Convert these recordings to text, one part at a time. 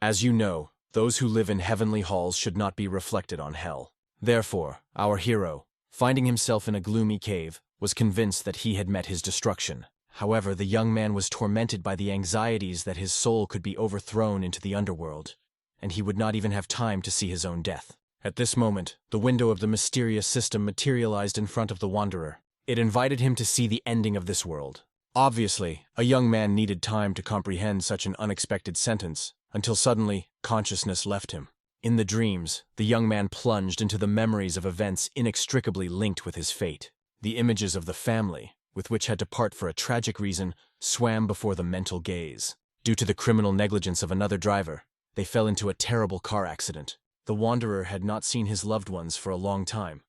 As you know, those who live in heavenly halls should not be reflected on hell. Therefore, our hero, finding himself in a gloomy cave, was convinced that he had met his destruction. However, the young man was tormented by the anxieties that his soul could be overthrown into the underworld, and he would not even have time to see his own death. At this moment, the window of the mysterious system materialized in front of the wanderer. It invited him to see the ending of this world. Obviously, a young man needed time to comprehend such an unexpected sentence, until suddenly, consciousness left him. In the dreams, the young man plunged into the memories of events inextricably linked with his fate. The images of the family, with which had to part for a tragic reason, swam before the mental gaze. Due to the criminal negligence of another driver, they fell into a terrible car accident. The wanderer had not seen his loved ones for a long time.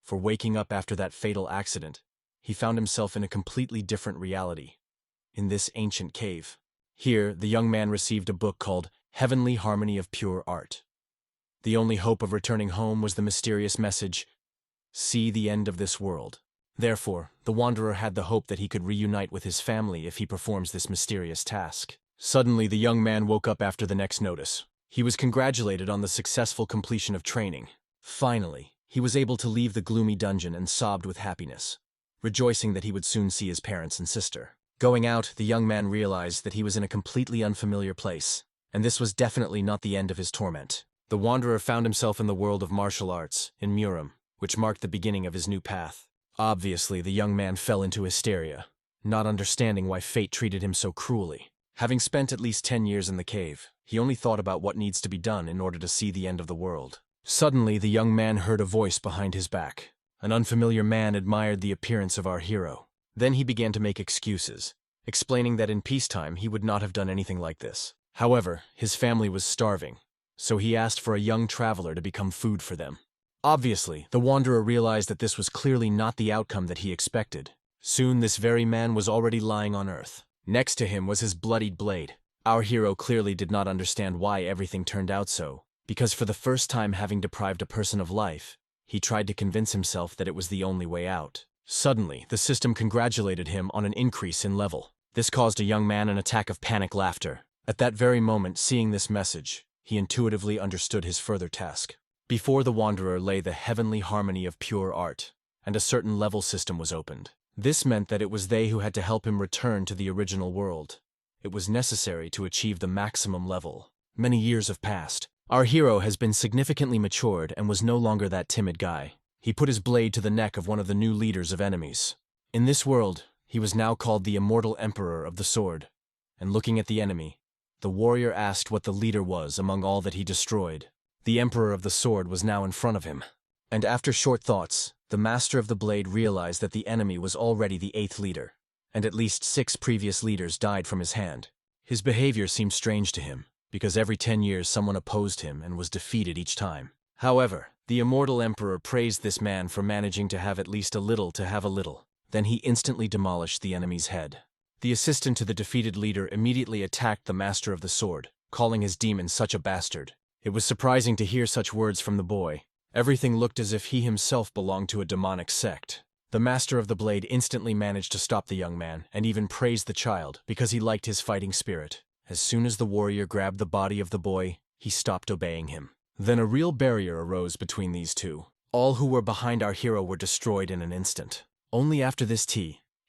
For waking up after that fatal accident, he found himself in a completely different reality, in this ancient cave. Here, the young man received a book called Heavenly Harmony of Pure Art. The only hope of returning home was the mysterious message, "See the end of this world." Therefore, the wanderer had the hope that he could reunite with his family if he performs this mysterious task. Suddenly, the young man woke up after the next notice. He was congratulated on the successful completion of training. Finally, he was able to leave the gloomy dungeon and sobbed with happiness, rejoicing that he would soon see his parents and sister. Going out, the young man realized that he was in a completely unfamiliar place, and this was definitely not the end of his torment. The wanderer found himself in the world of martial arts, in Murim, which marked the beginning of his new path. Obviously, the young man fell into hysteria, not understanding why fate treated him so cruelly. Having spent at least 10 years in the cave, he only thought about what needs to be done in order to see the end of the world. Suddenly, the young man heard a voice behind his back. An unfamiliar man admired the appearance of our hero. Then he began to make excuses, explaining that in peacetime he would not have done anything like this. However, his family was starving, so he asked for a young traveler to become food for them. Obviously, the wanderer realized that this was clearly not the outcome that he expected. Soon this very man was already lying on earth. Next to him was his bloodied blade. Our hero clearly did not understand why everything turned out so, because for the first time having deprived a person of life, he tried to convince himself that it was the only way out. Suddenly, the system congratulated him on an increase in level. This caused a young man an attack of panic laughter. At that very moment, seeing this message, he intuitively understood his further task. Before the wanderer lay the heavenly harmony of pure art, and a certain level system was opened. This meant that it was they who had to help him return to the original world. It was necessary to achieve the maximum level. Many years have passed. Our hero has been significantly matured and was no longer that timid guy. He put his blade to the neck of one of the new leaders of enemies. In this world, he was now called the Immortal Emperor of the Sword. And looking at the enemy, the warrior asked what the leader was among all that he destroyed. The Emperor of the Sword was now in front of him. And after short thoughts, the Master of the Blade realized that the enemy was already the 8th leader, and at least 6 previous leaders died from his hand. His behavior seemed strange to him, because every 10 years someone opposed him and was defeated each time. However, the Immortal Emperor praised this man for managing to have at least a little to have a little. Then he instantly demolished the enemy's head. The assistant to the defeated leader immediately attacked the Master of the Sword, calling his demon such a bastard. It was surprising to hear such words from the boy. Everything looked as if he himself belonged to a demonic sect. The Master of the Blade instantly managed to stop the young man, and even praised the child because he liked his fighting spirit. As soon as the warrior grabbed the body of the boy, he stopped obeying him. Then a real barrier arose between these two. All who were behind our hero were destroyed in an instant. Only after this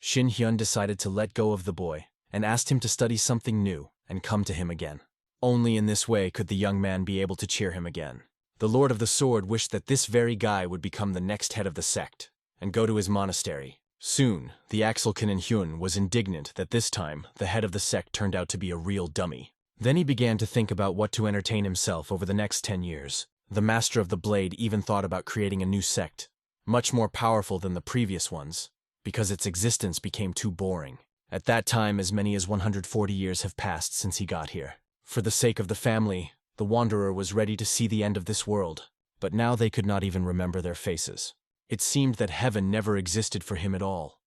Shin Hyun decided to let go of the boy, and asked him to study something new and come to him again. Only in this way could the young man be able to cheer him again. The Lord of the Sword wished that this very guy would become the next head of the sect, and go to his monastery. Soon, the Axelkin Hyun was indignant that this time the head of the sect turned out to be a real dummy. Then he began to think about what to entertain himself over the next 10 years. The Master of the Blade even thought about creating a new sect, much more powerful than the previous ones, because its existence became too boring. At that time, as many as 140 years have passed since he got here. For the sake of the family, the wanderer was ready to see the end of this world, but now they could not even remember their faces. It seemed that heaven never existed for him at all.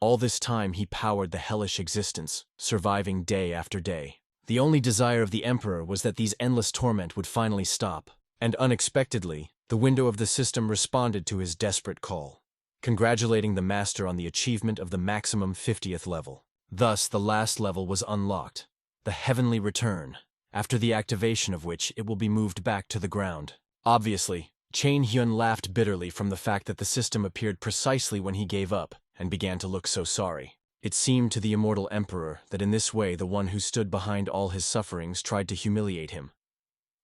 All this time he powered the hellish existence, surviving day after day. The only desire of the Emperor was that these endless torment would finally stop, and unexpectedly, the window of the system responded to his desperate call, congratulating the Master on the achievement of the maximum 50th level. Thus, the last level was unlocked, the Heavenly Return. after the activation of which it will be moved back to the ground. Obviously, Chain Hyun laughed bitterly from the fact that the system appeared precisely when he gave up and began to look so sorry. It seemed to the immortal emperor that in this way the one who stood behind all his sufferings tried to humiliate him.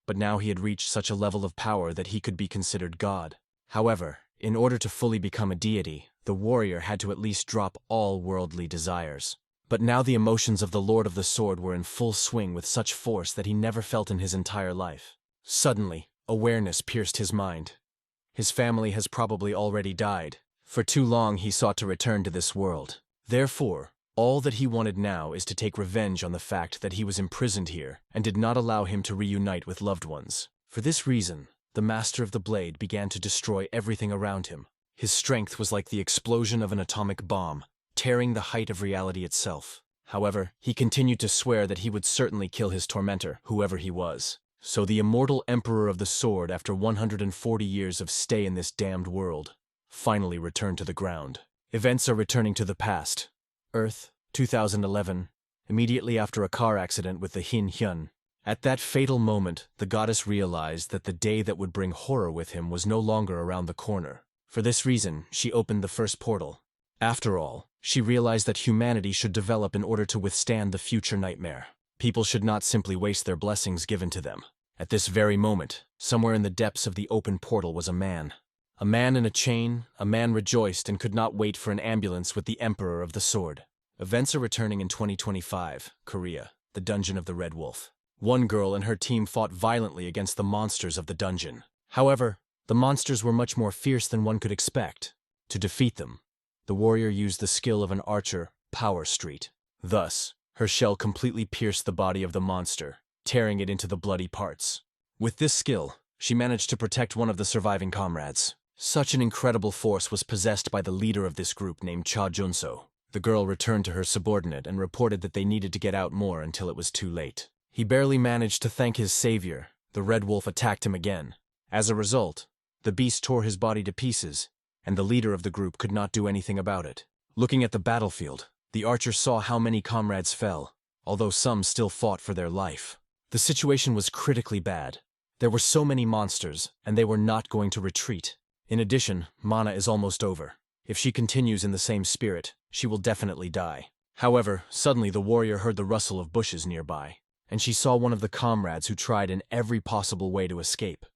But now he had reached such a level of power that he could be considered God. However, in order to fully become a deity, the warrior had to at least drop all worldly desires. But now the emotions of the Lord of the Sword were in full swing with such force that he never felt in his entire life. Suddenly, awareness pierced his mind. His family has probably already died. For too long he sought to return to this world. Therefore, all that he wanted now is to take revenge on the fact that he was imprisoned here and did not allow him to reunite with loved ones. For this reason, the Master of the Blade began to destroy everything around him. His strength was like the explosion of an atomic bomb, tearing the height of reality itself. However, he continued to swear that he would certainly kill his tormentor, whoever he was. So the immortal Emperor of the Sword, after 140 years of stay in this damned world, finally returned to the ground. Events are returning to the past. Earth, 2011, immediately after a car accident with the Hin Hyun. At that fatal moment, the goddess realized that the day that would bring horror with him was no longer around the corner. For this reason, she opened the first portal. After all, she realized that humanity should develop in order to withstand the future nightmare. People should not simply waste their blessings given to them. At this very moment, somewhere in the depths of the open portal was a man. A man in a chain, a man rejoiced and could not wait for an ambulance with the Emperor of the Sword. Events are returning in 2025, Korea, the Dungeon of the Red Wolf. One girl and her team fought violently against the monsters of the dungeon. However, the monsters were much more fierce than one could expect. To defeat them, the warrior used the skill of an archer, Power Street. Thus, her shell completely pierced the body of the monster, tearing it into the bloody parts. With this skill, she managed to protect one of the surviving comrades. Such an incredible force was possessed by the leader of this group named Cha Junso. The girl returned to her subordinate and reported that they needed to get out more until it was too late. He barely managed to thank his savior. The Red Wolf attacked him again. As a result, the beast tore his body to pieces, and the leader of the group could not do anything about it. Looking at the battlefield, the archer saw how many comrades fell, although some still fought for their life. The situation was critically bad. There were so many monsters, and they were not going to retreat. In addition, Mana is almost over. If she continues in the same spirit, she will definitely die. However, suddenly the warrior heard the rustle of bushes nearby, and she saw one of the comrades who tried in every possible way to escape.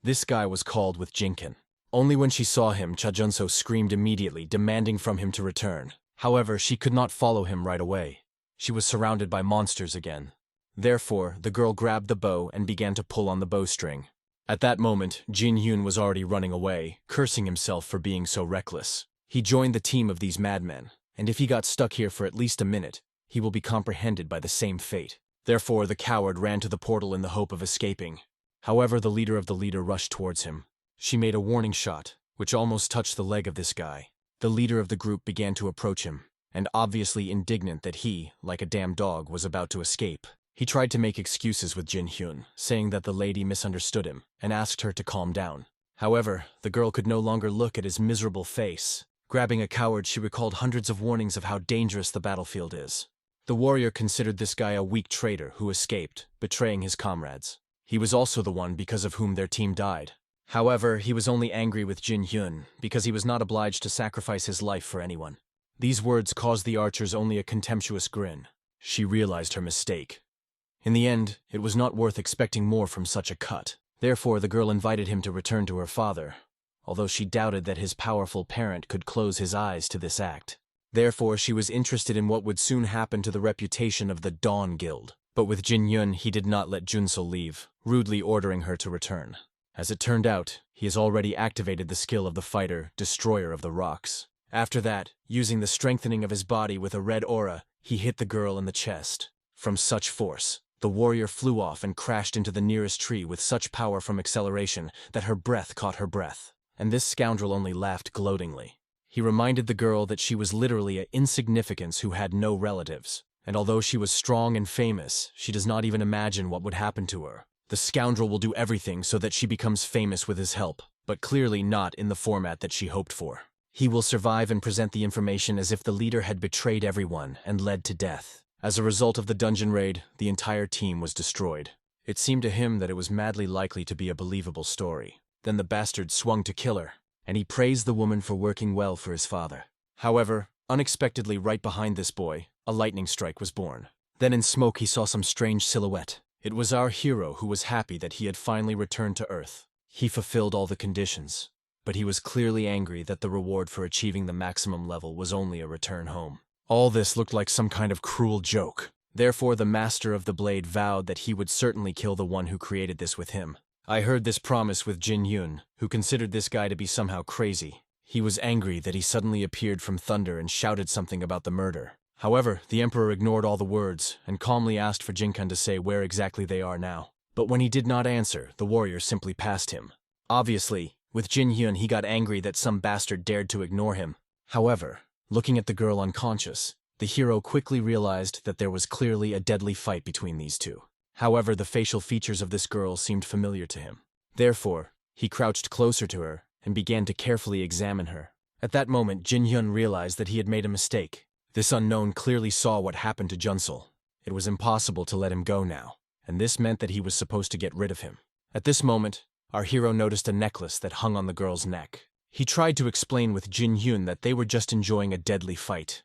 This guy was called with Jinkin. Only when she saw him, Cha Junso screamed immediately, demanding from him to return. However, she could not follow him right away. She was surrounded by monsters again. Therefore, the girl grabbed the bow and began to pull on the bowstring. At that moment, Jin Hyun was already running away, cursing himself for being so reckless. He joined the team of these madmen, and if he got stuck here for at least a minute, he will be comprehended by the same fate. Therefore, the coward ran to the portal in the hope of escaping. However, the leader of the leader rushed towards him. She made a warning shot, which almost touched the leg of this guy. The leader of the group began to approach him, and obviously indignant that he, like a damn dog, was about to escape. He tried to make excuses with Jin Hyun, saying that the lady misunderstood him and asked her to calm down. However, the girl could no longer look at his miserable face. Grabbing a coward, she recalled hundreds of warnings of how dangerous the battlefield is. The warrior considered this guy a weak traitor who escaped, betraying his comrades. He was also the one because of whom their team died. However, he was only angry with Jin Hyun because he was not obliged to sacrifice his life for anyone. These words caused the archers only a contemptuous grin. She realized her mistake. In the end, it was not worth expecting more from such a cut. Therefore, the girl invited him to return to her father, although she doubted that his powerful parent could close his eyes to this act. Therefore, she was interested in what would soon happen to the reputation of the Dawn Guild. But with Jin Hyun, he did not let Junso leave, rudely ordering her to return. As it turned out, he has already activated the skill of the fighter, Destroyer of the Rocks. After that, using the strengthening of his body with a red aura, he hit the girl in the chest. From such force, the warrior flew off and crashed into the nearest tree with such power from acceleration that her breath caught her breath. And this scoundrel only laughed gloatingly. He reminded the girl that she was literally an insignificance who had no relatives. And although she was strong and famous, she does not even imagine what would happen to her. The scoundrel will do everything so that she becomes famous with his help, but clearly not in the format that she hoped for. He will survive and present the information as if the leader had betrayed everyone and led to death. As a result of the dungeon raid, the entire team was destroyed. It seemed to him that it was madly likely to be a believable story. Then the bastard swung to kill her, and he praised the woman for working well for his father. However, unexpectedly right behind this boy, a lightning strike was born. Then in smoke he saw some strange silhouette. It was our hero who was happy that he had finally returned to Earth. He fulfilled all the conditions, but he was clearly angry that the reward for achieving the maximum level was only a return home. All this looked like some kind of cruel joke. Therefore the master of the blade vowed that he would certainly kill the one who created this with him. I heard this promise with Jin Yun, who considered this guy to be somehow crazy. He was angry that he suddenly appeared from thunder and shouted something about the murder. However, the emperor ignored all the words and calmly asked for Jinkan to say where exactly they are now. But when he did not answer, the warrior simply passed him. Obviously, with Jin Yun he got angry that some bastard dared to ignore him. However, looking at the girl unconscious, the hero quickly realized that there was clearly a deadly fight between these two. However, the facial features of this girl seemed familiar to him. Therefore, he crouched closer to her and began to carefully examine her. At that moment, Jin Yun realized that he had made a mistake. This unknown clearly saw what happened to Junsel. It was impossible to let him go now, and this meant that he was supposed to get rid of him. At this moment, our hero noticed a necklace that hung on the girl's neck. He tried to explain with Jin Yun that they were just enjoying a deadly fight.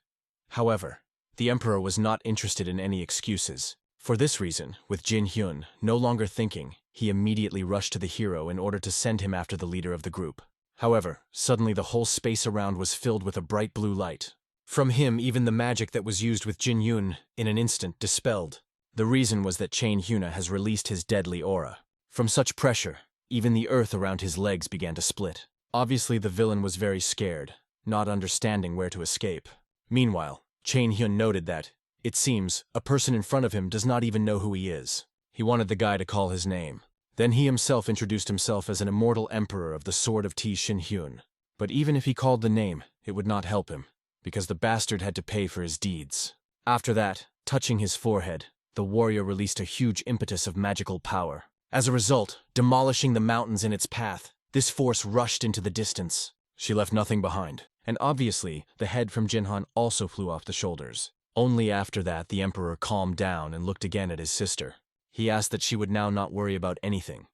However, the emperor was not interested in any excuses. For this reason, with Jin Hyun no longer thinking, he immediately rushed to the hero in order to send him after the leader of the group. However, suddenly the whole space around was filled with a bright blue light. From him, even the magic that was used with Jin Yun in an instant dispelled. The reason was that Chain Hyuna has released his deadly aura. From such pressure, even the earth around his legs began to split. Obviously, the villain was very scared, not understanding where to escape. Meanwhile, Chain Hyun noted that, it seems, a person in front of him does not even know who he is. He wanted the guy to call his name. Then he himself introduced himself as an immortal emperor of the Sword of Ti Shin Hyun. But even if he called the name, it would not help him, because the bastard had to pay for his deeds. After that, touching his forehead, the warrior released a huge impetus of magical power. As a result, demolishing the mountains in its path, this force rushed into the distance. She left nothing behind, and obviously, the head from Jinhan also flew off the shoulders. Only after that, the emperor calmed down and looked again at his sister. He asked that she would now not worry about anything,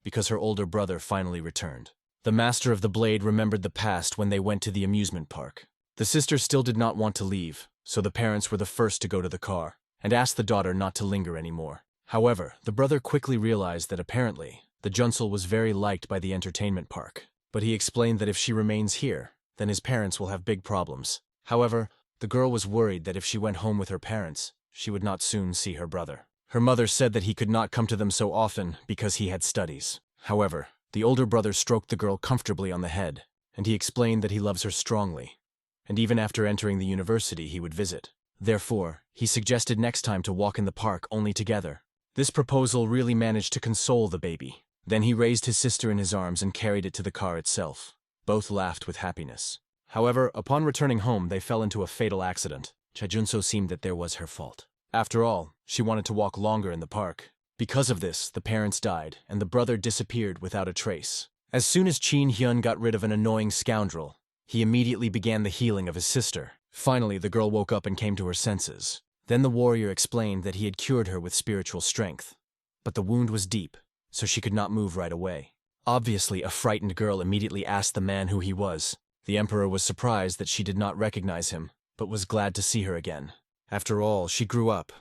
because her older brother finally returned. The master of the blade remembered the past when they went to the amusement park. The sister still did not want to leave, so the parents were the first to go to the car, and asked the daughter not to linger anymore. However, the brother quickly realized that apparently, the Junsel was very liked by the entertainment park, but he explained that if she remains here, then his parents will have big problems. However, the girl was worried that if she went home with her parents, she would not soon see her brother. Her mother said that he could not come to them so often because he had studies. However, the older brother stroked the girl comfortably on the head, and he explained that he loves her strongly, and even after entering the university he would visit. Therefore, he suggested next time to walk in the park only together. This proposal really managed to console the baby. Then he raised his sister in his arms and carried it to the car itself. Both laughed with happiness. However, upon returning home, they fell into a fatal accident. Chajunso seemed that there was her fault. After all, she wanted to walk longer in the park. Because of this, the parents died, and the brother disappeared without a trace. As soon as Chin Hyun got rid of an annoying scoundrel, he immediately began the healing of his sister. Finally, the girl woke up and came to her senses. Then the warrior explained that he had cured her with spiritual strength. But the wound was deep, so she could not move right away. Obviously, a frightened girl immediately asked the man who he was. The emperor was surprised that she did not recognize him, but was glad to see her again. After all, she grew up.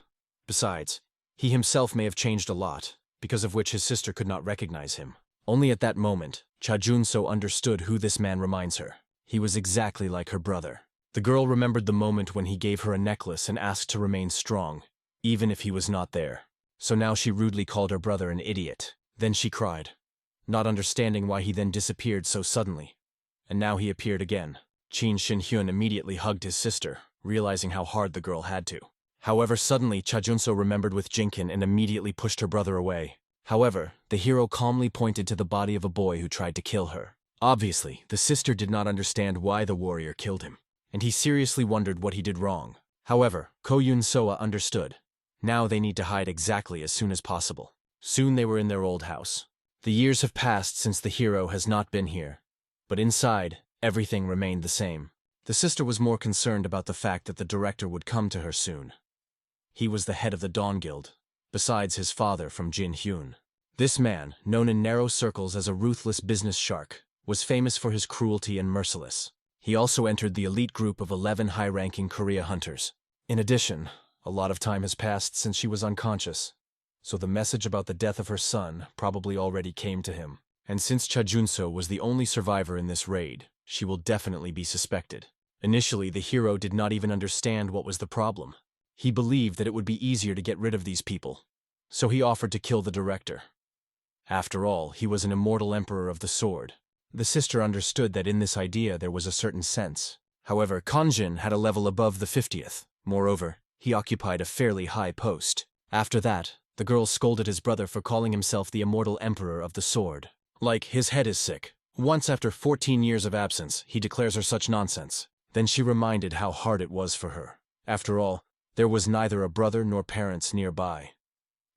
Besides, he himself may have changed a lot, because of which his sister could not recognize him. Only at that moment, Cha Junso understood who this man reminds her. He was exactly like her brother. The girl remembered the moment when he gave her a necklace and asked to remain strong, even if he was not there. So now she rudely called her brother an idiot. Then she cried, not understanding why he then disappeared so suddenly. And now he appeared again. Chin Shin Hyun immediately hugged his sister, realizing how hard the girl had to. However, suddenly Cha Junso remembered with Jinkin and immediately pushed her brother away. However, the hero calmly pointed to the body of a boy who tried to kill her. Obviously, the sister did not understand why the warrior killed him, and he seriously wondered what he did wrong. However, Ko Yun Soa understood. Now they need to hide exactly as soon as possible. Soon they were in their old house. The years have passed since the hero has not been here, but inside, everything remained the same. The sister was more concerned about the fact that the director would come to her soon. He was the head of the Dawn Guild, besides his father from Jin Hyun. This man, known in narrow circles as a ruthless business shark, was famous for his cruelty and merciless. He also entered the elite group of 11 high-ranking Korea hunters. In addition, a lot of time has passed since she was unconscious, so the message about the death of her son probably already came to him. And since Cha Junso was the only survivor in this raid, she will definitely be suspected. Initially, the hero did not even understand what was the problem. He believed that it would be easier to get rid of these people, so he offered to kill the director. After all, he was an immortal emperor of the sword. The sister understood that in this idea there was a certain sense. However, Kanjin had a level above the 50th. Moreover, he occupied a fairly high post. After that, the girl scolded his brother for calling himself the immortal emperor of the sword. Like, his head is sick. Once after 14 years of absence, he declares her such nonsense. Then she reminded how hard it was for her. After all, there was neither a brother nor parents nearby.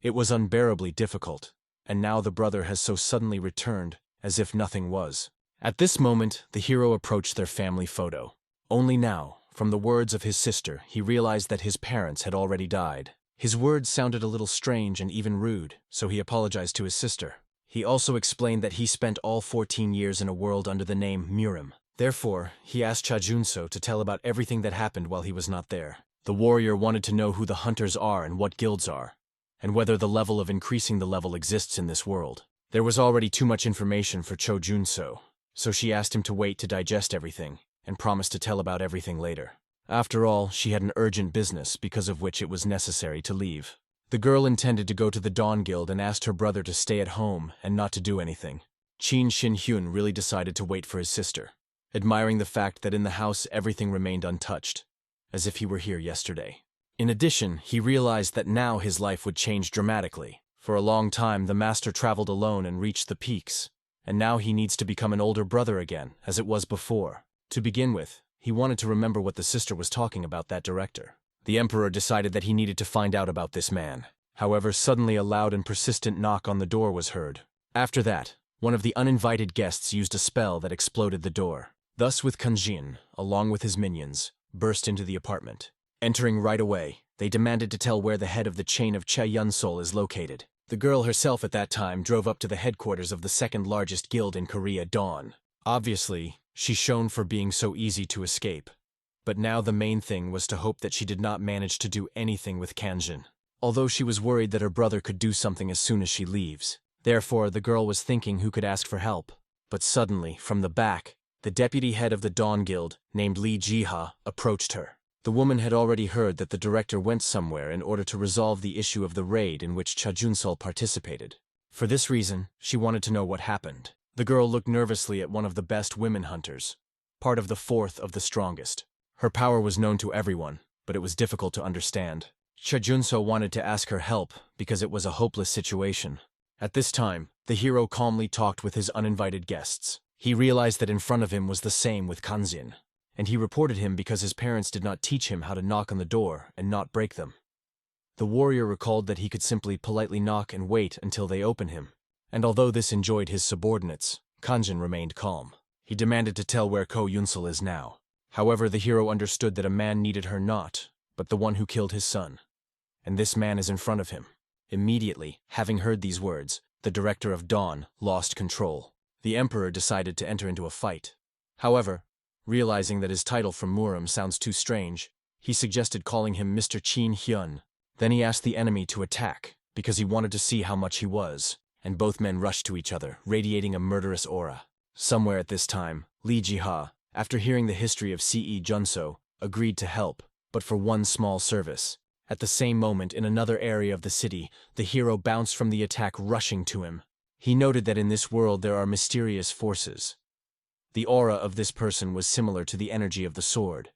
It was unbearably difficult, and now the brother has so suddenly returned, as if nothing was. At this moment, the hero approached their family photo. Only now, from the words of his sister, he realized that his parents had already died. His words sounded a little strange and even rude, so he apologized to his sister. He also explained that he spent all 14 years in a world under the name Murim. Therefore, he asked Cha Junso to tell about everything that happened while he was not there. The warrior wanted to know who the hunters are and what guilds are, and whether the level of increasing the level exists in this world. There was already too much information for Cho Junso, so she asked him to wait to digest everything, and promised to tell about everything later. After all, she had an urgent business because of which it was necessary to leave. The girl intended to go to the Dawn Guild and asked her brother to stay at home and not to do anything. Chin Shin Hyun really decided to wait for his sister, admiring the fact that in the house everything remained untouched, as if he were here yesterday. In addition, he realized that now his life would change dramatically. For a long time, the master traveled alone and reached the peaks, and now he needs to become an older brother again, as it was before. To begin with, he wanted to remember what the sister was talking about that director. The emperor decided that he needed to find out about this man. However, suddenly a loud and persistent knock on the door was heard. After that, one of the uninvited guests used a spell that exploded the door. Thus with Kanjin, along with his minions, burst into the apartment. Entering right away, they demanded to tell where the head of the chain of Che Yunsol is located. The girl herself at that time drove up to the headquarters of the second largest guild in Korea, Dawn. Obviously, she shone for being so easy to escape. But now the main thing was to hope that she did not manage to do anything with Kanjin, although she was worried that her brother could do something as soon as she leaves. Therefore, the girl was thinking who could ask for help. But suddenly, from the back, the deputy head of the Dawn Guild, named Li Jiha, approached her. The woman had already heard that the director went somewhere in order to resolve the issue of the raid in which Cha Junsol participated. For this reason, she wanted to know what happened. The girl looked nervously at one of the best women hunters, part of the fourth of the strongest. Her power was known to everyone, but it was difficult to understand. Cha Junsol wanted to ask her help because it was a hopeless situation. At this time, the hero calmly talked with his uninvited guests. He realized that in front of him was the same with Kanjin, and he reported him because his parents did not teach him how to knock on the door and not break them. The warrior recalled that he could simply politely knock and wait until they open him, and although this enjoyed his subordinates, Kanjin remained calm. He demanded to tell where Ko Yunsol is now. However, the hero understood that a man needed her not, but the one who killed his son. And this man is in front of him. Immediately, having heard these words, the director of Dawn lost control. The emperor decided to enter into a fight. However, realizing that his title from Murim sounds too strange, he suggested calling him Mr. Chin Hyun. Then he asked the enemy to attack, because he wanted to see how much he was, and both men rushed to each other, radiating a murderous aura. Somewhere at this time, Li Jiha, after hearing the history of Ce Junso, agreed to help, but for one small service. At the same moment, in another area of the city, the hero bounced from the attack, rushing to him. He noted that in this world there are mysterious forces. The aura of this person was similar to the energy of the sword,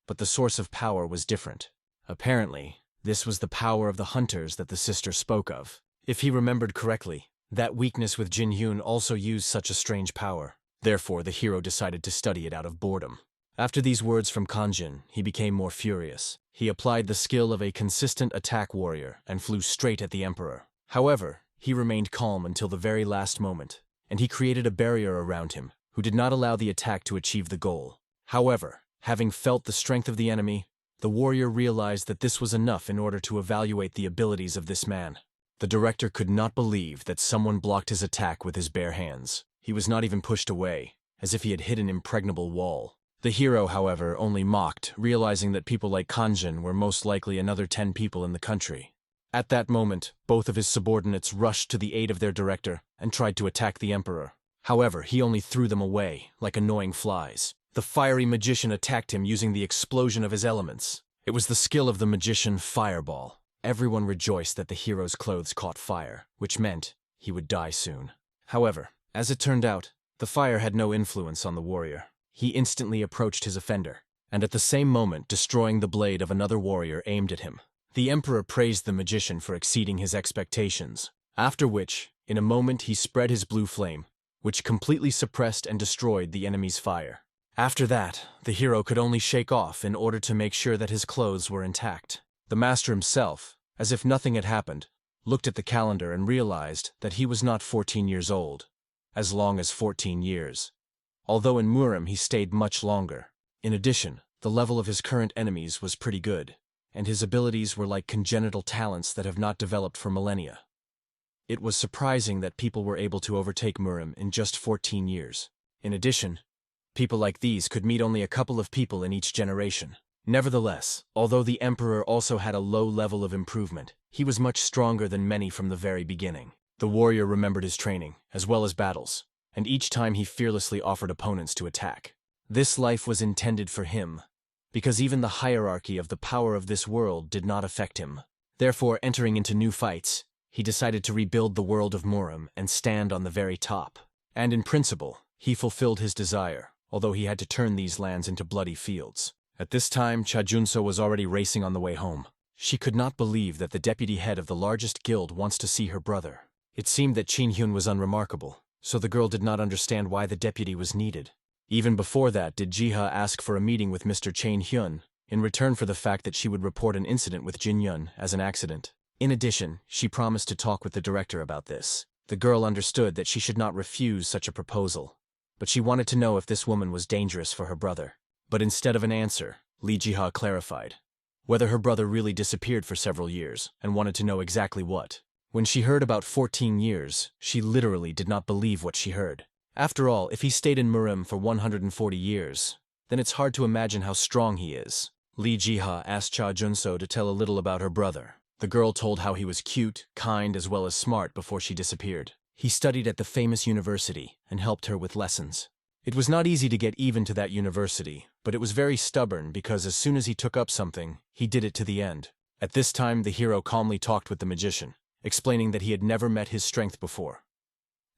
but the source of power was different. Apparently, this was the power of the hunters that the sister spoke of. If he remembered correctly, that weakness with Jin Hyun also used such a strange power. Therefore, the hero decided to study it out of boredom. After these words from Kanjin, he became more furious. He applied the skill of a consistent attack warrior and flew straight at the emperor. However, he remained calm until the very last moment, and he created a barrier around him, who did not allow the attack to achieve the goal. However, having felt the strength of the enemy, The warrior realized that this was enough in order to evaluate the abilities of this man. The director could not believe that someone blocked his attack with his bare hands. He was not even pushed away, as if he had hit an impregnable wall. The hero, however, only mocked, realizing that people like Kanjin were most likely another 10 people in the country. At that moment, both of his subordinates rushed to the aid of their director and tried to attack the emperor. However, he only threw them away, like annoying flies. The fiery magician attacked him using the explosion of his elements. It was the skill of the magician Fireball. Everyone rejoiced that the hero's clothes caught fire, which meant he would die soon. However, as it turned out, the fire had no influence on the warrior. He instantly approached his offender, and at the same moment destroying the blade of another warrior aimed at him. The emperor praised the magician for exceeding his expectations, after which, in a moment he spread his blue flame, which completely suppressed and destroyed the enemy's fire. After that, the hero could only shake off in order to make sure that his clothes were intact. The master himself, as if nothing had happened, looked at the calendar and realized that he was not 14 years old, as long as 14 years. Although in Murim he stayed much longer. In addition, the level of his current enemies was pretty good, and his abilities were like congenital talents that have not developed for millennia. It was surprising that people were able to overtake Murim in just 14 years. In addition, people like these could meet only a couple of people in each generation. Nevertheless, although the emperor also had a low level of improvement, he was much stronger than many from the very beginning. The warrior remembered his training, as well as battles, and each time he fearlessly offered opponents to attack. This life was intended for him, because even the hierarchy of the power of this world did not affect him. Therefore, entering into new fights, he decided to rebuild the world of Murim and stand on the very top. And in principle, he fulfilled his desire, although he had to turn these lands into bloody fields. At this time, Cha Junso was already racing on the way home. She could not believe that the deputy head of the largest guild wants to see her brother. It seemed that Chin Hyun was unremarkable, so the girl did not understand why the deputy was needed. Even before that, did Jiha ask for a meeting with Mr. Chin Hyun, in return for the fact that she would report an incident with Jin Yun as an accident. In addition, she promised to talk with the director about this. The girl understood that she should not refuse such a proposal, but she wanted to know if this woman was dangerous for her brother. But instead of an answer, Li Jiha clarified whether her brother really disappeared for several years and wanted to know exactly what. When she heard about 14 years, she literally did not believe what she heard. After all, if he stayed in Murim for 140 years, then it's hard to imagine how strong he is. Li Jiha asked Cha Junso to tell a little about her brother. The girl told how he was cute, kind, as well as smart before she disappeared. He studied at the famous university and helped her with lessons. It was not easy to get even to that university, but it was very stubborn because as soon as he took up something, he did it to the end. At this time, the hero calmly talked with the magician, explaining that he had never met his strength before.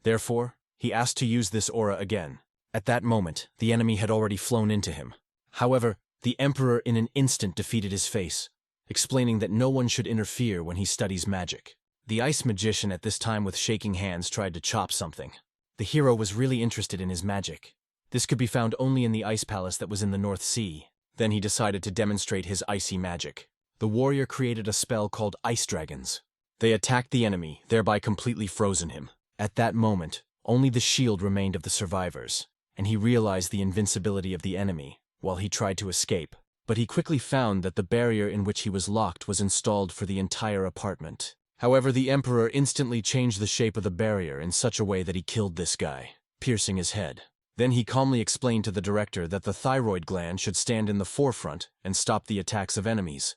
Therefore, he asked to use this aura again. At that moment, the enemy had already flown into him. However, the emperor in an instant defeated his face, explaining that no one should interfere when he studies magic. The ice magician at this time with shaking hands tried to chop something. The hero was really interested in his magic. This could be found only in the ice palace that was in the North Sea. Then he decided to demonstrate his icy magic. The warrior created a spell called Ice Dragons. They attacked the enemy, thereby completely frozen him. At that moment, only the shield remained of the survivors, and he realized the invincibility of the enemy while he tried to escape. But he quickly found that the barrier in which he was locked was installed for the entire apartment. However, the emperor instantly changed the shape of the barrier in such a way that he killed this guy, piercing his head. Then he calmly explained to the director that the thyroid gland should stand in the forefront and stop the attacks of enemies.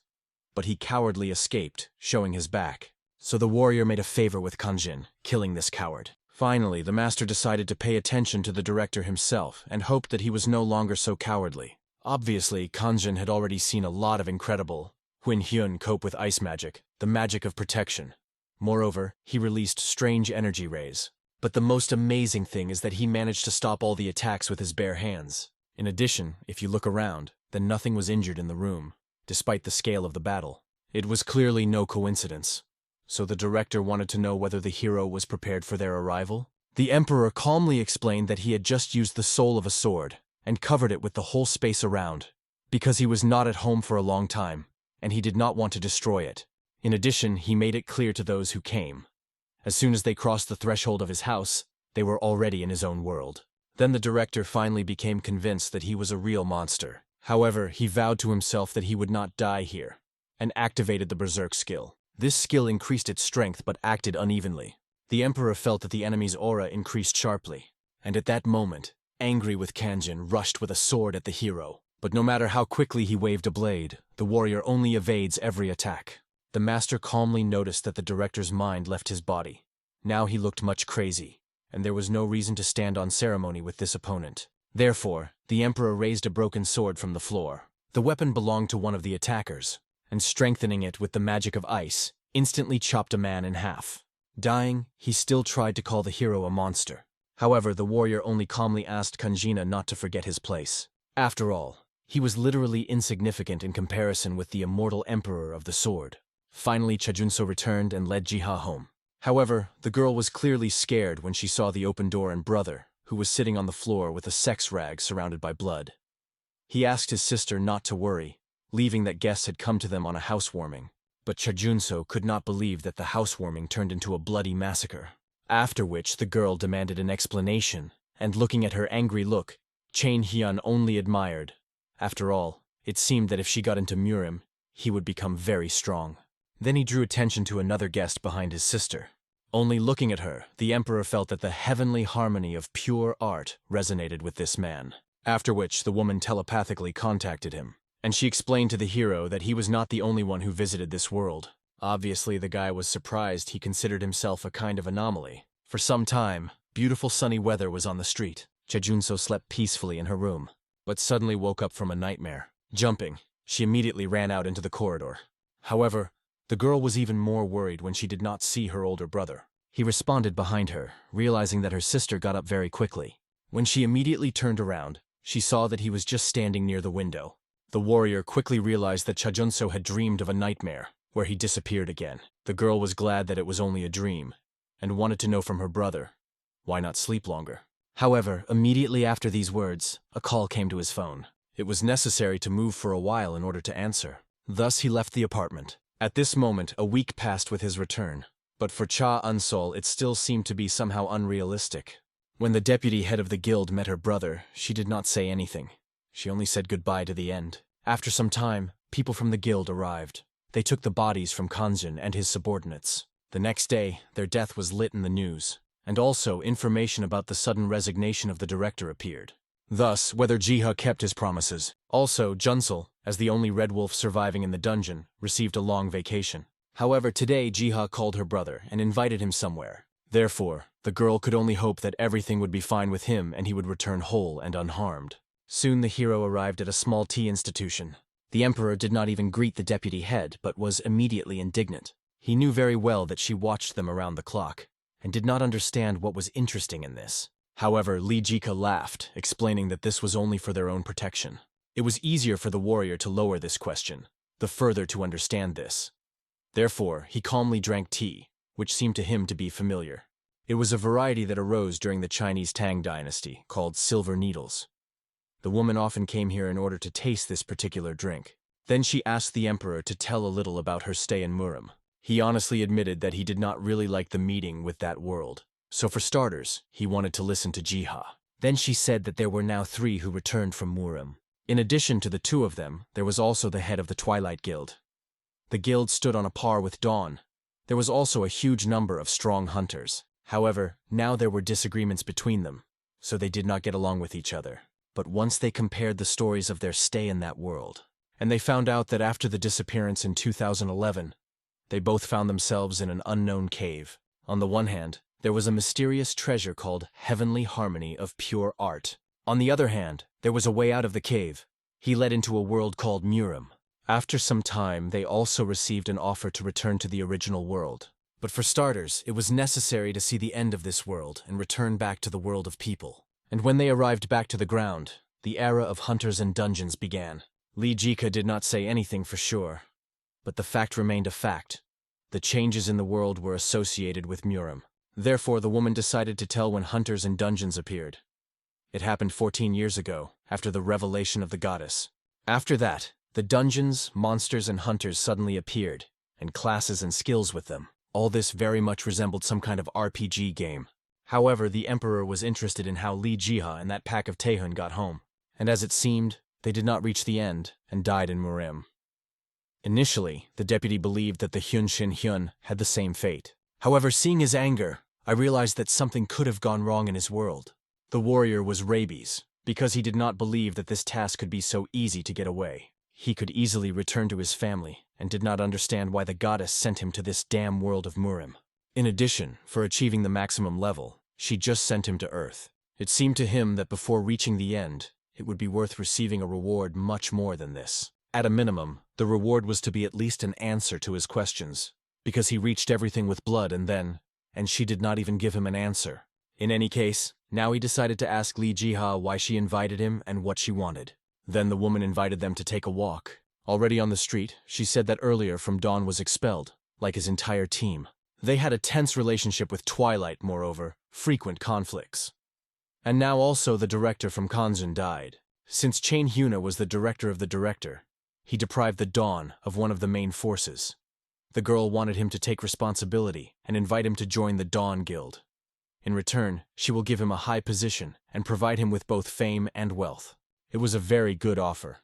But he cowardly escaped, showing his back. So the warrior made a favor with Kanjin, killing this coward. Finally, the master decided to pay attention to the director himself and hoped that he was no longer so cowardly. Obviously, Kanjin had already seen a lot of incredible Huin Hyun cope with ice magic, the magic of protection. Moreover, he released strange energy rays. But the most amazing thing is that he managed to stop all the attacks with his bare hands. In addition, if you look around, then nothing was injured in the room, despite the scale of the battle. It was clearly no coincidence. So the director wanted to know whether the hero was prepared for their arrival. The emperor calmly explained that he had just used the soul of a sword and covered it with the whole space around, because he was not at home for a long time, and he did not want to destroy it. In addition, he made it clear to those who came. As soon as they crossed the threshold of his house, they were already in his own world. Then the director finally became convinced that he was a real monster. However, he vowed to himself that he would not die here, and activated the Berserk skill. This skill increased its strength but acted unevenly. The Emperor felt that the enemy's aura increased sharply, and at that moment, angry with Kanjin, rushed with a sword at the hero. But no matter how quickly he waved a blade, the warrior only evades every attack. The master calmly noticed that the director's mind left his body. Now he looked much crazy, and there was no reason to stand on ceremony with this opponent. Therefore, the Emperor raised a broken sword from the floor. The weapon belonged to one of the attackers, and strengthening it with the magic of ice, instantly chopped a man in half. Dying, he still tried to call the hero a monster. However, the warrior only calmly asked Kanjina not to forget his place. After all, he was literally insignificant in comparison with the immortal Emperor of the Sword. Finally, Chajunso returned and led Jiha home. However, the girl was clearly scared when she saw the open door and brother, who was sitting on the floor with a sex rag surrounded by blood. He asked his sister not to worry, leaving that guests had come to them on a housewarming. But Chajunso could not believe that the housewarming turned into a bloody massacre. After which the girl demanded an explanation, and looking at her angry look, Chain Hyun only admired. After all, it seemed that if she got into Murim, he would become very strong. Then he drew attention to another guest behind his sister. Only looking at her, the Emperor felt that the heavenly harmony of pure art resonated with this man. After which the woman telepathically contacted him, and she explained to the hero that he was not the only one who visited this world. Obviously, the guy was surprised. He considered himself a kind of anomaly. For some time, beautiful sunny weather was on the street. Chajunso slept peacefully in her room, but suddenly woke up from a nightmare. Jumping, she immediately ran out into the corridor. However, the girl was even more worried when she did not see her older brother. He responded behind her, realizing that her sister got up very quickly. When she immediately turned around, she saw that he was just standing near the window. The warrior quickly realized that Chajunso had dreamed of a nightmare, where he disappeared again. The girl was glad that it was only a dream, and wanted to know from her brother, why not sleep longer? However, immediately after these words, a call came to his phone. It was necessary to move for a while in order to answer. Thus he left the apartment. At this moment, a week passed with his return, but for Cha Unsol it still seemed to be somehow unrealistic. When the deputy head of the guild met her brother, she did not say anything. She only said goodbye to the end. After some time, people from the guild arrived. They took the bodies from Kanjin and his subordinates. The next day, their death was lit in the news, and also information about the sudden resignation of the director appeared. Thus, whether Jiha kept his promises. Also, Junsel, as the only Red Wolf surviving in the dungeon, received a long vacation. However, today Jiha called her brother and invited him somewhere. Therefore, the girl could only hope that everything would be fine with him and he would return whole and unharmed. Soon the hero arrived at a small tea institution. The Emperor did not even greet the deputy head, but was immediately indignant. He knew very well that she watched them around the clock, and did not understand what was interesting in this. However, Li Jiha laughed, explaining that this was only for their own protection. It was easier for the warrior to lower this question, the further to understand this. Therefore, he calmly drank tea, which seemed to him to be familiar. It was a variety that arose during the Chinese Tang dynasty, called silver needles. The woman often came here in order to taste this particular drink. Then she asked the Emperor to tell a little about her stay in Murim. He honestly admitted that he did not really like the meeting with that world. So for starters, he wanted to listen to Jiha. Then she said that there were now 3 who returned from Murim. In addition to the 2 of them, there was also the head of the Twilight Guild. The guild stood on a par with Dawn. There was also a huge number of strong hunters. However, now there were disagreements between them, so they did not get along with each other. But once they compared the stories of their stay in that world, and they found out that after the disappearance in 2011, they both found themselves in an unknown cave. On the one hand, there was a mysterious treasure called Heavenly Harmony of Pure Art. On the other hand, there was a way out of the cave. He led into a world called Murim. After some time, they also received an offer to return to the original world. But for starters, it was necessary to see the end of this world and return back to the world of people. And when they arrived back to the ground, the era of hunters and dungeons began. Li Jiha did not say anything for sure, but the fact remained a fact. The changes in the world were associated with Murim. Therefore, the woman decided to tell when hunters and dungeons appeared. It happened 14 years ago, after the revelation of the goddess. After that, the dungeons, monsters, and hunters suddenly appeared, and classes and skills with them. All this very much resembled some kind of RPG game. However, the Emperor was interested in how Li Jiha and that pack of Taehun got home, and as it seemed, they did not reach the end and died in Murim. Initially, the deputy believed that the Hyun Shin Hyun had the same fate. However, seeing his anger, I realized that something could have gone wrong in his world. The warrior was rabies, because he did not believe that this task could be so easy to get away. He could easily return to his family, and did not understand why the goddess sent him to this damn world of Murim. In addition, for achieving the maximum level, she just sent him to Earth. It seemed to him that before reaching the end, it would be worth receiving a reward much more than this. At a minimum, the reward was to be at least an answer to his questions, because he reached everything with blood and she did not even give him an answer. In any case, now he decided to ask Li Jiha why she invited him and what she wanted. Then the woman invited them to take a walk. Already on the street, she said that earlier From Dawn was expelled, like his entire team. They had a tense relationship with Twilight, moreover, frequent conflicts. And now also the director from Kanzun died. Since Chain Hyuna was the director of the director, he deprived the Dawn of one of the main forces. The girl wanted him to take responsibility and invite him to join the Dawn Guild. In return, she will give him a high position and provide him with both fame and wealth. It was a very good offer,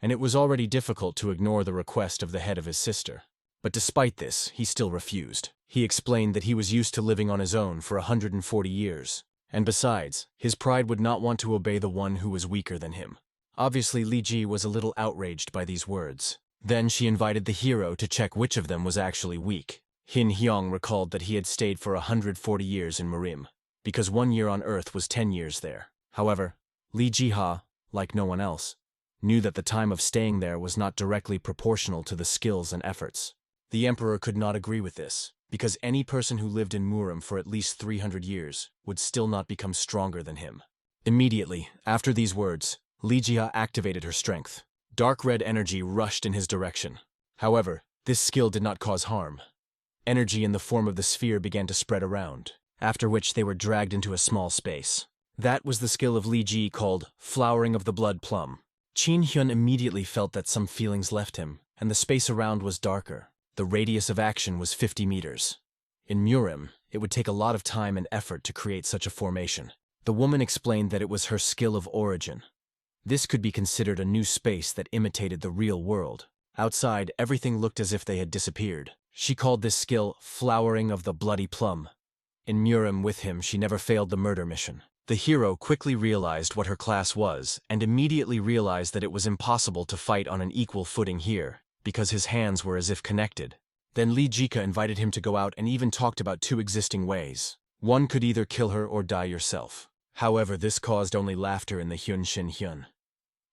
and it was already difficult to ignore the request of the head of his sister. But despite this, he still refused. He explained that he was used to living on his own for 140 years, and besides, his pride would not want to obey the one who was weaker than him. Obviously, Li Ji was a little outraged by these words. Then she invited the hero to check which of them was actually weak. Hin Hyong recalled that he had stayed for 140 years in Murim, because 1 year on Earth was 10 years there. However, Li Jiha, like no one else, knew that the time of staying there was not directly proportional to the skills and efforts. The emperor could not agree with this, because any person who lived in Murim for at least 300 years would still not become stronger than him. Immediately, after these words, Li Jiha activated her strength. Dark red energy rushed in his direction. However, this skill did not cause harm. Energy in the form of the sphere began to spread around, after which they were dragged into a small space. That was the skill of Li Ji called Flowering of the Blood Plum. Qin Hyun immediately felt that some feelings left him, and the space around was darker. The radius of action was 50 meters. In Murim, it would take a lot of time and effort to create such a formation. The woman explained that it was her skill of origin. This could be considered a new space that imitated the real world. Outside, everything looked as if they had disappeared. She called this skill Flowering of the Bloody Plum. In Murim with him, she never failed the murder mission. The hero quickly realized what her class was, and immediately realized that it was impossible to fight on an equal footing here, because his hands were as if connected. Then Li Jika invited him to go out and even talked about 2 existing ways. One could either kill her or die yourself. However, this caused only laughter in the Hyun Shin Hyun.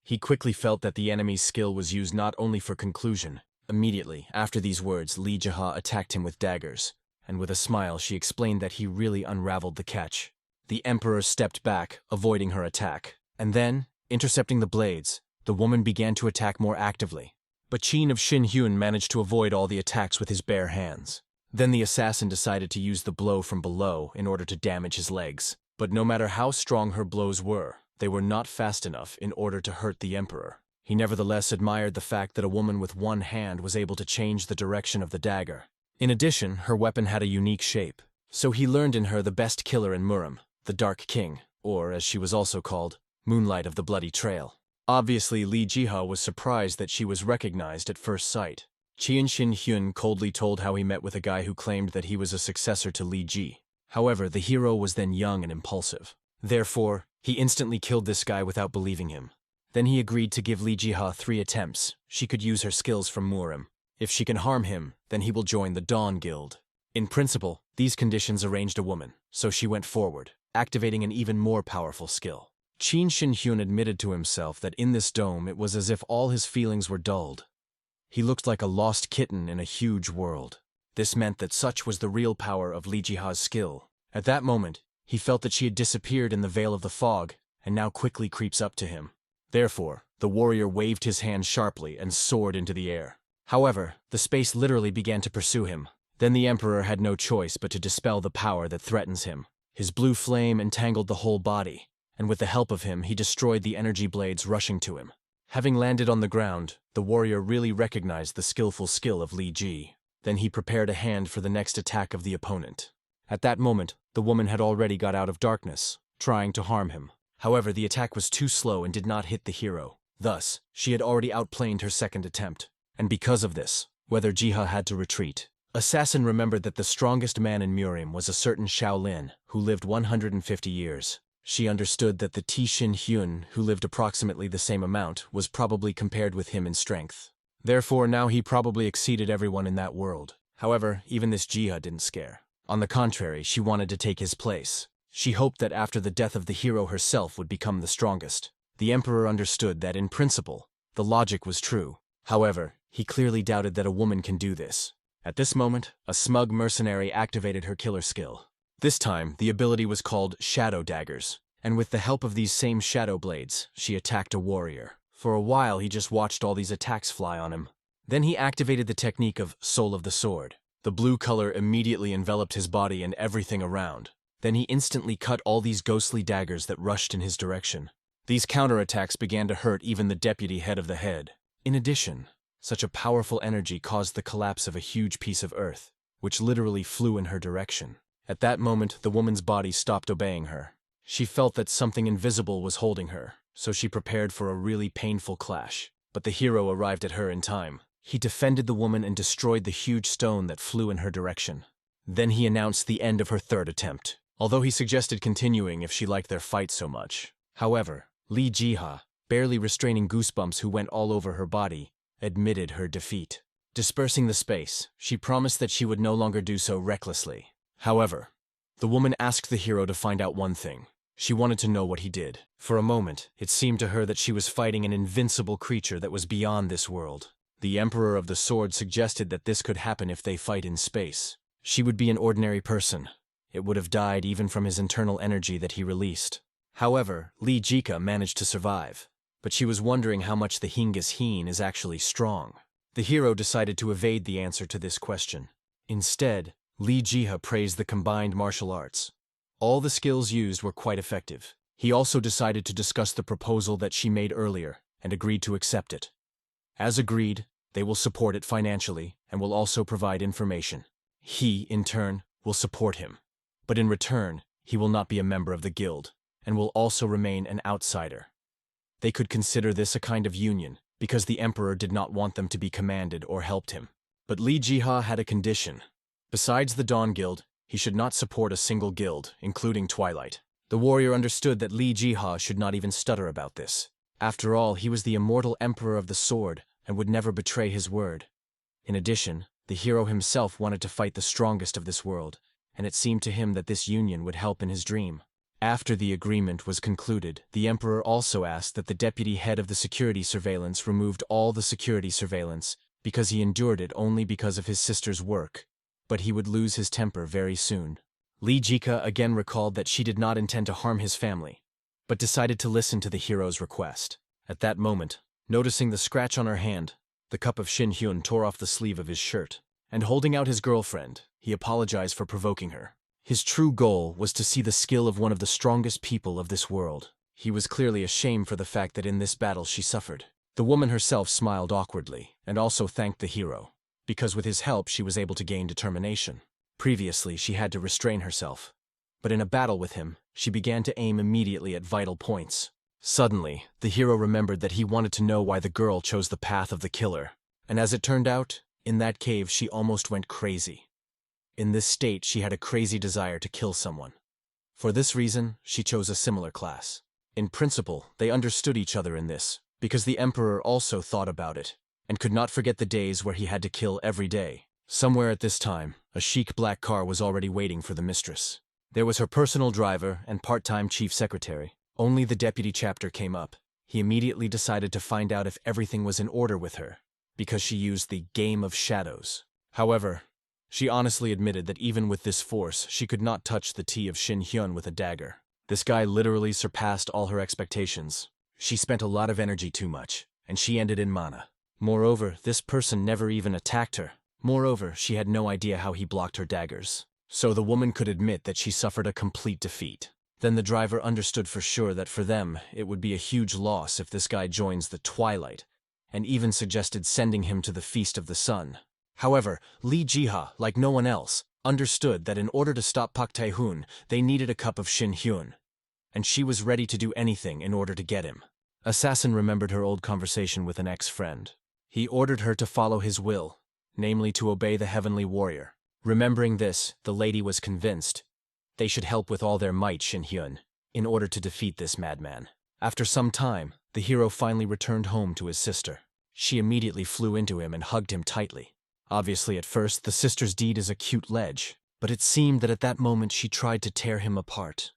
He quickly felt that the enemy's skill was used not only for conclusion. Immediately, after these words, Li Jiha attacked him with daggers, and with a smile she explained that he really unraveled the catch. The emperor stepped back, avoiding her attack, and then, intercepting the blades, the woman began to attack more actively. But Qin of Shin Hyun managed to avoid all the attacks with his bare hands. Then the assassin decided to use the blow from below in order to damage his legs. But no matter how strong her blows were, they were not fast enough in order to hurt the emperor. He nevertheless admired the fact that a woman with one hand was able to change the direction of the dagger. In addition, her weapon had a unique shape. So he learned in her the best killer in Murim, the Dark King, or as she was also called, Moonlight of the Bloody Trail. Obviously, Li Jiha was surprised that she was recognized at first sight. Qin Shin Hyun coldly told how he met with a guy who claimed that he was a successor to Li Ji. However, the hero was then young and impulsive. Therefore, he instantly killed this guy without believing him. Then he agreed to give Li Jiha 3 attempts. She could use her skills from Murim. If she can harm him, then he will join the Dawn Guild. In principle, these conditions arranged a woman, so she went forward, activating an even more powerful skill. Qin Shin Hyun admitted to himself that in this dome it was as if all his feelings were dulled. He looked like a lost kitten in a huge world. This meant that such was the real power of Li Jiha's skill. At that moment, he felt that she had disappeared in the veil of the fog, and now quickly creeps up to him. Therefore, the warrior waved his hand sharply and soared into the air. However, the space literally began to pursue him. Then the emperor had no choice but to dispel the power that threatens him. His blue flame entangled the whole body, and with the help of him, he destroyed the energy blades rushing to him. Having landed on the ground, the warrior really recognized the skillful skill of Li Ji. Then he prepared a hand for the next attack of the opponent. At that moment, the woman had already got out of darkness, trying to harm him. However, the attack was too slow and did not hit the hero. Thus, she had already outplaned her second attempt. And because of this, whether Jiha had to retreat. Assassin remembered that the strongest man in Murim was a certain Shaolin, who lived 150 years. She understood that the Shin Hyun, who lived approximately the same amount, was probably compared with him in strength. Therefore, now he probably exceeded everyone in that world. However, even this Jiha didn't scare. On the contrary, she wanted to take his place. She hoped that after the death of the hero herself would become the strongest. The Emperor understood that, in principle, the logic was true. However, he clearly doubted that a woman can do this. At this moment, a smug mercenary activated her killer skill. This time, the ability was called Shadow Daggers, and with the help of these same shadow blades, she attacked a warrior. For a while, he just watched all these attacks fly on him. Then he activated the technique of Soul of the Sword. The blue color immediately enveloped his body and everything around. Then he instantly cut all these ghostly daggers that rushed in his direction. These counterattacks began to hurt even the deputy head of the head. In addition, such a powerful energy caused the collapse of a huge piece of earth, which literally flew in her direction. At that moment, the woman's body stopped obeying her. She felt that something invisible was holding her, so she prepared for a really painful clash. But the hero arrived at her in time. He defended the woman and destroyed the huge stone that flew in her direction. Then he announced the end of her third attempt, although he suggested continuing if she liked their fight so much. However, Li Jiha, barely restraining goosebumps who went all over her body, admitted her defeat. Dispersing the space, she promised that she would no longer do so recklessly. However, the woman asked the hero to find out one thing. She wanted to know what he did. For a moment, it seemed to her that she was fighting an invincible creature that was beyond this world. The Emperor of the Sword suggested that this could happen if they fight in space. She would be an ordinary person. It would have died even from his internal energy that he released. However, Li Jiha managed to survive. But she was wondering how much the Hingis Heen is actually strong. The hero decided to evade the answer to this question. Instead, Li Jiha praised the combined martial arts. All the skills used were quite effective. He also decided to discuss the proposal that she made earlier and agreed to accept it. As agreed, they will support it financially and will also provide information. He, in turn, will support him. But in return, he will not be a member of the guild and will also remain an outsider. They could consider this a kind of union, because the Emperor did not want them to be commanded or helped him. But Li Jiha had a condition. Besides the Dawn Guild, he should not support a single guild, including Twilight. The warrior understood that Li Jiha should not even stutter about this. After all, he was the immortal Emperor of the Sword and would never betray his word. In addition, the hero himself wanted to fight the strongest of this world, and it seemed to him that this union would help in his dream. After the agreement was concluded, the Emperor also asked that the deputy head of the security surveillance removed all the security surveillance because he endured it only because of his sister's work, but he would lose his temper very soon. Li Jiha again recalled that she did not intend to harm his family, but decided to listen to the hero's request. At that moment, noticing the scratch on her hand, the cup of Shin Hyun tore off the sleeve of his shirt, and holding out his girlfriend, he apologized for provoking her. His true goal was to see the skill of one of the strongest people of this world. He was clearly ashamed for the fact that in this battle she suffered. The woman herself smiled awkwardly, and also thanked the hero, because with his help she was able to gain determination. Previously, she had to restrain herself, but in a battle with him, she began to aim immediately at vital points. Suddenly, the hero remembered that he wanted to know why the girl chose the path of the killer, and as it turned out, in that cave she almost went crazy. In this state, she had a crazy desire to kill someone. For this reason, she chose a similar class. In principle, they understood each other in this, because the Emperor also thought about it, and could not forget the days where he had to kill every day. Somewhere at this time, a chic black car was already waiting for the mistress. There was her personal driver and part-time chief secretary. Only the deputy chapter came up. He immediately decided to find out if everything was in order with her, because she used the Game of Shadows. However, she honestly admitted that even with this force, she could not touch the T of Shin Hyun with a dagger. This guy literally surpassed all her expectations. She spent a lot of energy too much, and she ended in mana. Moreover, this person never even attacked her. Moreover, she had no idea how he blocked her daggers. So the woman could admit that she suffered a complete defeat. Then the driver understood for sure that for them, it would be a huge loss if this guy joins the Twilight, and even suggested sending him to the Feast of the Sun. However, Li Jiha, like no one else, understood that in order to stop Pak Tae-hoon, they needed a cup of Shin Hyun, and she was ready to do anything in order to get him. Assassin remembered her old conversation with an ex-friend. He ordered her to follow his will, namely to obey the heavenly warrior. Remembering this, the lady was convinced they should help with all their might Shin-hyun in order to defeat this madman. After some time, the hero finally returned home to his sister. She immediately flew into him and hugged him tightly. Obviously at first, the sister's deed is a cute ledge, but it seemed that at that moment she tried to tear him apart.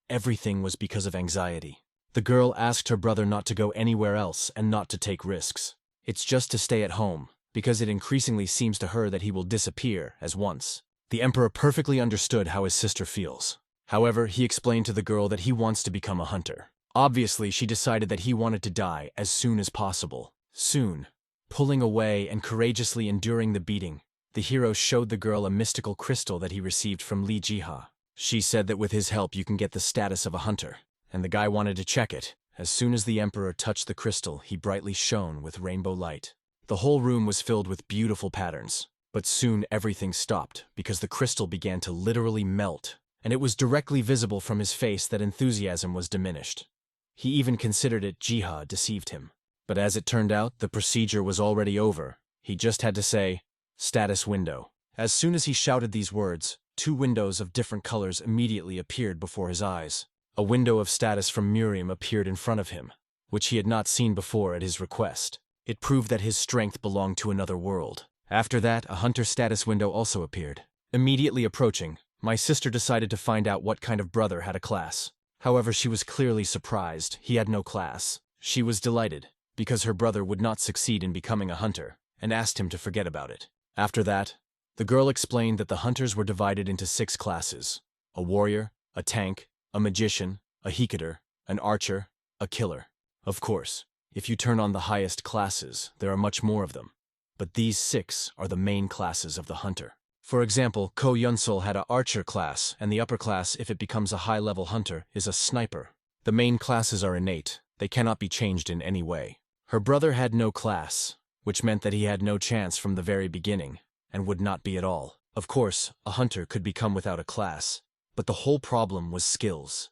Everything was because of anxiety. The girl asked her brother not to go anywhere else and not to take risks. It's just to stay at home, because it increasingly seems to her that he will disappear as once. The emperor perfectly understood how his sister feels. However, he explained to the girl that he wants to become a hunter. Obviously, she decided that he wanted to die as soon as possible. Soon, pulling away and courageously enduring the beating, the hero showed the girl a mystical crystal that he received from Li Jiha. She said that with his help you can get the status of a hunter, and the guy wanted to check it. As soon as the emperor touched the crystal, he brightly shone with rainbow light. The whole room was filled with beautiful patterns, but soon everything stopped because the crystal began to literally melt, and it was directly visible from his face that enthusiasm was diminished. He even considered it Jiha deceived him. But as it turned out, the procedure was already over. He just had to say, "Status window." As soon as he shouted these words, 2 windows of different colors immediately appeared before his eyes. A window of status from Murim appeared in front of him, which he had not seen before at his request. It proved that his strength belonged to another world. After that, a hunter status window also appeared. Immediately approaching, my sister decided to find out what kind of brother had a class. However, she was clearly surprised he had no class. She was delighted, because her brother would not succeed in becoming a hunter, and asked him to forget about it. After that, the girl explained that the hunters were divided into 6 classes: a warrior, a tank, a magician, a hecator, an archer, a killer. Of course, if you turn on the highest classes, there are much more of them. But these 6 are the main classes of the hunter. For example, Ko Yunsul had an archer class, and the upper class, if it becomes a high-level hunter, is a sniper. The main classes are innate. They cannot be changed in any way. Her brother had no class, which meant that he had no chance from the very beginning, and would not be at all. Of course, a hunter could become without a class, but the whole problem was skills.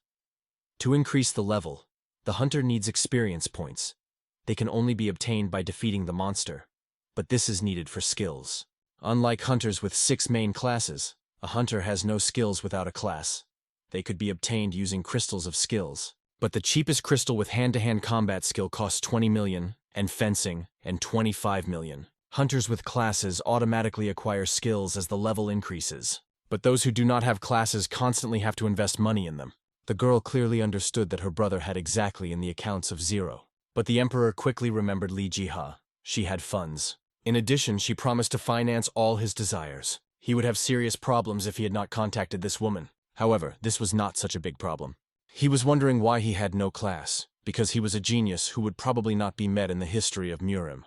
To increase the level, the hunter needs experience points. They can only be obtained by defeating the monster, but this is needed for skills. Unlike hunters with 6 main classes, a hunter has no skills without a class. They could be obtained using crystals of skills. But the cheapest crystal with hand-to-hand combat skill costs 20 million, and fencing, and 25 million. Hunters with classes automatically acquire skills as the level increases, but those who do not have classes constantly have to invest money in them. The girl clearly understood that her brother had exactly in the accounts of 0. But the emperor quickly remembered Li Jiha. She had funds. In addition, she promised to finance all his desires. He would have serious problems if he had not contacted this woman. However, this was not such a big problem. He was wondering why he had no class, because he was a genius who would probably not be met in the history of Murim.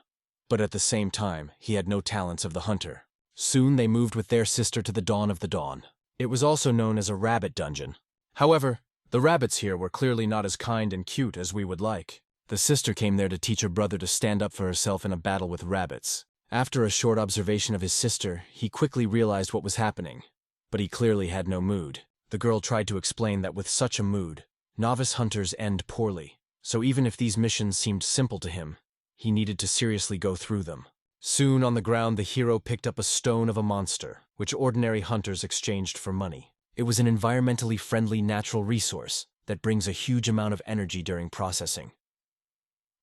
But at the same time, he had no talents of the hunter. Soon they moved with their sister to the Dawn of the Dawn. It was also known as a rabbit dungeon. However, the rabbits here were clearly not as kind and cute as we would like. The sister came there to teach her brother to stand up for herself in a battle with rabbits. After a short observation of his sister, he quickly realized what was happening, but he clearly had no mood. The girl tried to explain that with such a mood, novice hunters end poorly, so even if these missions seemed simple to him, he needed to seriously go through them. Soon on the ground the hero picked up a stone of a monster, which ordinary hunters exchanged for money. It was an environmentally friendly natural resource that brings a huge amount of energy during processing.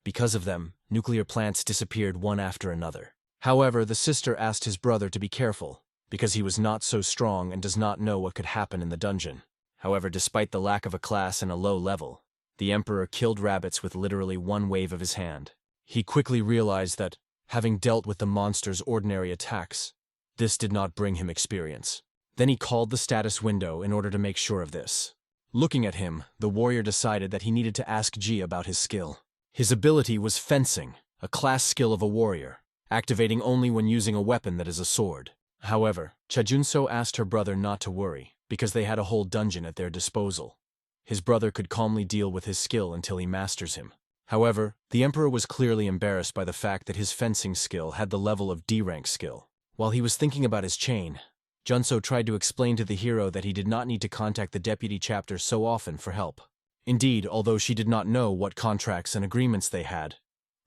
Because of them, nuclear plants disappeared one after another. However, the sister asked his brother to be careful, because he was not so strong and does not know what could happen in the dungeon. However, despite the lack of a class and a low level, the emperor killed rabbits with literally one wave of his hand. He quickly realized that, having dealt with the monster's ordinary attacks, this did not bring him experience. Then he called the status window in order to make sure of this. Looking at him, the warrior decided that he needed to ask Ji about his skill. His ability was fencing, a class skill of a warrior, activating only when using a weapon that is a sword. However, Chajunso asked her brother not to worry, because they had a whole dungeon at their disposal. His brother could calmly deal with his skill until he masters him. However, the emperor was clearly embarrassed by the fact that his fencing skill had the level of D-rank skill. While he was thinking about his chain, Junso tried to explain to the hero that he did not need to contact the deputy chapter so often for help. Indeed, although she did not know what contracts and agreements they had,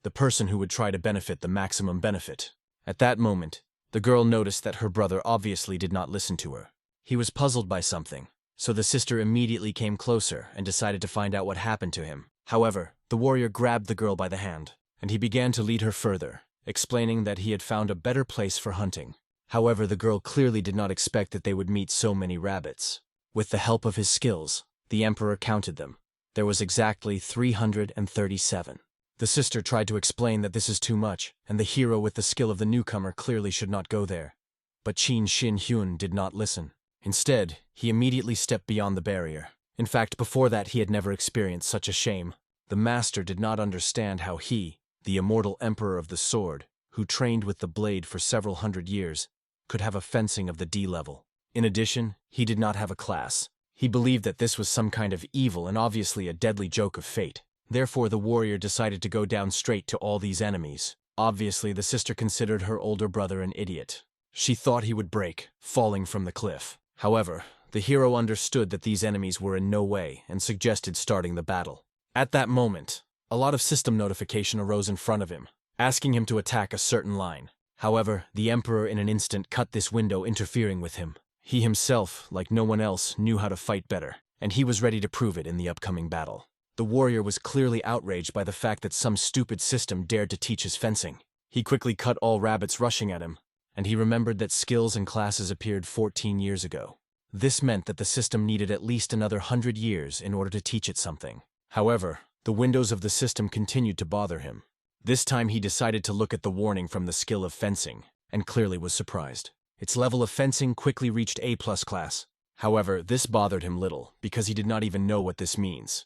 the person who would try to benefit the maximum benefit. At that moment, the girl noticed that her brother obviously did not listen to her. He was puzzled by something, so the sister immediately came closer and decided to find out what happened to him. However, the warrior grabbed the girl by the hand, and he began to lead her further, explaining that he had found a better place for hunting. However, the girl clearly did not expect that they would meet so many rabbits. With the help of his skills, the emperor counted them. There was exactly 337. The sister tried to explain that this is too much, and the hero with the skill of the newcomer clearly should not go there. But Qin Shin Hyun did not listen. Instead, he immediately stepped beyond the barrier. In fact, before that he had never experienced such a shame. The master did not understand how he, the immortal emperor of the sword, who trained with the blade for several hundred years, could have a fencing of the D level. In addition, he did not have a class. He believed that this was some kind of evil and obviously a deadly joke of fate. Therefore, the warrior decided to go down straight to all these enemies. Obviously, the sister considered her older brother an idiot. She thought he would break, falling from the cliff. However, the hero understood that these enemies were in no way and suggested starting the battle. At that moment, a lot of system notification arose in front of him, asking him to attack a certain line. However, the emperor in an instant cut this window, interfering with him. He himself, like no one else, knew how to fight better, and he was ready to prove it in the upcoming battle. The warrior was clearly outraged by the fact that some stupid system dared to teach his fencing. He quickly cut all rabbits rushing at him, and he remembered that skills and classes appeared 14 years ago. This meant that the system needed at least another 100 years in order to teach it something. However, the windows of the system continued to bother him. This time he decided to look at the warning from the skill of fencing, and clearly was surprised. Its level of fencing quickly reached A+ class. However, this bothered him little, because he did not even know what this means.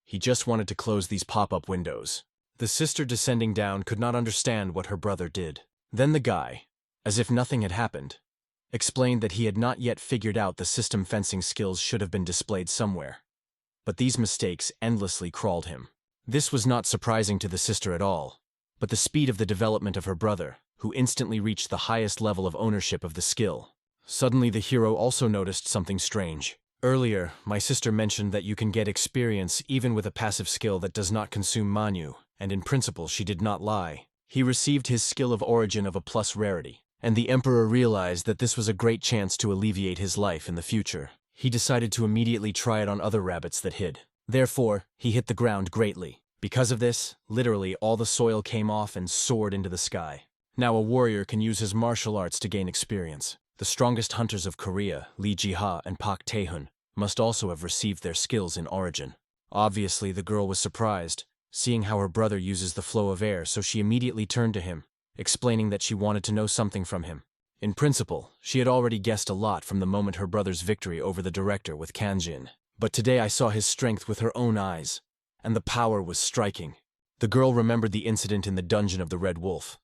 He just wanted to close these pop-up windows. The sister descending down could not understand what her brother did. Then the guy, as if nothing had happened, explained that he had not yet figured out the system fencing skills should have been displayed somewhere. But these mistakes endlessly crawled him. This was not surprising to the sister at all, but the speed of the development of her brother, who instantly reached the highest level of ownership of the skill. Suddenly the hero also noticed something strange. Earlier, my sister mentioned that you can get experience even with a passive skill that does not consume Manhwa, and in principle she did not lie. He received his skill of origin of a plus rarity, and the emperor realized that this was a great chance to alleviate his life in the future. He decided to immediately try it on other rabbits that hid. Therefore, he hit the ground greatly. Because of this, literally all the soil came off and soared into the sky. Now a warrior can use his martial arts to gain experience. The strongest hunters of Korea, Li Jiha and Pak Taehun, must also have received their skills in origin. Obviously, the girl was surprised, seeing how her brother uses the flow of air, so she immediately turned to him, explaining that she wanted to know something from him. In principle, she had already guessed a lot from the moment her brother's victory over the director with Kanjin. But today I saw his strength with her own eyes, and the power was striking. The girl remembered the incident in the dungeon of the Red Wolf.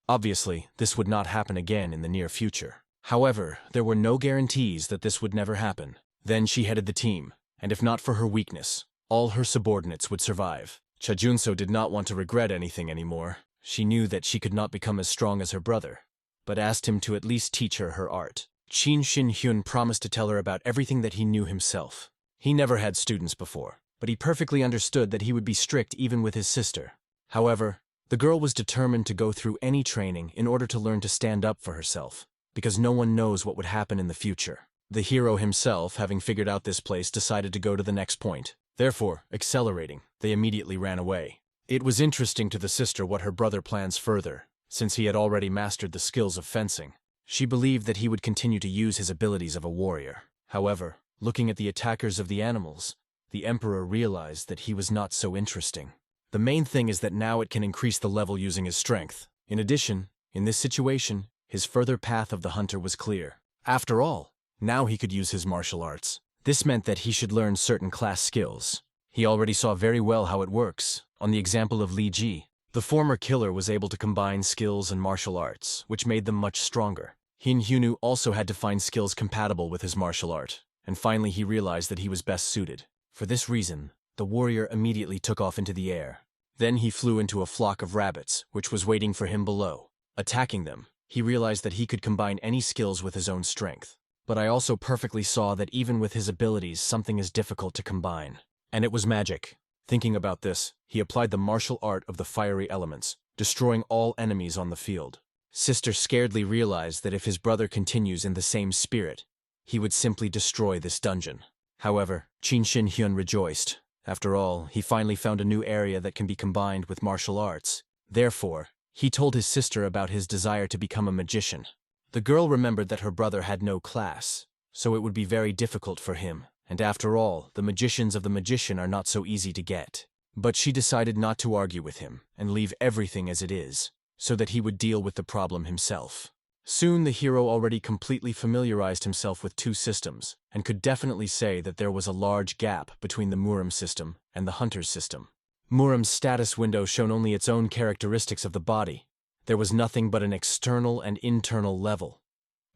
Obviously, this would not happen again in the near future. However, there were no guarantees that this would never happen. Then she headed the team, and if not for her weakness, all her subordinates would survive. Cha Junso did not want to regret anything anymore. She knew that she could not become as strong as her brother, but asked him to at least teach her her art. Qin Shin Hyun promised to tell her about everything that he knew himself. He never had students before, but he perfectly understood that he would be strict even with his sister. However, the girl was determined to go through any training in order to learn to stand up for herself, because no one knows what would happen in the future. The hero himself, having figured out this place, decided to go to the next point. Therefore, accelerating, they immediately ran away. It was interesting to the sister what her brother plans further, since he had already mastered the skills of fencing. She believed that he would continue to use his abilities of a warrior. However, looking at the attackers of the animals, the emperor realized that he was not so interesting. The main thing is that now it can increase the level using his strength. In addition, in this situation, his further path of the hunter was clear. After all, now he could use his martial arts. This meant that he should learn certain class skills. He already saw very well how it works. On the example of Li Ji, the former killer was able to combine skills and martial arts, which made them much stronger. Hin Hyunu also had to find skills compatible with his martial art, and finally he realized that he was best suited. For this reason, the warrior immediately took off into the air. Then he flew into a flock of rabbits, which was waiting for him below. Attacking them, he realized that he could combine any skills with his own strength. But I also perfectly saw that even with his abilities, something is difficult to combine. And it was magic. Thinking about this, he applied the martial art of the fiery elements, destroying all enemies on the field. Sister scaredly realized that if his brother continues in the same spirit, he would simply destroy this dungeon. However, Qin Shin Hyun rejoiced. After all, he finally found a new area that can be combined with martial arts. Therefore, he told his sister about his desire to become a magician. The girl remembered that her brother had no class, so it would be very difficult for him, and after all, the magicians of the magician are not so easy to get. But she decided not to argue with him and leave everything as it is, so that he would deal with the problem himself. Soon the hero already completely familiarized himself with two systems, and could definitely say that there was a large gap between the Murim system and the Hunter's system. Murim's status window showed only its own characteristics of the body. There was nothing but an external and internal level.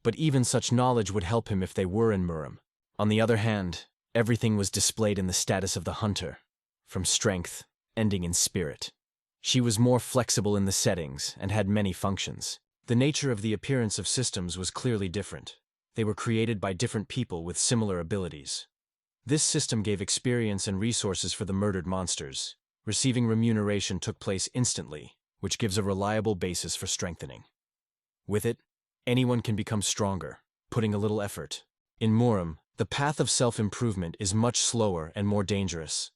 But even such knowledge would help him if they were in Murim. On the other hand, everything was displayed in the status of the Hunter, from strength, ending in spirit. She was more flexible in the settings and had many functions. The nature of the appearance of systems was clearly different. They were created by different people with similar abilities. This system gave experience and resources for the murdered monsters. Receiving remuneration took place instantly, which gives a reliable basis for strengthening. With it, anyone can become stronger, putting a little effort. In Murim, the path of self-improvement is much slower and more dangerous.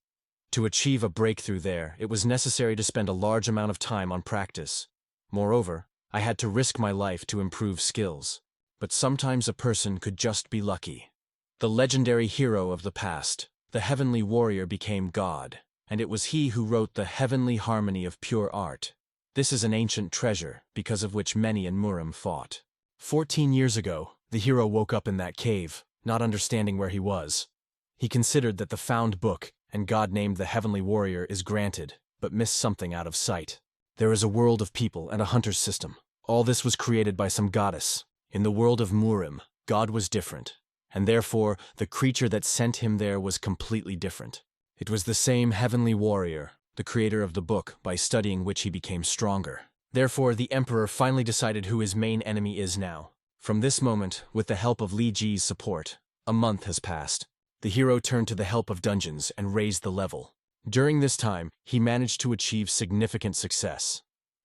To achieve a breakthrough there, it was necessary to spend a large amount of time on practice. Moreover, I had to risk my life to improve skills. But sometimes a person could just be lucky. The legendary hero of the past, the heavenly warrior, became God, and it was he who wrote the heavenly harmony of pure art. This is an ancient treasure, because of which many in Murim fought. 14 years ago, the hero woke up in that cave, not understanding where he was. He considered that the found book, and God named the heavenly warrior, is granted, but missed something out of sight. There is a world of people and a hunter's system. All this was created by some goddess. In the world of Murim, God was different, and therefore the creature that sent him there was completely different. It was the same heavenly warrior, the creator of the book, by studying which he became stronger. Therefore, the emperor finally decided who his main enemy is now. From this moment, with the help of Li Ji's support, a month has passed. The hero turned to the help of dungeons and raised the level. During this time, he managed to achieve significant success,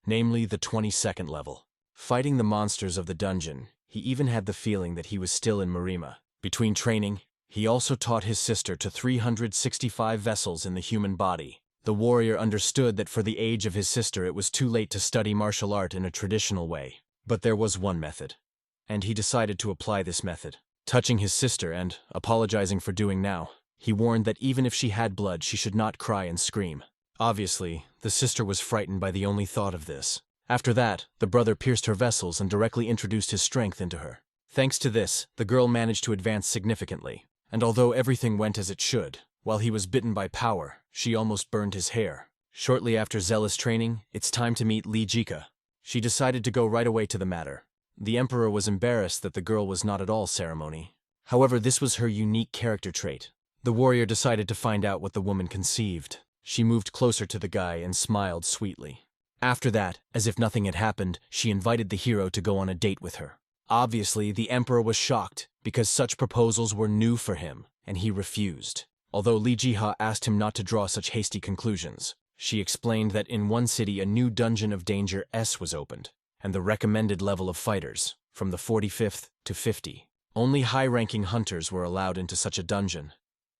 namely the 22nd level. Fighting the monsters of the dungeon, he even had the feeling that he was still in Murima. Between training, he also taught his sister to 365 vessels in the human body. The warrior understood that for the age of his sister it was too late to study martial art in a traditional way. But there was one method, and he decided to apply this method. Touching his sister and apologizing for doing now, he warned that even if she had blood, she should not cry and scream. Obviously, the sister was frightened by the only thought of this. After that, the brother pierced her vessels and directly introduced his strength into her. Thanks to this, the girl managed to advance significantly, and although everything went as it should, while he was bitten by power, she almost burned his hair. Shortly after zealous training, it's time to meet Li Jiha. She decided to go right away to the matter. The emperor was embarrassed that the girl was not at all ceremony. However, this was her unique character trait. The warrior decided to find out what the woman conceived. She moved closer to the guy and smiled sweetly. After that, as if nothing had happened, she invited the hero to go on a date with her. Obviously, the emperor was shocked, because such proposals were new for him, and he refused. Although Li Jiha asked him not to draw such hasty conclusions, she explained that in one city a new dungeon of danger S was opened, and the recommended level of fighters, from the 45th to 50. Only high-ranking hunters were allowed into such a dungeon.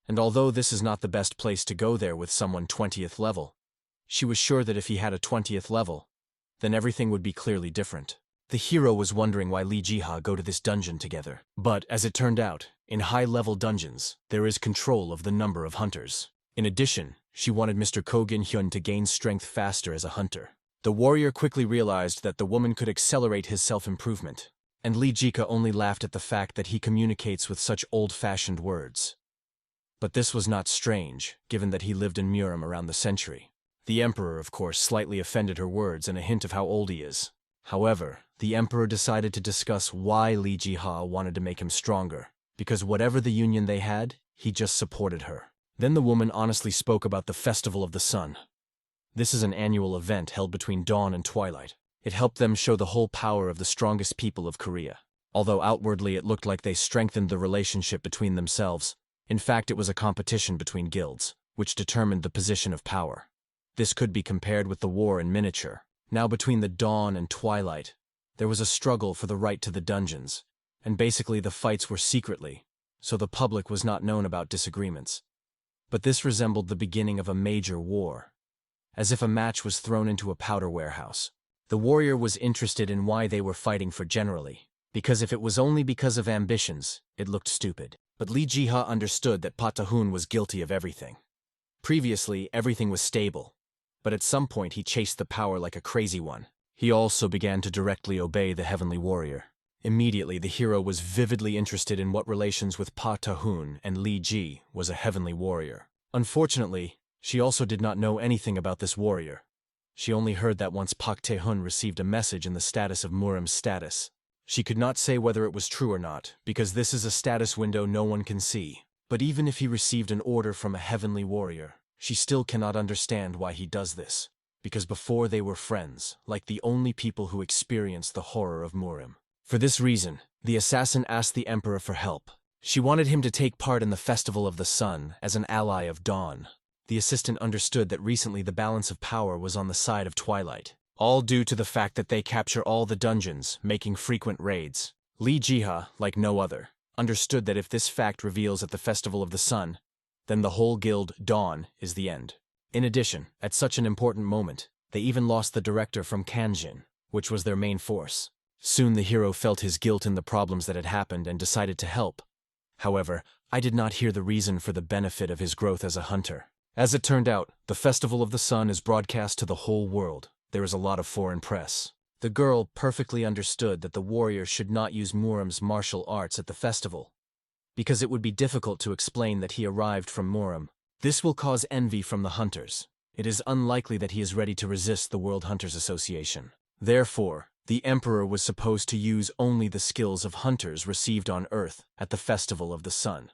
And although this is not the best place to go there with someone 20th level, she was sure that if he had a 20th level, then everything would be clearly different. The hero was wondering why Li Jiha go to this dungeon together. But, as it turned out, in high-level dungeons, there is control of the number of hunters. In addition, she wanted Mr. Kogin Hyun to gain strength faster as a hunter. The warrior quickly realized that the woman could accelerate his self-improvement, and Li Jiha only laughed at the fact that he communicates with such old-fashioned words. But this was not strange, given that he lived in Murim around the century. The emperor, of course, slightly offended her words and a hint of how old he is. However, the emperor decided to discuss why Li Jiha wanted to make him stronger, because whatever the union they had, he just supported her. Then the woman honestly spoke about the Festival of the Sun. This is an annual event held between dawn and twilight. It helped them show the whole power of the strongest people of Korea. Although outwardly it looked like they strengthened the relationship between themselves, in fact it was a competition between guilds. which determined the position of power. This could be compared with the war in miniature. Now between the dawn and twilight, there was a struggle for the right to the dungeons, and basically the fights were secretly, so the public was not known about disagreements. But this resembled the beginning of a major war, as if a match was thrown into a powder warehouse. The warrior was interested in why they were fighting for generally, because if it was only because of ambitions, it looked stupid. But Li Jiha understood that Patahun was guilty of everything. Previously, everything was stable, but at some point he chased the power like a crazy one. He also began to directly obey the heavenly warrior. Immediately, the hero was vividly interested in what relations with Patahun and Li Ji was a heavenly warrior. Unfortunately, she also did not know anything about this warrior. She only heard that once Pak Tae-hun received a message in the status of Murim's status. She could not say whether it was true or not, because this is a status window no one can see. But even if he received an order from a heavenly warrior, she still cannot understand why he does this, because before they were friends, like the only people who experienced the horror of Murim. For this reason, the assassin asked the emperor for help. She wanted him to take part in the Festival of the Sun as an ally of Dawn. The assistant understood that recently the balance of power was on the side of Twilight, all due to the fact that they capture all the dungeons, making frequent raids. Li Jiha, like no other, understood that if this fact reveals at the Festival of the Sun, then the whole guild, Dawn, is the end. In addition, at such an important moment, they even lost the director from Kanjin, which was their main force. Soon the hero felt his guilt in the problems that had happened and decided to help. However, I did not hear the reason for the benefit of his growth as a hunter. As it turned out, the Festival of the Sun is broadcast to the whole world. There is a lot of foreign press. The girl perfectly understood that the warrior should not use Murim's martial arts at the festival, because it would be difficult to explain that he arrived from Murim. This will cause envy from the hunters. It is unlikely that he is ready to resist the World Hunters Association. Therefore, the emperor was supposed to use only the skills of hunters received on Earth at the Festival of the Sun.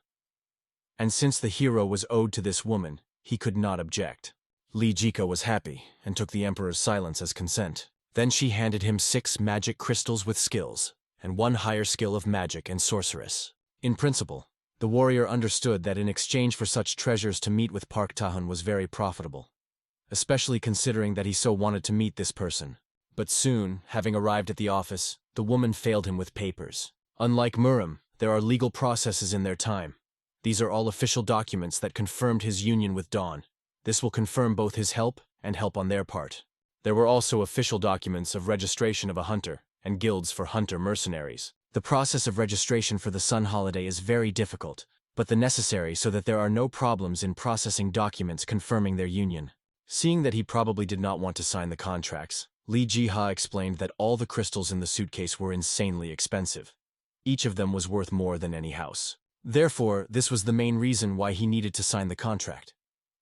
And since the hero was owed to this woman, he could not object. Li Jiha was happy and took the emperor's silence as consent. Then she handed him 6 magic crystals with skills, and 1 higher skill of magic and sorceress. In principle, the warrior understood that in exchange for such treasures to meet with Park Tahun was very profitable, especially considering that he so wanted to meet this person. But soon, having arrived at the office, the woman failed him with papers. Unlike Murim, there are legal processes in their time. These are all official documents that confirmed his union with Dawn. This will confirm both his help and help on their part. There were also official documents of registration of a hunter and guilds for hunter mercenaries. The process of registration for the Sun holiday is very difficult, but the necessary so that there are no problems in processing documents confirming their union. Seeing that he probably did not want to sign the contracts, Li Jiha explained that all the crystals in the suitcase were insanely expensive. Each of them was worth more than any house. Therefore, this was the main reason why he needed to sign the contract.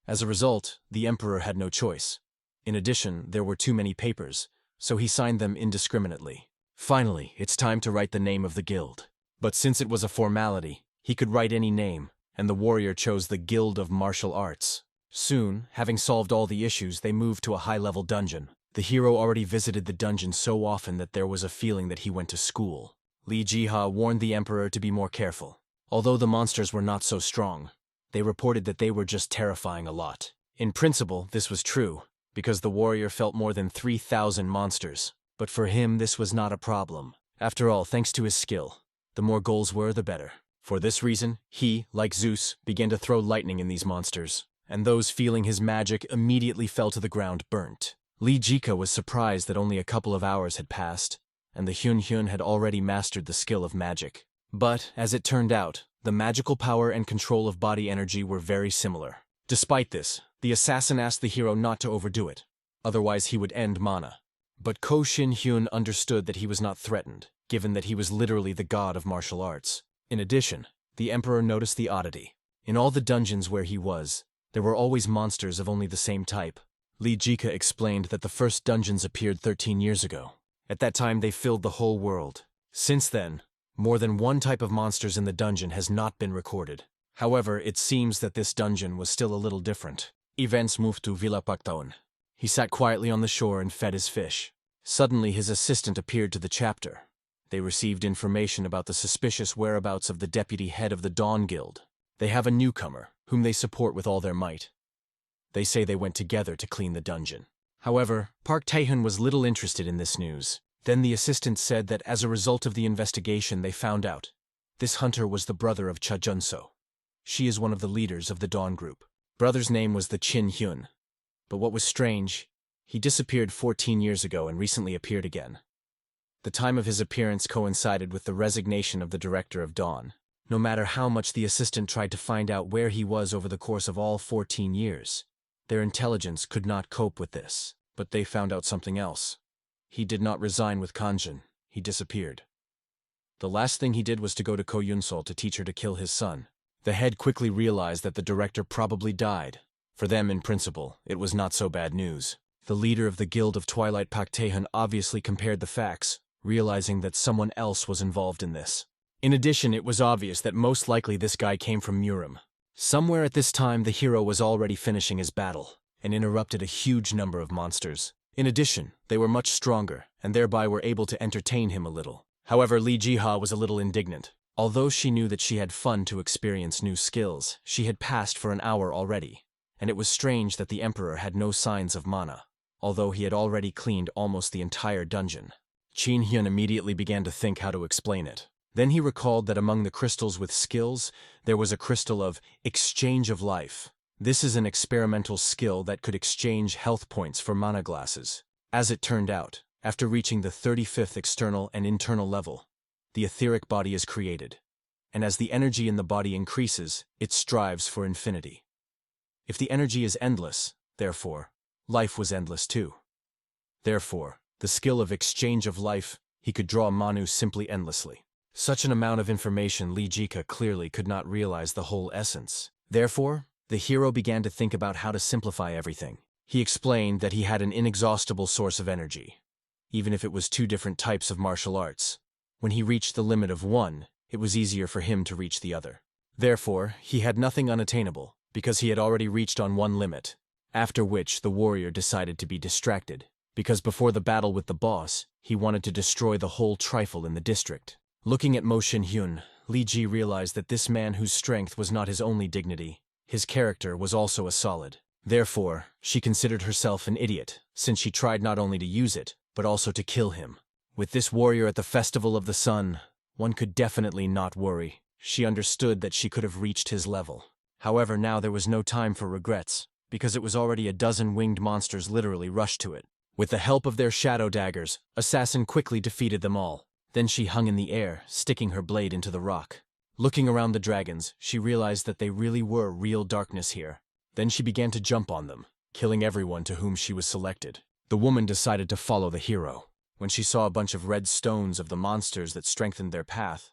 As a result, the emperor had no choice. In addition, there were too many papers, so he signed them indiscriminately. Finally, it's time to write the name of the guild. But since it was a formality, he could write any name, and the warrior chose the Guild of Martial Arts. Soon, having solved all the issues, they moved to a high-level dungeon. The hero already visited the dungeon so often that there was a feeling that he went to school. Li Jiha warned the emperor to be more careful. Although the monsters were not so strong, they reported that they were just terrifying a lot. In principle, this was true, because the warrior felt more than 3,000 monsters. But for him, this was not a problem. After all, thanks to his skill, the more goals were, the better. For this reason, he, like Zeus, began to throw lightning in these monsters, and those feeling his magic immediately fell to the ground burnt. Li Jiha was surprised that only a couple of hours had passed, and the Hyun had already mastered the skill of magic. But, as it turned out, the magical power and control of body energy were very similar. Despite this, the assassin asked the hero not to overdo it, otherwise he would end mana. But Ko Shin-hyun understood that he was not threatened, given that he was literally the god of martial arts. In addition, the emperor noticed the oddity. In all the dungeons where he was, there were always monsters of only the same type. Li Jiha explained that the first dungeons appeared 13 years ago. At that time they filled the whole world. Since then, more than one type of monsters in the dungeon has not been recorded. However, it seems that this dungeon was still a little different. Events moved to Villa Paktaon. He sat quietly on the shore and fed his fish. Suddenly his assistant appeared to the chapter. They received information about the suspicious whereabouts of the deputy head of the Dawn Guild. They have a newcomer, whom they support with all their might. They say they went together to clean the dungeon. However, Park Tae-hun was little interested in this news. Then the assistant said that as a result of the investigation they found out this hunter was the brother of Cha Jun-so. She is one of the leaders of the Dawn group. Brother's name was the Chin Hyun. But what was strange, he disappeared 14 years ago and recently appeared again. The time of his appearance coincided with the resignation of the director of Dawn. No matter how much the assistant tried to find out where he was over the course of all 14 years, their intelligence could not cope with this. But they found out something else. He did not resign with Kanjin. He disappeared. The last thing he did was to go to Ko Yun-sol to teach her to kill his son. The head quickly realized that the director probably died. For them, in principle, it was not so bad news. The leader of the Guild of Twilight, Park Tae-hun, obviously compared the facts, realizing that someone else was involved in this. In addition, it was obvious that most likely this guy came from Murim. Somewhere at this time, the hero was already finishing his battle and interrupted a huge number of monsters. In addition, they were much stronger, and thereby were able to entertain him a little. However, Li Jiha was a little indignant. Although she knew that she had fun to experience new skills, she had passed for an hour already, and it was strange that the Emperor had no signs of mana, although he had already cleaned almost the entire dungeon. Chin Hyun immediately began to think how to explain it. Then he recalled that among the crystals with skills, there was a crystal of exchange of life. This is an experimental skill that could exchange health points for mana glasses. As it turned out, after reaching the 35th external and internal level, the etheric body is created, and as the energy in the body increases, it strives for infinity. If the energy is endless, therefore, life was endless too. Therefore, the skill of exchange of life, he could draw Manu simply endlessly. Such an amount of information Li Jiha clearly could not realize the whole essence. Therefore, the hero began to think about how to simplify everything. He explained that he had an inexhaustible source of energy, even if it was two different types of martial arts. When he reached the limit of one, it was easier for him to reach the other. Therefore, he had nothing unattainable, because he had already reached on one limit, after which the warrior decided to be distracted, because before the battle with the boss, he wanted to destroy the whole trifle in the district. Looking at Mo Shin Hyun, Li Ji realized that this man whose strength was not his only dignity, his character was also a solid. Therefore, she considered herself an idiot, since she tried not only to use it, but also to kill him. With this warrior at the Festival of the Sun, one could definitely not worry. She understood that she could have reached his level. However, now there was no time for regrets, because it was already a dozen winged monsters literally rushed to it. With the help of their shadow daggers, Assassin quickly defeated them all. Then she hung in the air, sticking her blade into the rock. Looking around the dragons, she realized that they really were real darkness here. Then she began to jump on them, killing everyone to whom she was selected. The woman decided to follow the hero. When she saw a bunch of red stones of the monsters that strengthened their path,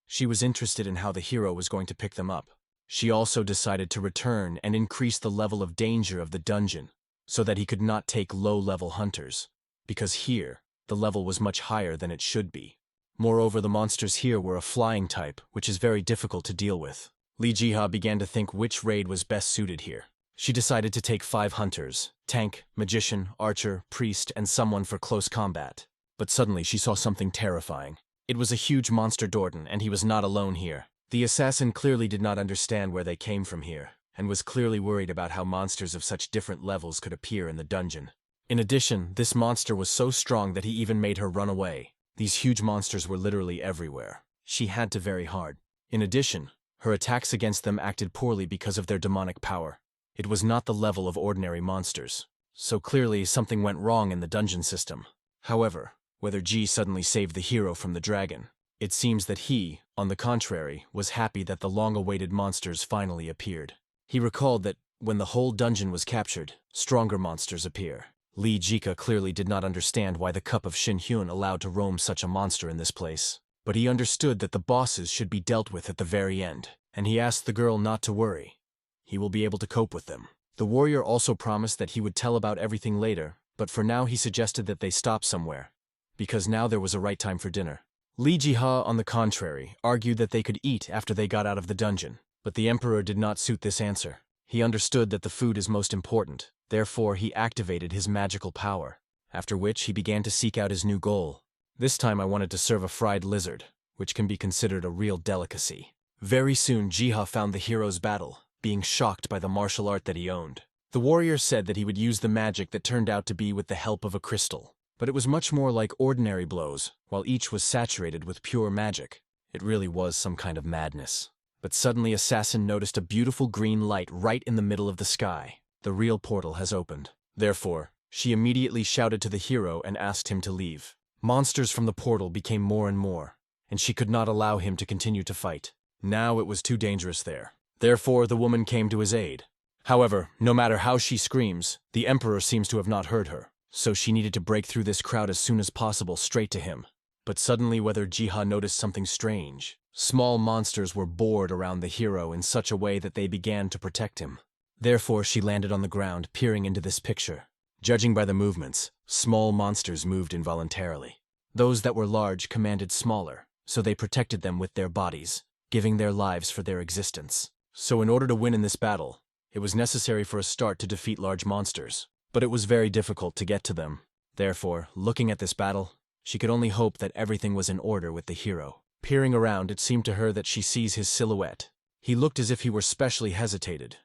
she was interested in how the hero was going to pick them up. She also decided to return and increase the level of danger of the dungeon, so that he could not take low-level hunters, because here, the level was much higher than it should be. Moreover, the monsters here were a flying type, which is very difficult to deal with. Li Jiha began to think which raid was best suited here. She decided to take 5 hunters, tank, magician, archer, priest, and someone for close combat. But suddenly she saw something terrifying. It was a huge monster Dorton, and he was not alone here. The assassin clearly did not understand where they came from here, and was clearly worried about how monsters of such different levels could appear in the dungeon. In addition, this monster was so strong that he even made her run away. These huge monsters were literally everywhere. She had to very hard. In addition, her attacks against them acted poorly because of their demonic power. It was not the level of ordinary monsters. So clearly something went wrong in the dungeon system. However, whether Ji suddenly saved the hero from the dragon, it seems that he, on the contrary, was happy that the long-awaited monsters finally appeared. He recalled that, when the whole dungeon was captured, stronger monsters appear. Li Jiha clearly did not understand why the cup of Shin Hyun allowed to roam such a monster in this place. But he understood that the bosses should be dealt with at the very end, and he asked the girl not to worry. He will be able to cope with them. The warrior also promised that he would tell about everything later, but for now he suggested that they stop somewhere, because now there was a right time for dinner. Li Jiha, on the contrary, argued that they could eat after they got out of the dungeon, but the emperor did not suit this answer. He understood that the food is most important, therefore he activated his magical power, after which he began to seek out his new goal. This time I wanted to serve a fried lizard, which can be considered a real delicacy. Very soon Jiha found the hero's battle, being shocked by the martial art that he owned. The warrior said that he would use the magic that turned out to be with the help of a crystal. But it was much more like ordinary blows, while each was saturated with pure magic. It really was some kind of madness. But suddenly Assassin noticed a beautiful green light right in the middle of the sky. The real portal has opened. Therefore, she immediately shouted to the hero and asked him to leave. Monsters from the portal became more and more, and she could not allow him to continue to fight. Now it was too dangerous there. Therefore, the woman came to his aid. However, no matter how she screams, the Emperor seems to have not heard her. So she needed to break through this crowd as soon as possible straight to him. But suddenly Li Jiha noticed something strange. Small monsters were bored around the hero in such a way that they began to protect him. Therefore she landed on the ground, peering into this picture. Judging by the movements, small monsters moved involuntarily. Those that were large commanded smaller, so they protected them with their bodies, giving their lives for their existence. So in order to win in this battle, it was necessary for a start to defeat large monsters. But it was very difficult to get to them. Therefore, looking at this battle, she could only hope that everything was in order with the hero. Peering around, it seemed to her that she sees his silhouette. He looked as if he were specially hesitated.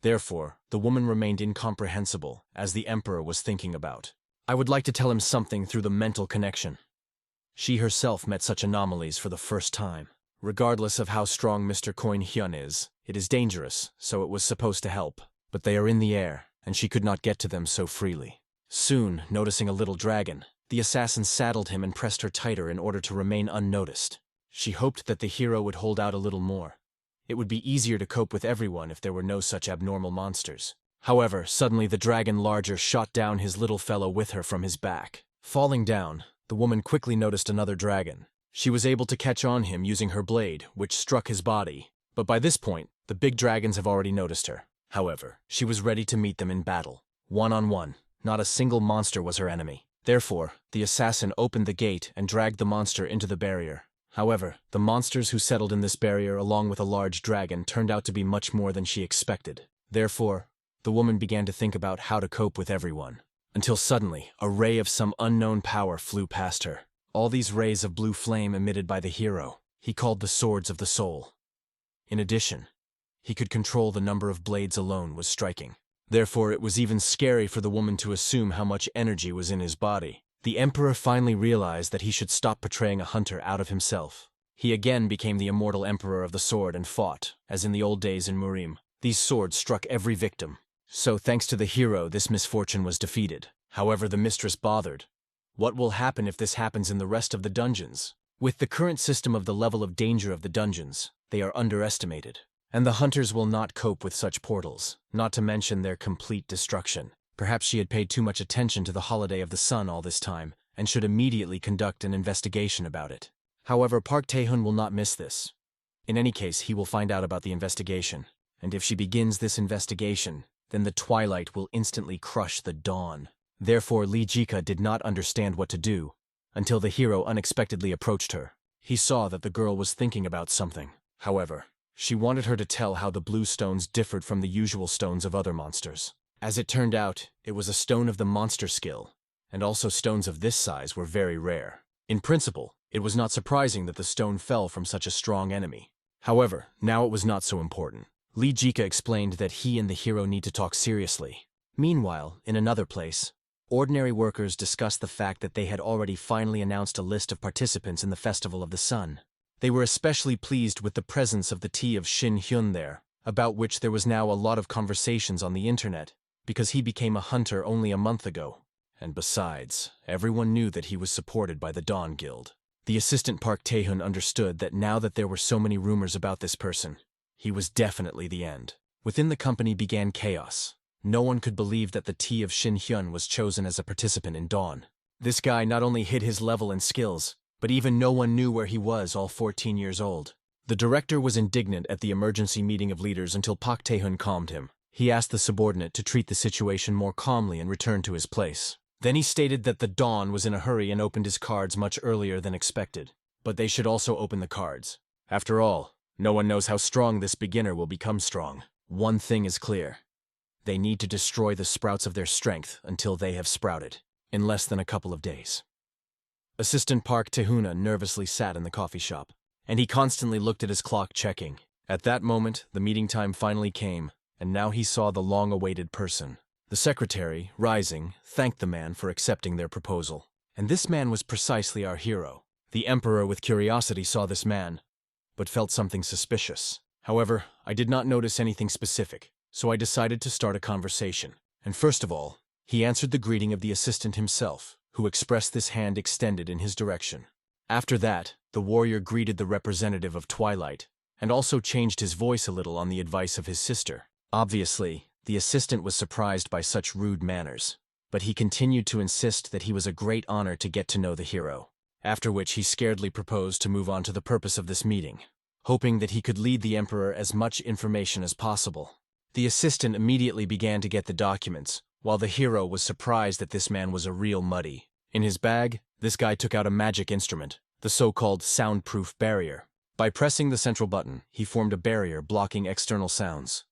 Therefore, the woman remained incomprehensible, as the Emperor was thinking about. I would like to tell him something through the mental connection. She herself met such anomalies for the first time. Regardless of how strong Mr. Coin Hyun is, it is dangerous, so it was supposed to help. But they are in the air, and she could not get to them so freely. Soon, noticing a little dragon, the assassin saddled him and pressed her tighter in order to remain unnoticed. She hoped that the hero would hold out a little more. It would be easier to cope with everyone if there were no such abnormal monsters. However, suddenly the dragon larger shot down his little fellow with her from his back. Falling down, the woman quickly noticed another dragon. She was able to catch on him using her blade, which struck his body. But by this point, the big dragons have already noticed her. However, she was ready to meet them in battle. One-on-one, not a single monster was her enemy. Therefore, the assassin opened the gate and dragged the monster into the barrier. However, the monsters who settled in this barrier along with a large dragon turned out to be much more than she expected. Therefore, the woman began to think about how to cope with everyone. Until suddenly, a ray of some unknown power flew past her. All these rays of blue flame emitted by the hero, he called the swords of the soul. In addition, he could control the number of blades alone was striking. Therefore, it was even scary for the woman to assume how much energy was in his body. The Emperor finally realized that he should stop portraying a hunter out of himself. He again became the immortal Emperor of the Sword and fought, as in the old days in Murim. These swords struck every victim. So thanks to the hero, this misfortune was defeated. However, the mistress bothered. What will happen if this happens in the rest of the dungeons? With the current system of the level of danger of the dungeons, they are underestimated. And the hunters will not cope with such portals, not to mention their complete destruction. Perhaps she had paid too much attention to the holiday of the sun all this time, and should immediately conduct an investigation about it. However, Park Tae-hun will not miss this. In any case, he will find out about the investigation. And if she begins this investigation, then the Twilight will instantly crush the dawn. Therefore, Li Jiha did not understand what to do, until the hero unexpectedly approached her. He saw that the girl was thinking about something. However, she wanted her to tell how the blue stones differed from the usual stones of other monsters. As it turned out, it was a stone of the monster skill, and also stones of this size were very rare. In principle, it was not surprising that the stone fell from such a strong enemy. However, now it was not so important. Li Jiha explained that he and the hero need to talk seriously. Meanwhile, in another place, ordinary workers discussed the fact that they had already finally announced a list of participants in the Festival of the Sun. They were especially pleased with the presence of the tea of Shin Hyun there, about which there was now a lot of conversations on the internet, because he became a hunter only a month ago. And besides, everyone knew that he was supported by the Dawn Guild. The assistant Park Tae-hun understood that now that there were so many rumors about this person, he was definitely the end. Within the company began chaos. No one could believe that the tea of Shin Hyun was chosen as a participant in Dawn. This guy not only hid his level and skills, but even no one knew where he was all 14 years old. The director was indignant at the emergency meeting of leaders until Park Tae-hun calmed him. He asked the subordinate to treat the situation more calmly and return to his place. Then he stated that the Dawn was in a hurry and opened his cards much earlier than expected. But they should also open the cards. After all, no one knows how strong this beginner will become strong. One thing is clear. They need to destroy the sprouts of their strength until they have sprouted, in less than a couple of days. Assistant Park Tae-hun nervously sat in the coffee shop, and he constantly looked at his clock checking. At that moment, the meeting time finally came, and now he saw the long-awaited person. The secretary, rising, thanked the man for accepting their proposal. And this man was precisely our hero. The emperor with curiosity saw this man, but felt something suspicious. However, I did not notice anything specific, so I decided to start a conversation. And first of all, he answered the greeting of the assistant himself, who expressed this hand extended in his direction. After that, the warrior greeted the representative of Twilight, and also changed his voice a little on the advice of his sister. Obviously, the assistant was surprised by such rude manners, but he continued to insist that he was a great honor to get to know the hero, after which he scaredly proposed to move on to the purpose of this meeting, hoping that he could lead the emperor as much information as possible. The assistant immediately began to get the documents, while the hero was surprised that this man was a real muddy. In his bag, this guy took out a magic instrument, the so-called soundproof barrier. By pressing the central button, he formed a barrier blocking external sounds.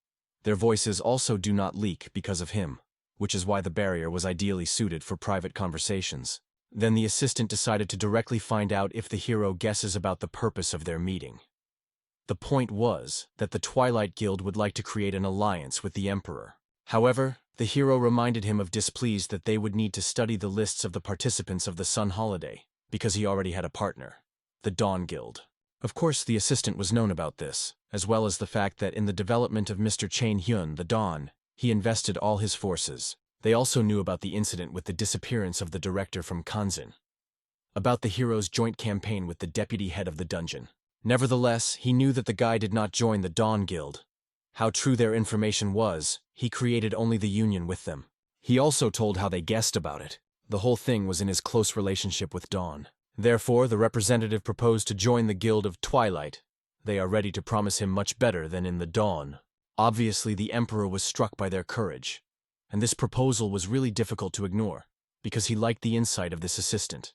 Their voices also do not leak because of him, which is why the barrier was ideally suited for private conversations. Then the assistant decided to directly find out if the hero guesses about the purpose of their meeting. The point was that the Twilight Guild would like to create an alliance with the Emperor. However, the hero reminded him of displeased that they would need to study the lists of the participants of the Sun Holiday, because he already had a partner, the Dawn Guild. Of course, the assistant was known about this, as well as the fact that in the development of Mr. Chain Hyun, the Dawn, he invested all his forces. They also knew about the incident with the disappearance of the director from Kanzan, about the hero's joint campaign with the deputy head of the dungeon. Nevertheless, he knew that the guy did not join the Dawn Guild. How true their information was, he created only the union with them. He also told how they guessed about it. The whole thing was in his close relationship with Dawn. Therefore, the representative proposed to join the Guild of Twilight. They are ready to promise him much better than in the Dawn. Obviously, the Emperor was struck by their courage, and this proposal was really difficult to ignore, because he liked the insight of this assistant.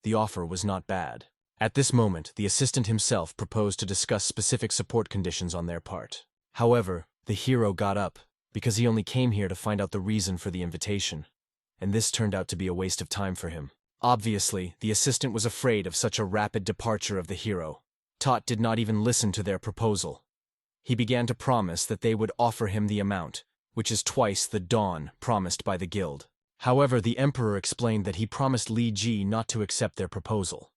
The offer was not bad. At this moment, the assistant himself proposed to discuss specific support conditions on their part. However, the hero got up, because he only came here to find out the reason for the invitation, and this turned out to be a waste of time for him. Obviously, the assistant was afraid of such a rapid departure of the hero. Tot did not even listen to their proposal. He began to promise that they would offer him the amount, which is twice the Dawn promised by the guild. However, the Emperor explained that he promised Li Jiha not to accept their proposal,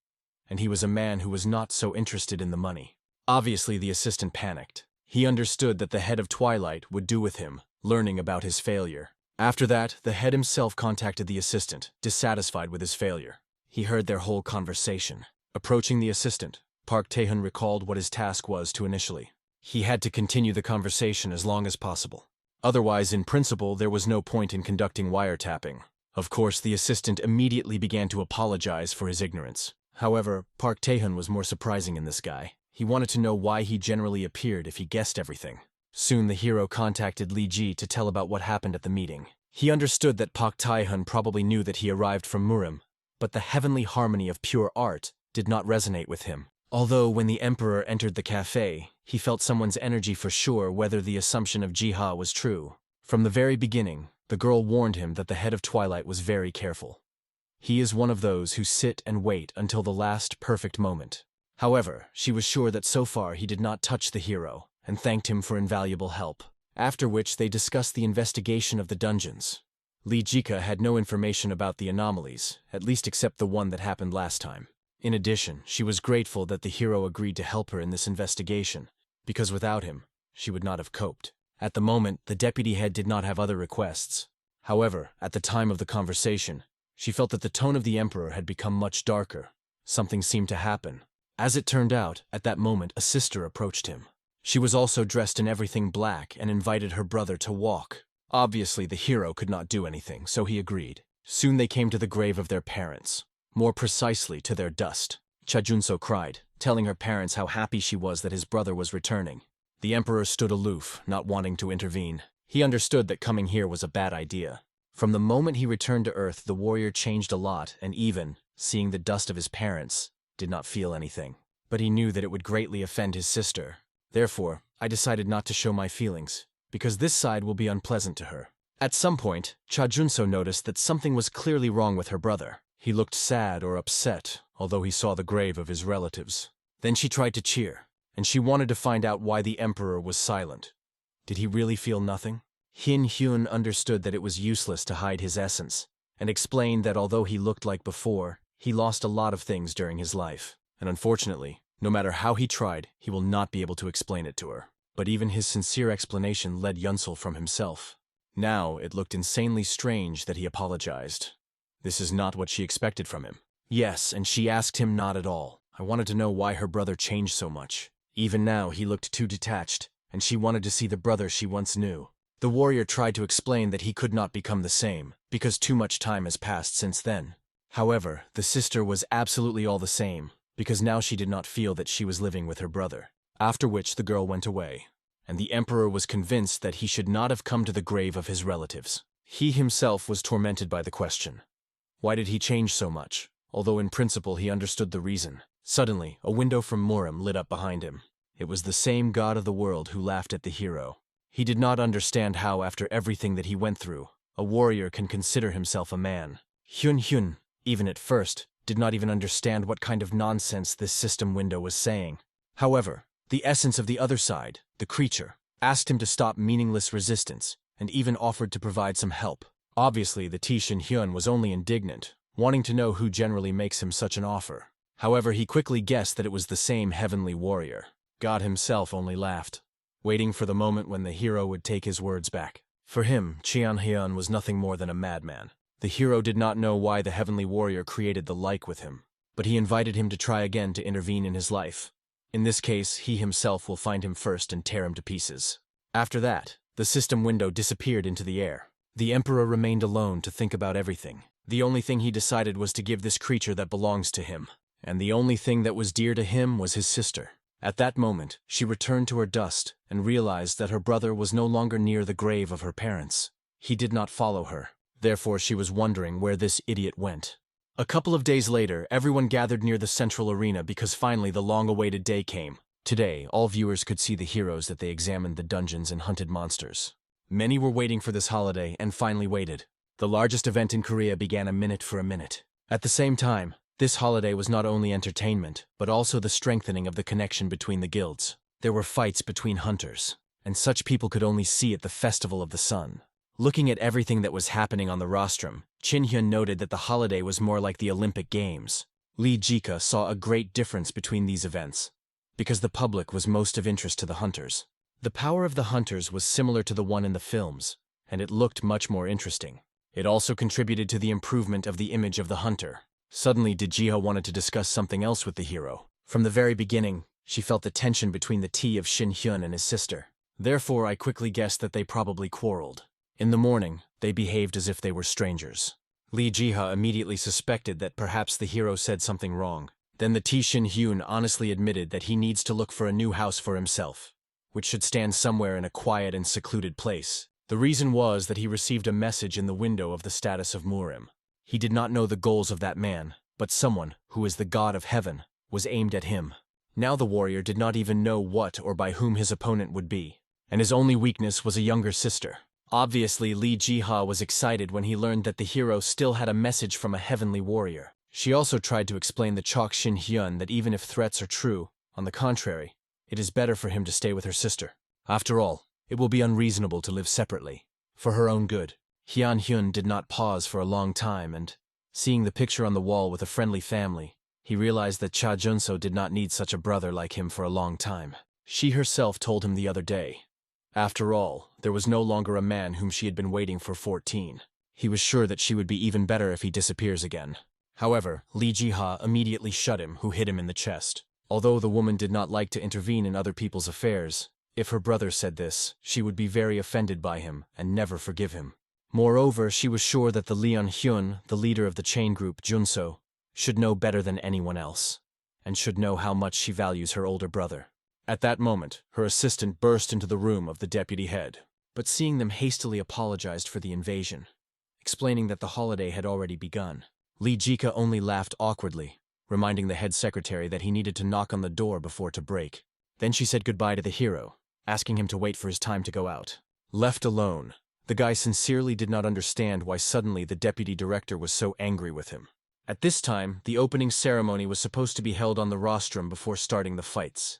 and he was a man who was not so interested in the money. Obviously, the assistant panicked. He understood that the head of Twilight would do with him, learning about his failure. After that, the head himself contacted the assistant, dissatisfied with his failure. He heard their whole conversation. Approaching the assistant, Park Tae-hun recalled what his task was to initially. He had to continue the conversation as long as possible. Otherwise, in principle, there was no point in conducting wiretapping. Of course, the assistant immediately began to apologize for his ignorance. However, Park Tae-hun was more surprising in this guy. He wanted to know why he generally appeared if he guessed everything. Soon the hero contacted Li Jiha to tell about what happened at the meeting. He understood that Park Tae-hun probably knew that he arrived from Murim, but the heavenly harmony of pure art did not resonate with him. Although when the Emperor entered the cafe, he felt someone's energy for sure whether the assumption of Jiha was true. From the very beginning, the girl warned him that the head of Twilight was very careful. He is one of those who sit and wait until the last perfect moment. However, she was sure that so far he did not touch the hero, and thanked him for invaluable help. After which they discussed the investigation of the dungeons. Li Jiha had no information about the anomalies, at least except the one that happened last time. In addition, she was grateful that the hero agreed to help her in this investigation, because without him, she would not have coped. At the moment, the deputy head did not have other requests. However, at the time of the conversation, she felt that the tone of the Emperor had become much darker. Something seemed to happen. As it turned out, at that moment a sister approached him. She was also dressed in everything black and invited her brother to walk. Obviously, the hero could not do anything, so he agreed. Soon they came to the grave of their parents. More precisely, to their dust. Cha Junso cried, telling her parents how happy she was that his brother was returning. The Emperor stood aloof, not wanting to intervene. He understood that coming here was a bad idea. From the moment he returned to Earth, the warrior changed a lot, and even, seeing the dust of his parents, did not feel anything. But he knew that it would greatly offend his sister. Therefore, I decided not to show my feelings, because this side will be unpleasant to her. At some point, Cha Junso noticed that something was clearly wrong with her brother. He looked sad or upset, although he saw the grave of his relatives. Then she tried to cheer, and she wanted to find out why the Emperor was silent. Did he really feel nothing? Hin Hyun understood that it was useless to hide his essence, and explained that although he looked like before, he lost a lot of things during his life. And unfortunately, no matter how he tried, he will not be able to explain it to her. But even his sincere explanation led Yunsul from himself. Now it looked insanely strange that he apologized. This is not what she expected from him. Yes, and she asked him not at all. I wanted to know why her brother changed so much. Even now he looked too detached, and she wanted to see the brother she once knew. The warrior tried to explain that he could not become the same, because too much time has passed since then. However, the sister was absolutely all the same, because now she did not feel that she was living with her brother. After which the girl went away, and the emperor was convinced that he should not have come to the grave of his relatives. He himself was tormented by the question. Why did he change so much? Although in principle he understood the reason. Suddenly, a window from Murim lit up behind him. It was the same god of the world who laughed at the hero. He did not understand how, after everything that he went through, a warrior can consider himself a man. Hyun, even at first, did not even understand what kind of nonsense this system window was saying. However, the essence of the other side, the creature, asked him to stop meaningless resistance, and even offered to provide some help. Obviously, the Shin Hyun was only indignant, wanting to know who generally makes him such an offer. However, he quickly guessed that it was the same heavenly warrior. God himself only laughed, waiting for the moment when the hero would take his words back. For him, Cheon Hyun was nothing more than a madman. The hero did not know why the heavenly warrior created the like with him, but he invited him to try again to intervene in his life. In this case, he himself will find him first and tear him to pieces. After that, the system window disappeared into the air. The emperor remained alone to think about everything. The only thing he decided was to give this creature that belongs to him, and the only thing that was dear to him was his sister. At that moment, she returned to her dust and realized that her brother was no longer near the grave of her parents. He did not follow her. Therefore, she was wondering where this idiot went. A couple of days later, everyone gathered near the central arena because finally the long-awaited day came. Today, all viewers could see the heroes that they examined the dungeons and hunted monsters. Many were waiting for this holiday and finally waited. The largest event in Korea began a minute for a minute. At the same time, this holiday was not only entertainment, but also the strengthening of the connection between the guilds. There were fights between hunters, and such people could only see at the Festival of the Sun. Looking at everything that was happening on the rostrum, Chin Hyun noted that the holiday was more like the Olympic Games. Li Jiha saw a great difference between these events, because the public was most of interest to the hunters. The power of the hunters was similar to the one in the films, and it looked much more interesting. It also contributed to the improvement of the image of the hunter. Suddenly, Li Jiha wanted to discuss something else with the hero. From the very beginning, she felt the tension between the T of Shin Hyun and his sister. Therefore, I quickly guessed that they probably quarreled. In the morning, they behaved as if they were strangers. Li Jiha immediately suspected that perhaps the hero said something wrong. Then the T Shin Hyun honestly admitted that he needs to look for a new house for himself, which should stand somewhere in a quiet and secluded place. The reason was that he received a message in the window of the status of Murim. He did not know the goals of that man, but someone, who is the god of heaven, was aimed at him. Now the warrior did not even know what or by whom his opponent would be, and his only weakness was a younger sister. Obviously, Li Jiha was excited when he learned that the hero still had a message from a heavenly warrior. She also tried to explain the Chok Shin Hyun that even if threats are true, on the contrary, it is better for him to stay with her sister. After all, it will be unreasonable to live separately. For her own good. Hyun Hyun did not pause for a long time, and, seeing the picture on the wall with a friendly family, he realized that Cha Junso did not need such a brother like him for a long time. She herself told him the other day. After all, there was no longer a man whom she had been waiting for 14. He was sure that she would be even better if he disappears again. However, Li Jiha immediately shut him, who hit him in the chest. Although the woman did not like to intervene in other people's affairs, if her brother said this, she would be very offended by him and never forgive him. Moreover, she was sure that the Leon Hyun, the leader of the chain group Junso, should know better than anyone else, and should know how much she values her older brother. At that moment, her assistant burst into the room of the deputy head, but seeing them hastily apologized for the invasion, explaining that the holiday had already begun. Li Jiha only laughed awkwardly, reminding the head secretary that he needed to knock on the door before to break. Then she said goodbye to the hero, asking him to wait for his time to go out. Left alone, the guy sincerely did not understand why suddenly the deputy director was so angry with him. At this time, the opening ceremony was supposed to be held on the rostrum before starting the fights.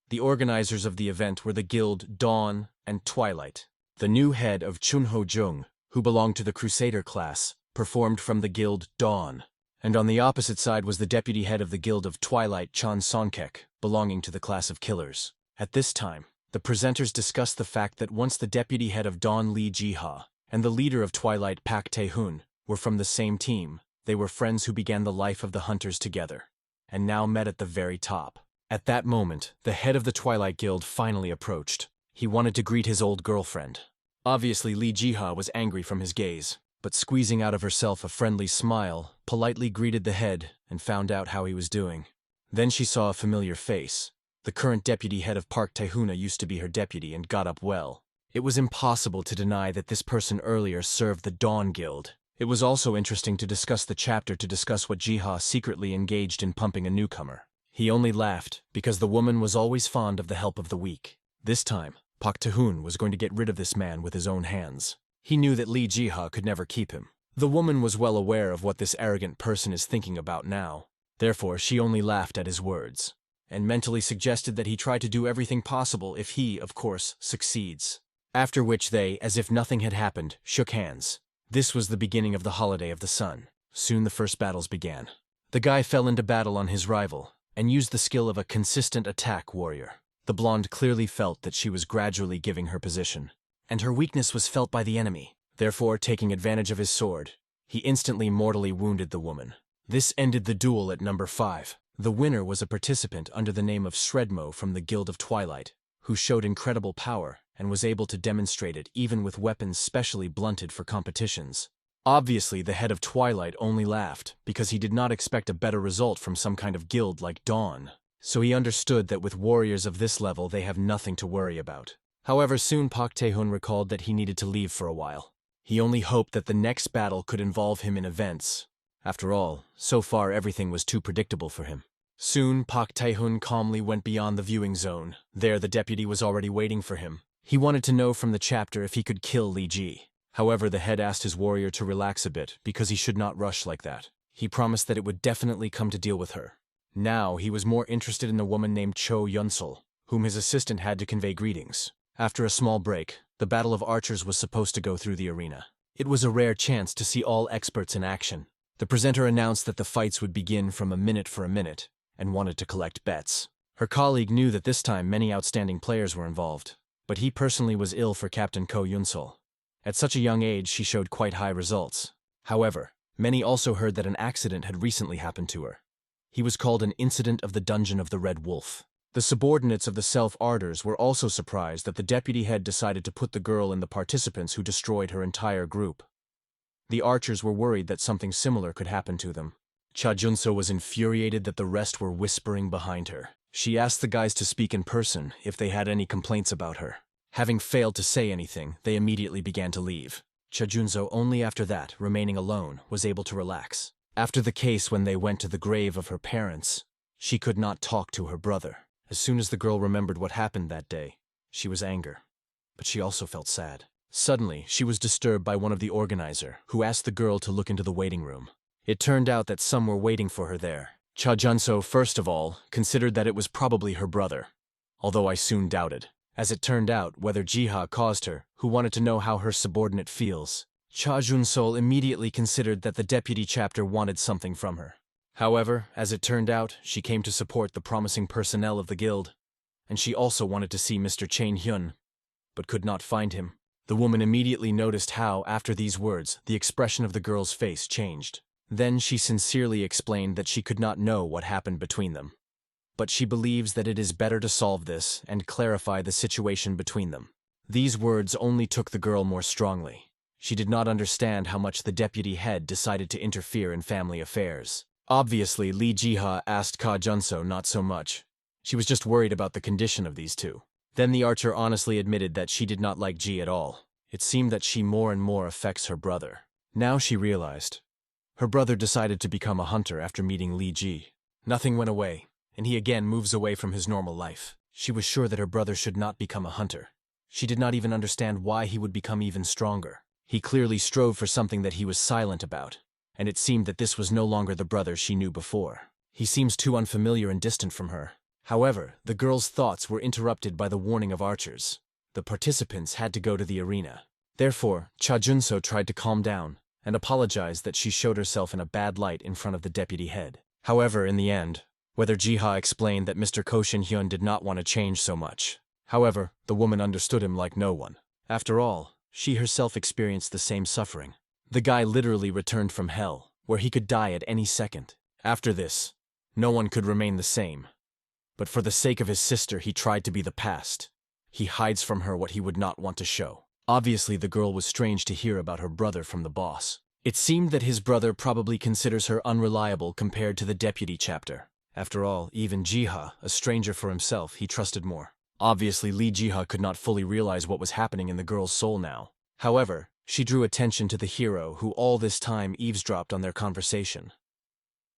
The organizers of the event were the guild Dawn and Twilight. The new head of Chunho Jung, who belonged to the Crusader class, performed from the guild Dawn. And on the opposite side was the deputy head of the guild of Twilight, Chan Sonkek, belonging to the class of killers. At this time, the presenters discussed the fact that once the deputy head of Dawn Li Jiha and the leader of Twilight Pak Tae-hun were from the same team, they were friends who began the life of the hunters together, and now met at the very top. At that moment, the head of the Twilight Guild finally approached. He wanted to greet his old girlfriend. Obviously, Li Jiha was angry from his gaze, but squeezing out of herself a friendly smile, politely greeted the head and found out how he was doing. Then she saw a familiar face. The current deputy head of Park Tae-huna used to be her deputy and got up well. It was impossible to deny that this person earlier served the Dawn Guild. It was also interesting to discuss the chapter to discuss what Jiha secretly engaged in pumping a newcomer. He only laughed because the woman was always fond of the help of the weak. This time, Park Tae-hun was going to get rid of this man with his own hands. He knew that Li Jiha could never keep him. The woman was well aware of what this arrogant person is thinking about now. Therefore, she only laughed at his words, and mentally suggested that he try to do everything possible if he, of course, succeeds. After which they, as if nothing had happened, shook hands. This was the beginning of the Holiday of the Sun. Soon the first battles began. The guy fell into battle on his rival, and used the skill of a consistent attack warrior. The blonde clearly felt that she was gradually giving her position, and her weakness was felt by the enemy. Therefore, taking advantage of his sword, he instantly mortally wounded the woman. This ended the duel at number 5. The winner was a participant under the name of Shredmo from the Guild of Twilight, who showed incredible power and was able to demonstrate it even with weapons specially blunted for competitions. Obviously, the head of Twilight only laughed because he did not expect a better result from some kind of guild like Dawn. So he understood that with warriors of this level they have nothing to worry about. However, soon Park Tae-hun recalled that he needed to leave for a while. He only hoped that the next battle could involve him in events. After all, so far everything was too predictable for him. Soon, Park Tae-hun calmly went beyond the viewing zone. There the deputy was already waiting for him. He wanted to know from the chapter if he could kill Li Ji. However, the head asked his warrior to relax a bit because he should not rush like that. He promised that it would definitely come to deal with her. Now he was more interested in a woman named Cho Yun-sul, whom his assistant had to convey greetings. After a small break, the battle of archers was supposed to go through the arena. It was a rare chance to see all experts in action. The presenter announced that the fights would begin from a minute for a minute, and wanted to collect bets. Her colleague knew that this time many outstanding players were involved, but he personally was ill for Captain Ko Yun-sul. At such a young age, she showed quite high results. However, many also heard that an accident had recently happened to her. He was called an incident of the Dungeon of the Red Wolf. The subordinates of the Self-Arders were also surprised that the deputy head decided to put the girl in the participants who destroyed her entire group. The archers were worried that something similar could happen to them. Cha Junso was infuriated that the rest were whispering behind her. She asked the guys to speak in person if they had any complaints about her. Having failed to say anything, they immediately began to leave. Cha Junso, only after that, remaining alone, was able to relax. After the case when they went to the grave of her parents, she could not talk to her brother. As soon as the girl remembered what happened that day, she was angry, but she also felt sad. Suddenly, she was disturbed by one of the organizer, who asked the girl to look into the waiting room. It turned out that some were waiting for her there. Cha Junso, first of all, considered that it was probably her brother, although I soon doubted. As it turned out, whether Jiha caused her, who wanted to know how her subordinate feels. Cha Junso immediately considered that the deputy chapter wanted something from her. However, as it turned out, she came to support the promising personnel of the guild, and she also wanted to see Mr. Chain Hyun, but could not find him. The woman immediately noticed how, after these words, the expression of the girl's face changed. Then she sincerely explained that she could not know what happened between them, but she believes that it is better to solve this and clarify the situation between them. These words only took the girl more strongly. She did not understand how much the deputy head decided to interfere in family affairs. Obviously, Li Jiha asked Ka Junso not so much. She was just worried about the condition of these two. Then the archer honestly admitted that she did not like Ji at all. It seemed that she more and more affects her brother. Now she realized. Her brother decided to become a hunter after meeting Li Ji. Nothing went away, and he again moves away from his normal life. She was sure that her brother should not become a hunter. She did not even understand why he would become even stronger. He clearly strove for something that he was silent about, and it seemed that this was no longer the brother she knew before. He seems too unfamiliar and distant from her. However, the girl's thoughts were interrupted by the warning of archers. The participants had to go to the arena. Therefore, Cha Junso tried to calm down and apologized that she showed herself in a bad light in front of the deputy head. However, in the end, whether Jiha explained that Mr. Ko Shin-hyun did not want to change so much. However, the woman understood him like no one. After all, she herself experienced the same suffering. The guy literally returned from hell, where he could die at any second. After this, no one could remain the same. But for the sake of his sister, he tried to be the past. He hides from her what he would not want to show. Obviously, the girl was strange to hear about her brother from the boss. It seemed that his brother probably considers her unreliable compared to the deputy chapter. After all, even Jiha, a stranger for himself, he trusted more. Obviously, Li Jiha could not fully realize what was happening in the girl's soul now. However, she drew attention to the hero who all this time eavesdropped on their conversation.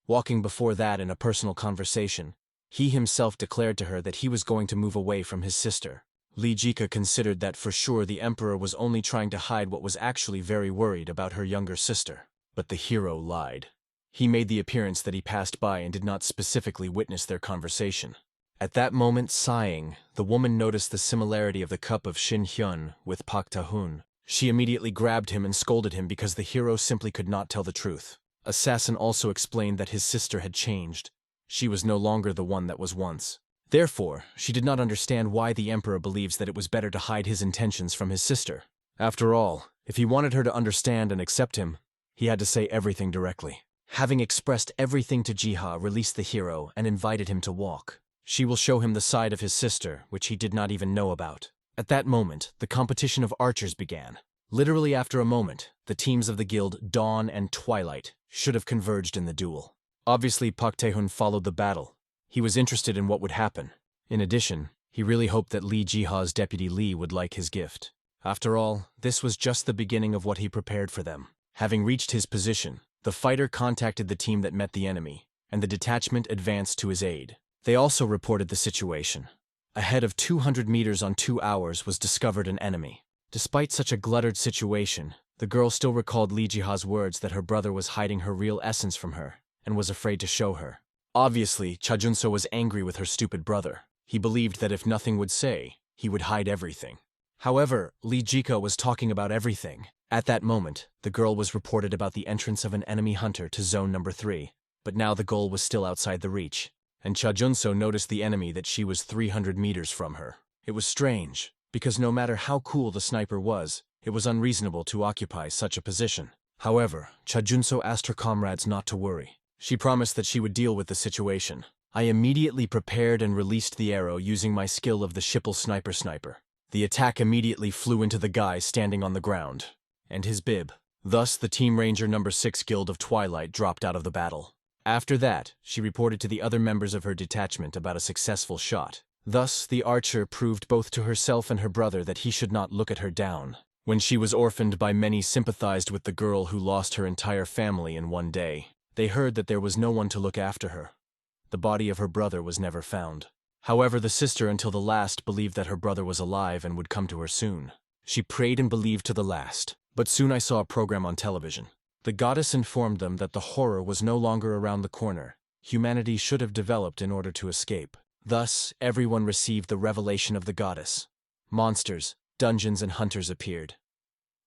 Walking before that in a personal conversation, he himself declared to her that he was going to move away from his sister. Li Jiha considered that for sure the emperor was only trying to hide what was actually very worried about her younger sister. But the hero lied. He made the appearance that he passed by and did not specifically witness their conversation. At that moment, sighing, the woman noticed the similarity of the cup of Shin-hyun with Pak Ta-hun. She immediately grabbed him and scolded him because the hero simply could not tell the truth. Assassin also explained that his sister had changed. She was no longer the one that was once. Therefore, she did not understand why the emperor believes that it was better to hide his intentions from his sister. After all, if he wanted her to understand and accept him, he had to say everything directly. Having expressed everything to Jiha, released the hero and invited him to walk. She will show him the side of his sister, which he did not even know about. At that moment, the competition of archers began. Literally after a moment, the teams of the guild Dawn and Twilight should have converged in the duel. Obviously, Pak Tae-hun followed the battle. He was interested in what would happen. In addition, he really hoped that Li Jiha's deputy Li would like his gift. After all, this was just the beginning of what he prepared for them. Having reached his position, the fighter contacted the team that met the enemy, and the detachment advanced to his aid. They also reported the situation. Ahead of 200 meters on 2 hours was discovered an enemy. Despite such a glutted situation, the girl still recalled Li Jiha's words that her brother was hiding her real essence from her, and was afraid to show her. Obviously, Cha Junso was angry with her stupid brother. He believed that if nothing would say, he would hide everything. However, Li Jiha was talking about everything. At that moment, the girl was reported about the entrance of an enemy hunter to zone number 3, but now the goal was still outside the reach, and Cha Junso noticed the enemy that she was 300 meters from her. It was strange, because no matter how cool the sniper was, it was unreasonable to occupy such a position. However, Cha Junso asked her comrades not to worry. She promised that she would deal with the situation. I immediately prepared and released the arrow using my skill of the Schipul sniper. The attack immediately flew into the guy standing on the ground, and his bib. Thus, the Team Ranger No. 6 Guild of Twilight dropped out of the battle. After that, she reported to the other members of her detachment about a successful shot. Thus, the archer proved both to herself and her brother that he should not look at her down. When she was orphaned by many sympathized with the girl who lost her entire family in one day. They heard that there was no one to look after her. The body of her brother was never found. However, the sister until the last believed that her brother was alive and would come to her soon. She prayed and believed to the last. But soon I saw a program on television. The goddess informed them that the horror was no longer around the corner. Humanity should have developed in order to escape. Thus, everyone received the revelation of the goddess. Monsters, dungeons, and hunters appeared.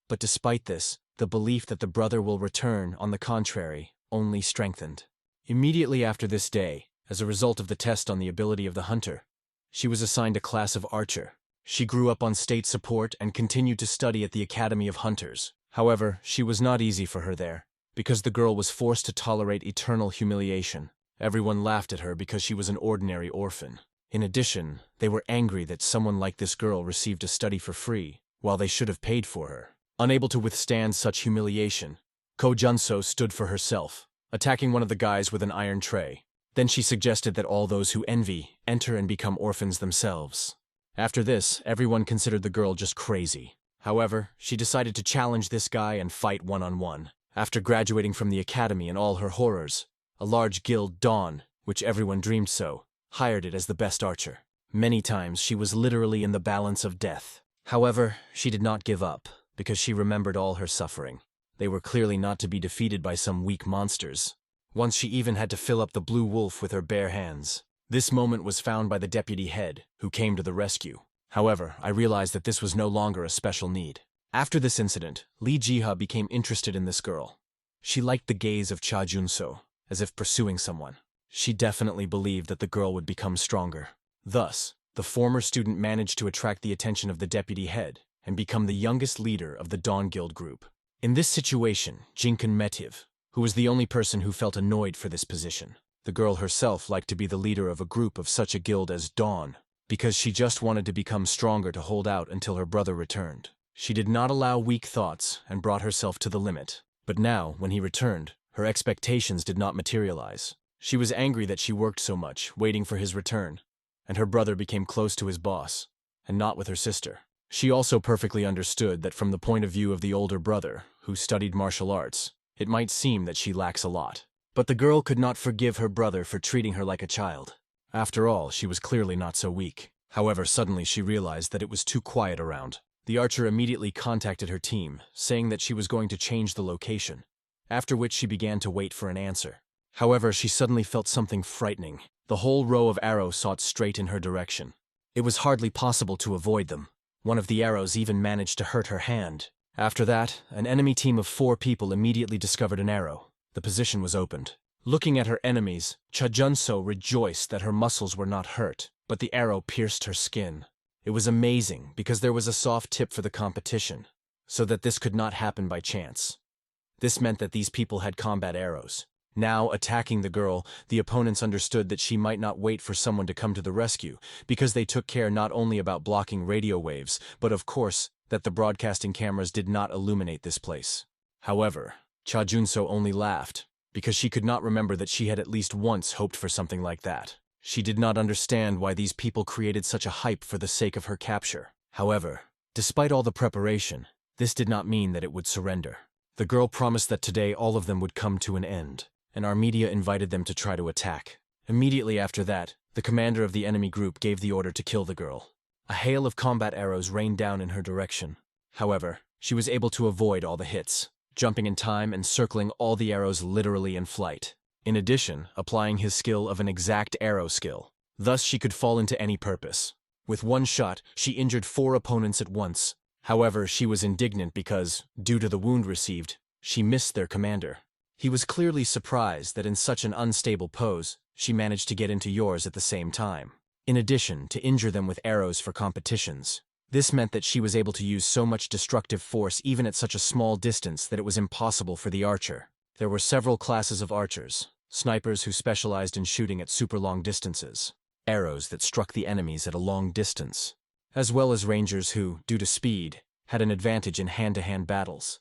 But despite this, the belief that the brother will return, on the contrary, only strengthened. Immediately after this day, as a result of the test on the ability of the hunter, she was assigned a class of archer. She grew up on state support and continued to study at the Academy of Hunters. However, she was not easy for her there, because the girl was forced to tolerate eternal humiliation. Everyone laughed at her because she was an ordinary orphan. In addition, they were angry that someone like this girl received a study for free, while they should have paid for her. Unable to withstand such humiliation, Ko Junso stood for herself, attacking one of the guys with an iron tray. Then she suggested that all those who envy enter and become orphans themselves. After this, everyone considered the girl just crazy. However, she decided to challenge this guy and fight one-on-one. After graduating from the academy and all her horrors, a large guild, Dawn, which everyone dreamed so, hired it as the best archer. Many times she was literally in the balance of death. However, she did not give up, because she remembered all her suffering. They were clearly not to be defeated by some weak monsters. Once she even had to fill up the blue wolf with her bare hands. This moment was found by the deputy head, who came to the rescue. However, I realized that this was no longer a special need. After this incident, Li Jiha became interested in this girl. She liked the gaze of Cha Junso, as if pursuing someone. She definitely believed that the girl would become stronger. Thus, the former student managed to attract the attention of the deputy head and become the youngest leader of the Dawn Guild group. In this situation, Jinkan Metiv, who was the only person who felt annoyed for this position. The girl herself liked to be the leader of a group of such a guild as Dawn, because she just wanted to become stronger to hold out until her brother returned. She did not allow weak thoughts and brought herself to the limit. But now, when he returned, her expectations did not materialize. She was angry that she worked so much, waiting for his return, and her brother became close to his boss, and not with her sister. She also perfectly understood that from the point of view of the older brother, who studied martial arts, it might seem that she lacks a lot. But the girl could not forgive her brother for treating her like a child. After all, she was clearly not so weak. However, suddenly she realized that it was too quiet around. The archer immediately contacted her team, saying that she was going to change the location, after which she began to wait for an answer. However, she suddenly felt something frightening. The whole row of arrows shot straight in her direction. It was hardly possible to avoid them. One of the arrows even managed to hurt her hand. After that, an enemy team of 4 people immediately discovered an arrow. The position was opened. Looking at her enemies, Cha Junso rejoiced that her muscles were not hurt, but the arrow pierced her skin. It was amazing because there was a soft tip for the competition, so that this could not happen by chance. This meant that these people had combat arrows. Now, attacking the girl, the opponents understood that she might not wait for someone to come to the rescue, because they took care not only about blocking radio waves, but of course, that the broadcasting cameras did not illuminate this place. However, Cha Junso only laughed, because she could not remember that she had at least once hoped for something like that. She did not understand why these people created such a hype for the sake of her capture. However, despite all the preparation, this did not mean that it would surrender. The girl promised that today all of them would come to an end, and our media invited them to try to attack. Immediately after that, the commander of the enemy group gave the order to kill the girl. A hail of combat arrows rained down in her direction. However, she was able to avoid all the hits, jumping in time and circling all the arrows literally in flight. In addition, applying his skill of an exact arrow skill. Thus she could fall into any purpose. With one shot, she injured 4 opponents at once. However, she was indignant because, due to the wound received, she missed their commander. He was clearly surprised that in such an unstable pose, she managed to get into yours at the same time. In addition, to injure them with arrows for competitions. This meant that she was able to use so much destructive force even at such a small distance that it was impossible for the archer. There were several classes of archers, snipers who specialized in shooting at super long distances, arrows that struck the enemies at a long distance, as well as rangers who, due to speed, had an advantage in hand-to-hand battles.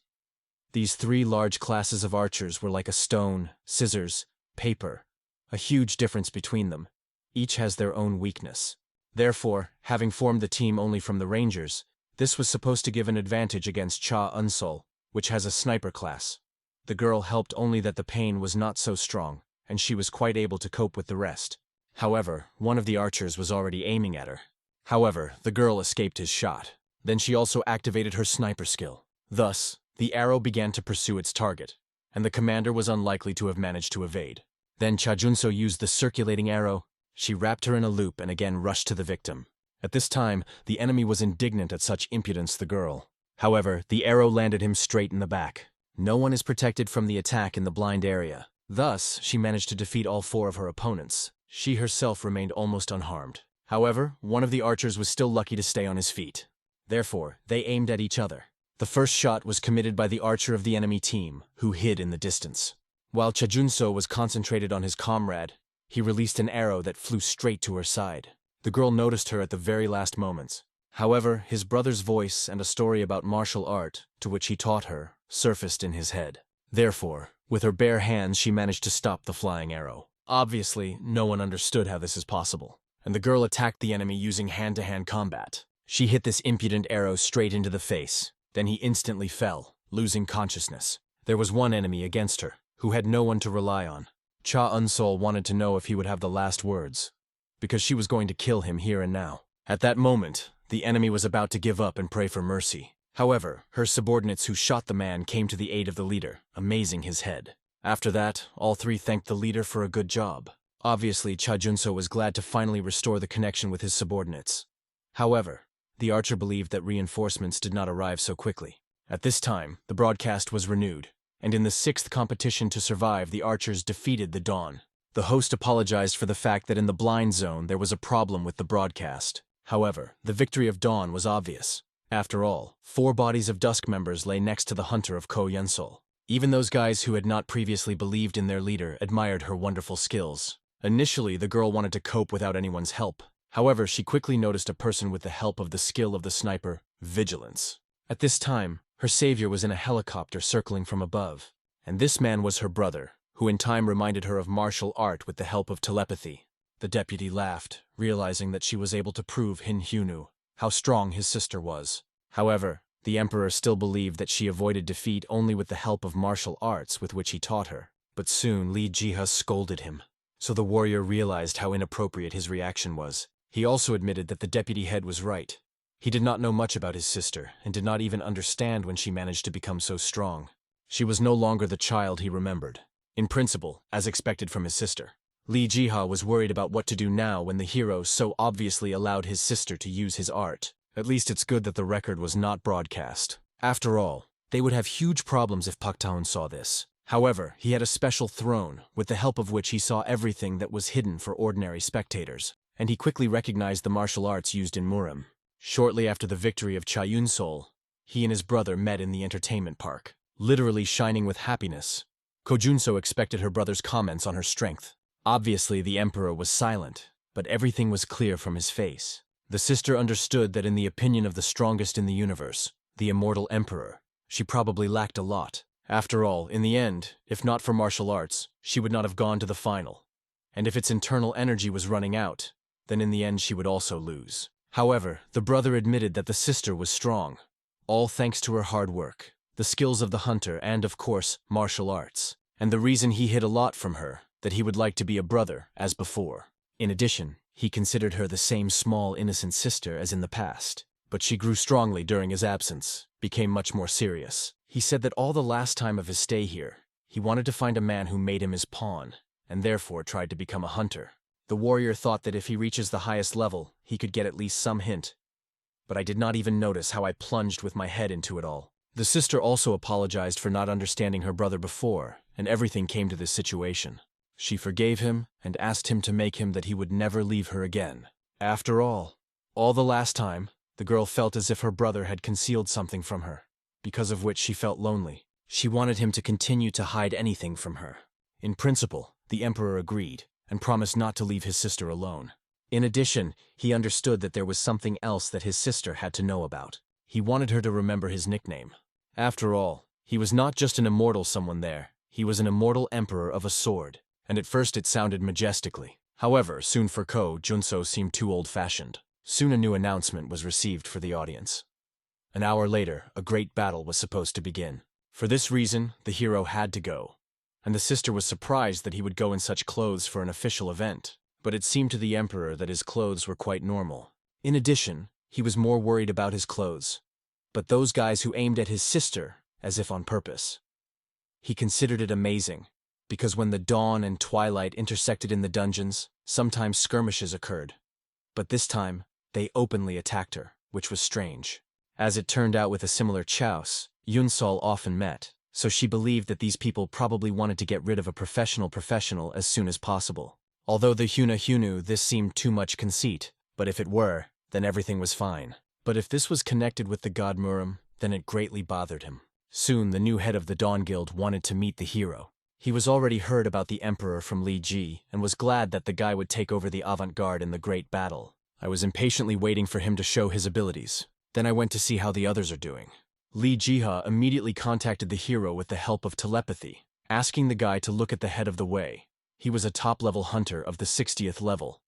These 3 large classes of archers were like a stone, scissors, paper, a huge difference between them. Each has their own weakness. Therefore, having formed the team only from the rangers, this was supposed to give an advantage against Cha Unsol, which has a sniper class. The girl helped only that the pain was not so strong, and she was quite able to cope with the rest. However, one of the archers was already aiming at her. However, the girl escaped his shot. Then she also activated her sniper skill. Thus, the arrow began to pursue its target, and the commander was unlikely to have managed to evade. Then Cha Junso used the circulating arrow. She wrapped her in a loop and again rushed to the victim. At this time, the enemy was indignant at such impudence the girl. However, the arrow landed him straight in the back. No one is protected from the attack in the blind area. Thus, she managed to defeat all 4 of her opponents. She herself remained almost unharmed. However, one of the archers was still lucky to stay on his feet. Therefore, they aimed at each other. The first shot was committed by the archer of the enemy team, who hid in the distance. While Cha Junso was concentrated on his comrade, he released an arrow that flew straight to her side. The girl noticed her at the very last moments. However, his brother's voice and a story about martial art, to which he taught her, surfaced in his head. Therefore, with her bare hands she managed to stop the flying arrow. Obviously, no one understood how this is possible, and the girl attacked the enemy using hand-to-hand combat. She hit this impudent arrow straight into the face. Then he instantly fell, losing consciousness. There was one enemy against her, who had no one to rely on. Cha Unsol wanted to know if he would have the last words, because she was going to kill him here and now. At that moment, the enemy was about to give up and pray for mercy. However, her subordinates who shot the man came to the aid of the leader, amazing his head. After that, all 3 thanked the leader for a good job. Obviously, Cha Junso was glad to finally restore the connection with his subordinates. However, the archer believed that reinforcements did not arrive so quickly. At this time, the broadcast was renewed, and in the 6th competition to survive, the archers defeated the Dawn. The host apologized for the fact that in the blind zone there was a problem with the broadcast. However, the victory of Dawn was obvious. After all, 4 bodies of Dusk members lay next to the hunter of Ko Yunsol. Even those guys who had not previously believed in their leader admired her wonderful skills. Initially, the girl wanted to cope without anyone's help. However, she quickly noticed a person with the help of the skill of the sniper, vigilance. At this time, her savior was in a helicopter circling from above. And this man was her brother, who in time reminded her of martial art with the help of telepathy. The deputy laughed, realizing that she was able to prove Hin Hyunu, how strong his sister was. However, the emperor still believed that she avoided defeat only with the help of martial arts with which he taught her. But soon Li Jiha scolded him. So the warrior realized how inappropriate his reaction was. He also admitted that the deputy head was right. He did not know much about his sister, and did not even understand when she managed to become so strong. She was no longer the child he remembered. In principle, as expected from his sister. Li Jiha was worried about what to do now when the hero so obviously allowed his sister to use his art. At least it's good that the record was not broadcast. After all, they would have huge problems if Pak Taun saw this. However, he had a special throne, with the help of which he saw everything that was hidden for ordinary spectators, and he quickly recognized the martial arts used in Murim. Shortly after the victory of Cha Yunsol, he and his brother met in the entertainment park, literally shining with happiness. Ko Junso expected her brother's comments on her strength. Obviously, the emperor was silent, but everything was clear from his face. The sister understood that in the opinion of the strongest in the universe, the immortal emperor, she probably lacked a lot. After all, in the end, if not for martial arts, she would not have gone to the final. And if its internal energy was running out, then in the end she would also lose. However, the brother admitted that the sister was strong, all thanks to her hard work, the skills of the hunter and, of course, martial arts. And the reason he hid a lot from her, that he would like to be a brother, as before. In addition, he considered her the same small, innocent sister as in the past. But she grew strongly during his absence, became much more serious. He said that all the last time of his stay here, he wanted to find a man who made him his pawn, and therefore tried to become a hunter. The warrior thought that if he reaches the highest level, he could get at least some hint. But I did not even notice how I plunged with my head into it all. The sister also apologized for not understanding her brother before, and everything came to this situation. She forgave him and asked him to make him that he would never leave her again. After all the last time, the girl felt as if her brother had concealed something from her, because of which she felt lonely. She wanted him to continue to hide anything from her. In principle, the emperor agreed, and promised not to leave his sister alone. In addition, he understood that there was something else that his sister had to know about. He wanted her to remember his nickname. After all, he was not just an immortal someone there, he was an immortal emperor of a sword. And at first it sounded majestically. However, soon for Ko Junso seemed too old-fashioned. Soon a new announcement was received for the audience. An hour later, a great battle was supposed to begin. For this reason, the hero had to go. And the sister was surprised that he would go in such clothes for an official event. But it seemed to the emperor that his clothes were quite normal. In addition, he was more worried about his clothes. But those guys who aimed at his sister, as if on purpose. He considered it amazing. Because when the dawn and twilight intersected in the dungeons, sometimes skirmishes occurred. But this time, they openly attacked her, which was strange. As it turned out with a similar chouse, Yunsol often met, so she believed that these people probably wanted to get rid of a professional as soon as possible. Although the Hyunu this seemed too much conceit, but if it were, then everything was fine. But if this was connected with the god Murim, then it greatly bothered him. Soon the new head of the Dawn Guild wanted to meet the hero. He was already heard about the emperor from Li Ji, and was glad that the guy would take over the avant-garde in the great battle. I was impatiently waiting for him to show his abilities. Then I went to see how the others are doing. Li Jiha immediately contacted the hero with the help of telepathy, asking the guy to look at the head of the way. He was a top-level hunter of the 60th level.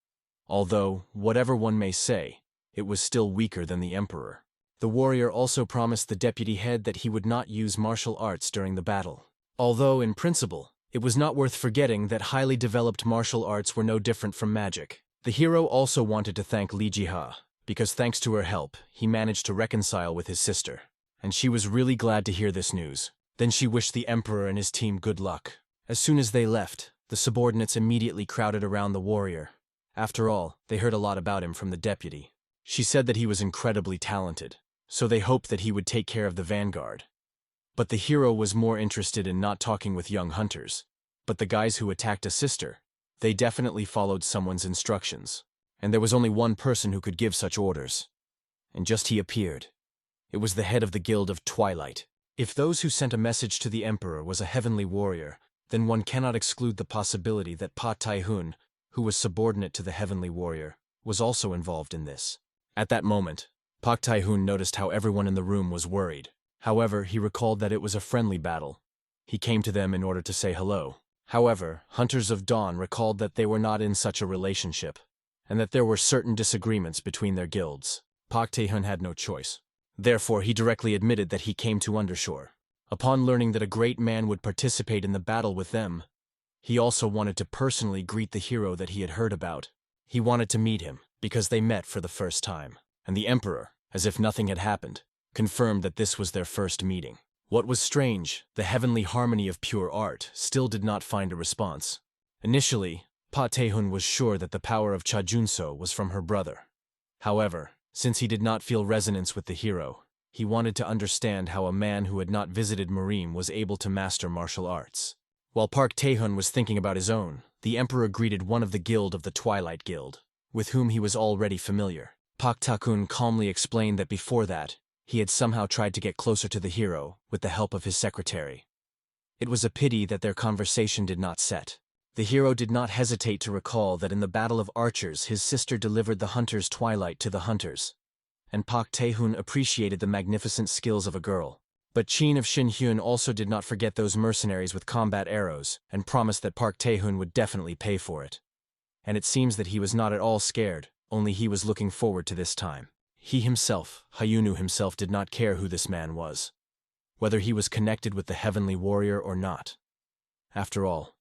Although, whatever one may say, it was still weaker than the emperor. The warrior also promised the deputy head that he would not use martial arts during the battle. Although, in principle, it was not worth forgetting that highly developed martial arts were no different from magic. The hero also wanted to thank Li Jiha, because thanks to her help, he managed to reconcile with his sister. And she was really glad to hear this news. Then she wished the emperor and his team good luck. As soon as they left, The subordinates immediately crowded around the warrior. After all, they heard a lot about him from the deputy. She said that he was incredibly talented, so they hoped that he would take care of the vanguard. But the hero was more interested in not talking with young hunters. But the guys who attacked a sister, they definitely followed someone's instructions. And there was only one person who could give such orders. And just he appeared. It was the head of the guild of Twilight. If those who sent a message to the emperor was a heavenly warrior, then one cannot exclude the possibility that Pa Tai-hun, who was subordinate to the heavenly warrior, was also involved in this. At that moment, Pak Tai-hun noticed how everyone in the room was worried. However, he recalled that it was a friendly battle. He came to them in order to say hello. However, Hunters of Dawn recalled that they were not in such a relationship, and that there were certain disagreements between their guilds. Pak Tai-hun had no choice. Therefore, he directly admitted that he came to Undershore. Upon learning that a great man would participate in the battle with them, he also wanted to personally greet the hero that he had heard about. He wanted to meet him, because they met for the first time. And the emperor, as if nothing had happened, confirmed that this was their first meeting. What was strange, the heavenly harmony of pure art still did not find a response. Initially, Pa Tai-hun was sure that the power of Cha-Junso was from her brother. However, since he did not feel resonance with the hero, he wanted to understand how a man who had not visited Murim was able to master martial arts. While Park Tae-hun was thinking about his own, the emperor greeted one of the guild of the Twilight Guild, with whom he was already familiar. Pak Ta-kun calmly explained that before that, he had somehow tried to get closer to the hero with the help of his secretary. It was a pity that their conversation did not set. The hero did not hesitate to recall that in the Battle of Archers his sister delivered the hunter's twilight to the hunters, and Pak Tae-hun appreciated the magnificent skills of a girl. But Chin of Shin-hyun also did not forget those mercenaries with combat arrows, and promised that Park Tae-hun would definitely pay for it. And it seems that he was not at all scared, only he was looking forward to this time. He himself, Hyunu himself, did not care who this man was, whether he was connected with the heavenly warrior or not. After all,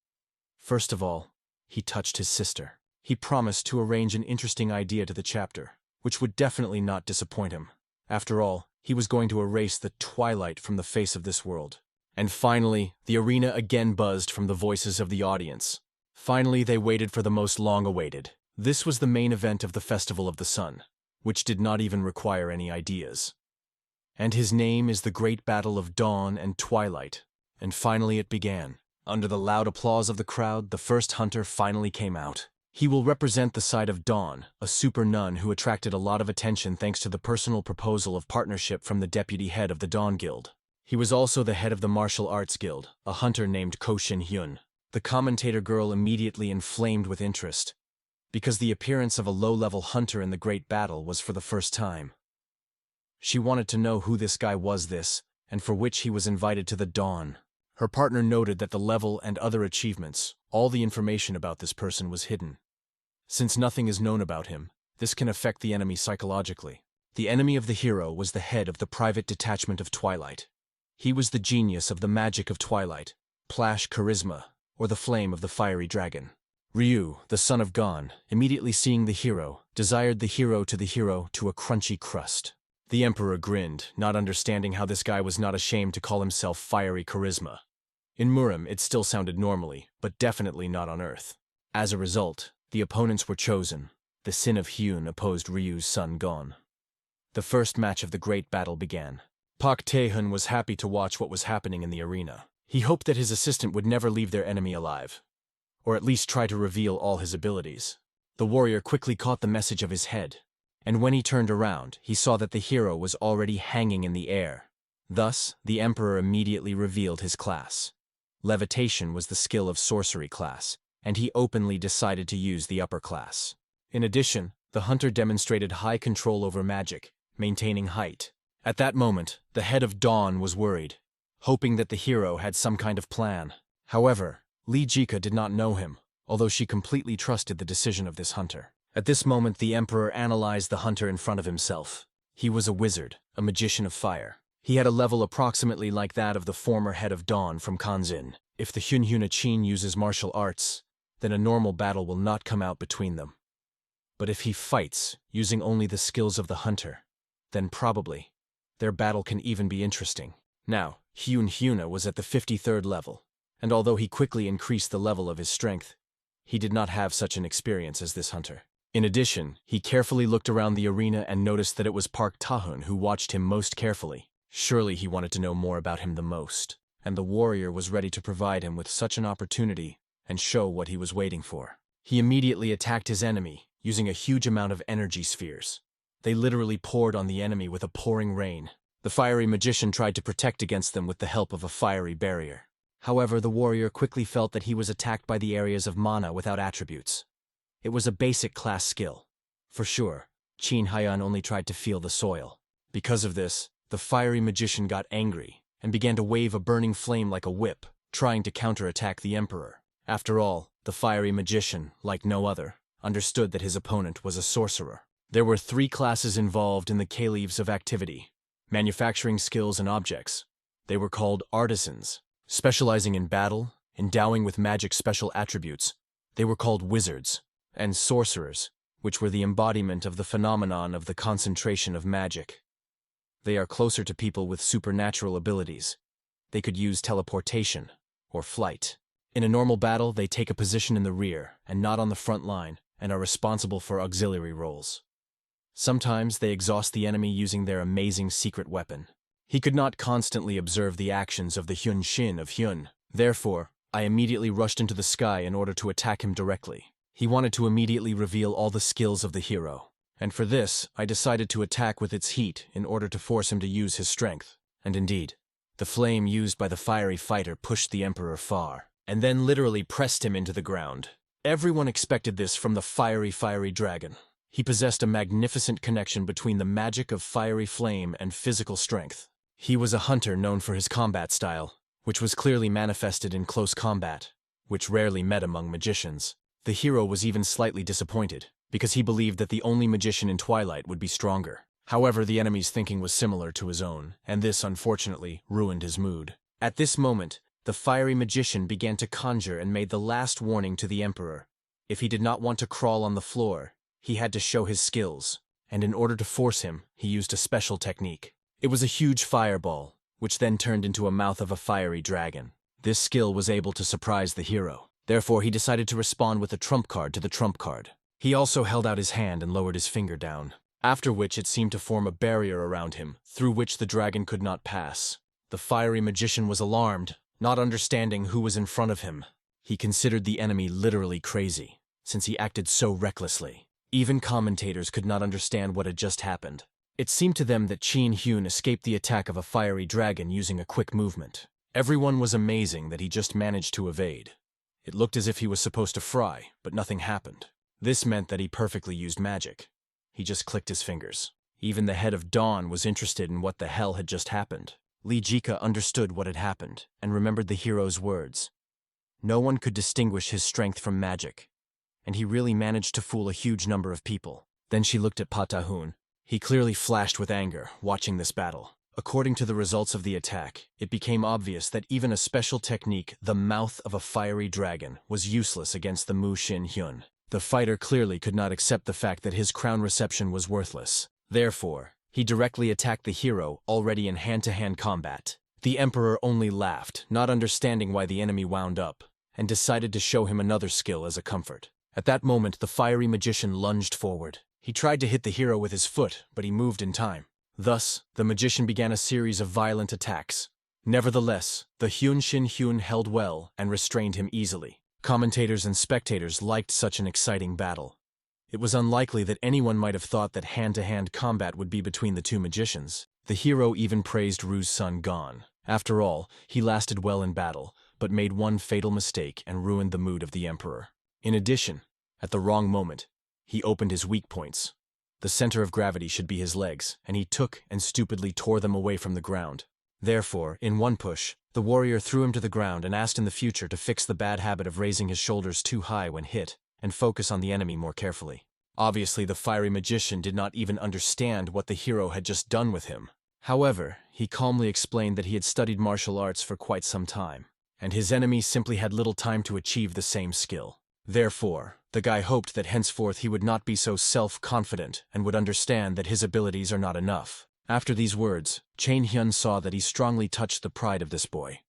first of all, he touched his sister. He promised to arrange an interesting idea to the chapter, which would definitely not disappoint him. After all, he was going to erase the twilight from the face of this world. And finally, the arena again buzzed from the voices of the audience. Finally, they waited for the most long-awaited. This was the main event of the Festival of the Sun, which did not even require any ideas. And his name is the Great Battle of Dawn and Twilight. And finally it began. Under the loud applause of the crowd, the first hunter finally came out. He will represent the side of Dawn, a super nun who attracted a lot of attention thanks to the personal proposal of partnership from the deputy head of the Dawn Guild. He was also the head of the Martial Arts Guild, a hunter named Ko Shin-hyun. The commentator girl immediately inflamed with interest, because the appearance of a low-level hunter in the great battle was for the first time. She wanted to know who this guy was and for which he was invited to the Dawn. Her partner noted that the level and other achievements, all the information about this person was hidden. Since nothing is known about him, this can affect the enemy psychologically. The enemy of the hero was the head of the private detachment of Twilight. He was the genius of the magic of Twilight, Plash Charisma, or the flame of the fiery dragon. Ryu, the son of Gon, immediately seeing the hero, desired the hero to a crunchy crust. The emperor grinned, not understanding how this guy was not ashamed to call himself Fiery Charisma. In Murim, it still sounded normally, but definitely not on Earth. As a result, the opponents were chosen. The Sin of Hyun opposed Ryu's son Gon. The first match of the great battle began. Pak Tae-hun was happy to watch what was happening in the arena. He hoped that his assistant would never leave their enemy alive, or at least try to reveal all his abilities. The warrior quickly caught the message of his head, and when he turned around, he saw that the hero was already hanging in the air. Thus, the emperor immediately revealed his class. Levitation was the skill of sorcery class, and he openly decided to use the upper class. In addition, the hunter demonstrated high control over magic, maintaining height. At that moment, the head of Dawn was worried, hoping that the hero had some kind of plan. However, Li Jiha did not know him, although she completely trusted the decision of this hunter. At this moment, the emperor analyzed the hunter in front of himself. He was a wizard, a magician of fire. He had a level approximately like that of the former head of Dawn from Kanzin. If the Hyunhyunachin uses martial arts, then a normal battle will not come out between them. But if he fights, using only the skills of the hunter, then probably their battle can even be interesting. Now, Hyunhyuna was at the 53rd level, and although he quickly increased the level of his strength, he did not have such an experience as this hunter. In addition, he carefully looked around the arena and noticed that it was Park Tahun who watched him most carefully. Surely he wanted to know more about him the most, and the warrior was ready to provide him with such an opportunity and show what he was waiting for. He immediately attacked his enemy, using a huge amount of energy spheres. They literally poured on the enemy with a pouring rain. The fiery magician tried to protect against them with the help of a fiery barrier. However, the warrior quickly felt that he was attacked by the areas of mana without attributes. It was a basic class skill. For sure, Qin Haiyan only tried to feel the soil. Because of this, the fiery magician got angry and began to wave a burning flame like a whip, trying to counterattack the emperor. After all, the fiery magician, like no other, understood that his opponent was a sorcerer. There were 3 classes involved in the caliphs of activity: manufacturing skills and objects. They were called artisans, specializing in battle, endowing with magic special attributes. They were called wizards, and sorcerers, which were the embodiment of the phenomenon of the concentration of magic. They are closer to people with supernatural abilities. They could use teleportation or flight. In a normal battle, they take a position in the rear and not on the front line, and are responsible for auxiliary roles. Sometimes they exhaust the enemy using their amazing secret weapon. He could not constantly observe the actions of the Hyun Shin of Hyun. Therefore, I immediately rushed into the sky in order to attack him directly. He wanted to immediately reveal all the skills of the hero, and for this, I decided to attack with its heat in order to force him to use his strength. And indeed, the flame used by the fiery fighter pushed the emperor far, and then literally pressed him into the ground. Everyone expected this from the fiery dragon. He possessed a magnificent connection between the magic of fiery flame and physical strength. He was a hunter known for his combat style, which was clearly manifested in close combat, which rarely met among magicians. The hero was even slightly disappointed, because he believed that the only magician in Twilight would be stronger. However, the enemy's thinking was similar to his own, and this, unfortunately, ruined his mood. At this moment, the fiery magician began to conjure and made the last warning to the emperor. If he did not want to crawl on the floor, he had to show his skills, and in order to force him, he used a special technique. It was a huge fireball, which then turned into a mouth of a fiery dragon. This skill was able to surprise the hero. Therefore, he decided to respond with a trump card to the trump card. He also held out his hand and lowered his finger down, after which it seemed to form a barrier around him, through which the dragon could not pass. The fiery magician was alarmed, not understanding who was in front of him. He considered the enemy literally crazy, since he acted so recklessly. Even commentators could not understand what had just happened. It seemed to them that Qin Hyun escaped the attack of a fiery dragon using a quick movement. Everyone was amazing that he just managed to evade. It looked as if he was supposed to fry, but nothing happened. This meant that he perfectly used magic. He just clicked his fingers. Even the head of Dawn was interested in what the hell had just happened. Li Jiha understood what had happened and remembered the hero's words. No one could distinguish his strength from magic, and he really managed to fool a huge number of people. Then she looked at Patahun. He clearly flashed with anger, watching this battle. According to the results of the attack, it became obvious that even a special technique, the mouth of a fiery dragon, was useless against the Mu Shin Hyun. The fighter clearly could not accept the fact that his crown reception was worthless. Therefore, he directly attacked the hero, already in hand-to-hand combat. The emperor only laughed, not understanding why the enemy wound up, and decided to show him another skill as a comfort. At that moment, the fiery magician lunged forward. He tried to hit the hero with his foot, but he moved in time. Thus, the magician began a series of violent attacks. Nevertheless, the Hyun Shin Hyun held well and restrained him easily. Commentators and spectators liked such an exciting battle. It was unlikely that anyone might have thought that hand-to-hand combat would be between the two magicians. The hero even praised Ru's son Gon. After all, he lasted well in battle, but made one fatal mistake and ruined the mood of the emperor. In addition, at the wrong moment, he opened his weak points. The center of gravity should be his legs, and he took and stupidly tore them away from the ground. Therefore, in one push, the warrior threw him to the ground and asked in the future to fix the bad habit of raising his shoulders too high when hit, and focus on the enemy more carefully. Obviously, the fiery magician did not even understand what the hero had just done with him. However, he calmly explained that he had studied martial arts for quite some time, and his enemy simply had little time to achieve the same skill. Therefore, the guy hoped that henceforth he would not be so self-confident and would understand that his abilities are not enough. After these words, Chain Hyun saw that he strongly touched the pride of this boy.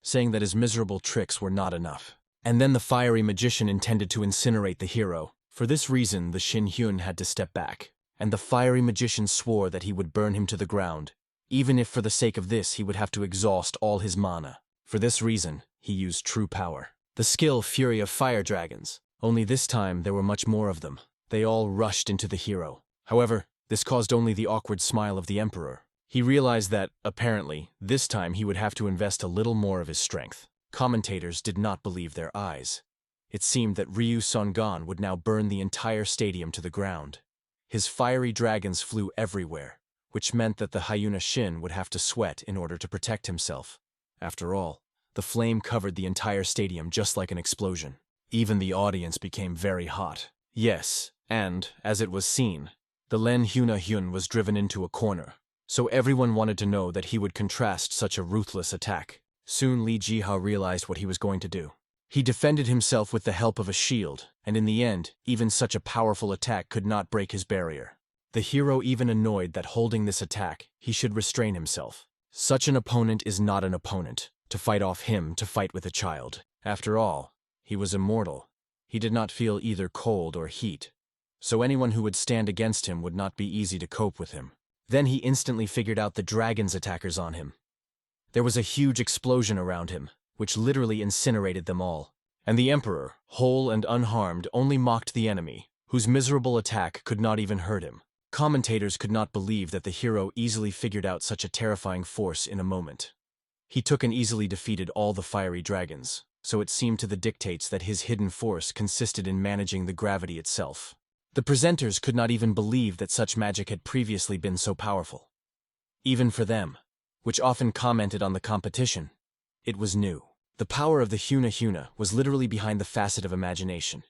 saying that his miserable tricks were not enough. And then the fiery magician intended to incinerate the hero. For this reason, the Shin Hyun had to step back, and the fiery magician swore that he would burn him to the ground, even if for the sake of this he would have to exhaust all his mana. For this reason, he used true power. The skill Fury of Fire Dragons, only this time there were much more of them. They all rushed into the hero. However, this caused only the awkward smile of the Emperor. He realized that, apparently, this time he would have to invest a little more of his strength. Commentators did not believe their eyes. It seemed that Ryu Songan would now burn the entire stadium to the ground. His fiery dragons flew everywhere, which meant that the Hyuna Shin would have to sweat in order to protect himself. After all, the flame covered the entire stadium just like an explosion. Even the audience became very hot. Yes, and, as it was seen, the Len Hyuna Hyun was driven into a corner, so everyone wanted to know that he would contrast such a ruthless attack. Soon Li Jiha realized what he was going to do. He defended himself with the help of a shield, and in the end, even such a powerful attack could not break his barrier. The hero even annoyed that holding this attack, he should restrain himself. Such an opponent is not an opponent, to fight off him to fight with a child. After all, he was immortal. He did not feel either cold or heat, so anyone who would stand against him would not be easy to cope with him. Then he instantly figured out the dragon's attackers on him. There was a huge explosion around him, which literally incinerated them all. And the Emperor, whole and unharmed, only mocked the enemy, whose miserable attack could not even hurt him. Commentators could not believe that the hero easily figured out such a terrifying force in a moment. He took and easily defeated all the fiery dragons, so it seemed to the dictates that his hidden force consisted in managing the gravity itself. The presenters could not even believe that such magic had previously been so powerful. Even for them, which often commented on the competition, it was new. The power of the Hyuna Hyuna was literally behind the facet of imagination.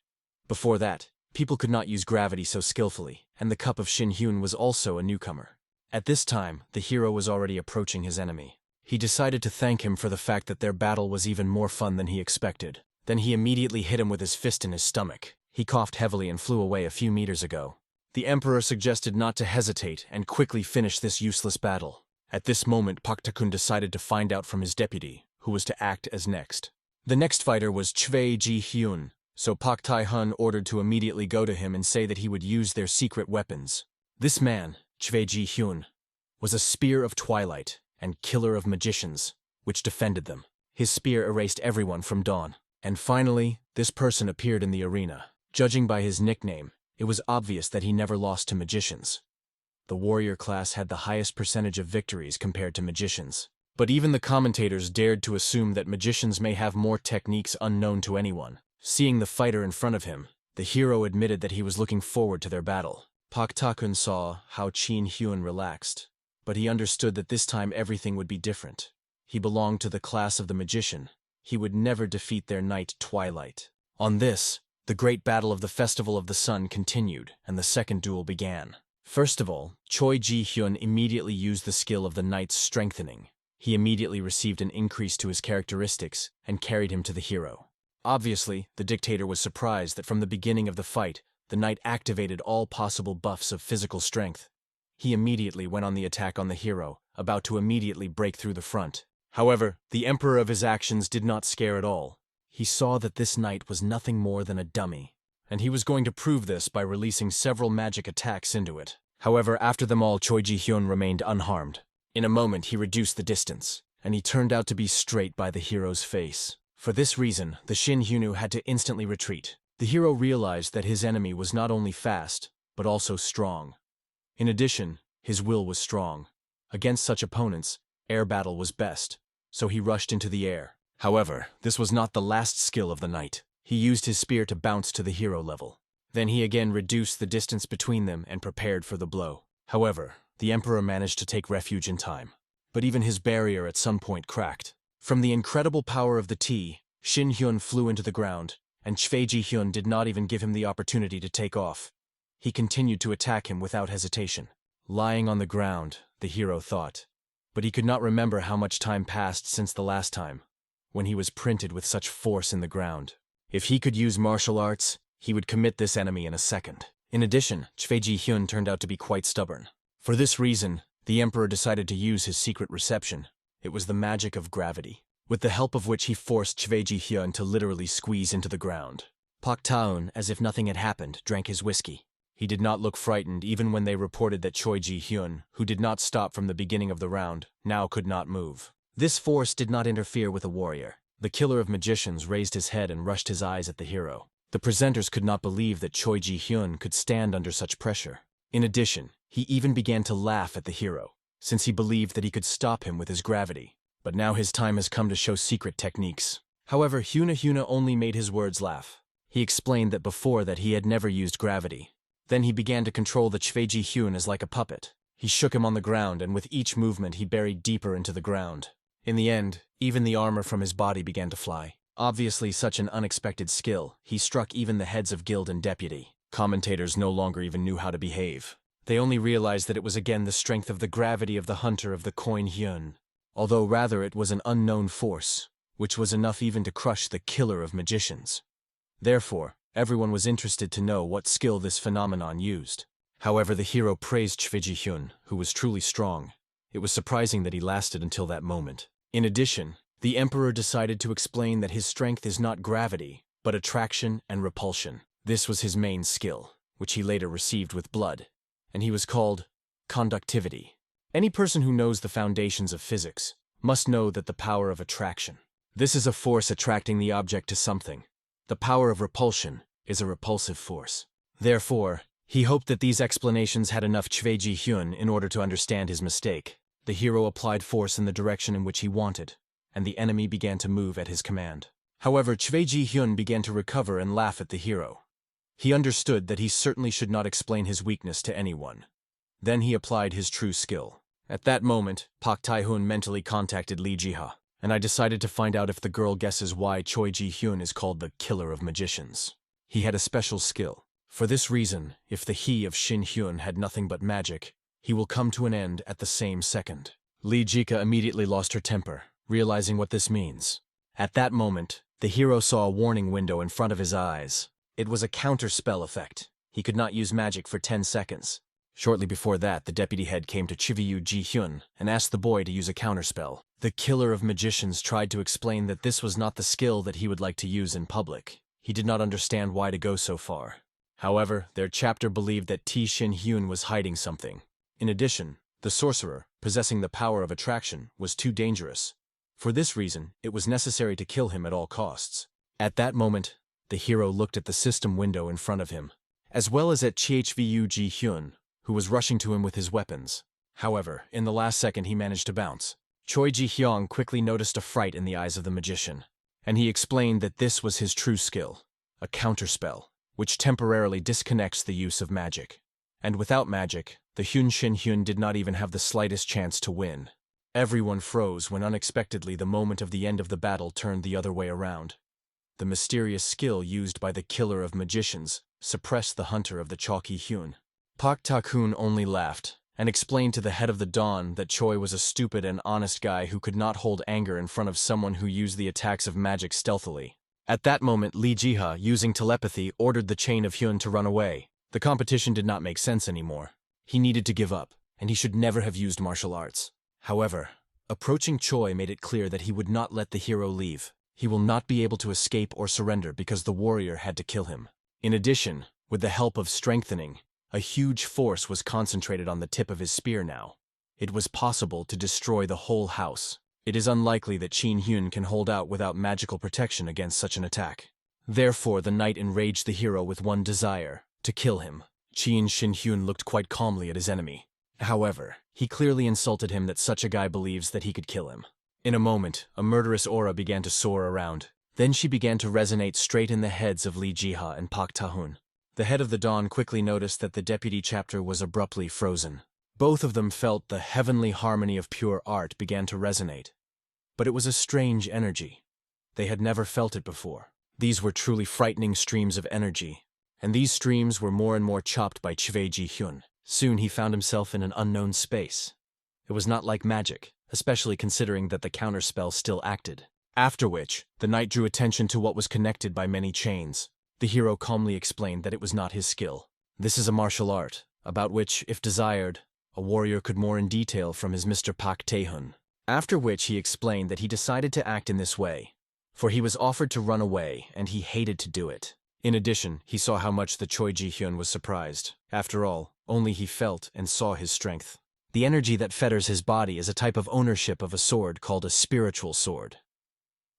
Before that, people could not use gravity so skillfully, and the cup of Shin Hyun was also a newcomer. At this time, the hero was already approaching his enemy. He decided to thank him for the fact that their battle was even more fun than he expected. Then he immediately hit him with his fist in his stomach. He coughed heavily and flew away a few meters ago. The Emperor suggested not to hesitate and quickly finish this useless battle. At this moment, Pak Ta-kun decided to find out from his deputy, who was to act as next. The next fighter was Choi Ji-hyun, so Pak Tai-hun ordered to immediately go to him and say that he would use their secret weapons. This man, Choi Ji-hyun, was a spear of Twilight and killer of magicians, which defended them. His spear erased everyone from dawn. And finally, this person appeared in the arena. Judging by his nickname, it was obvious that he never lost to magicians. The warrior class had the highest percentage of victories compared to magicians. But even the commentators dared to assume that magicians may have more techniques unknown to anyone. Seeing the fighter in front of him, the hero admitted that he was looking forward to their battle. Pak Ta-kun saw how Chin Hyun relaxed, but he understood that this time everything would be different. He belonged to the class of the magician. He would never defeat their knight Twilight. On this, the great battle of the Festival of the Sun continued, and the second duel began. First of all, Choi Ji-hyun immediately used the skill of the knight's strengthening. He immediately received an increase to his characteristics and carried him to the hero. Obviously, the dictator was surprised that from the beginning of the fight, the knight activated all possible buffs of physical strength. He immediately went on the attack on the hero, about to immediately break through the front. However, the Emperor of his actions did not scare at all. He saw that this knight was nothing more than a dummy, and he was going to prove this by releasing several magic attacks into it. However, after them all, Choi Ji-hyun remained unharmed. In a moment, he reduced the distance, and he turned out to be straight by the hero's face. For this reason, the Shin Hyunu had to instantly retreat. The hero realized that his enemy was not only fast, but also strong. In addition, his will was strong. Against such opponents, air battle was best, so he rushed into the air. However, this was not the last skill of the knight. He used his spear to bounce to the hero level. Then he again reduced the distance between them and prepared for the blow. However, the Emperor managed to take refuge in time. But even his barrier at some point cracked. From the incredible power of the T, Shin Hyun flew into the ground, and Choi Ji-hyun did not even give him the opportunity to take off. He continued to attack him without hesitation. Lying on the ground, the hero thought. But he could not remember how much time passed since the last time, when he was printed with such force in the ground. If he could use martial arts, he would commit this enemy in a second. In addition, Choi Ji-hyun turned out to be quite stubborn. For this reason, the Emperor decided to use his secret reception. It was the magic of gravity. with the help of which he forced Choi Ji-hyun to literally squeeze into the ground. Pak Taeun, as if nothing had happened, drank his whiskey. He did not look frightened even when they reported that Choi Ji-hyun, who did not stop from the beginning of the round, now could not move. This force did not interfere with a warrior. The killer of magicians raised his head and rushed his eyes at the hero. The presenters could not believe that Choi Ji-hyun could stand under such pressure. In addition, he even began to laugh at the hero, since he believed that he could stop him with his gravity. But now his time has come to show secret techniques. However, Hyuna only made his words laugh. He explained that before that he had never used gravity. Then he began to control the Choi Ji-hyun as like a puppet. He shook him on the ground, and with each movement he buried deeper into the ground. In the end, even the armor from his body began to fly. Obviously such an unexpected skill, he struck even the heads of guild and deputy. Commentators no longer even knew how to behave. They only realized that it was again the strength of the gravity of the hunter of the coin Hyun, although rather it was an unknown force, which was enough even to crush the killer of magicians. Therefore, everyone was interested to know what skill this phenomenon used. However, the hero praised Choi Ji-hyun, who was truly strong. It was surprising that he lasted until that moment. In addition, the emperor decided to explain that his strength is not gravity, but attraction and repulsion. This was his main skill, which he later received with blood, and he was called conductivity. Any person who knows the foundations of physics must know that the power of attraction. This is a force attracting the object to something. The power of repulsion is a repulsive force. Therefore, he hoped that these explanations had enough Choi Ji-hyun in order to understand his mistake. The hero applied force in the direction in which he wanted, and the enemy began to move at his command. However, Choi Ji-hyun began to recover and laugh at the hero. He understood that he certainly should not explain his weakness to anyone. Then he applied his true skill. At that moment, Pak Taehoon mentally contacted Li Jiha, and I decided to find out if the girl guesses why Choi Ji-hyun is called the killer of magicians. He had a special skill. For this reason, if the he of Shin Hyun had nothing but magic, he will come to an end at the same second. Li Jiha immediately lost her temper, realizing what this means. At that moment, the hero saw a warning window in front of his eyes. It was a counter-spell effect. He could not use magic for 10 seconds. Shortly before that, the deputy head came to Choi Ji-hyun and asked the boy to use a counterspell. The killer of magicians tried to explain that this was not the skill that he would like to use in public. He did not understand why to go so far. However, their chapter believed that Shin Hyun was hiding something. In addition, the sorcerer, possessing the power of attraction, was too dangerous. For this reason, it was necessary to kill him at all costs. At that moment, the hero looked at the system window in front of him, as well as at Choi Ji-hyun, who was rushing to him with his weapons. However, in the last second he managed to bounce. Choi Ji-hyun quickly noticed a fright in the eyes of the magician, and he explained that this was his true skill, a counterspell, which temporarily disconnects the use of magic. And without magic, the Shin Hyun did not even have the slightest chance to win. Everyone froze when unexpectedly the moment of the end of the battle turned the other way around. The mysterious skill used by the killer of magicians suppressed the hunter of the chalky Hyun. Pak Ta-kun only laughed, and explained to the head of the Dawn that Choi was a stupid and honest guy who could not hold anger in front of someone who used the attacks of magic stealthily. At that moment, Li Jiha, using telepathy, ordered the chain of Hyun to run away. The competition did not make sense anymore. He needed to give up, and he should never have used martial arts. However, approaching Choi made it clear that he would not let the hero leave. He will not be able to escape or surrender because the warrior had to kill him. In addition, with the help of strengthening, a huge force was concentrated on the tip of his spear now. It was possible to destroy the whole house. It is unlikely that Shin Hyun can hold out without magical protection against such an attack. Therefore, the knight enraged the hero with one desire: to kill him. Shin Hyun looked quite calmly at his enemy. However, he clearly insulted him that such a guy believes that he could kill him. In a moment, a murderous aura began to soar around. Then she began to resonate straight in the heads of Li Jiha and Pak Ta-hun. The head of the Dawn quickly noticed that the deputy chapter was abruptly frozen. Both of them felt the heavenly harmony of pure art began to resonate. But it was a strange energy. They had never felt it before. These were truly frightening streams of energy, and these streams were more and more chopped by Choi Ji-hyun. Soon he found himself in an unknown space. It was not like magic, especially considering that the counterspell still acted. After which, the knight drew attention to what was connected by many chains. The hero calmly explained that it was not his skill. This is a martial art, about which, if desired, a warrior could more in detail from his Mr. Pak Tae-hun. After which he explained that he decided to act in this way, for he was offered to run away and he hated to do it. In addition, he saw how much the Choi Ji-hyun was surprised. After all, only he felt and saw his strength. The energy that fetters his body is a type of ownership of a sword called a spiritual sword.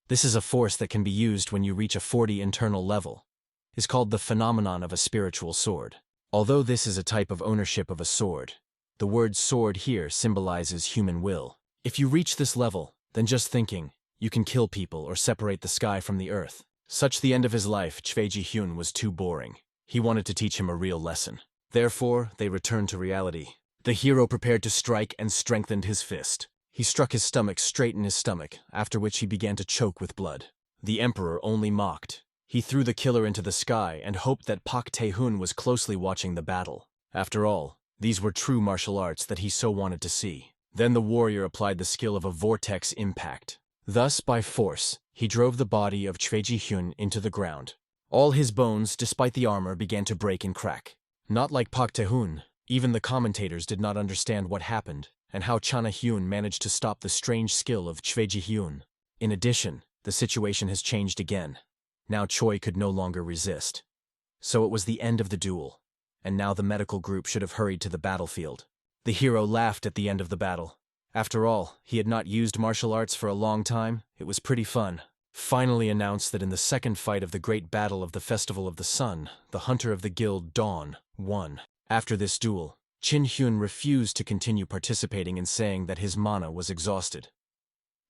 This is a force that can be used when you reach a 40 internal level. Is called the phenomenon of a spiritual sword. Although this is a type of ownership of a sword, the word sword here symbolizes human will. If you reach this level, then just thinking, you can kill people or separate the sky from the earth. Such the end of his life, Choi Ji-hyun was too boring. He wanted to teach him a real lesson. Therefore, they returned to reality. The hero prepared to strike and strengthened his fist. He struck his stomach straight in his stomach, after which he began to choke with blood. The emperor only mocked. He threw the killer into the sky and hoped that Pak Tae-hun was closely watching the battle. After all, these were true martial arts that he so wanted to see. Then the warrior applied the skill of a vortex impact. Thus, by force, he drove the body of Choi Ji-hyun into the ground. All his bones, despite the armor, began to break and crack. Not like Pak Tae-hun, even the commentators did not understand what happened and how Chana Hyun managed to stop the strange skill of Choi Ji-hyun. In addition, the situation has changed again. Now Choi could no longer resist. So it was the end of the duel, and now the medical group should have hurried to the battlefield. The hero laughed at the end of the battle. After all, he had not used martial arts for a long time. It was pretty fun. Finally announced that in the second fight of the great battle of the Festival of the Sun, the hunter of the guild Dawn won. After this duel, Chin Hyun refused to continue participating in saying that his mana was exhausted.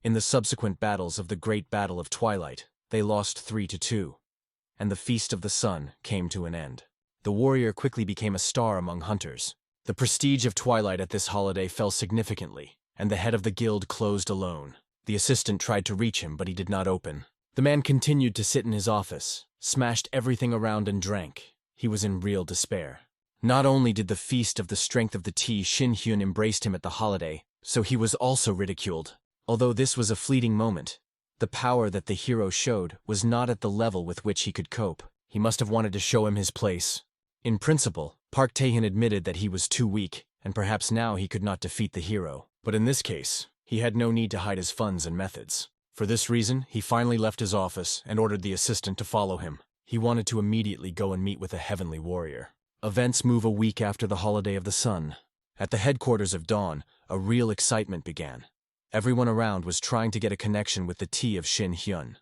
In the subsequent battles of the Great Battle of Twilight, they lost 3-2, and the Feast of the Sun came to an end. The warrior quickly became a star among hunters. The prestige of Twilight at this holiday fell significantly, and the head of the guild closed alone. The assistant tried to reach him, but he did not open. The man continued to sit in his office, smashed everything around and drank. He was in real despair. Not only did the Feast of the Strength of the Tea Shin Hyun embraced him at the holiday, so he was also ridiculed. Although this was a fleeting moment, the power that the hero showed was not at the level with which he could cope. He must have wanted to show him his place. In principle, Park Tae-hyun admitted that he was too weak, and perhaps now he could not defeat the hero. But in this case, he had no need to hide his funds and methods. For this reason, he finally left his office and ordered the assistant to follow him. He wanted to immediately go and meet with a heavenly warrior. Events move a week after the holiday of the sun. At the headquarters of Dawn, a real excitement began. Everyone around was trying to get a connection with the tea of Shin Hyun.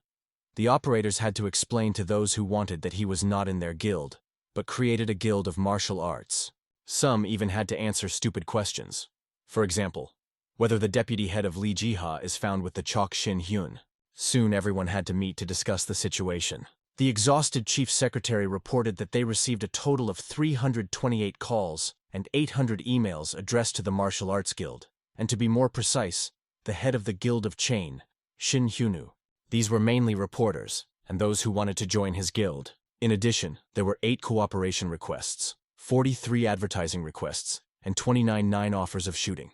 The operators had to explain to those who wanted that he was not in their guild, but created a guild of martial arts. Some even had to answer stupid questions. For example, whether the deputy head of Li Jiha is found with the Chok Shin Hyun. Soon everyone had to meet to discuss the situation. The exhausted chief secretary reported that they received a total of 328 calls and 800 emails addressed to the Martial Arts Guild, and to be more precise, the head of the Guild of Chain, Shin Hyunu. These were mainly reporters, and those who wanted to join his guild. In addition, there were 8 cooperation requests, 43 advertising requests, and 29 offers of shooting.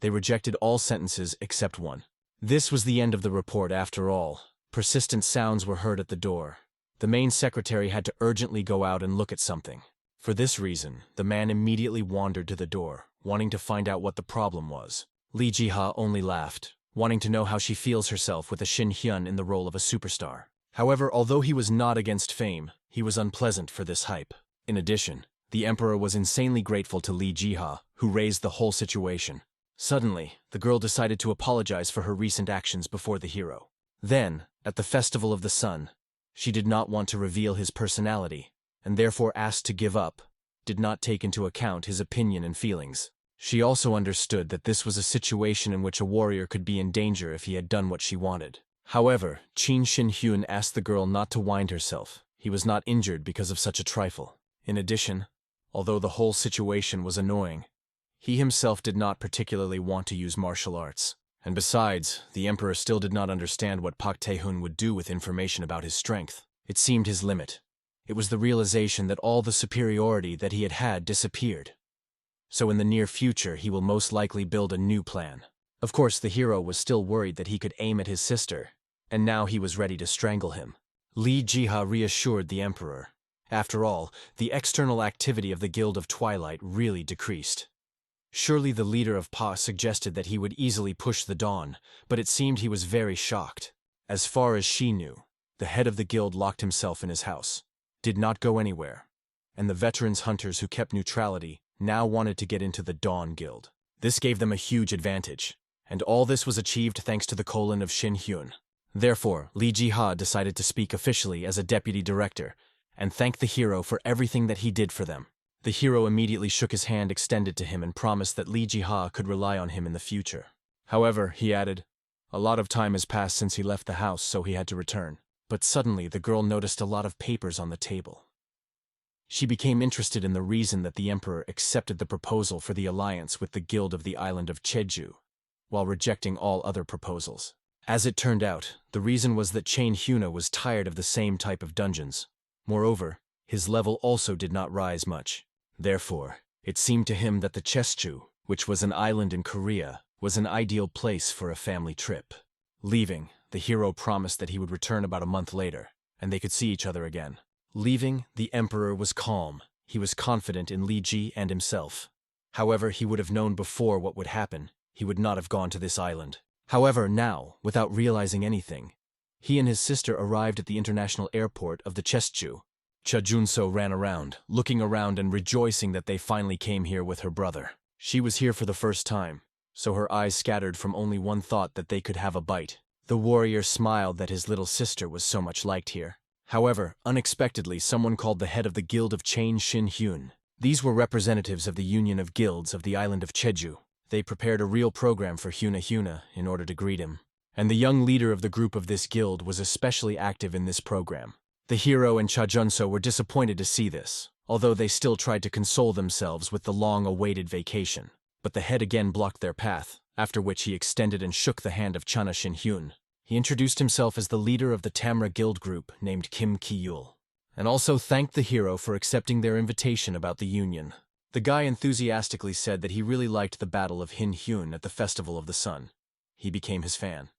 They rejected all sentences except one. This was the end of the report after all. Persistent sounds were heard at the door. The main secretary had to urgently go out and look at something. For this reason, the man immediately wandered to the door, wanting to find out what the problem was. Li Jiha only laughed, wanting to know how she feels herself with a Shin Hyun in the role of a superstar. However, although he was not against fame, he was unpleasant for this hype. In addition, the emperor was insanely grateful to Li Jiha, who raised the whole situation. Suddenly, the girl decided to apologize for her recent actions before the hero. Then, at the Festival of the Sun, she did not want to reveal his personality, and therefore asked to give up, did not take into account his opinion and feelings. She also understood that this was a situation in which a warrior could be in danger if he had done what she wanted. However, Chin Shin Hyun asked the girl not to wind herself. He was not injured because of such a trifle. In addition, although the whole situation was annoying, he himself did not particularly want to use martial arts. And besides, the emperor still did not understand what Pak Tae-hyun would do with information about his strength. It seemed his limit. It was the realization that all the superiority that he had had disappeared. So in the near future, he will most likely build a new plan. Of course, the hero was still worried that he could aim at his sister, and now he was ready to strangle him. Li Jiha reassured the emperor. After all, the external activity of the Guild of Twilight really decreased. Surely the leader of Pa suggested that he would easily push the Dawn, but it seemed he was very shocked. As far as she knew, the head of the guild locked himself in his house, did not go anywhere, and the veterans hunters who kept neutrality now wanted to get into the Dawn Guild. This gave them a huge advantage, and all this was achieved thanks to the colon of Shin Hyun. Therefore, Li Jiha decided to speak officially as a deputy director and thank the hero for everything that he did for them. The hero immediately shook his hand extended to him and promised that Li Jiha could rely on him in the future. However, he added, a lot of time has passed since he left the house, so he had to return. But suddenly the girl noticed a lot of papers on the table. She became interested in the reason that the emperor accepted the proposal for the alliance with the guild of the island of Jeju, while rejecting all other proposals. As it turned out, the reason was that Chain Hyuna was tired of the same type of dungeons. Moreover, his level also did not rise much. Therefore, it seemed to him that the Jeju, which was an island in Korea, was an ideal place for a family trip. Leaving, the hero promised that he would return about a month later, and they could see each other again. Leaving, the emperor was calm. He was confident in Li Ji and himself. However, he would have known before what would happen. He would not have gone to this island. However, now, without realizing anything, he and his sister arrived at the international airport of the Jeju. Cha Junso ran around, looking around and rejoicing that they finally came here with her brother. She was here for the first time, so her eyes scattered from only one thought that they could have a bite. The warrior smiled that his little sister was so much liked here. However, unexpectedly, someone called the head of the guild of Chain Shin Hyun. These were representatives of the Union of Guilds of the island of Jeju. They prepared a real program for Hyuna in order to greet him. And the young leader of the group of this guild was especially active in this program. The hero and Cha Junso were disappointed to see this, although they still tried to console themselves with the long-awaited vacation. But the head again blocked their path, after which he extended and shook the hand of Chana Shin Hyun. He introduced himself as the leader of the Tamra Guild group named Kim Ki-yul, and also thanked the hero for accepting their invitation about the union. The guy enthusiastically said that he really liked the Battle of Hin Hyun at the Festival of the Sun. He became his fan.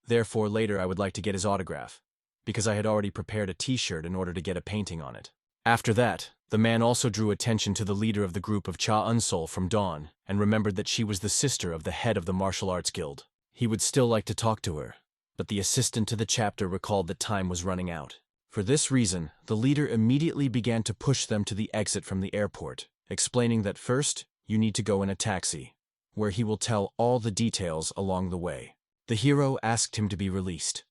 Therefore, later I would like to get his autograph, because I had already prepared a t-shirt in order to get a painting on it. After that, the man also drew attention to the leader of the group of Cha Unsol from Dawn, and remembered that she was the sister of the head of the martial arts guild. He would still like to talk to her, but the assistant to the chapter recalled that time was running out. For this reason, the leader immediately began to push them to the exit from the airport, explaining that first, you need to go in a taxi, where he will tell all the details along the way. The hero asked him to be released,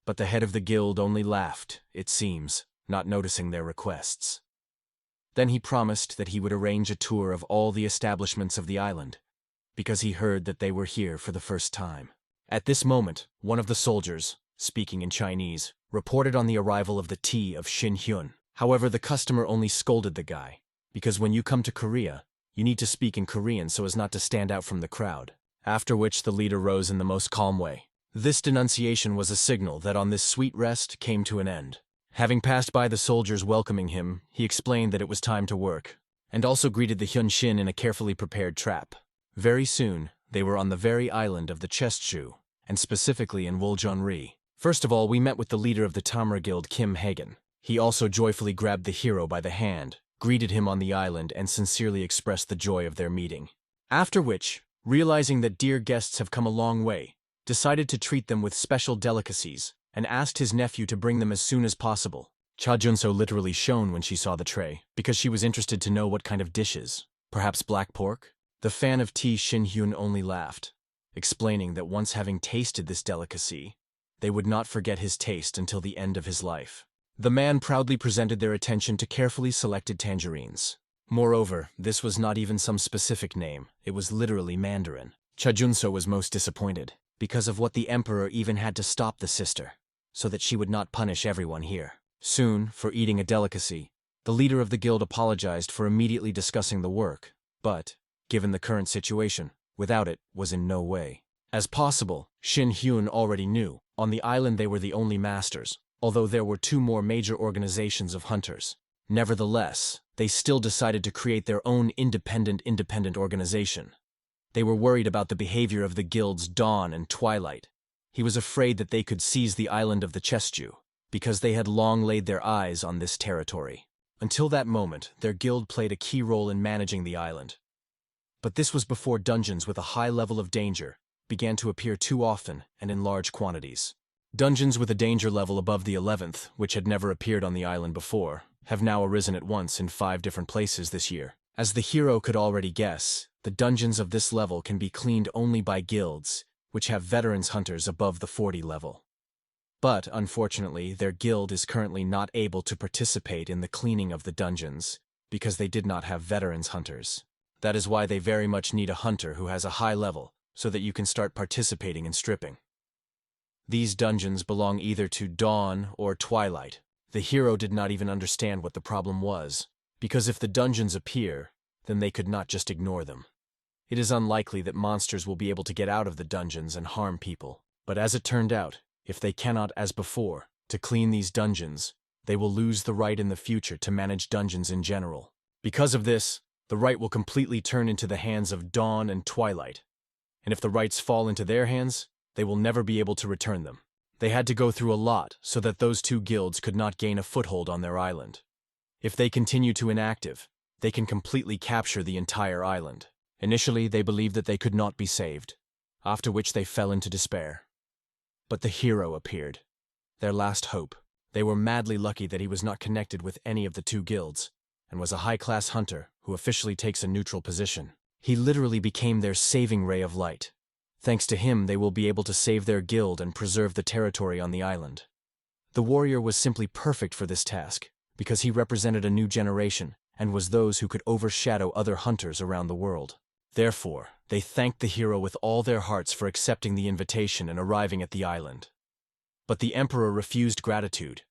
but the head of the guild only laughed, it seems, not noticing their requests. Then he promised that he would arrange a tour of all the establishments of the island, because he heard that they were here for the first time. At this moment, one of the soldiers, speaking in Chinese, reported on the arrival of the tea of Shin Hyun. However, the customer only scolded the guy, because when you come to Korea, you need to speak in Korean so as not to stand out from the crowd. After which the leader rose in the most calm way. This denunciation was a signal that on this sweet rest came to an end. Having passed by the soldiers welcoming him, he explained that it was time to work, and also greeted the Hyun Shin in a carefully prepared trap. Very soon, they were on the very island of the Jeju, and specifically in Wuljeonri. First of all, we met with the leader of the Tamra Guild, Kim Hagen. He also joyfully grabbed the hero by the hand, greeted him on the island, and sincerely expressed the joy of their meeting. After which, realizing that dear guests have come a long way, decided to treat them with special delicacies, and asked his nephew to bring them as soon as possible. Cha Junso literally shone when she saw the tray, because she was interested to know what kind of dishes. Perhaps black pork? The fan of tea Shin Hyun only laughed, explaining that once having tasted this delicacy, they would not forget his taste until the end of his life. The man proudly presented their attention to carefully selected tangerines. Moreover, this was not even some specific name, it was literally Mandarin. Cha Junso was most disappointed, because of what the emperor even had to stop the sister, so that she would not punish everyone here. Soon, for eating a delicacy, the leader of the guild apologized for immediately discussing the work, but, given the current situation, without it was in no way as possible. Shin Hyun already knew, on the island they were the only masters, although there were two more major organizations of hunters. Nevertheless, they still decided to create their own independent organization. They were worried about the behavior of the guilds Dawn and Twilight. He was afraid that they could seize the island of the Jeju, because they had long laid their eyes on this territory. Until that moment, their guild played a key role in managing the island. But this was before dungeons with a high level of danger began to appear too often and in large quantities. Dungeons with a danger level above the 11th, which had never appeared on the island before, have now arisen at once in 5 different places this year. As the hero could already guess, the dungeons of this level can be cleaned only by guilds, which have veterans hunters above the 40 level. But, unfortunately, their guild is currently not able to participate in the cleaning of the dungeons, because they did not have veterans hunters. That is why they very much need a hunter who has a high level, so that you can start participating in stripping. These dungeons belong either to Dawn or Twilight. The hero did not even understand what the problem was, because if the dungeons appear, then they could not just ignore them. It is unlikely that monsters will be able to get out of the dungeons and harm people, but as it turned out, if they cannot, as before, to clean these dungeons, they will lose the right in the future to manage dungeons in general. Because of this, the right will completely turn into the hands of Dawn and Twilight, and if the rights fall into their hands, they will never be able to return them. They had to go through a lot so that those 2 guilds could not gain a foothold on their island. If they continue to inactive, they can completely capture the entire island. Initially, they believed that they could not be saved, after which they fell into despair. But the hero appeared, their last hope. They were madly lucky that he was not connected with any of the 2 guilds, and was a high-class hunter who officially takes a neutral position. He literally became their saving ray of light. Thanks to him, they will be able to save their guild and preserve the territory on the island. The warrior was simply perfect for this task, because he represented a new generation and was those who could overshadow other hunters around the world. Therefore, they thanked the hero with all their hearts for accepting the invitation and arriving at the island. But the emperor refused gratitude,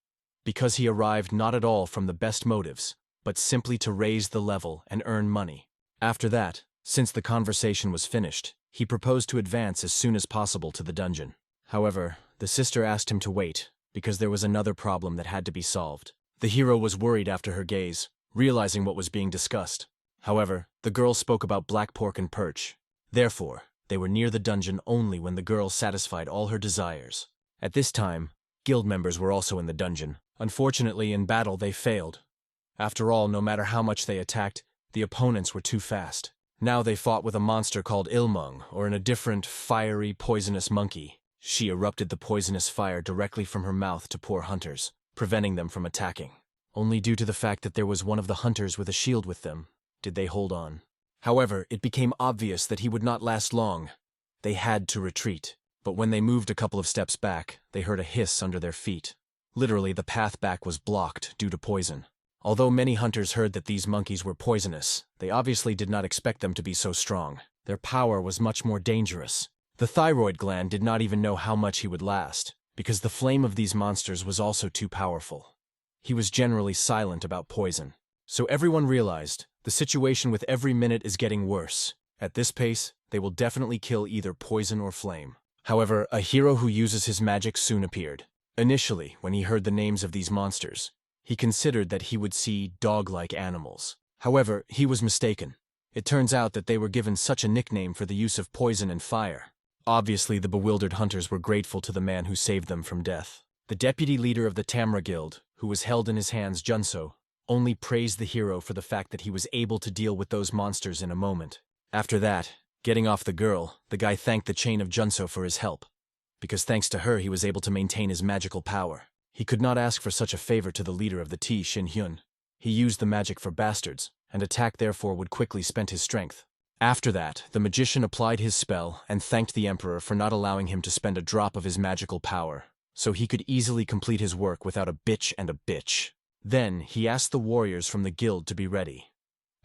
because he arrived not at all from the best motives, but simply to raise the level and earn money. After that, since the conversation was finished, he proposed to advance as soon as possible to the dungeon. However, the sister asked him to wait, because there was another problem that had to be solved. The hero was worried after her gaze, realizing what was being discussed. However, the girl spoke about black pork and perch. Therefore, they were near the dungeon only when the girl satisfied all her desires. At this time, guild members were also in the dungeon. Unfortunately, in battle they failed. After all, no matter how much they attacked, the opponents were too fast. Now they fought with a monster called Ilmung, or in a different, fiery, poisonous monkey. She erupted the poisonous fire directly from her mouth to poor hunters, preventing them from attacking. Only due to the fact that there was one of the hunters with a shield with them did they hold on. However, it became obvious that he would not last long. They had to retreat, but when they moved a couple of steps back, they heard a hiss under their feet. Literally, the path back was blocked due to poison. Although many hunters heard that these monkeys were poisonous, they obviously did not expect them to be so strong. Their power was much more dangerous. The thyroid gland did not even know how much he would last, because the flame of these monsters was also too powerful. He was generally silent about poison. So everyone realized, the situation with every minute is getting worse. At this pace, they will definitely kill either poison or flame. However, a hero who uses his magic soon appeared. Initially, when he heard the names of these monsters, he considered that he would see dog-like animals. However, he was mistaken. It turns out that they were given such a nickname for the use of poison and fire. Obviously, the bewildered hunters were grateful to the man who saved them from death. The deputy leader of the Tamra Guild, who was held in his hands Junso, only praised the hero for the fact that he was able to deal with those monsters in a moment. After that, getting off the girl, the guy thanked the chain of Junso for his help, because thanks to her he was able to maintain his magical power. He could not ask for such a favor to the leader of the T Shin Hyun. He used the magic for bastards, and attack therefore would quickly spend his strength. After that, the magician applied his spell and thanked the emperor for not allowing him to spend a drop of his magical power, so he could easily complete his work without a bitch and a bitch. Then, he asked the warriors from the guild to be ready.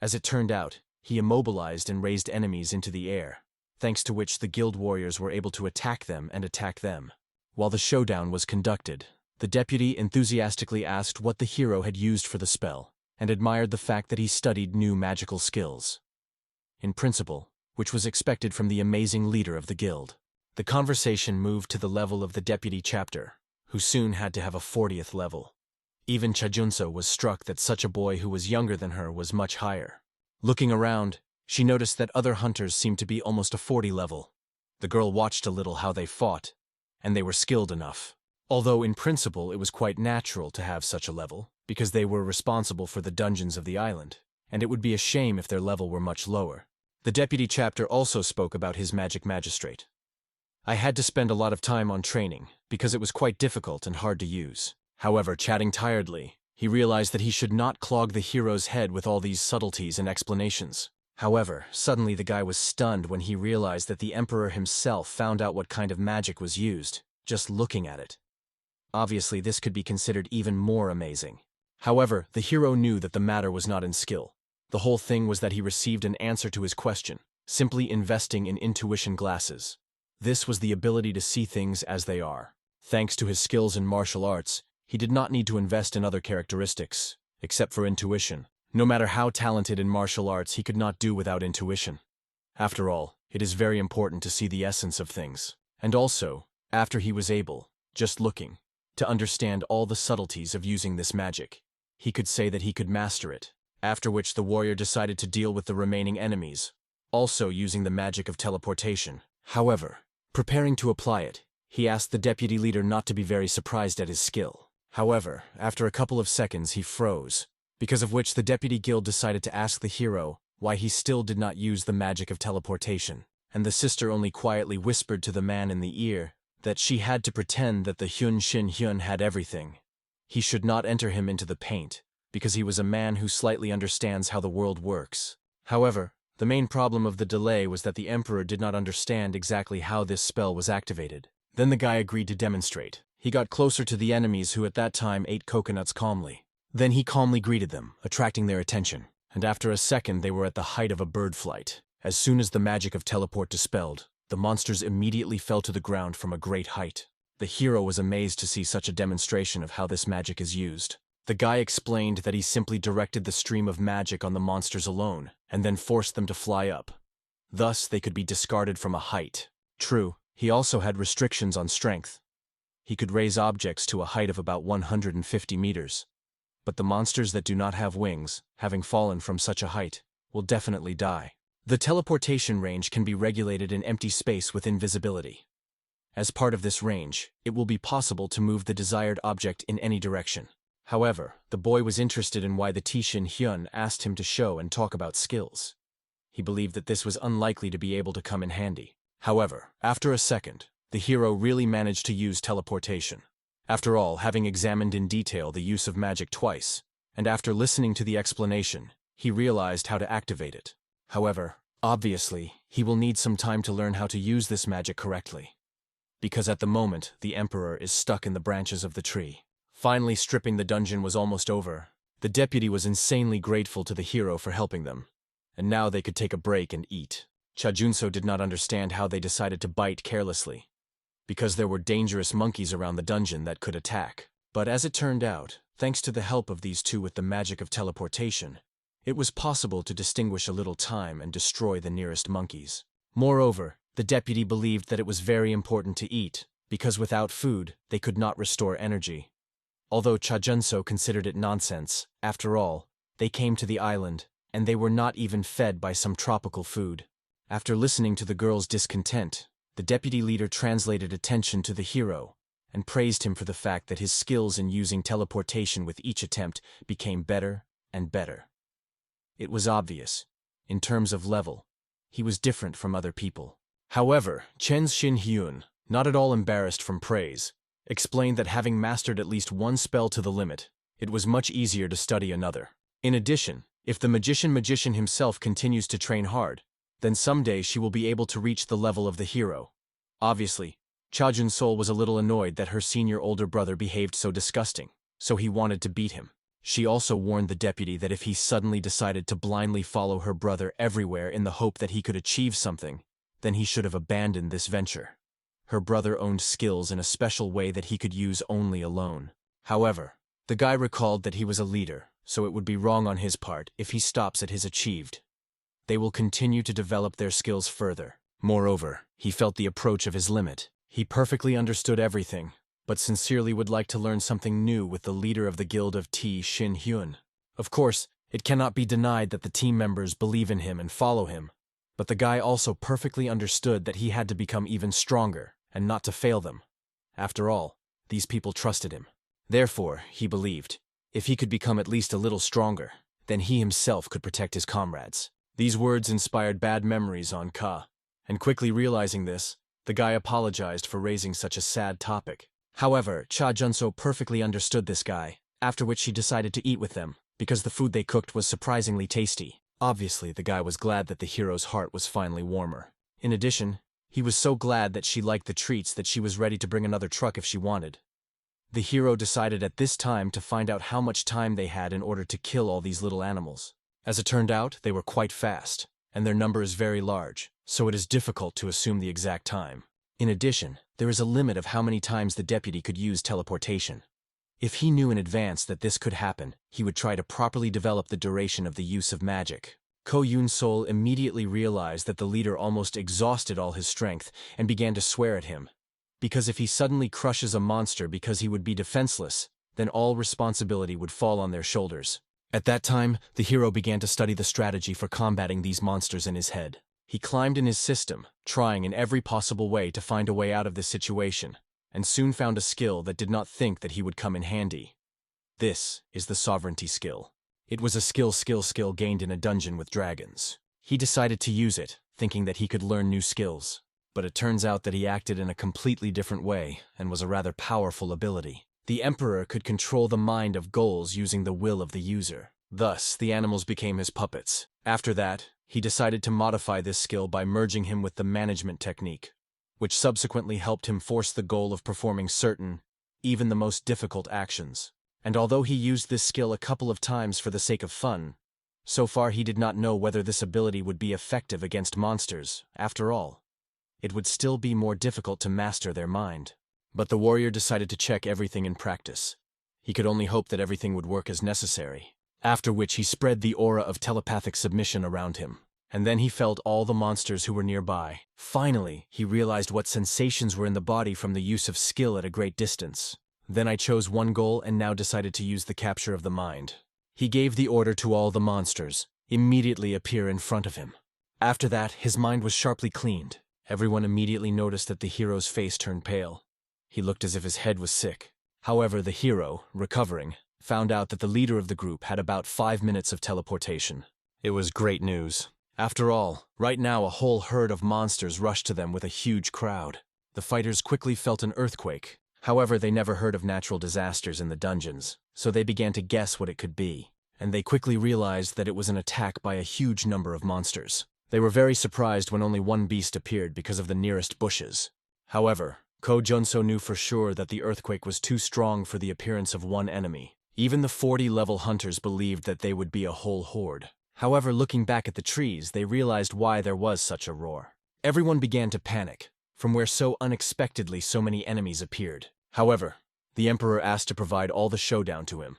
As it turned out, he immobilized and raised enemies into the air, thanks to which the guild warriors were able to attack them and attack them. While the showdown was conducted, the deputy enthusiastically asked what the hero had used for the spell, and admired the fact that he studied new magical skills. In principle, which was expected from the amazing leader of the guild. The conversation moved to the level of the deputy chapter, who soon had to have a 40th level. Even Chajunso was struck that such a boy who was younger than her was much higher. Looking around, she noticed that other hunters seemed to be almost a 40 level. The girl watched a little how they fought, and they were skilled enough. Although in principle it was quite natural to have such a level, because they were responsible for the dungeons of the island, and it would be a shame if their level were much lower. The deputy chapter also spoke about his magic magistrate. I had to spend a lot of time on training, because it was quite difficult and hard to use. However, chatting tiredly, he realized that he should not clog the hero's head with all these subtleties and explanations. However, suddenly the guy was stunned when he realized that the emperor himself found out what kind of magic was used, just looking at it. Obviously, this could be considered even more amazing. However, the hero knew that the matter was not in skill. The whole thing was that he received an answer to his question, simply investing in intuition glasses. This was the ability to see things as they are. Thanks to his skills in martial arts, he did not need to invest in other characteristics, except for intuition. No matter how talented in martial arts, he could not do without intuition. After all, it is very important to see the essence of things. And also, after he was able, just looking, to understand all the subtleties of using this magic, he could say that he could master it, after which the warrior decided to deal with the remaining enemies, also using the magic of teleportation. However, preparing to apply it, he asked the deputy leader not to be very surprised at his skill. However, after a couple of seconds he froze, because of which the deputy guild decided to ask the hero why he still did not use the magic of teleportation, and the sister only quietly whispered to the man in the ear that she had to pretend that the Hyun Shin Hyun had everything. He should not enter him into the paint, because he was a man who slightly understands how the world works. However, the main problem of the delay was that the emperor did not understand exactly how this spell was activated. Then the guy agreed to demonstrate. He got closer to the enemies who at that time ate coconuts calmly. Then he calmly greeted them, attracting their attention, and after a second they were at the height of a bird flight. As soon as the magic of teleport dispelled, the monsters immediately fell to the ground from a great height. The hero was amazed to see such a demonstration of how this magic is used. The guy explained that he simply directed the stream of magic on the monsters alone, and then forced them to fly up. Thus, they could be discarded from a height. True, he also had restrictions on strength. He could raise objects to a height of about 150 meters. But the monsters that do not have wings, having fallen from such a height, will definitely die. The teleportation range can be regulated in empty space with invisibility. As part of this range, it will be possible to move the desired object in any direction. However, the boy was interested in why the Tishin Hyun asked him to show and talk about skills. He believed that this was unlikely to be able to come in handy. However, after a second, the hero really managed to use teleportation. After all, having examined in detail the use of magic twice, and after listening to the explanation, he realized how to activate it. However, obviously, he will need some time to learn how to use this magic correctly. Because at the moment, the emperor is stuck in the branches of the tree. Finally, stripping the dungeon was almost over. The deputy was insanely grateful to the hero for helping them, and now they could take a break and eat. Chajunso did not understand how they decided to bite carelessly, because there were dangerous monkeys around the dungeon that could attack. But as it turned out, thanks to the help of these two with the magic of teleportation, it was possible to distinguish a little time and destroy the nearest monkeys. Moreover, the deputy believed that it was very important to eat, because without food, they could not restore energy. Although Chajunso considered it nonsense, after all, they came to the island, and they were not even fed by some tropical food. After listening to the girl's discontent, the deputy leader translated attention to the hero and praised him for the fact that his skills in using teleportation with each attempt became better and better. It was obvious, in terms of level, he was different from other people. However, Chen Shin Hyun, not at all embarrassed from praise, explained that having mastered at least one spell to the limit, it was much easier to study another. In addition, if the magician himself continues to train hard, then someday she will be able to reach the level of the hero. Obviously, Cha Jun-sol was a little annoyed that her senior older brother behaved so disgusting, so he wanted to beat him. She also warned the deputy that if he suddenly decided to blindly follow her brother everywhere in the hope that he could achieve something, then he should have abandoned this venture. Her brother owned skills in a special way that he could use only alone. However, the guy recalled that he was a leader, so it would be wrong on his part if he stops at his achieved. They will continue to develop their skills further. Moreover, he felt the approach of his limit. He perfectly understood everything, but sincerely would like to learn something new with the leader of the guild of T. Shin Hyun. Of course, it cannot be denied that the team members believe in him and follow him, but the guy also perfectly understood that he had to become even stronger and not to fail them. After all, these people trusted him. Therefore, he believed, if he could become at least a little stronger, then he himself could protect his comrades. These words inspired bad memories on Ka, and quickly realizing this, the guy apologized for raising such a sad topic. However, Cha Junso perfectly understood this guy, after which she decided to eat with them, because the food they cooked was surprisingly tasty. Obviously, the guy was glad that the hero's heart was finally warmer. In addition, he was so glad that she liked the treats that she was ready to bring another truck if she wanted. The hero decided at this time to find out how much time they had in order to kill all these little animals. As it turned out, they were quite fast, and their number is very large, so it is difficult to assume the exact time. In addition, there is a limit of how many times the deputy could use teleportation. If he knew in advance that this could happen, he would try to properly develop the duration of the use of magic. Ko Yun-sol immediately realized that the leader almost exhausted all his strength and began to swear at him. Because if he suddenly crushes a monster because he would be defenseless, then all responsibility would fall on their shoulders. At that time, the hero began to study the strategy for combating these monsters in his head. He climbed in his system, trying in every possible way to find a way out of this situation, and soon found a skill that did not think that he would come in handy. This is the sovereignty skill. It was a skill gained in a dungeon with dragons. He decided to use it, thinking that he could learn new skills. But it turns out that he acted in a completely different way and was a rather powerful ability. The Emperor could control the mind of ghouls using the will of the user. Thus, the animals became his puppets. After that, he decided to modify this skill by merging him with the management technique, which subsequently helped him force the goal of performing certain, even the most difficult actions. And although he used this skill a couple of times for the sake of fun, so far he did not know whether this ability would be effective against monsters. After all, it would still be more difficult to master their mind. But the warrior decided to check everything in practice. He could only hope that everything would work as necessary. After which he spread the aura of telepathic submission around him. And then he felt all the monsters who were nearby. Finally, he realized what sensations were in the body from the use of skill at a great distance. Then I chose one goal and now decided to use the capture of the mind. He gave the order to all the monsters, immediately appear in front of him. After that, his mind was sharply cleaned. Everyone immediately noticed that the hero's face turned pale. He looked as if his head was sick. However, the hero, recovering, found out that the leader of the group had about 5 minutes of teleportation. It was great news. After all, right now a whole herd of monsters rushed to them with a huge crowd. The fighters quickly felt an earthquake. However, they never heard of natural disasters in the dungeons, so they began to guess what it could be. And they quickly realized that it was an attack by a huge number of monsters. They were very surprised when only one beast appeared because of the nearest bushes. However, Ko Junso knew for sure that the earthquake was too strong for the appearance of one enemy. Even the 40-level hunters believed that they would be a whole horde. However, looking back at the trees, they realized why there was such a roar. Everyone began to panic, from where so unexpectedly so many enemies appeared. However, the Emperor asked to provide all the showdown to him,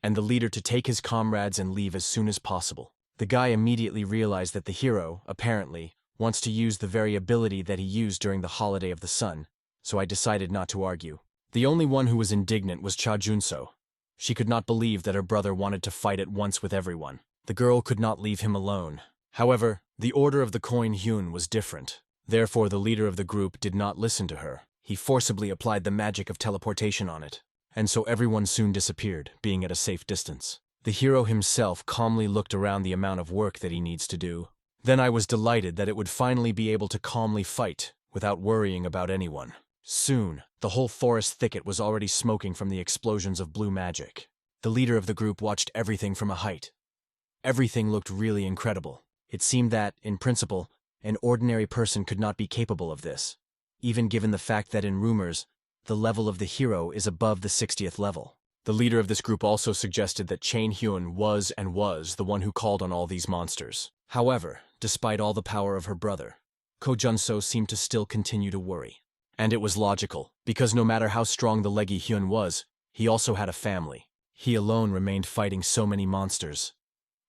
and the leader to take his comrades and leave as soon as possible. The guy immediately realized that the hero, apparently, wants to use the very ability that he used during the Holiday of the Sun, so I decided not to argue. The only one who was indignant was Cha Junso. She could not believe that her brother wanted to fight at once with everyone. The girl could not leave him alone. However, the order of the coin Hyun was different. Therefore, the leader of the group did not listen to her. He forcibly applied the magic of teleportation on it, and so everyone soon disappeared, being at a safe distance. The hero himself calmly looked around the amount of work that he needs to do. Then I was delighted that it would finally be able to calmly fight, without worrying about anyone. Soon, the whole forest thicket was already smoking from the explosions of blue magic. The leader of the group watched everything from a height. Everything looked really incredible. It seemed that, in principle, an ordinary person could not be capable of this, even given the fact that in rumors, the level of the hero is above the 60th level. The leader of this group also suggested that Chain Hyun was the one who called on all these monsters. However, despite all the power of her brother, Ko Junso seemed to still continue to worry. And it was logical, because no matter how strong the leggy Hyun was, he also had a family. He alone remained fighting so many monsters.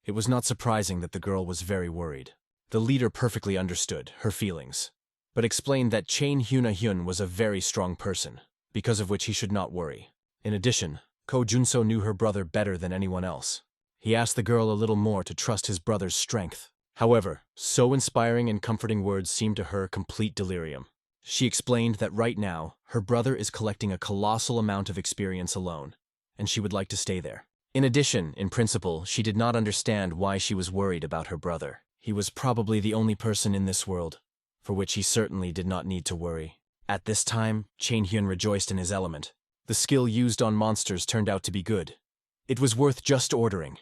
It was not surprising that the girl was very worried. The leader perfectly understood her feelings, but explained that Chain Hyun was a very strong person, because of which he should not worry. In addition, Ko Junso knew her brother better than anyone else. He asked the girl a little more to trust his brother's strength. However, so inspiring and comforting words seemed to her complete delirium. She explained that right now, her brother is collecting a colossal amount of experience alone, and she would like to stay there. In addition, in principle, she did not understand why she was worried about her brother. He was probably the only person in this world, for which he certainly did not need to worry. At this time, Chainhyun rejoiced in his element. The skill used on monsters turned out to be good. It was worth just ordering,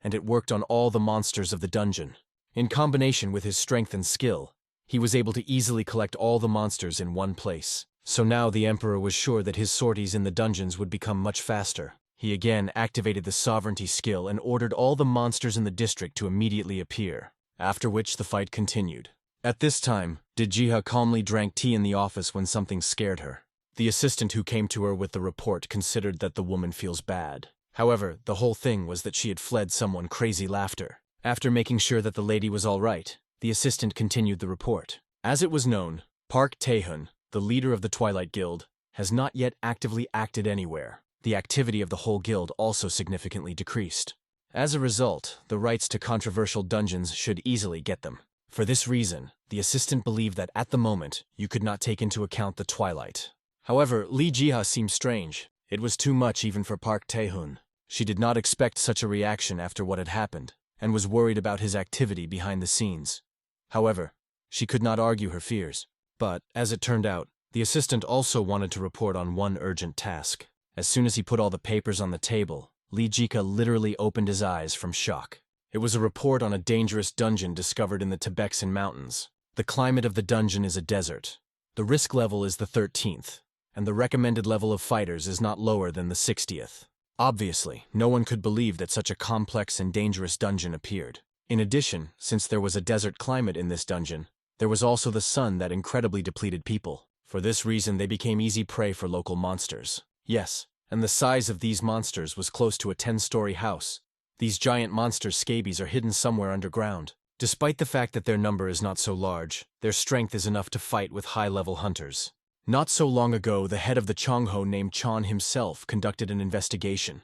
and it worked on all the monsters of the dungeon. In combination with his strength and skill, he was able to easily collect all the monsters in one place. So now the Emperor was sure that his sorties in the dungeons would become much faster. He again activated the sovereignty skill and ordered all the monsters in the district to immediately appear, after which the fight continued. At this time, Li Jiha calmly drank tea in the office when something scared her. The assistant who came to her with the report considered that the woman feels bad. However, the whole thing was that she had fled someone crazy laughter. After making sure that the lady was all right, the assistant continued the report. As it was known, Park Tae-hun, the leader of the Twilight Guild, has not yet actively acted anywhere. The activity of the whole guild also significantly decreased. As a result, the rights to controversial dungeons should easily get them. For this reason, the assistant believed that at the moment, you could not take into account the Twilight. However, Li Jiha seemed strange. It was too much even for Park Tae-hun. She did not expect such a reaction after what had happened, and was worried about his activity behind the scenes. However, she could not argue her fears. But, as it turned out, the assistant also wanted to report on one urgent task. As soon as he put all the papers on the table, Li Jiha literally opened his eyes from shock. It was a report on a dangerous dungeon discovered in the Texan mountains. The climate of the dungeon is a desert. The risk level is the 13th, and the recommended level of fighters is not lower than the 60th. Obviously, no one could believe that such a complex and dangerous dungeon appeared. In addition, since there was a desert climate in this dungeon, there was also the sun that incredibly depleted people. For this reason, they became easy prey for local monsters. Yes, and the size of these monsters was close to a 10-story house. These giant monster scabies are hidden somewhere underground. Despite the fact that their number is not so large, their strength is enough to fight with high-level hunters. Not so long ago, the head of the Chongo named Chon himself conducted an investigation,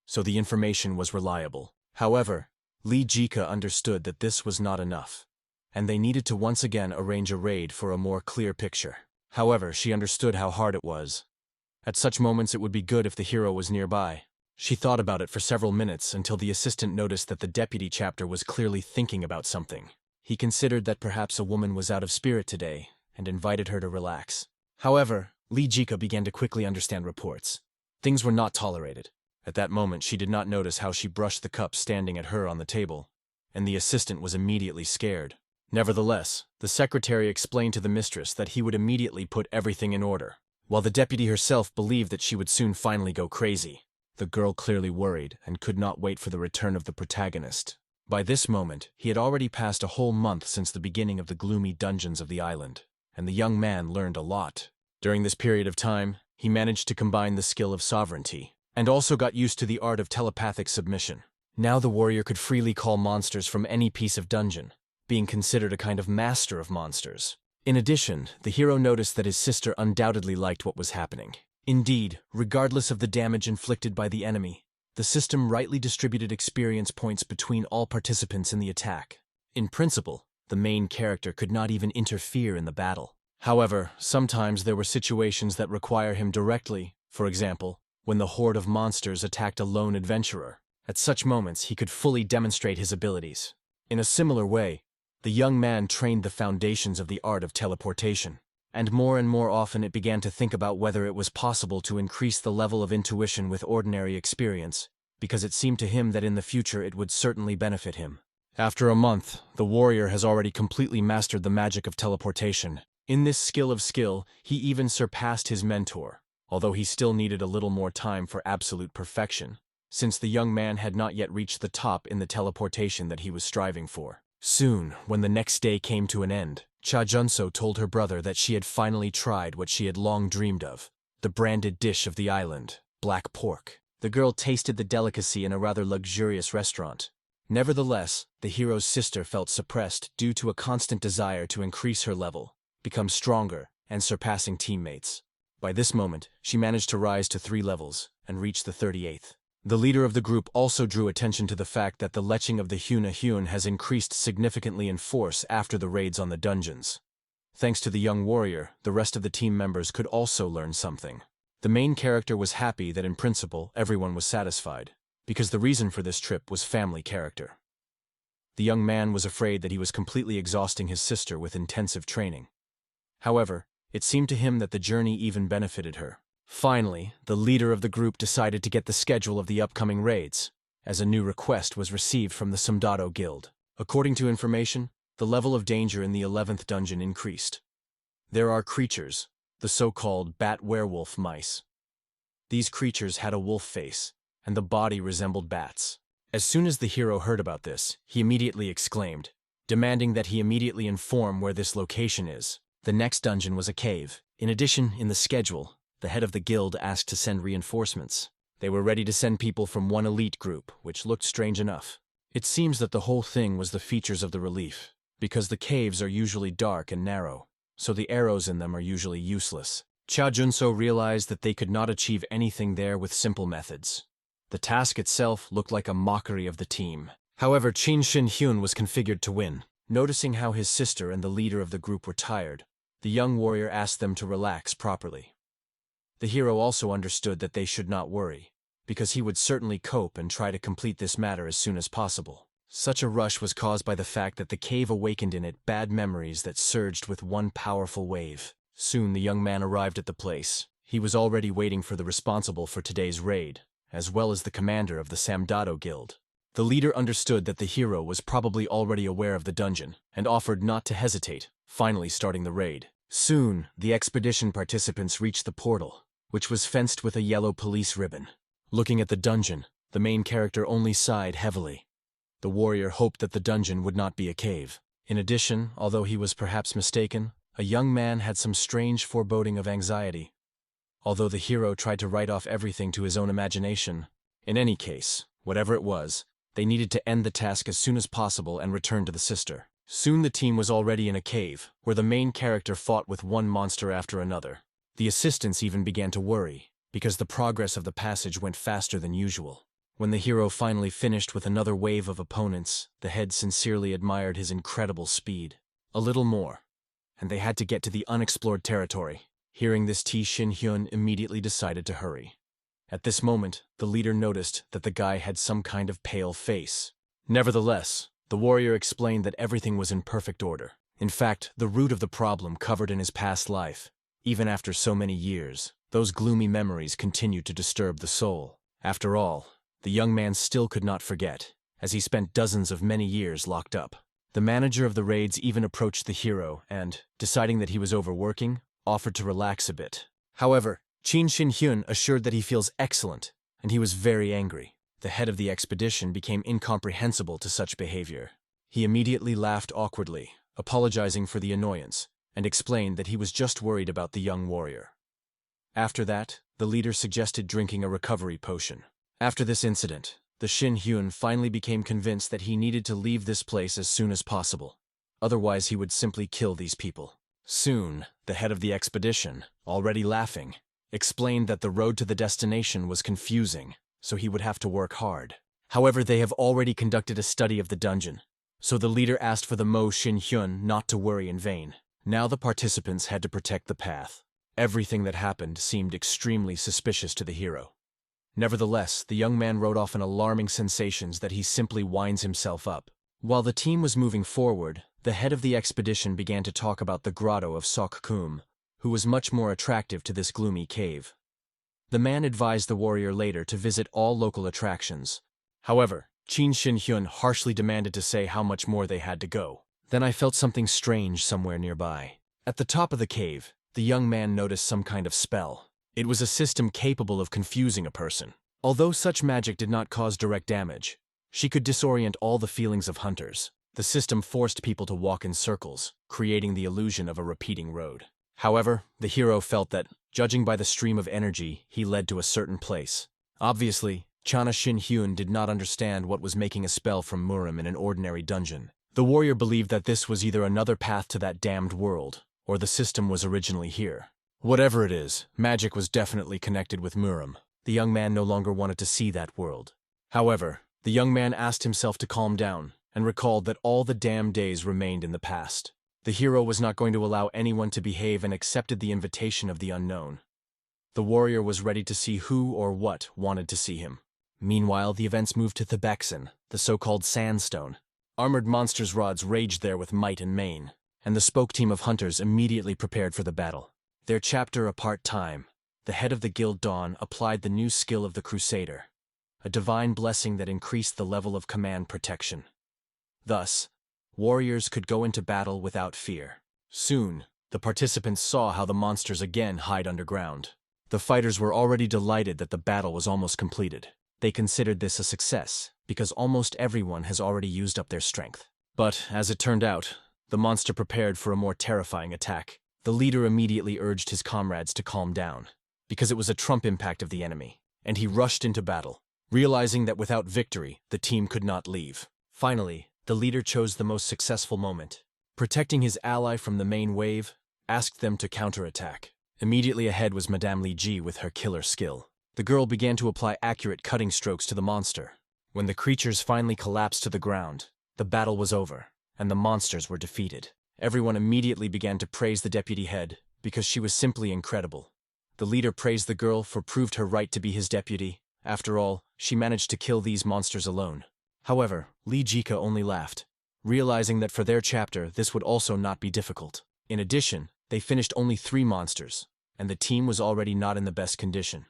so the information was reliable. However, Li Jiha understood that this was not enough, and they needed to once again arrange a raid for a more clear picture. However, she understood how hard it was. At such moments it would be good if the hero was nearby. She thought about it for several minutes until the assistant noticed that the deputy chapter was clearly thinking about something. He considered that perhaps a woman was out of spirit today and invited her to relax. However, Li Jiha began to quickly understand reports. Things were not tolerated. At that moment, she did not notice how she brushed the cup standing at her on the table, and the assistant was immediately scared. Nevertheless, the secretary explained to the mistress that he would immediately put everything in order, while the deputy herself believed that she would soon finally go crazy. The girl clearly worried and could not wait for the return of the protagonist. By this moment, he had already passed a whole month since the beginning of the gloomy dungeons of the island, and the young man learned a lot. During this period of time, he managed to combine the skill of sovereignty, and also got used to the art of telepathic submission. Now the warrior could freely call monsters from any piece of dungeon, being considered a kind of master of monsters. In addition, the hero noticed that his sister undoubtedly liked what was happening. Indeed, regardless of the damage inflicted by the enemy, the system rightly distributed experience points between all participants in the attack. In principle, the main character could not even interfere in the battle. However, sometimes there were situations that require him directly, for example, when the horde of monsters attacked a lone adventurer. At such moments, he could fully demonstrate his abilities. In a similar way, the young man trained the foundations of the art of teleportation, and more often it began to think about whether it was possible to increase the level of intuition with ordinary experience, because it seemed to him that in the future it would certainly benefit him. After a month, the warrior has already completely mastered the magic of teleportation. In this skill, he even surpassed his mentor, although he still needed a little more time for absolute perfection, since the young man had not yet reached the top in the teleportation that he was striving for. Soon, when the next day came to an end, Cha Junso told her brother that she had finally tried what she had long dreamed of, the branded dish of the island, black pork. The girl tasted the delicacy in a rather luxurious restaurant. Nevertheless, the hero's sister felt suppressed due to a constant desire to increase her level, become stronger, and surpassing teammates. By this moment, she managed to rise to 3 levels and reach the 38th. The leader of the group also drew attention to the fact that the leching of the Hyun has increased significantly in force after the raids on the dungeons. Thanks to the young warrior, the rest of the team members could also learn something. The main character was happy that in principle everyone was satisfied, because the reason for this trip was family character. The young man was afraid that he was completely exhausting his sister with intensive training. However, it seemed to him that the journey even benefited her. Finally, the leader of the group decided to get the schedule of the upcoming raids, as a new request was received from the Soldado Guild. According to information, the level of danger in the 11th dungeon increased. There are creatures, the so-called bat-werewolf mice. These creatures had a wolf face, and the body resembled bats. As soon as the hero heard about this, he immediately exclaimed, demanding that he immediately inform where this location is. The next dungeon was a cave. In addition, in the schedule, the head of the guild asked to send reinforcements. They were ready to send people from one elite group, which looked strange enough. It seems that the whole thing was the features of the relief, because the caves are usually dark and narrow, so the arrows in them are usually useless. Cha Junso realized that they could not achieve anything there with simple methods. The task itself looked like a mockery of the team. However, Qin Shin Hyun was configured to win. Noticing how his sister and the leader of the group were tired, the young warrior asked them to relax properly. The hero also understood that they should not worry, because he would certainly cope and try to complete this matter as soon as possible. Such a rush was caused by the fact that the cave awakened in it bad memories that surged with one powerful wave. Soon the young man arrived at the place. He was already waiting for the responsible for today's raid, as well as the commander of the Soldado Guild. The leader understood that the hero was probably already aware of the dungeon, and offered not to hesitate, finally starting the raid. Soon, the expedition participants reached the portal, which was fenced with a yellow police ribbon. Looking at the dungeon, the main character only sighed heavily. The warrior hoped that the dungeon would not be a cave. In addition, although he was perhaps mistaken, a young man had some strange foreboding of anxiety. Although the hero tried to write off everything to his own imagination, in any case, whatever it was, they needed to end the task as soon as possible and return to the sister. Soon the team was already in a cave, where the main character fought with one monster after another. The assistants even began to worry, because the progress of the passage went faster than usual. When the hero finally finished with another wave of opponents, the head sincerely admired his incredible speed. A little more, and they had to get to the unexplored territory. Hearing this, T. Shin Hyun immediately decided to hurry. At this moment, the leader noticed that the guy had some kind of pale face. Nevertheless, the warrior explained that everything was in perfect order. In fact, the root of the problem covered in his past life. Even after so many years, those gloomy memories continued to disturb the soul. After all, the young man still could not forget, as he spent dozens of many years locked up. The manager of the raids even approached the hero and, deciding that he was overworking, offered to relax a bit. However, Qin Shin Hyun assured that he feels excellent, and he was very angry. The head of the expedition became incomprehensible to such behavior. He immediately laughed awkwardly, apologizing for the annoyance, and explained that he was just worried about the young warrior. After that, the leader suggested drinking a recovery potion. After this incident, the Shin Hyun finally became convinced that he needed to leave this place as soon as possible. Otherwise, he would simply kill these people. Soon, the head of the expedition, already laughing, explained that the road to the destination was confusing, so he would have to work hard. However, they have already conducted a study of the dungeon, so the leader asked for the Mo Shin Hyun not to worry in vain. Now the participants had to protect the path. Everything that happened seemed extremely suspicious to the hero. Nevertheless, the young man wrote off an alarming sensations that he simply winds himself up. While the team was moving forward, the head of the expedition began to talk about the grotto of Sok Kum, who was much more attractive to this gloomy cave. The man advised the warrior later to visit all local attractions. However, Qin Shin Hyun harshly demanded to say how much more they had to go. Then I felt something strange somewhere nearby. At the top of the cave, the young man noticed some kind of spell. It was a system capable of confusing a person. Although such magic did not cause direct damage, she could disorient all the feelings of hunters. The system forced people to walk in circles, creating the illusion of a repeating road. However, the hero felt that, judging by the stream of energy, he led to a certain place. Obviously, Chana Shin Hyun did not understand what was making a spell from Murim in an ordinary dungeon. The warrior believed that this was either another path to that damned world, or the system was originally here. Whatever it is, magic was definitely connected with Murim. The young man no longer wanted to see that world. However, the young man asked himself to calm down, and recalled that all the damned days remained in the past. The hero was not going to allow anyone to behave and accepted the invitation of the unknown. The warrior was ready to see who or what wanted to see him. Meanwhile, the events moved to Texan, the so-called sandstone. Armored monsters' rods raged there with might and main, and the spoke team of hunters immediately prepared for the battle. Their chapter apart time, the head of the guild Dawn applied the new skill of the Crusader, a divine blessing that increased the level of command protection. Thus, warriors could go into battle without fear. Soon, the participants saw how the monsters again hide underground. The fighters were already delighted that the battle was almost completed. They considered this a success, because almost everyone has already used up their strength. But, as it turned out, the monster prepared for a more terrifying attack. The leader immediately urged his comrades to calm down, because it was a trump impact of the enemy, and he rushed into battle, realizing that without victory, the team could not leave. Finally, the leader chose the most successful moment. Protecting his ally from the main wave, asked them to counterattack. Immediately ahead was Madame Li Jiha with her killer skill. The girl began to apply accurate cutting strokes to the monster. When the creatures finally collapsed to the ground, the battle was over, and the monsters were defeated. Everyone immediately began to praise the deputy head, because she was simply incredible. The leader praised the girl for proved her right to be his deputy. After all, she managed to kill these monsters alone. However, Li Jiha only laughed, realizing that for their chapter this would also not be difficult. In addition, they finished only 3 monsters, and the team was already not in the best condition.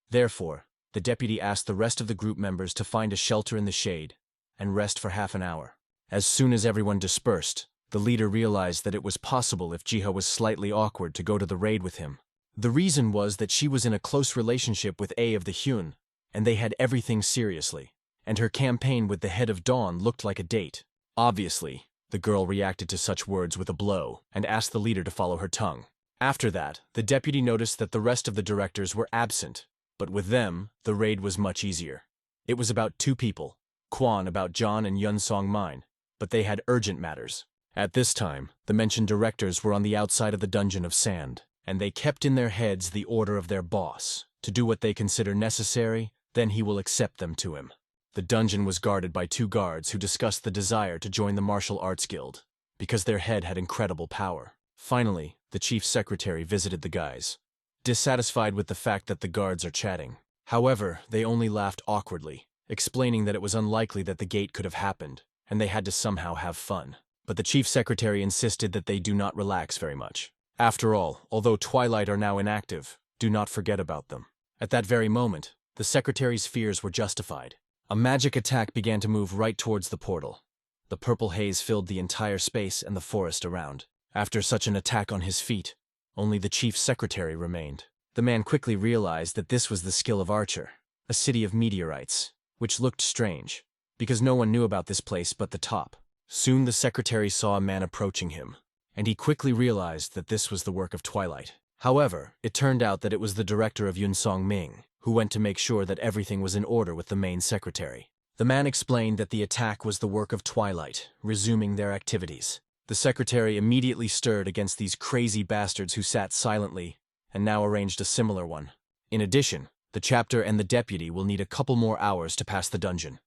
Therefore, the deputy asked the rest of the group members to find a shelter in the shade and rest for half an hour. As soon as everyone dispersed, the leader realized that it was possible if Jiha was slightly awkward to go to the raid with him. The reason was that she was in a close relationship with A of the Hyun, and they had everything seriously, and her campaign with the head of Dawn looked like a date. Obviously, the girl reacted to such words with a blow and asked the leader to follow her tongue. After that, the deputy noticed that the rest of the directors were absent, but with them, the raid was much easier. It was about 2 people, Kwon about John and Yun Song mine, but they had urgent matters. At this time, the mentioned directors were on the outside of the dungeon of sand, and they kept in their heads the order of their boss, to do what they consider necessary, then he will accept them to him. The dungeon was guarded by 2 guards who discussed the desire to join the martial arts guild, because their head had incredible power. Finally, the chief secretary visited the guys, dissatisfied with the fact that the guards are chatting. However, they only laughed awkwardly, explaining that it was unlikely that the gate could have happened, and they had to somehow have fun. But the chief secretary insisted that they do not relax very much. After all, although Twilight are now inactive, do not forget about them. At that very moment, the secretary's fears were justified. A magic attack began to move right towards the portal. The purple haze filled the entire space and the forest around. After such an attack on his feet, only the chief secretary remained. The man quickly realized that this was the skill of Archer, a city of meteorites, which looked strange, because no one knew about this place but the top. Soon the secretary saw a man approaching him, and he quickly realized that this was the work of Twilight. However, it turned out that it was the director of Yun Song Ming, who went to make sure that everything was in order with the main secretary. The man explained that the attack was the work of Twilight, resuming their activities. The secretary immediately stirred against these crazy bastards who sat silently, and now arranged a similar one. In addition, the chapter and the deputy will need a couple more hours to pass the dungeon.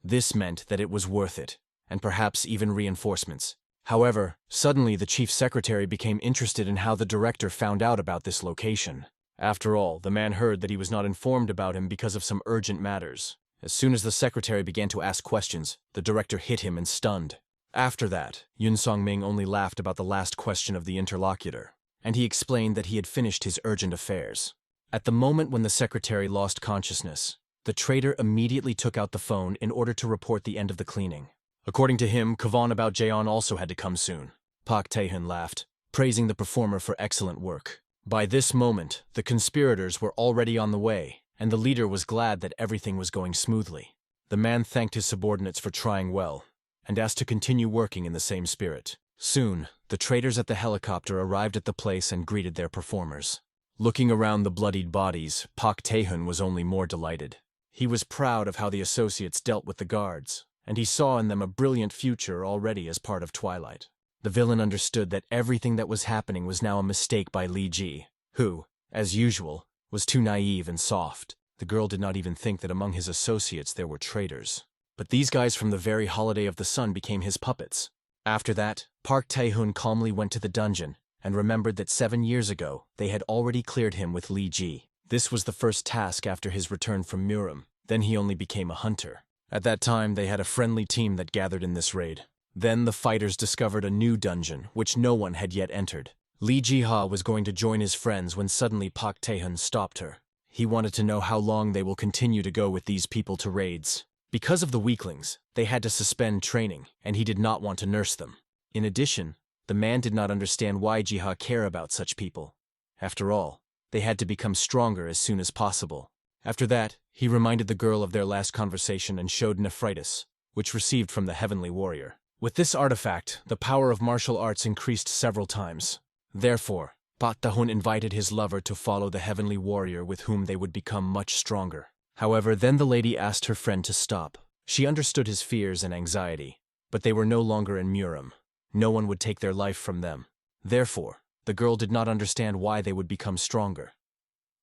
This meant that it was worth it, and perhaps even reinforcements. However, suddenly the chief secretary became interested in how the director found out about this location. After all, the man heard that he was not informed about him because of some urgent matters. As soon as the secretary began to ask questions, the director hit him and stunned. After that, Yun Song Ming only laughed about the last question of the interlocutor, and he explained that he had finished his urgent affairs. At the moment when the secretary lost consciousness, the traitor immediately took out the phone in order to report the end of the cleaning. According to him, Kavan about Jaeon also had to come soon. Park Tae-hun laughed, praising the performer for excellent work. By this moment, the conspirators were already on the way, and the leader was glad that everything was going smoothly. The man thanked his subordinates for trying well, and asked to continue working in the same spirit. Soon, the traders at the helicopter arrived at the place and greeted their performers. Looking around the bloodied bodies, Park Tae-hun was only more delighted. He was proud of how the associates dealt with the guards, and he saw in them a brilliant future already as part of Twilight. The villain understood that everything that was happening was now a mistake by Li Jiha, who, as usual, was too naive and soft. The girl did not even think that among his associates there were traitors. But these guys from the very holiday of the sun became his puppets. After that, Park Tae-hun calmly went to the dungeon and remembered that 7 years ago they had already cleared him with Li Jiha. This was the first task after his return from Murim. Then he only became a hunter. At that time, they had a friendly team that gathered in this raid. Then the fighters discovered a new dungeon, which no one had yet entered. Li Jiha was going to join his friends when suddenly Pak Tae-hun stopped her. He wanted to know how long they will continue to go with these people to raids. Because of the weaklings, they had to suspend training, and he did not want to nurse them. In addition, the man did not understand why Jiha care about such people. After all, they had to become stronger as soon as possible. After that, he reminded the girl of their last conversation and showed nephritis, which received from the heavenly warrior. With this artifact, the power of martial arts increased several times. Therefore, Pak Tae-hun invited his lover to follow the heavenly warrior with whom they would become much stronger. However, then the lady asked her friend to stop. She understood his fears and anxiety, but they were no longer in Murim. No one would take their life from them. Therefore, the girl did not understand why they would become stronger.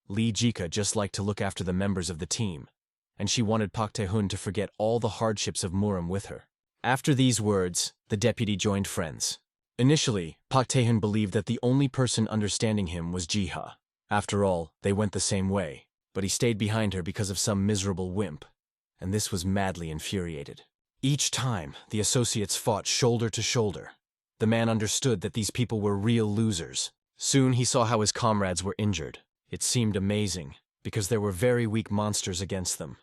Li Jiha just liked to look after the members of the team, and she wanted Pak Tae-hun to forget all the hardships of Murim with her. After these words, the deputy joined friends. Initially, Pak Tae-hun believed that the only person understanding him was Jiha. After all, they went the same way, but he stayed behind her because of some miserable wimp, and this was madly infuriated. Each time, the associates fought shoulder to shoulder. The man understood that these people were real losers. Soon he saw how his comrades were injured. It seemed amazing, because there were very weak monsters against them.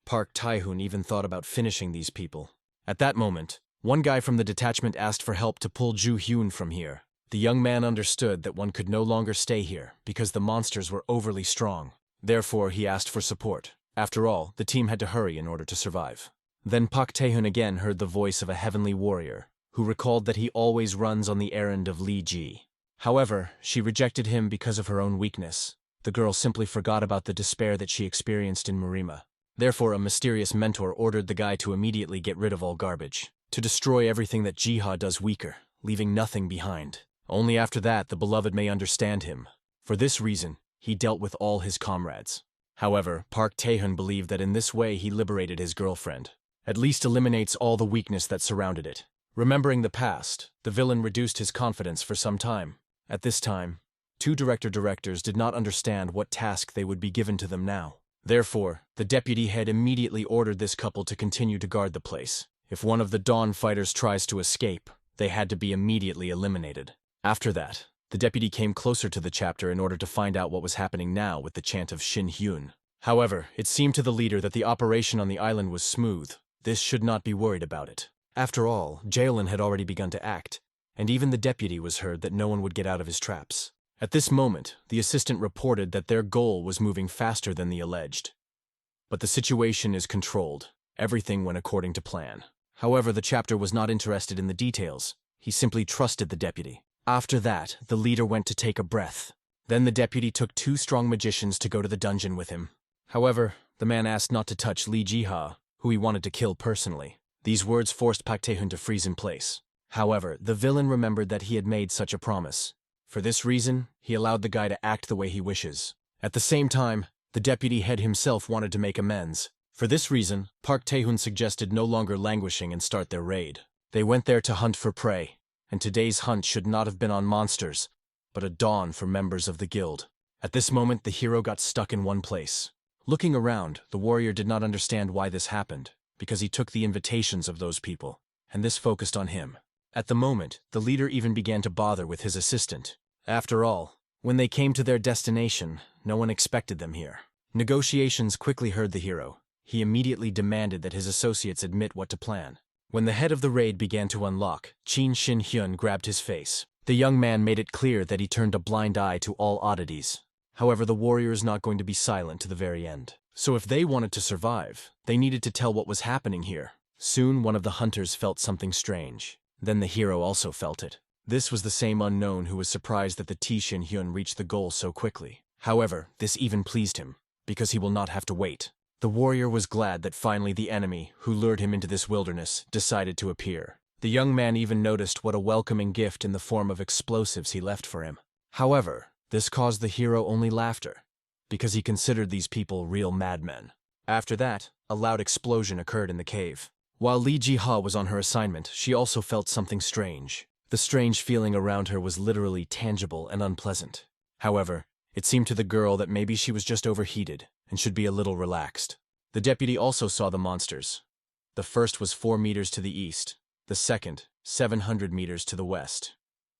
Pak Tae-hun even thought about finishing these people. At that moment, one guy from the detachment asked for help to pull Ju-hyun from here. The young man understood that one could no longer stay here because the monsters were overly strong. Therefore, he asked for support. After all, the team had to hurry in order to survive. Then Pak Tae-hun again heard the voice of a heavenly warrior, who recalled that he always runs on the errand of Li Ji. However, she rejected him because of her own weakness. The girl simply forgot about the despair that she experienced in Murima. Therefore, a mysterious mentor ordered the guy to immediately get rid of all garbage, to destroy everything that Jiha does weaker, leaving nothing behind. Only after that the beloved may understand him. For this reason, he dealt with all his comrades. However, Pak Tae-hun believed that in this way he liberated his girlfriend. At least eliminates all the weakness that surrounded it. Remembering the past, the villain reduced his confidence for some time. At this time, two directors did not understand what task they would be given to them now. Therefore, the deputy had immediately ordered this couple to continue to guard the place. If one of the Dawn fighters tries to escape, they had to be immediately eliminated. After that, the deputy came closer to the chapter in order to find out what was happening now with the chant of Shin-hyun. However, it seemed to the leader that the operation on the island was smooth. This should not be worried about it. After all, Jaelin had already begun to act, and even the deputy was heard that no one would get out of his traps. At this moment, the assistant reported that their goal was moving faster than the alleged. But the situation is controlled. Everything went according to plan. However, the chapter was not interested in the details. He simply trusted the deputy. After that, the leader went to take a breath. Then the deputy took two strong magicians to go to the dungeon with him. However, the man asked not to touch Li Jiha, who he wanted to kill personally. These words forced Pak Tae-hun to freeze in place. However, the villain remembered that he had made such a promise. For this reason, he allowed the guy to act the way he wishes. At the same time, the deputy head himself wanted to make amends. For this reason, Pak Tae-hun suggested no longer languishing and start their raid. They went there to hunt for prey, and today's hunt should not have been on monsters, but a dawn for members of the guild. At this moment, the hero got stuck in one place. Looking around, the warrior did not understand why this happened, because he took the invitations of those people, and this focused on him. At the moment, the leader even began to bother with his assistant. After all, when they came to their destination, no one expected them here. Negotiations quickly heard the hero. He immediately demanded that his associates admit what to plan. When the head of the raid began to unlock, Chin Shin-hyun grabbed his face. The young man made it clear that he turned a blind eye to all oddities. However, the warrior is not going to be silent to the very end. So if they wanted to survive, they needed to tell what was happening here. Soon one of the hunters felt something strange. Then the hero also felt it. This was the same unknown who was surprised that the T Shin-hyun reached the goal so quickly. However, this even pleased him, because he will not have to wait. The warrior was glad that finally the enemy, who lured him into this wilderness, decided to appear. The young man even noticed what a welcoming gift in the form of explosives he left for him. However, this caused the hero only laughter, because he considered these people real madmen. After that, a loud explosion occurred in the cave. While Li Jiha was on her assignment, she also felt something strange. The strange feeling around her was literally tangible and unpleasant. However, it seemed to the girl that maybe she was just overheated and should be a little relaxed. The deputy also saw the monsters, The first was 4 meters to the east, the second, 700 meters to the west.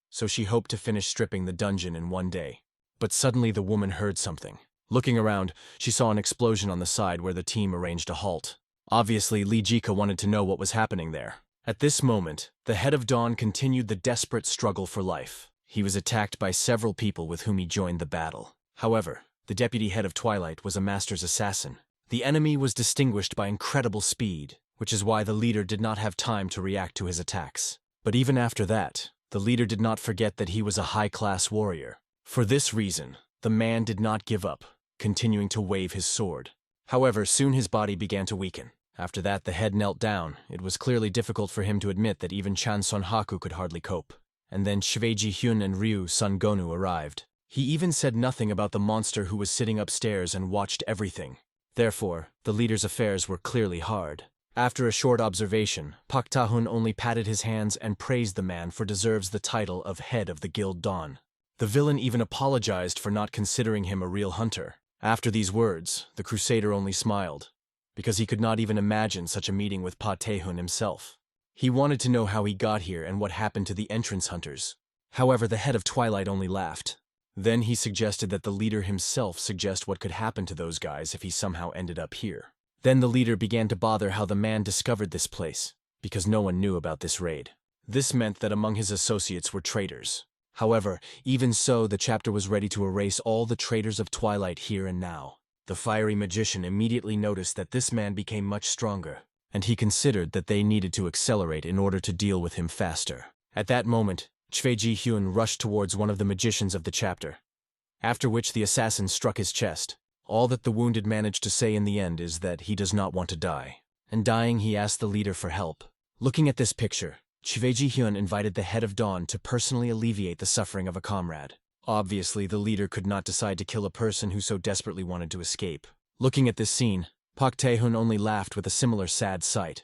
So she hoped to finish stripping the dungeon in one day. But suddenly the woman heard something. Looking around, she saw an explosion on the side where the team arranged a halt. Obviously, Li Jiha wanted to know what was happening there. At this moment, the head of Dawn continued the desperate struggle for life. He was attacked by several people with whom he joined the battle. However, the deputy head of Twilight was a master's assassin. The enemy was distinguished by incredible speed, which is why the leader did not have time to react to his attacks. But even after that, the leader did not forget that he was a high-class warrior. For this reason, the man did not give up, continuing to wave his sword. However, soon his body began to weaken. After that, the head knelt down. It was clearly difficult for him to admit that even Chan Sonhaku could hardly cope. And then Shveji Hyun and Ryu Sun Gonu arrived. He even said nothing about the monster who was sitting upstairs and watched everything. Therefore, the leader's affairs were clearly hard. After a short observation, Pak Ta-hun only patted his hands and praised the man for deserves the title of head of the Guild Dawn. The villain even apologized for not considering him a real hunter. After these words, the Crusader only smiled, because he could not even imagine such a meeting with Pa Tae-hun himself. He wanted to know how he got here and what happened to the entrance hunters. However, the head of Twilight only laughed. Then he suggested that the leader himself suggest what could happen to those guys if he somehow ended up here. Then the leader began to bother how the man discovered this place, because no one knew about this raid. This meant that among his associates were traitors. However, even so, the chapter was ready to erase all the traitors of Twilight here and now. The fiery magician immediately noticed that this man became much stronger, and he considered that they needed to accelerate in order to deal with him faster. At that moment, Chveji Hyun rushed towards one of the magicians of the chapter, after which the assassin struck his chest. All that the wounded managed to say in the end is that he does not want to die. And dying, he asked the leader for help. Looking at this picture, Chveji Hyun invited the head of Dawn to personally alleviate the suffering of a comrade. Obviously, the leader could not decide to kill a person who so desperately wanted to escape. Looking at this scene, Pak Tae-hun only laughed with a similar sad sight.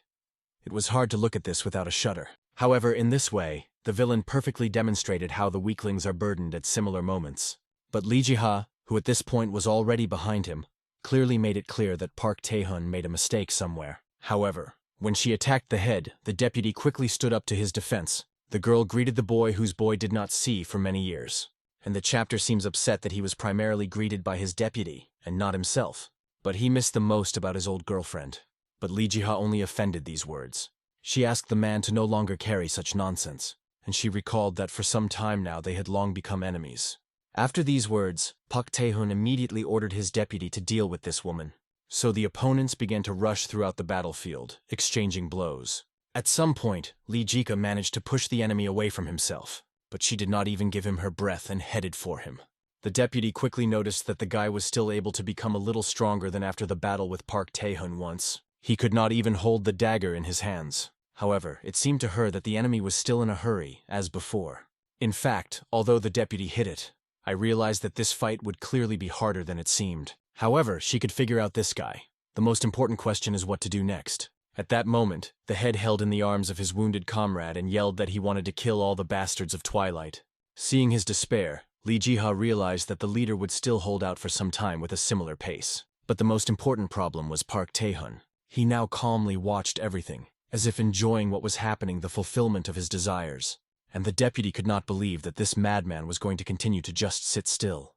It was hard to look at this without a shudder. However, in this way, the villain perfectly demonstrated how the weaklings are burdened at similar moments. But Li Jiha, who at this point was already behind him, clearly made it clear that Park Tae-hun made a mistake somewhere. However, when she attacked the head, the deputy quickly stood up to his defense. The girl greeted the boy whose boy did not see for many years. And the chapter seems upset that he was primarily greeted by his deputy, and not himself. But he missed the most about his old girlfriend. But Li Jiha only offended these words. She asked the man to no longer carry such nonsense, and she recalled that for some time now they had long become enemies. After these words, Pak Tae-hun immediately ordered his deputy to deal with this woman. So the opponents began to rush throughout the battlefield, exchanging blows. At some point, Li Jiha managed to push the enemy away from himself, but she did not even give him her breath and headed for him. The deputy quickly noticed that the guy was still able to become a little stronger than after the battle with Park Tae-hun once. He could not even hold the dagger in his hands. However, it seemed to her that the enemy was still in a hurry, as before. In fact, although the deputy hit it, I realized that this fight would clearly be harder than it seemed. However, she could figure out this guy. The most important question is what to do next. At that moment, the head held in the arms of his wounded comrade and yelled that he wanted to kill all the bastards of Twilight. Seeing his despair, Li Jiha realized that the leader would still hold out for some time with a similar pace. But the most important problem was Park Tae-hun. He now calmly watched everything, as if enjoying what was happening, the fulfillment of his desires. And the deputy could not believe that this madman was going to continue to just sit still.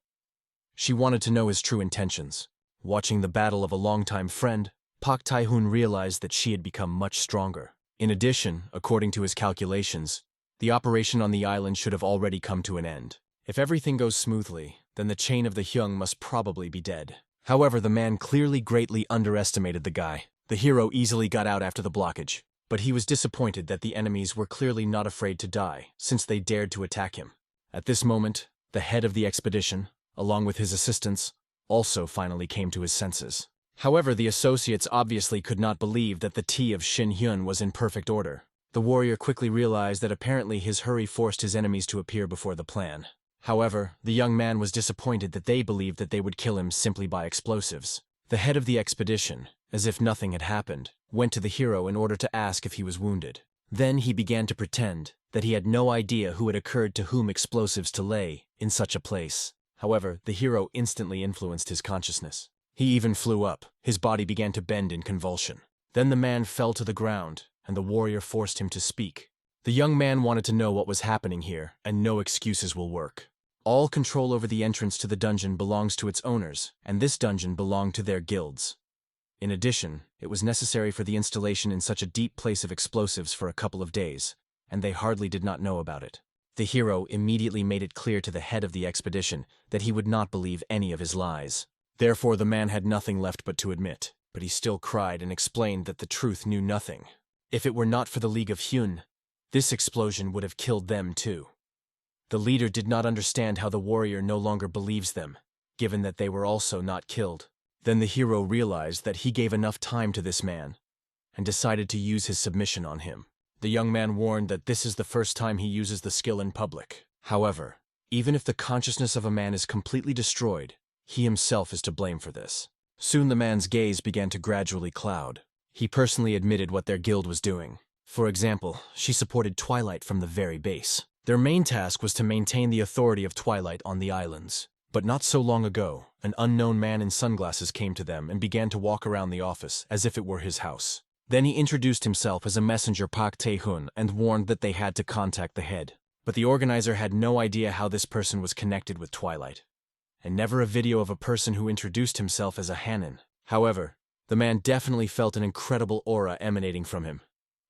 She wanted to know his true intentions. Watching the battle of a longtime friend, Pak Tae-hun realized that she had become much stronger. In addition, according to his calculations, the operation on the island should have already come to an end. If everything goes smoothly, then the chain of the Hyung must probably be dead. However, the man clearly greatly underestimated the guy. The hero easily got out after the blockage, but he was disappointed that the enemies were clearly not afraid to die, since they dared to attack him. At this moment, the head of the expedition, along with his assistants, also finally came to his senses. However, the associates obviously could not believe that the tea of Shin Hyun was in perfect order. The warrior quickly realized that apparently his hurry forced his enemies to appear before the plan. However, the young man was disappointed that they believed that they would kill him simply by explosives. The head of the expedition, as if nothing had happened, went to the hero in order to ask if he was wounded. Then he began to pretend that he had no idea who had occurred to whom explosives to lay in such a place. However, the hero instantly influenced his consciousness. He even flew up. His body began to bend in convulsion. Then the man fell to the ground, and the warrior forced him to speak. The young man wanted to know what was happening here, and no excuses will work. All control over the entrance to the dungeon belongs to its owners, and this dungeon belonged to their guilds. In addition, it was necessary for the installation in such a deep place of explosives for a couple of days, and they hardly did not know about it. The hero immediately made it clear to the head of the expedition that he would not believe any of his lies. Therefore the man had nothing left but to admit, but he still cried and explained that the truth knew nothing. If it were not for the League of Hyun, this explosion would have killed them too. The leader did not understand how the warrior no longer believes them, given that they were also not killed. Then the hero realized that he gave enough time to this man, and decided to use his submission on him. The young man warned that this is the first time he uses the skill in public. However, even if the consciousness of a man is completely destroyed, he himself is to blame for this. Soon the man's gaze began to gradually cloud. He personally admitted what their guild was doing. For example, she supported Twilight from the very base. Their main task was to maintain the authority of Twilight on the islands. But not so long ago, an unknown man in sunglasses came to them and began to walk around the office as if it were his house. Then he introduced himself as a messenger Park Tae-hun and warned that they had to contact the head. But the organizer had no idea how this person was connected with Twilight, and never a video of a person who introduced himself as a Hanin. However, the man definitely felt an incredible aura emanating from him.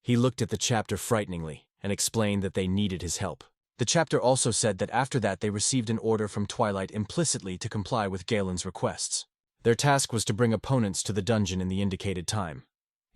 He looked at the chapter frighteningly and explained that they needed his help. The chapter also said that after that they received an order from Twilight implicitly to comply with Galen's requests. Their task was to bring opponents to the dungeon in the indicated time.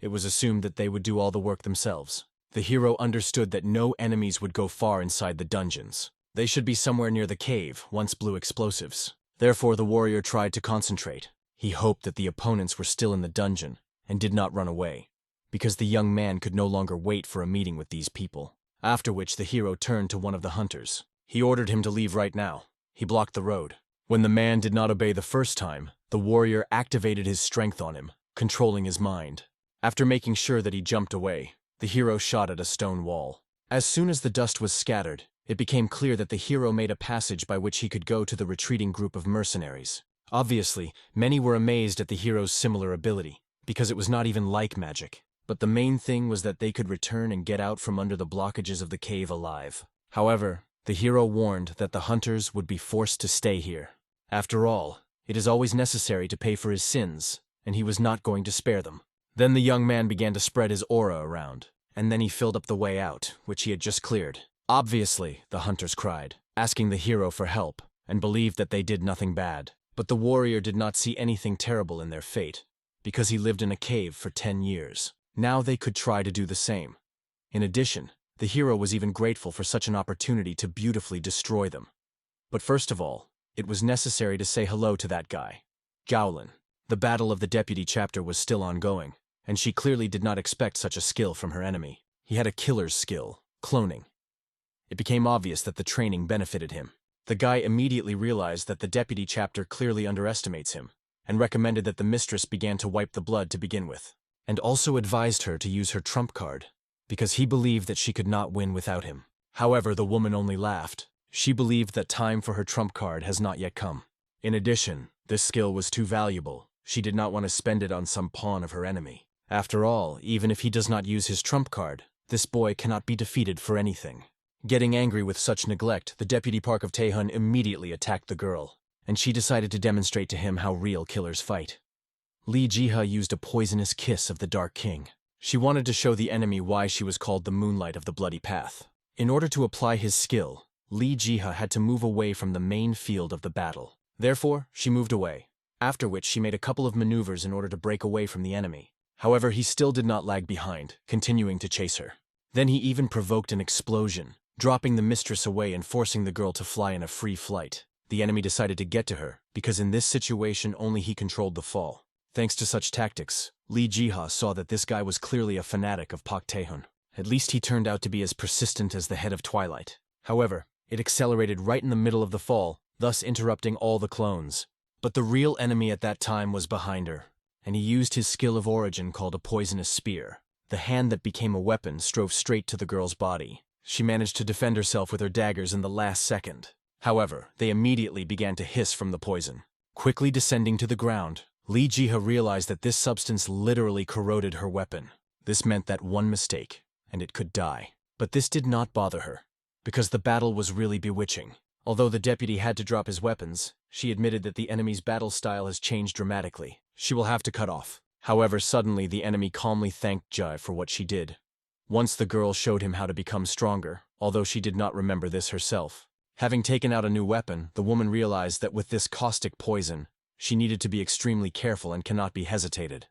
It was assumed that they would do all the work themselves. The hero understood that no enemies would go far inside the dungeons. They should be somewhere near the cave, once blue explosives. Therefore the warrior tried to concentrate. He hoped that the opponents were still in the dungeon and did not run away, because the young man could no longer wait for a meeting with these people. After which the hero turned to one of the hunters. He ordered him to leave right now. He blocked the road. When the man did not obey the first time, the warrior activated his strength on him, controlling his mind. After making sure that he jumped away, the hero shot at a stone wall. As soon as the dust was scattered, it became clear that the hero made a passage by which he could go to the retreating group of mercenaries. Obviously, many were amazed at the hero's similar ability, because it was not even like magic. But the main thing was that they could return and get out from under the blockages of the cave alive. However, the hero warned that the hunters would be forced to stay here. After all, it is always necessary to pay for his sins, and he was not going to spare them. Then the young man began to spread his aura around, and then he filled up the way out, which he had just cleared. Obviously, the hunters cried, asking the hero for help, and believed that they did nothing bad. But the warrior did not see anything terrible in their fate, because he lived in a cave for 10 years. Now they could try to do the same. In addition, the hero was even grateful for such an opportunity to beautifully destroy them. But first of all, it was necessary to say hello to that guy, Gaolin. The battle of the deputy chapter was still ongoing, and she clearly did not expect such a skill from her enemy. He had a killer's skill, cloning. It became obvious that the training benefited him. The guy immediately realized that the deputy chapter clearly underestimates him, and recommended that the mistress began to wipe the blood to begin with, and also advised her to use her trump card, because he believed that she could not win without him. However, the woman only laughed. She believed that time for her trump card has not yet come. In addition, this skill was too valuable. She did not want to spend it on some pawn of her enemy. After all, even if he does not use his trump card, this boy cannot be defeated for anything. Getting angry with such neglect, the deputy Park of Tae-hun immediately attacked the girl, and she decided to demonstrate to him how real killers fight. Li Jiha used a poisonous kiss of the Dark King. She wanted to show the enemy why she was called the Moonlight of the Bloody Path. In order to apply his skill, Li Jiha had to move away from the main field of the battle. Therefore, she moved away, after which she made a couple of maneuvers in order to break away from the enemy. However, he still did not lag behind, continuing to chase her. Then he even provoked an explosion, dropping the mistress away and forcing the girl to fly in a free flight. The enemy decided to get to her, because in this situation only he controlled the fall. Thanks to such tactics, Li Jiha saw that this guy was clearly a fanatic of Park Tae-hun. At least he turned out to be as persistent as the head of Twilight. However, it accelerated right in the middle of the fall, thus interrupting all the clones. But the real enemy at that time was behind her, and he used his skill of origin called a poisonous spear. The hand that became a weapon strove straight to the girl's body. She managed to defend herself with her daggers in the last second. However, they immediately began to hiss from the poison. Quickly descending to the ground, Li Jiha realized that this substance literally corroded her weapon. This meant that one mistake, and it could die. But this did not bother her, because the battle was really bewitching. Although the deputy had to drop his weapons, she admitted that the enemy's battle style has changed dramatically. She will have to cut off. However, suddenly the enemy calmly thanked Jai for what she did. Once the girl showed him how to become stronger, although she did not remember this herself. Having taken out a new weapon, the woman realized that with this caustic poison, she needed to be extremely careful and cannot be hesitated.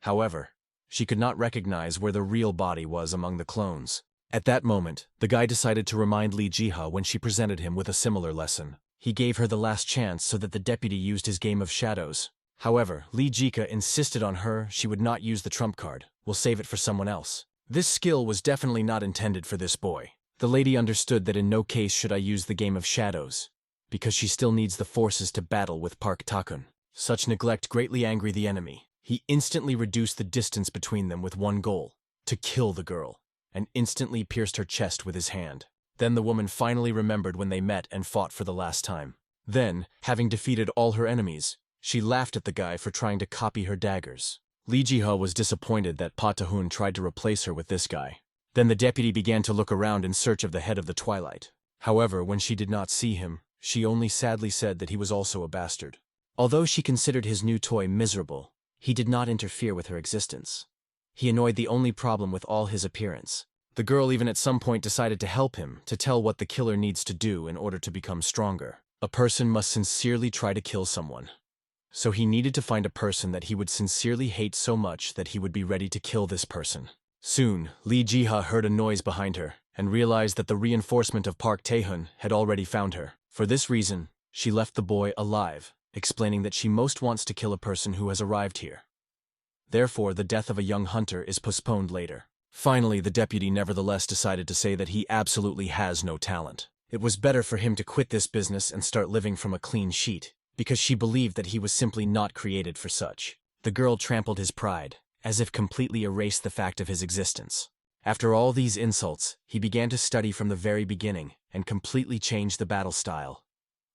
However, she could not recognize where the real body was among the clones. At that moment, the guy decided to remind Li Jiha when she presented him with a similar lesson. He gave her the last chance so that the deputy used his game of shadows. However, Li Jiha insisted on her she would not use the trump card, will save it for someone else. This skill was definitely not intended for this boy. The lady understood that in no case should I use the game of shadows, because she still needs the forces to battle with Park Takun. Such neglect greatly angered the enemy. He instantly reduced the distance between them with one goal, to kill the girl, and instantly pierced her chest with his hand. Then the woman finally remembered when they met and fought for the last time. Then, having defeated all her enemies, she laughed at the guy for trying to copy her daggers. Li Jiha was disappointed that Pa Tahun tried to replace her with this guy. Then the deputy began to look around in search of the head of the Twilight. However, when she did not see him, she only sadly said that he was also a bastard. Although she considered his new toy miserable, he did not interfere with her existence. He annoyed the only problem with all his appearance. The girl even at some point decided to help him, to tell what the killer needs to do in order to become stronger. A person must sincerely try to kill someone. So he needed to find a person that he would sincerely hate so much that he would be ready to kill this person. Soon, Li Jiha heard a noise behind her, and realized that the reinforcement of Park Tae-hun had already found her. For this reason, she left the boy alive, explaining that she most wants to kill a person who has arrived here. Therefore, the death of a young hunter is postponed later. Finally, the deputy nevertheless decided to say that he absolutely has no talent. It was better for him to quit this business and start living from a clean sheet, because she believed that he was simply not created for such. The girl trampled his pride, as if completely erased the fact of his existence. After all these insults, he began to study from the very beginning and completely changed the battle style.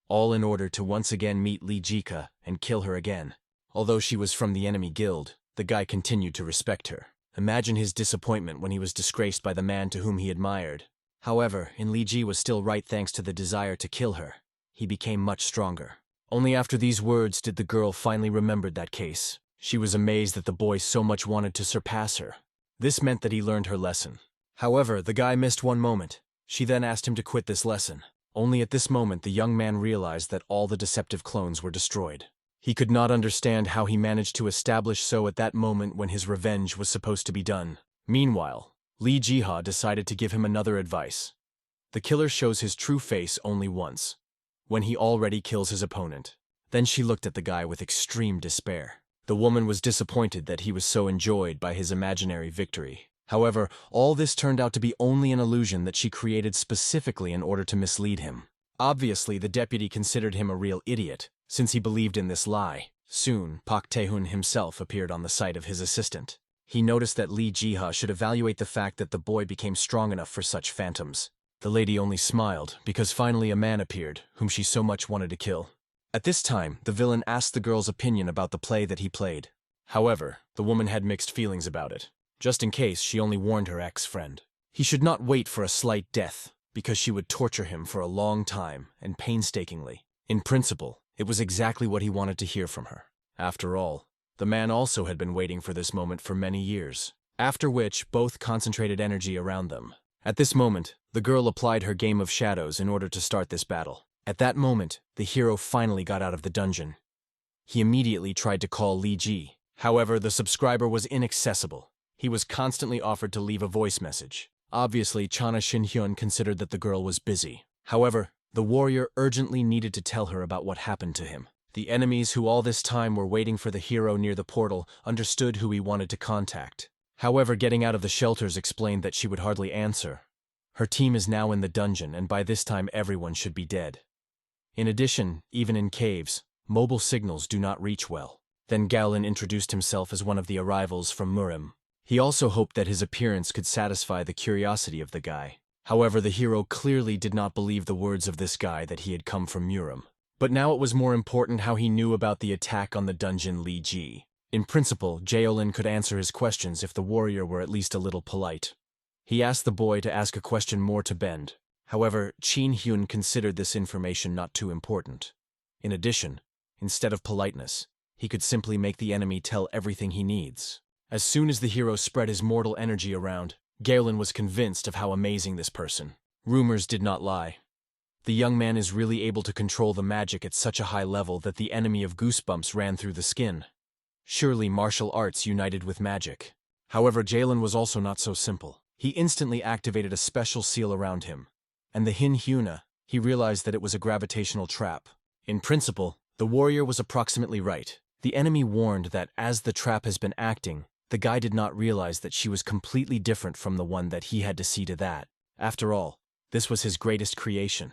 All in order to once again meet Li Jiha and kill her again. Although she was from the enemy guild, the guy continued to respect her. Imagine his disappointment when he was disgraced by the man to whom he admired. However, Li Ji was still right thanks to the desire to kill her. He became much stronger. Only after these words did the girl finally remember that case. She was amazed that the boy so much wanted to surpass her. This meant that he learned her lesson. However, the guy missed one moment. She then asked him to quit this lesson. Only at this moment the young man realized that all the deceptive clones were destroyed. He could not understand how he managed to establish so at that moment when his revenge was supposed to be done. Meanwhile, Li Jiha decided to give him another advice. The killer shows his true face only once, when he already kills his opponent. Then she looked at the guy with extreme despair. The woman was disappointed that he was so enjoyed by his imaginary victory. However, all this turned out to be only an illusion that she created specifically in order to mislead him. Obviously, the deputy considered him a real idiot, since he believed in this lie. Soon, Park Tae-hun himself appeared on the side of his assistant. He noticed that Li Jiha should evaluate the fact that the boy became strong enough for such phantoms. The lady only smiled, because finally a man appeared, whom she so much wanted to kill. At this time, the villain asked the girl's opinion about the play that he played. However, the woman had mixed feelings about it. Just in case, she only warned her ex-friend. He should not wait for a slight death, because she would torture him for a long time and painstakingly. In principle, it was exactly what he wanted to hear from her. After all, the man also had been waiting for this moment for many years. After which, both concentrated energy around them. At this moment, the girl applied her game of shadows in order to start this battle. At that moment, the hero finally got out of the dungeon. He immediately tried to call Li Ji. However, the subscriber was inaccessible. He was constantly offered to leave a voice message. Obviously, Chana Shin-hyun considered that the girl was busy. However, the warrior urgently needed to tell her about what happened to him. The enemies who all this time were waiting for the hero near the portal understood who he wanted to contact. However, getting out of the shelters explained that she would hardly answer. Her team is now in the dungeon, and by this time everyone should be dead. In addition, even in caves, mobile signals do not reach well. Then Galen introduced himself as one of the arrivals from Murim. He also hoped that his appearance could satisfy the curiosity of the guy. However, the hero clearly did not believe the words of this guy that he had come from Murim. But now it was more important how he knew about the attack on the dungeon Li Jiha. In principle, Yahello could answer his questions if the warrior were at least a little polite. He asked the boy to ask a question more to bend. However, Chin Hyun considered this information not too important. In addition, instead of politeness, he could simply make the enemy tell everything he needs. As soon as the hero spread his mortal energy around, Yahello was convinced of how amazing this person. Rumors did not lie. The young man is really able to control the magic at such a high level that the enemy of goosebumps ran through the skin. Surely martial arts united with magic. However, Yahello was also not so simple. He instantly activated a special seal around him. And the Hin Hyuna, he realized that it was a gravitational trap. In principle, the warrior was approximately right. The enemy warned that as the trap has been acting, the guy did not realize that she was completely different from the one that he had to see to that. After all, this was his greatest creation.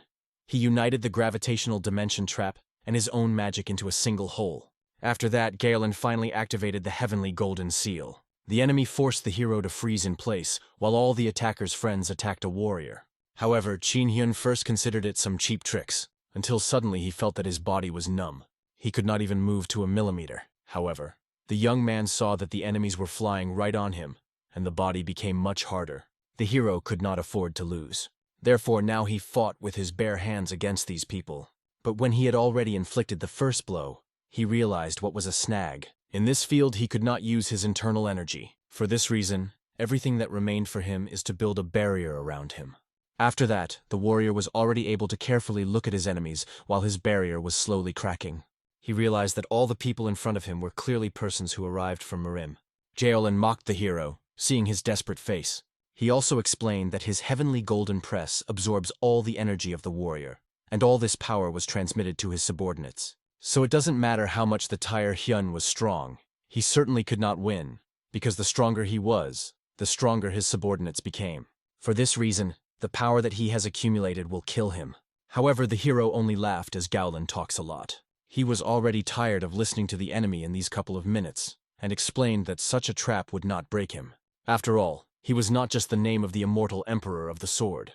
He united the gravitational dimension trap and his own magic into a single whole. After that, Yahello finally activated the heavenly golden seal. The enemy forced the hero to freeze in place, while all the attacker's friends attacked a warrior. However, Chin Hyun first considered it some cheap tricks, until suddenly he felt that his body was numb. He could not even move to a millimeter. However, the young man saw that the enemies were flying right on him, and the body became much harder. The hero could not afford to lose. Therefore, now he fought with his bare hands against these people. But when he had already inflicted the first blow, he realized what was a snag. In this field, he could not use his internal energy. For this reason, everything that remained for him is to build a barrier around him. After that, the warrior was already able to carefully look at his enemies while his barrier was slowly cracking. He realized that all the people in front of him were clearly persons who arrived from Murim. Yahello mocked the hero, seeing his desperate face. He also explained that his heavenly golden press absorbs all the energy of the warrior, and all this power was transmitted to his subordinates. So it doesn't matter how much the Tyre Hyun was strong, he certainly could not win, because the stronger he was, the stronger his subordinates became. For this reason, the power that he has accumulated will kill him. However, the hero only laughed as Yahello talks a lot. He was already tired of listening to the enemy in these couple of minutes, and explained that such a trap would not break him. After all, he was not just the name of the immortal emperor of the sword.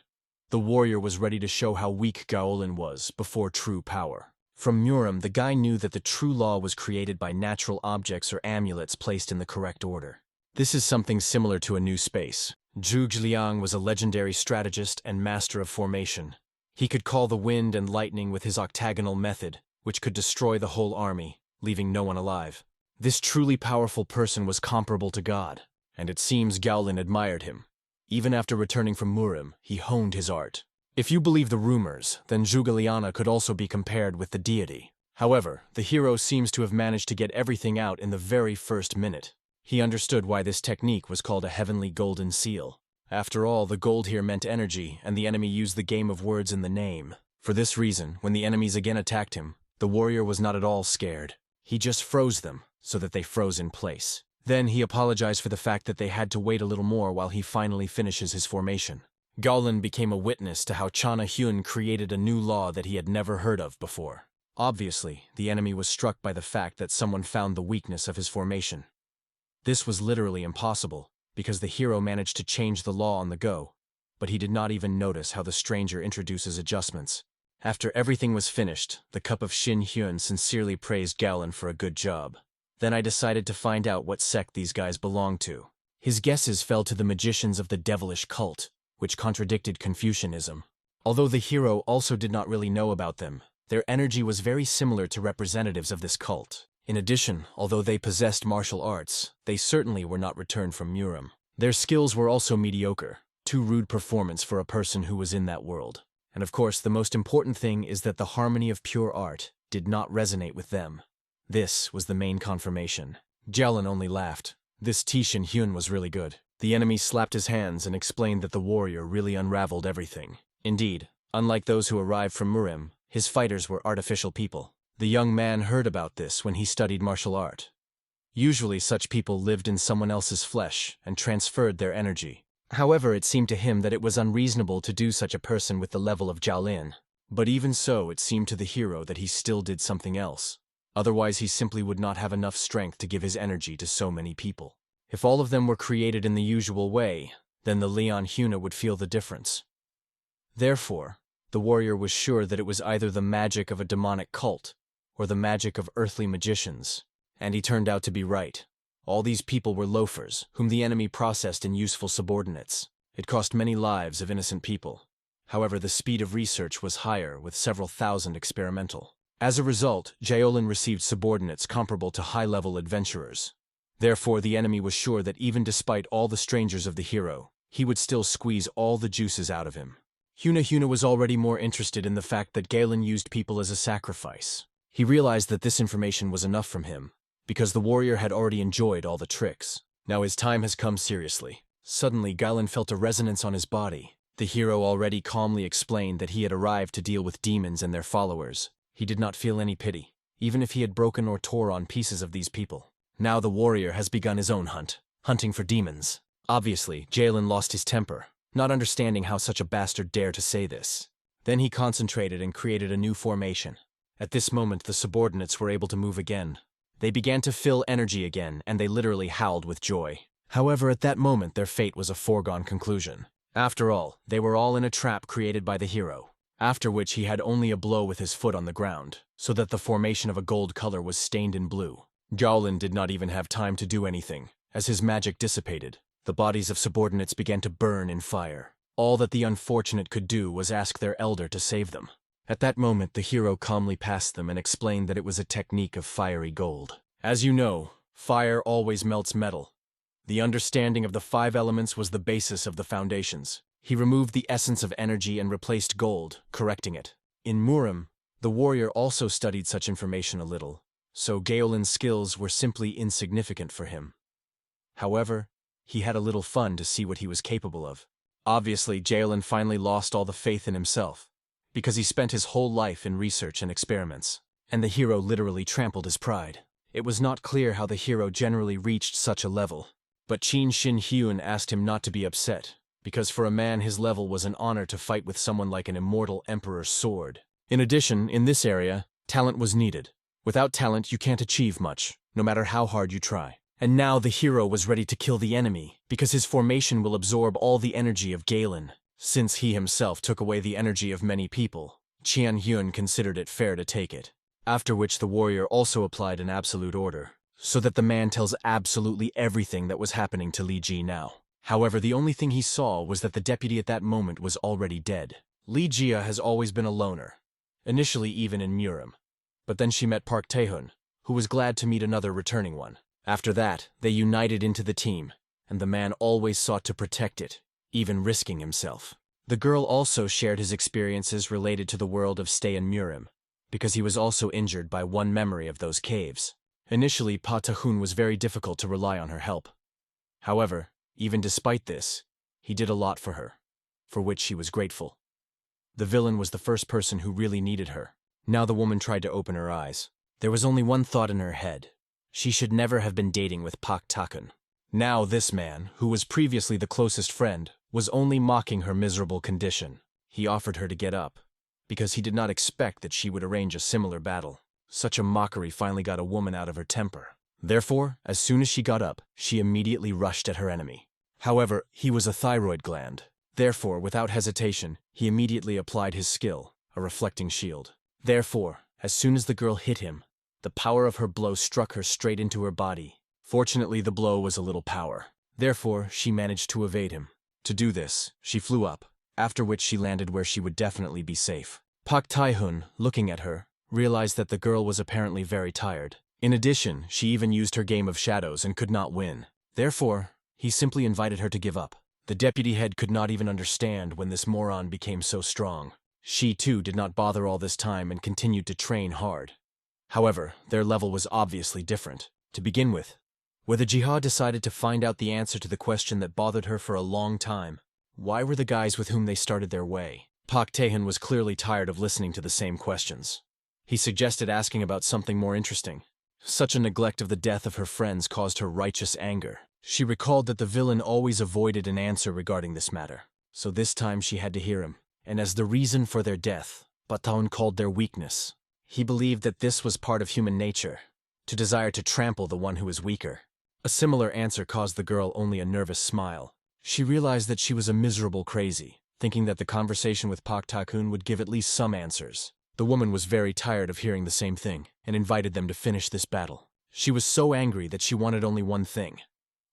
The warrior was ready to show how weak Yahello was before true power. From Murim, the guy knew that the true law was created by natural objects or amulets placed in the correct order. This is something similar to a new space. Zhuge Liang was a legendary strategist and master of formation. He could call the wind and lightning with his octagonal method, which could destroy the whole army, leaving no one alive. This truly powerful person was comparable to God, and it seems Yahello admired him. Even after returning from Murim, he honed his art. If you believe the rumors, then Zhuge Liang could also be compared with the deity. However, the hero seems to have managed to get everything out in the very first minute. He understood why this technique was called a heavenly golden seal. After all, the gold here meant energy, and the enemy used the game of words in the name. For this reason, when the enemies again attacked him, the warrior was not at all scared. He just froze them, so that they froze in place. Then he apologized for the fact that they had to wait a little more while he finally finishes his formation. Yahello became a witness to how Chana Hyun created a new law that he had never heard of before. Obviously, the enemy was struck by the fact that someone found the weakness of his formation. This was literally impossible, because the hero managed to change the law on the go, but he did not even notice how the stranger introduces adjustments. After everything was finished, the cup of Shin Hyun sincerely praised Yahello for a good job. Then I decided to find out what sect these guys belonged to. His guesses fell to the magicians of the devilish cult, which contradicted Confucianism. Although the hero also did not really know about them, their energy was very similar to representatives of this cult. In addition, although they possessed martial arts, they certainly were not returned from Murim. Their skills were also mediocre, too rude performance for a person who was in that world. And of course, the most important thing is that the harmony of pure art did not resonate with them. This was the main confirmation. Yahello only laughed. This Shin Hyun was really good. The enemy slapped his hands and explained that the warrior really unraveled everything. Indeed, unlike those who arrived from Murim, his fighters were artificial people. The young man heard about this when he studied martial art. Usually such people lived in someone else's flesh and transferred their energy. However, it seemed to him that it was unreasonable to do such a person with the level of Yahello. But even so, it seemed to the hero that he still did something else. Otherwise, he simply would not have enough strength to give his energy to so many people. If all of them were created in the usual way, then the Leon Hyuna would feel the difference. Therefore, The warrior was sure that it was either the magic of a demonic cult or the magic of earthly magicians, and he turned out to be right. All these people were loafers, whom the enemy processed in useful subordinates. It cost many lives of innocent people. However, the speed of research was higher, with several thousand experimental. As a result, Jaolin received subordinates comparable to high-level adventurers. Therefore, the enemy was sure that even despite all the strangers of the hero, he would still squeeze all the juices out of him. Huna was already more interested in the fact that Galen used people as a sacrifice. He realized that this information was enough from him, because the warrior had already enjoyed all the tricks. Now his time has come seriously. Suddenly, Galen felt a resonance on his body. The hero already calmly explained that he had arrived to deal with demons and their followers. He did not feel any pity, even if he had broken or tore on pieces of these people. Now the warrior has begun his own hunt, hunting for demons. Obviously, Jalen lost his temper, not understanding how such a bastard dared to say this. Then he concentrated and created a new formation. At this moment, the subordinates were able to move again. They began to feel energy again, and they literally howled with joy. However, at that moment, their fate was a foregone conclusion. After all, they were all in a trap created by the hero, after which he had only a blow with his foot on the ground, so that the formation of a gold color was stained in blue. Jolin did not even have time to do anything. As his magic dissipated, the bodies of subordinates began to burn in fire. All that the unfortunate could do was ask their elder to save them. At that moment, the hero calmly passed them and explained that it was a technique of fiery gold. As you know, fire always melts metal. The understanding of the 5 elements was the basis of the foundations. He removed the essence of energy and replaced gold, correcting it. In Murim, the warrior also studied such information a little, so Gaolin's skills were simply insignificant for him. However, he had a little fun to see what he was capable of. Obviously, Jaolin finally lost all the faith in himself, because he spent his whole life in research and experiments, and the hero literally trampled his pride. It was not clear how the hero generally reached such a level, but Qin Shin Hyun asked him not to be upset, because for a man his level was an honor to fight with someone like an immortal emperor's sword. In addition, in this area, talent was needed. Without talent, you can't achieve much, no matter how hard you try. And now the hero was ready to kill the enemy, because his formation will absorb all the energy of Galen. Since he himself took away the energy of many people, Qian Hyun considered it fair to take it. After which the warrior also applied an absolute order, so that the man tells absolutely everything that was happening to Li Ji now. However, the only thing he saw was that the deputy at that moment was already dead. Li Jiha has always been a loner, initially even in Murim. But then she met Park Tae-hun, who was glad to meet another returning one. After that, they united into the team, and the man always sought to protect it, even risking himself. The girl also shared his experiences related to the world of stay in Murim, because he was also injured by one memory of those caves. Initially, Pa Tae-hun was very difficult to rely on her help. However, even despite this, he did a lot for her, for which she was grateful. The villain was the first person who really needed her. Now the woman tried to open her eyes. There was only one thought in her head. She should never have been dating with Park Tae-hun. Now this man, who was previously the closest friend, was only mocking her miserable condition. He offered her to get up, because he did not expect that she would arrange a similar battle. Such a mockery finally got a woman out of her temper. Therefore, as soon as she got up, she immediately rushed at her enemy. However, he was a thyroid gland. Therefore, without hesitation, he immediately applied his skill, a reflecting shield. Therefore, as soon as the girl hit him, the power of her blow struck her straight into her body. Fortunately, the blow was a little power. Therefore, she managed to evade him. To do this, she flew up, after which she landed where she would definitely be safe. Park Tae-hun, looking at her, realized that the girl was apparently very tired. In addition, she even used her game of shadows and could not win. Therefore, he simply invited her to give up. The deputy head could not even understand when this moron became so strong. She too did not bother all this time and continued to train hard. However, their level was obviously different. To begin with, where the Jiha decided to find out the answer to the question that bothered her for a long time. Why were the guys with whom they started their way? Park Tae-hun was clearly tired of listening to the same questions. He suggested asking about something more interesting. Such a neglect of the death of her friends caused her righteous anger. She recalled that the villain always avoided an answer regarding this matter, so this time she had to hear him. And as the reason for their death, Bataun called their weakness. He believed that this was part of human nature, to desire to trample the one who is weaker. A similar answer caused the girl only a nervous smile. She realized that she was a miserable crazy, thinking that the conversation with Pak Ta-kun would give at least some answers. The woman was very tired of hearing the same thing and invited them to finish this battle. She was so angry that she wanted only one thing: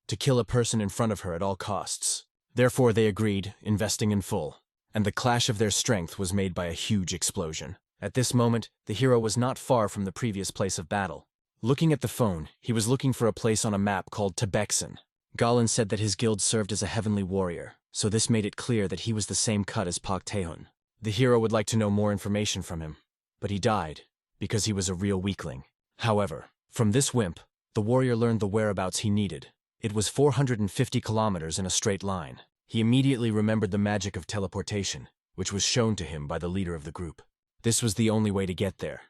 to kill a person in front of her at all costs. Therefore they agreed, investing in full, and the clash of their strength was made by a huge explosion. At this moment, the hero was not far from the previous place of battle. Looking at the phone, he was looking for a place on a map called Texan. Galen said that his guild served as a heavenly warrior, so this made it clear that he was the same cut as Pak Tae-hun. The hero would like to know more information from him, but he died because he was a real weakling. However, from this wimp, the warrior learned the whereabouts he needed. It was 450 kilometers in a straight line. He immediately remembered the magic of teleportation, which was shown to him by the leader of the group. This was the only way to get there.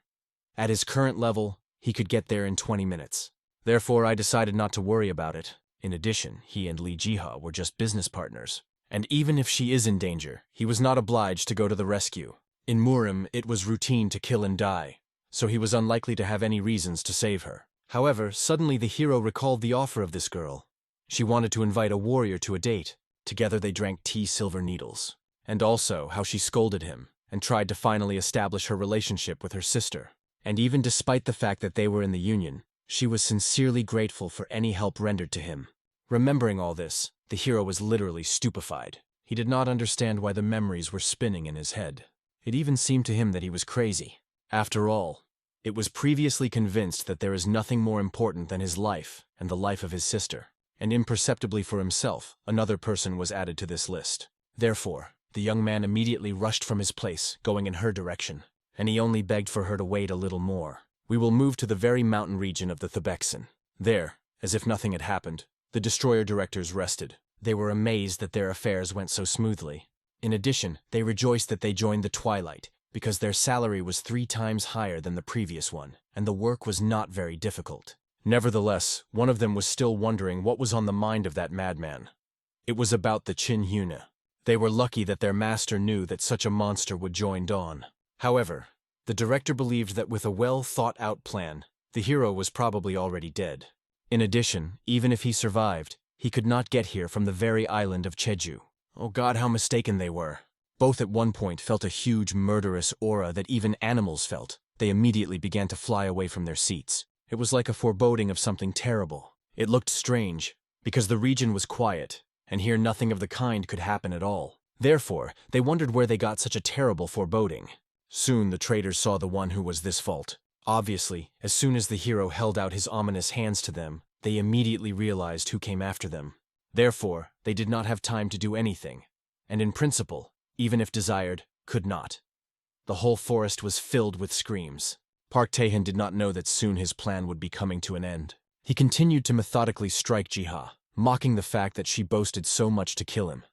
At his current level, he could get there in 20 minutes. Therefore, I decided not to worry about it. In addition, he and Li Jiha were just business partners. And even if she is in danger, he was not obliged to go to the rescue. In Murim, it was routine to kill and die, so he was unlikely to have any reasons to save her. However, suddenly the hero recalled the offer of this girl. She wanted to invite a warrior to a date. Together they drank tea silver needles. And also how she scolded him and tried to finally establish her relationship with her sister. And even despite the fact that they were in the union, she was sincerely grateful for any help rendered to him. Remembering all this, the hero was literally stupefied. He did not understand why the memories were spinning in his head. It even seemed to him that he was crazy. After all, it was previously convinced that there is nothing more important than his life and the life of his sister. And imperceptibly for himself, another person was added to this list. Therefore, the young man immediately rushed from his place, going in her direction, and he only begged for her to wait a little more. We will move to the very mountain region of the Texan. There, as if nothing had happened, the destroyer directors rested. They were amazed that their affairs went so smoothly. In addition, they rejoiced that they joined the Twilight, because their salary was 3 times higher than the previous one, and the work was not very difficult. Nevertheless, one of them was still wondering what was on the mind of that madman. It was about the Chin Hyuna. They were lucky that their master knew that such a monster would join Dawn. However, the director believed that with a well-thought-out plan, the hero was probably already dead. In addition, even if he survived, he could not get here from the very island of Jeju. Oh God, how mistaken they were. Both at one point felt a huge murderous aura that even animals felt. They immediately began to fly away from their seats. It was like a foreboding of something terrible. It looked strange, because the region was quiet, and here nothing of the kind could happen at all. Therefore, they wondered where they got such a terrible foreboding. Soon the traders saw the one who was this fault. Obviously, as soon as the hero held out his ominous hands to them, they immediately realized who came after them. Therefore, they did not have time to do anything, and in principle, even if desired, could not. The whole forest was filled with screams. Park Tae-hun did not know that soon his plan would be coming to an end. He continued to methodically strike Jiha, mocking the fact that she boasted so much to kill him.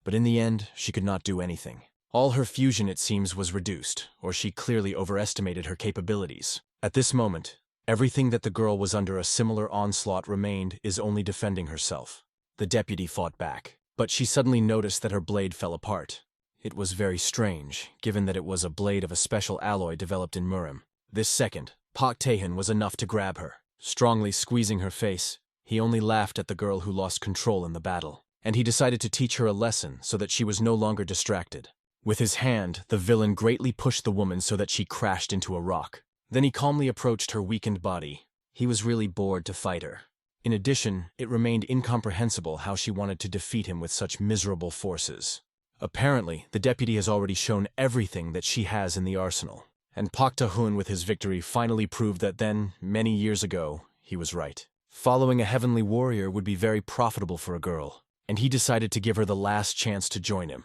But in the end, she could not do anything. All her fusion, it seems, was reduced, or she clearly overestimated her capabilities. At this moment, everything that the girl was under a similar onslaught remained is only defending herself. The deputy fought back, but she suddenly noticed that her blade fell apart. It was very strange, given that it was a blade of a special alloy developed in Murim. This second, Park Tae-hun was enough to grab her. Strongly squeezing her face, he only laughed at the girl who lost control in the battle, and he decided to teach her a lesson so that she was no longer distracted. With his hand, the villain greatly pushed the woman so that she crashed into a rock. Then he calmly approached her weakened body. He was really bored to fight her. In addition, it remained incomprehensible how she wanted to defeat him with such miserable forces. Apparently, the deputy has already shown everything that she has in the arsenal. And Park Ta-hun with his victory finally proved that then, many years ago, he was right. Following a heavenly warrior would be very profitable for a girl, and he decided to give her the last chance to join him.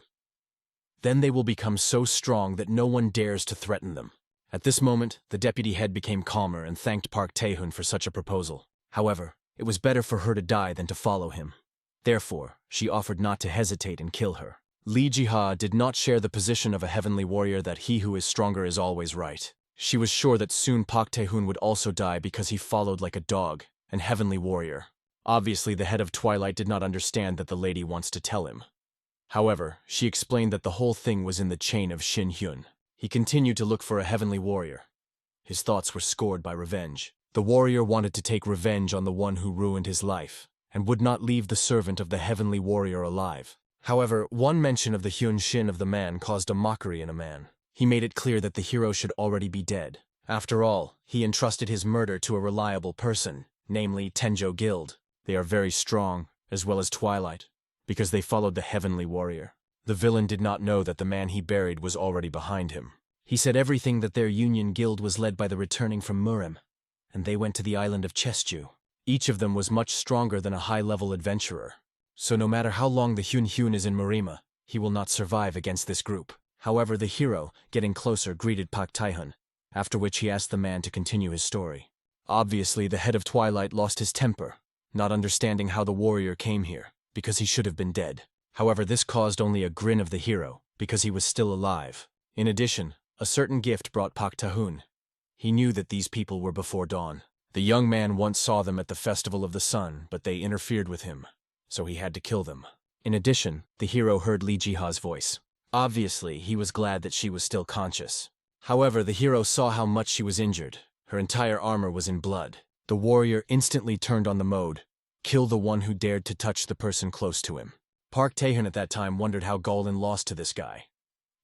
Then they will become so strong that no one dares to threaten them. At this moment, the deputy head became calmer and thanked Park Tae-hun for such a proposal. However, it was better for her to die than to follow him. Therefore, she offered not to hesitate and kill her. Li Jiha did not share the position of a heavenly warrior that he who is stronger is always right. She was sure that soon Park Tae-hun would also die because he followed like a dog, an heavenly warrior. Obviously, the head of Twilight did not understand that the lady wants to tell him. However, she explained that the whole thing was in the chain of Shin Hyun. He continued to look for a heavenly warrior. His thoughts were scored by revenge. The warrior wanted to take revenge on the one who ruined his life, and would not leave the servant of the heavenly warrior alive. However, one mention of the Hyun Shin of the man caused a mockery in a man. He made it clear that the hero should already be dead. After all, he entrusted his murder to a reliable person, namely Tenjo Guild. They are very strong, as well as Twilight, because they followed the heavenly warrior. The villain did not know that the man he buried was already behind him. He said everything that their union guild was led by the returning from Murim, and they went to the island of Chestu. Each of them was much stronger than a high-level adventurer. So no matter how long the Hyun is in Murima, he will not survive against this group. However, the hero, getting closer, greeted Pak Tae-hun, after which he asked the man to continue his story. Obviously, the head of Twilight lost his temper, not understanding how the warrior came here, because he should have been dead. However, this caused only a grin of the hero, because he was still alive. In addition, a certain gift brought Pak Tae-hun. He knew that these people were before dawn. The young man once saw them at the Festival of the Sun, but they interfered with him, so he had to kill them. In addition, the hero heard Li Jiha's voice. Obviously, he was glad that she was still conscious. However, the hero saw how much she was injured. Her entire armor was in blood. The warrior instantly turned on the mode, kill the one who dared to touch the person close to him. Park Tae-hun at that time wondered how Golan lost to this guy.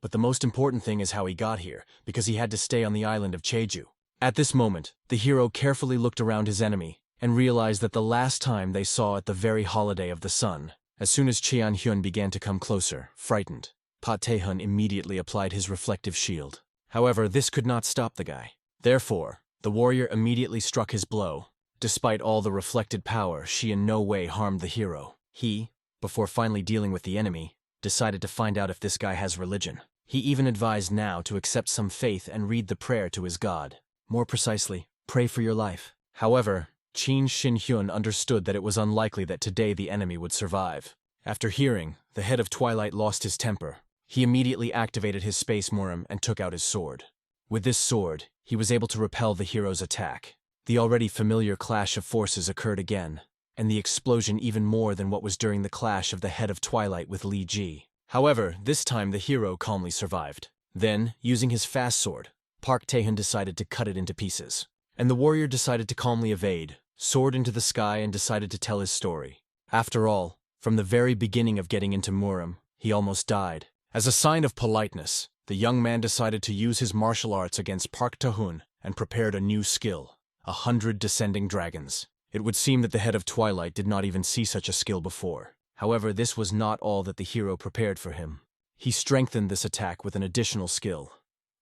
But the most important thing is how he got here, because he had to stay on the island of Jeju. At this moment, the hero carefully looked around his enemy, and realized that the last time they saw at the very holiday of the sun. As soon as Cheon Hyun began to come closer, frightened, Park Tae-hun immediately applied his reflective shield. However, this could not stop the guy. Therefore, the warrior immediately struck his blow. Despite all the reflected power, she in no way harmed the hero. He, before finally dealing with the enemy, decided to find out if this guy has religion. He even advised now to accept some faith and read the prayer to his god. More precisely, pray for your life. However, Chin Shin Hyun understood that it was unlikely that today the enemy would survive. After hearing, the head of Twilight lost his temper. He immediately activated his space Murim and took out his sword. With this sword, he was able to repel the hero's attack. The already familiar clash of forces occurred again, and the explosion even more than what was during the clash of the head of Twilight with Li Jiha. However, this time the hero calmly survived. Then, using his fast sword, Park Tae-hun decided to cut it into pieces. And the warrior decided to calmly evade, soared into the sky and decided to tell his story. After all, from the very beginning of getting into Murim, he almost died. As a sign of politeness, the young man decided to use his martial arts against Park Tae-hun and prepared a new skill, 100 descending dragons. It would seem that the head of Twilight did not even see such a skill before. However, this was not all that the hero prepared for him. He strengthened this attack with an additional skill,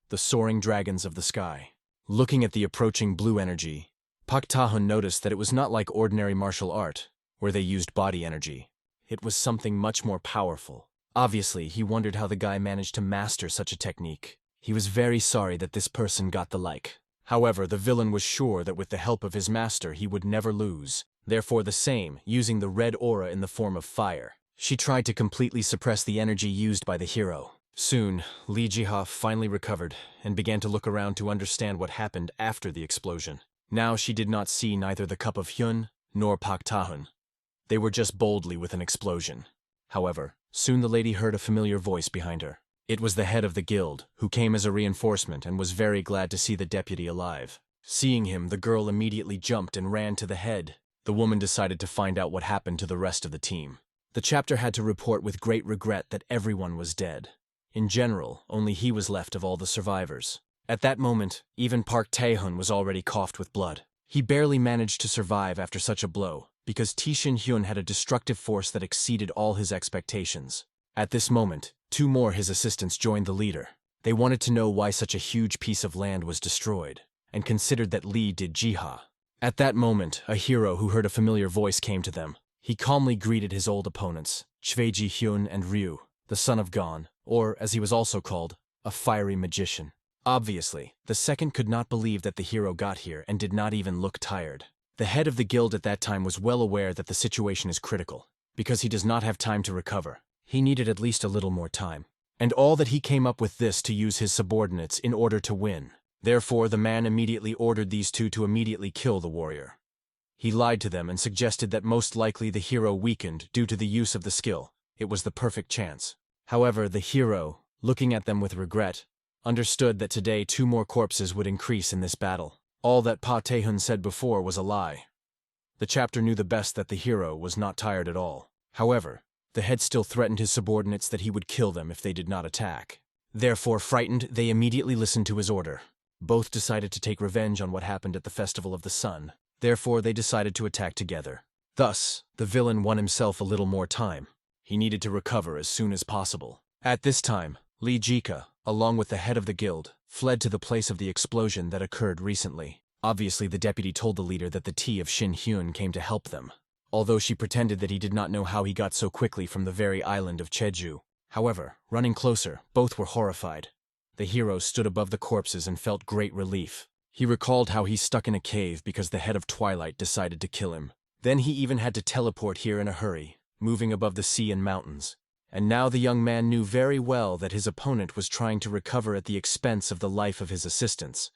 the soaring dragons of the sky. Looking at the approaching blue energy, Park Tae-hun noticed that it was not like ordinary martial art, where they used body energy. It was something much more powerful. Obviously, he wondered how the guy managed to master such a technique. He was very sorry that this person got the like. However, the villain was sure that with the help of his master he would never lose. Therefore the same, using the red aura in the form of fire. She tried to completely suppress the energy used by the hero. Soon, Li Jiha finally recovered and began to look around to understand what happened after the explosion. Now she did not see neither the cup of Hyun nor Park Tae-hun. They were just boldly with an explosion. However, soon the lady heard a familiar voice behind her. It was the head of the guild, who came as a reinforcement and was very glad to see the deputy alive. Seeing him, the girl immediately jumped and ran to the head. The woman decided to find out what happened to the rest of the team. The chapter had to report with great regret that everyone was dead. In general, only he was left of all the survivors. At that moment, even Park Tae-hun was already coughed with blood. He barely managed to survive after such a blow, because Shin Hyun had a destructive force that exceeded all his expectations. At this moment, two more his assistants joined the leader. They wanted to know why such a huge piece of land was destroyed, and considered that Li did Jiha. At that moment, a hero who heard a familiar voice came to them. He calmly greeted his old opponents, Chveji Hyun and Ryu, the son of Gon, or, as he was also called, a fiery magician. Obviously, the second could not believe that the hero got here and did not even look tired. The head of the guild at that time was well aware that the situation is critical, because he does not have time to recover. He needed at least a little more time. And all that he came up with this to use his subordinates in order to win. Therefore, the man immediately ordered these two to immediately kill the warrior. He lied to them and suggested that most likely the hero weakened due to the use of the skill. It was the perfect chance. However, the hero, looking at them with regret, understood that today 2 more corpses would increase in this battle. All that Park Tae-hun said before was a lie. The chapter knew the best that the hero was not tired at all. However, The head still threatened his subordinates that he would kill them if they did not attack. Therefore, frightened, they immediately listened to his order. Both decided to take revenge on what happened at the Festival of the Sun. Therefore, they decided to attack together. Thus, the villain won himself a little more time. He needed to recover as soon as possible. At this time, Li Jiha, along with the head of the guild, fled to the place of the explosion that occurred recently. Obviously, the deputy told the leader that the tea of Shin Hyun came to help them, although she pretended that he did not know how he got so quickly from the very island of Jeju. However, running closer, both were horrified. The hero stood above the corpses and felt great relief. He recalled how he's stuck in a cave because the head of Twilight decided to kill him. Then he even had to teleport here in a hurry, moving above the sea and mountains. And now the young man knew very well that his opponent was trying to recover at the expense of the life of his assistants,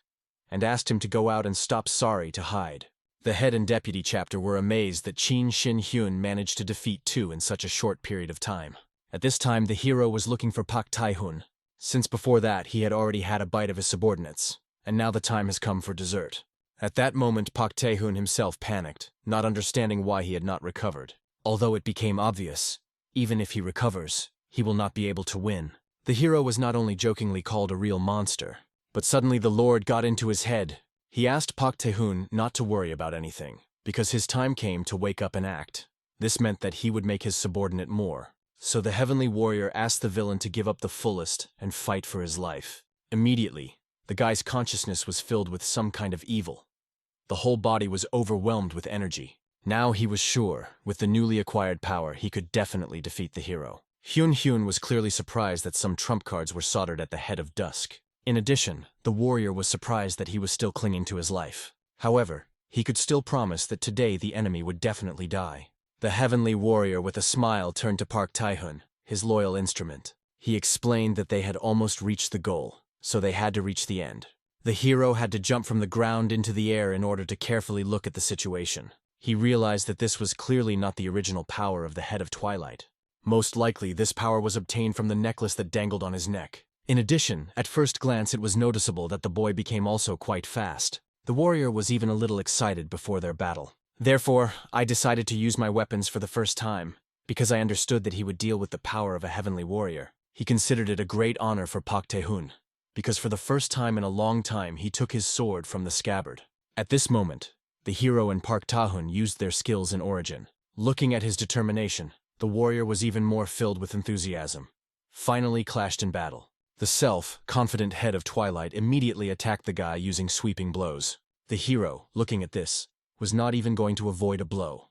and asked him to go out and stop Sorry to hide. The head and deputy chapter were amazed that Shin Hyun managed to defeat two in such a short period of time. At this time, the hero was looking for Pak Tae-hun, since before that he had already had a bite of his subordinates, and now the time has come for dessert. At that moment, Pak Tae-hun himself panicked, not understanding why he had not recovered. Although it became obvious, even if he recovers, he will not be able to win. The hero was not only jokingly called a real monster, but suddenly the Lord got into his head. He asked Pak Tae-hun not to worry about anything, because his time came to wake up and act. This meant that he would make his subordinate more. So the heavenly warrior asked the villain to give up the fullest and fight for his life. Immediately, the guy's consciousness was filled with some kind of evil. The whole body was overwhelmed with energy. Now he was sure, with the newly acquired power, he could definitely defeat the hero. Hyun was clearly surprised that some trump cards were soldered at the head of Dusk. In addition, the warrior was surprised that he was still clinging to his life. However, he could still promise that today the enemy would definitely die. The heavenly warrior with a smile turned to Pak Tae-hun, his loyal instrument. He explained that they had almost reached the goal, so they had to reach the end. The hero had to jump from the ground into the air in order to carefully look at the situation. He realized that this was clearly not the original power of the head of Twilight. Most likely, this power was obtained from the necklace that dangled on his neck. In addition, at first glance it was noticeable that the boy became also quite fast. The warrior was even a little excited before their battle. Therefore, I decided to use my weapons for the first time, because I understood that he would deal with the power of a heavenly warrior. He considered it a great honor for Pak Tae-hun, because for the first time in a long time he took his sword from the scabbard. At this moment, the hero and Pak Tae-hun used their skills in origin. Looking at his determination, the warrior was even more filled with enthusiasm. Finally clashed in battle. The self-confident head of Twilight immediately attacked the guy using sweeping blows. The hero, looking at this, was not even going to avoid a blow.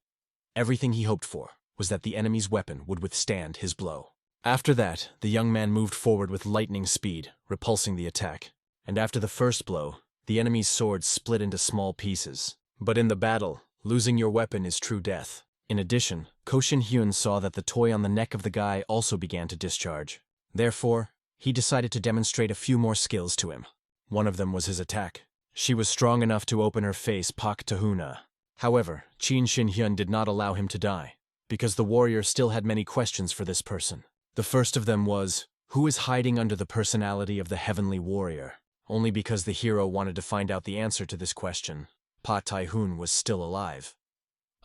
Everything he hoped for was that the enemy's weapon would withstand his blow. After that, the young man moved forward with lightning speed, repulsing the attack. And after the first blow, the enemy's sword split into small pieces. But in the battle, losing your weapon is true death. In addition, Shin Hyun saw that the toy on the neck of the guy also began to discharge. Therefore, he decided to demonstrate a few more skills to him. One of them was his attack. She was strong enough to open her face Pak Tae-hun. However, Shin Hyun did not allow him to die, because the warrior still had many questions for this person. The first of them was, who is hiding under the personality of the heavenly warrior? Only because the hero wanted to find out the answer to this question, Pak Tae-hun was still alive.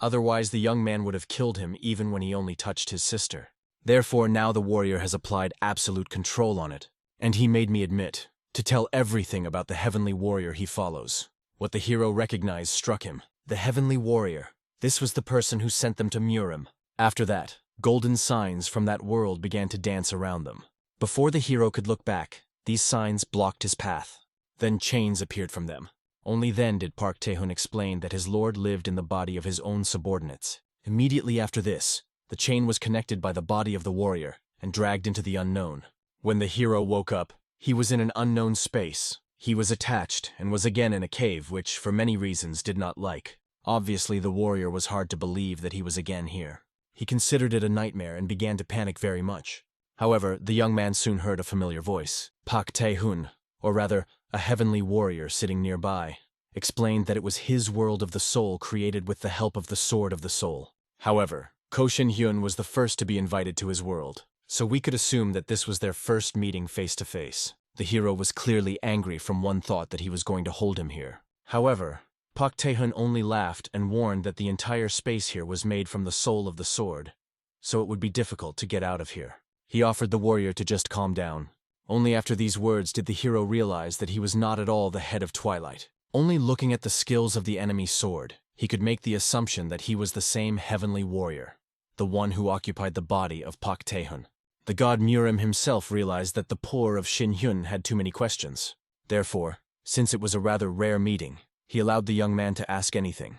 Otherwise, the young man would have killed him even when he only touched his sister. Therefore, now the warrior has applied absolute control on it, and he made me admit to tell everything about the heavenly warrior he follows. What the hero recognized struck him. The heavenly warrior. This was the person who sent them to Murim. After that, golden signs from that world began to dance around them. Before the hero could look back, these signs blocked his path. Then chains appeared from them. Only then did Pak Tae-hun explain that his lord lived in the body of his own subordinates. Immediately after this, the chain was connected by the body of the warrior and dragged into the unknown. When the hero woke up, he was in an unknown space. He was attached and was again in a cave which, for many reasons, did not like. Obviously, the warrior was hard to believe that he was again here. He considered it a nightmare and began to panic very much. However, the young man soon heard a familiar voice. Pak Tae-hun, or rather, a heavenly warrior sitting nearby, explained that it was his world of the soul created with the help of the sword of the soul. However, Shin Hyun was the first to be invited to his world, so we could assume that this was their first meeting face-to-face. The hero was clearly angry from one thought that he was going to hold him here. However, Pak Tae-hun only laughed and warned that the entire space here was made from the soul of the sword. so it would be difficult to get out of here. He offered the warrior to just calm down. Only after these words did the hero realize that he was not at all the head of Twilight. Only looking at the skills of the enemy's sword, he could make the assumption that he was the same heavenly warrior, the one who occupied the body of Pak Tae-hun. The god Murim himself realized that the poor of Shin Hyun had too many questions. Therefore, since it was a rather rare meeting, he allowed the young man to ask anything.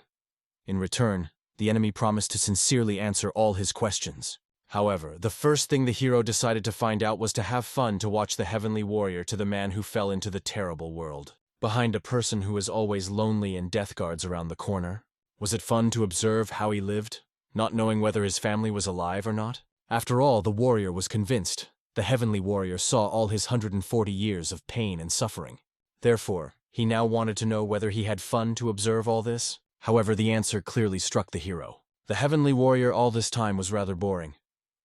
In return, the enemy promised to sincerely answer all his questions. However, the first thing the hero decided to find out was to have fun to watch the heavenly warrior to the man who fell into the terrible world. Behind a person who is always lonely and death guards around the corner. Was it fun to observe how he lived, not knowing whether his family was alive or not? After all, the warrior was convinced. The heavenly warrior saw all his 140 years of pain and suffering. Therefore, he now wanted to know whether he had fun to observe all this. However, the answer clearly struck the hero. The heavenly warrior all this time was rather boring.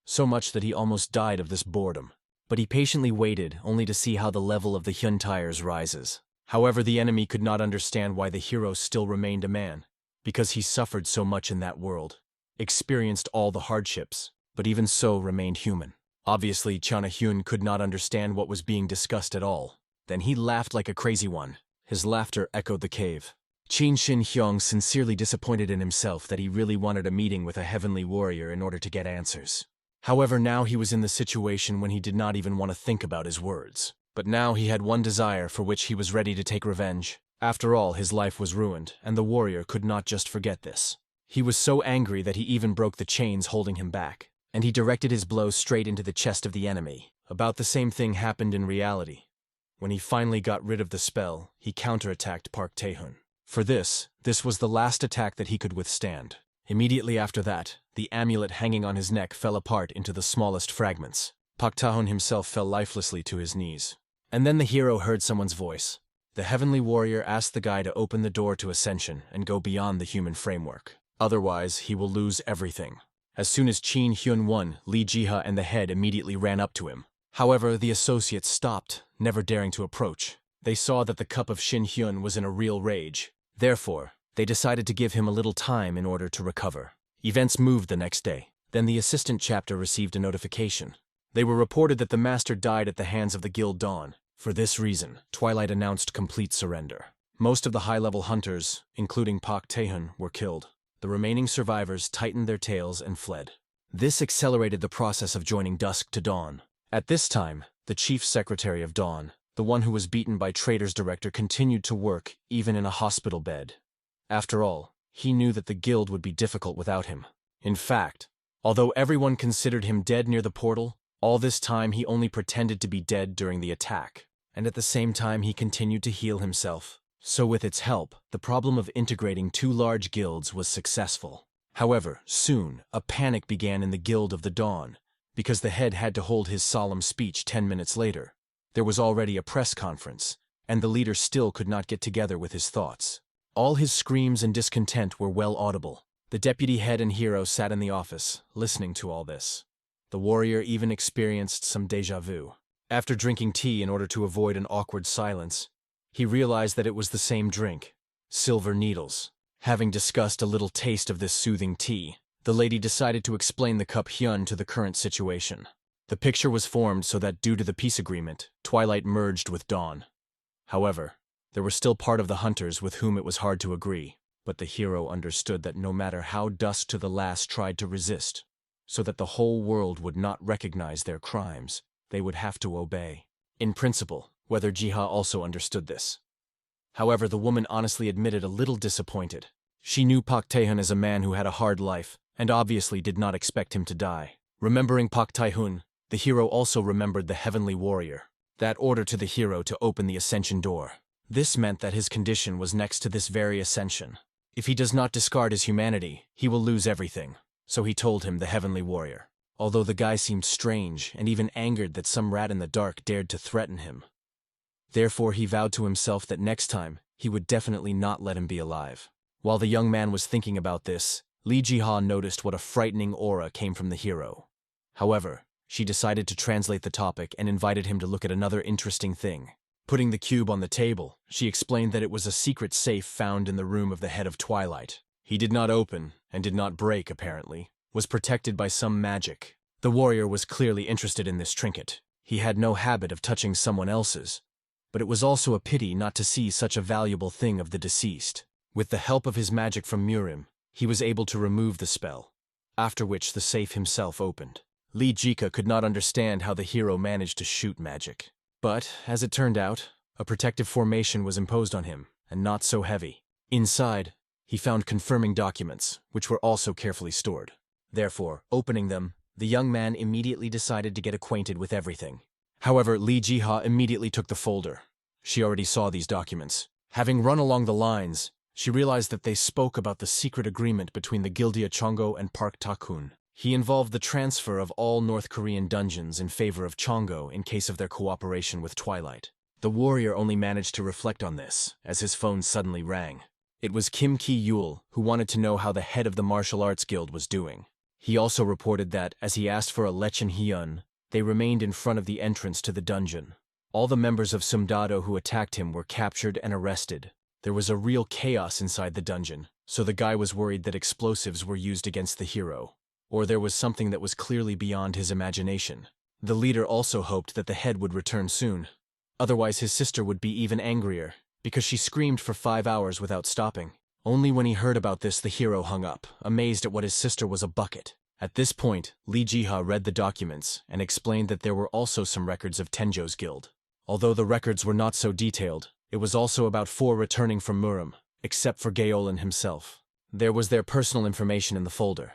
So much that he almost died of this boredom. But he patiently waited only to see how the level of the Hyun tires rises. However, the enemy could not understand why the hero still remained a man, because he suffered so much in that world, experienced all the hardships, but even so remained human. Obviously, Chana Hyun could not understand what was being discussed at all. Then he laughed like a crazy one. His laughter echoed the cave. Chin Shin Hyung sincerely disappointed in himself that he really wanted a meeting with a heavenly warrior in order to get answers. However, now he was in the situation when he did not even want to think about his words. But now he had one desire for which he was ready to take revenge. After all, his life was ruined, and the warrior could not just forget this. He was so angry that he even broke the chains holding him back, and he directed his blow straight into the chest of the enemy. About the same thing happened in reality. When he finally got rid of the spell, he counterattacked Park Tae-hun. For this was the last attack that he could withstand. Immediately after that, the amulet hanging on his neck fell apart into the smallest fragments. Pak Tae-hun himself fell lifelessly to his knees. And then the hero heard someone's voice. The heavenly warrior asked the guy to open the door to ascension and go beyond the human framework. Otherwise, he will lose everything. As soon as Chin Hyun won, Li Jiha and the head immediately ran up to him. However, the associates stopped, never daring to approach. They saw that the cup of Shin Hyun was in a real rage. Therefore, they decided to give him a little time in order to recover. Events moved the next day. Then the assistant chapter received a notification. They were reported that the master died at the hands of the Guild Dawn. For this reason, Twilight announced complete surrender. Most of the high-level hunters, including Pak Tae-hun, were killed. The remaining survivors tightened their tails and fled. This accelerated the process of joining Dusk to Dawn. At this time, the chief secretary of Dawn, the one who was beaten by Trader's director, continued to work, even in a hospital bed. After all, he knew that the guild would be difficult without him. In fact, although everyone considered him dead near the portal, all this time he only pretended to be dead during the attack. And at the same time he continued to heal himself. So with its help, the problem of integrating two large guilds was successful. However, soon, a panic began in the Guild of the Dawn, because the head had to hold his solemn speech 10 minutes later. There was already a press conference, and the leader still could not get together with his thoughts. All his screams and discontent were well audible. The deputy head and hero sat in the office, listening to all this. The warrior even experienced some déjà vu. After drinking tea in order to avoid an awkward silence, he realized that it was the same drink, silver needles. Having discussed a little taste of this soothing tea, the lady decided to explain the cup Hyun to the current situation. The picture was formed so that due to the peace agreement, Twilight merged with Dawn. However, there were still part of the hunters with whom it was hard to agree, but the hero understood that no matter how Dusk to the last tried to resist, so that the whole world would not recognize their crimes, they would have to obey. In principle, whether Jiha also understood this. However, the woman honestly admitted a little disappointed. She knew Pak Tae-hun as a man who had a hard life, and obviously did not expect him to die. Remembering Pak Tae-hun, the hero also remembered the heavenly warrior, that order to the hero to open the ascension door. This meant that his condition was next to this very ascension. If he does not discard his humanity, he will lose everything. So he told him, the heavenly warrior. Although the guy seemed strange and even angered that some rat in the dark dared to threaten him. Therefore he vowed to himself that next time, he would definitely not let him be alive. While the young man was thinking about this, Li Jiha noticed what a frightening aura came from the hero. However, she decided to translate the topic and invited him to look at another interesting thing. Putting the cube on the table, she explained that it was a secret safe found in the room of the head of Twilight. He did not open, and did not break apparently, was protected by some magic. The warrior was clearly interested in this trinket. He had no habit of touching someone else's, but it was also a pity not to see such a valuable thing of the deceased. With the help of his magic from Murim, he was able to remove the spell, after which the safe himself opened. Li Jiha could not understand how the hero managed to shoot magic. But, as it turned out, a protective formation was imposed on him, and not so heavy. Inside, he found confirming documents, which were also carefully stored. Therefore, opening them, the young man immediately decided to get acquainted with everything. However, Li Jiha immediately took the folder. She already saw these documents. Having run along the lines, she realized that they spoke about the secret agreement between the Gildia Chongo and Park Ta-kun. He involved the transfer of all North Korean dungeons in favor of Chongo in case of their cooperation with Twilight. The warrior only managed to reflect on this, as his phone suddenly rang. It was Kim Ki-yul, who wanted to know how the head of the martial arts guild was doing. He also reported that, as he asked for a Lechen Hyun, they remained in front of the entrance to the dungeon. All the members of Sumdado who attacked him were captured and arrested. There was a real chaos inside the dungeon, so the guy was worried that explosives were used against the hero, or there was something that was clearly beyond his imagination. The leader also hoped that the head would return soon. Otherwise his sister would be even angrier, because she screamed for 5 hours without stopping. Only when he heard about this the hero hung up, amazed at what his sister was a bucket. At this point, Li Jiha read the documents and explained that there were also some records of Tenjo's guild. Although the records were not so detailed, it was also about 4 returning from Murim, except for Gaolan himself. There was their personal information in the folder.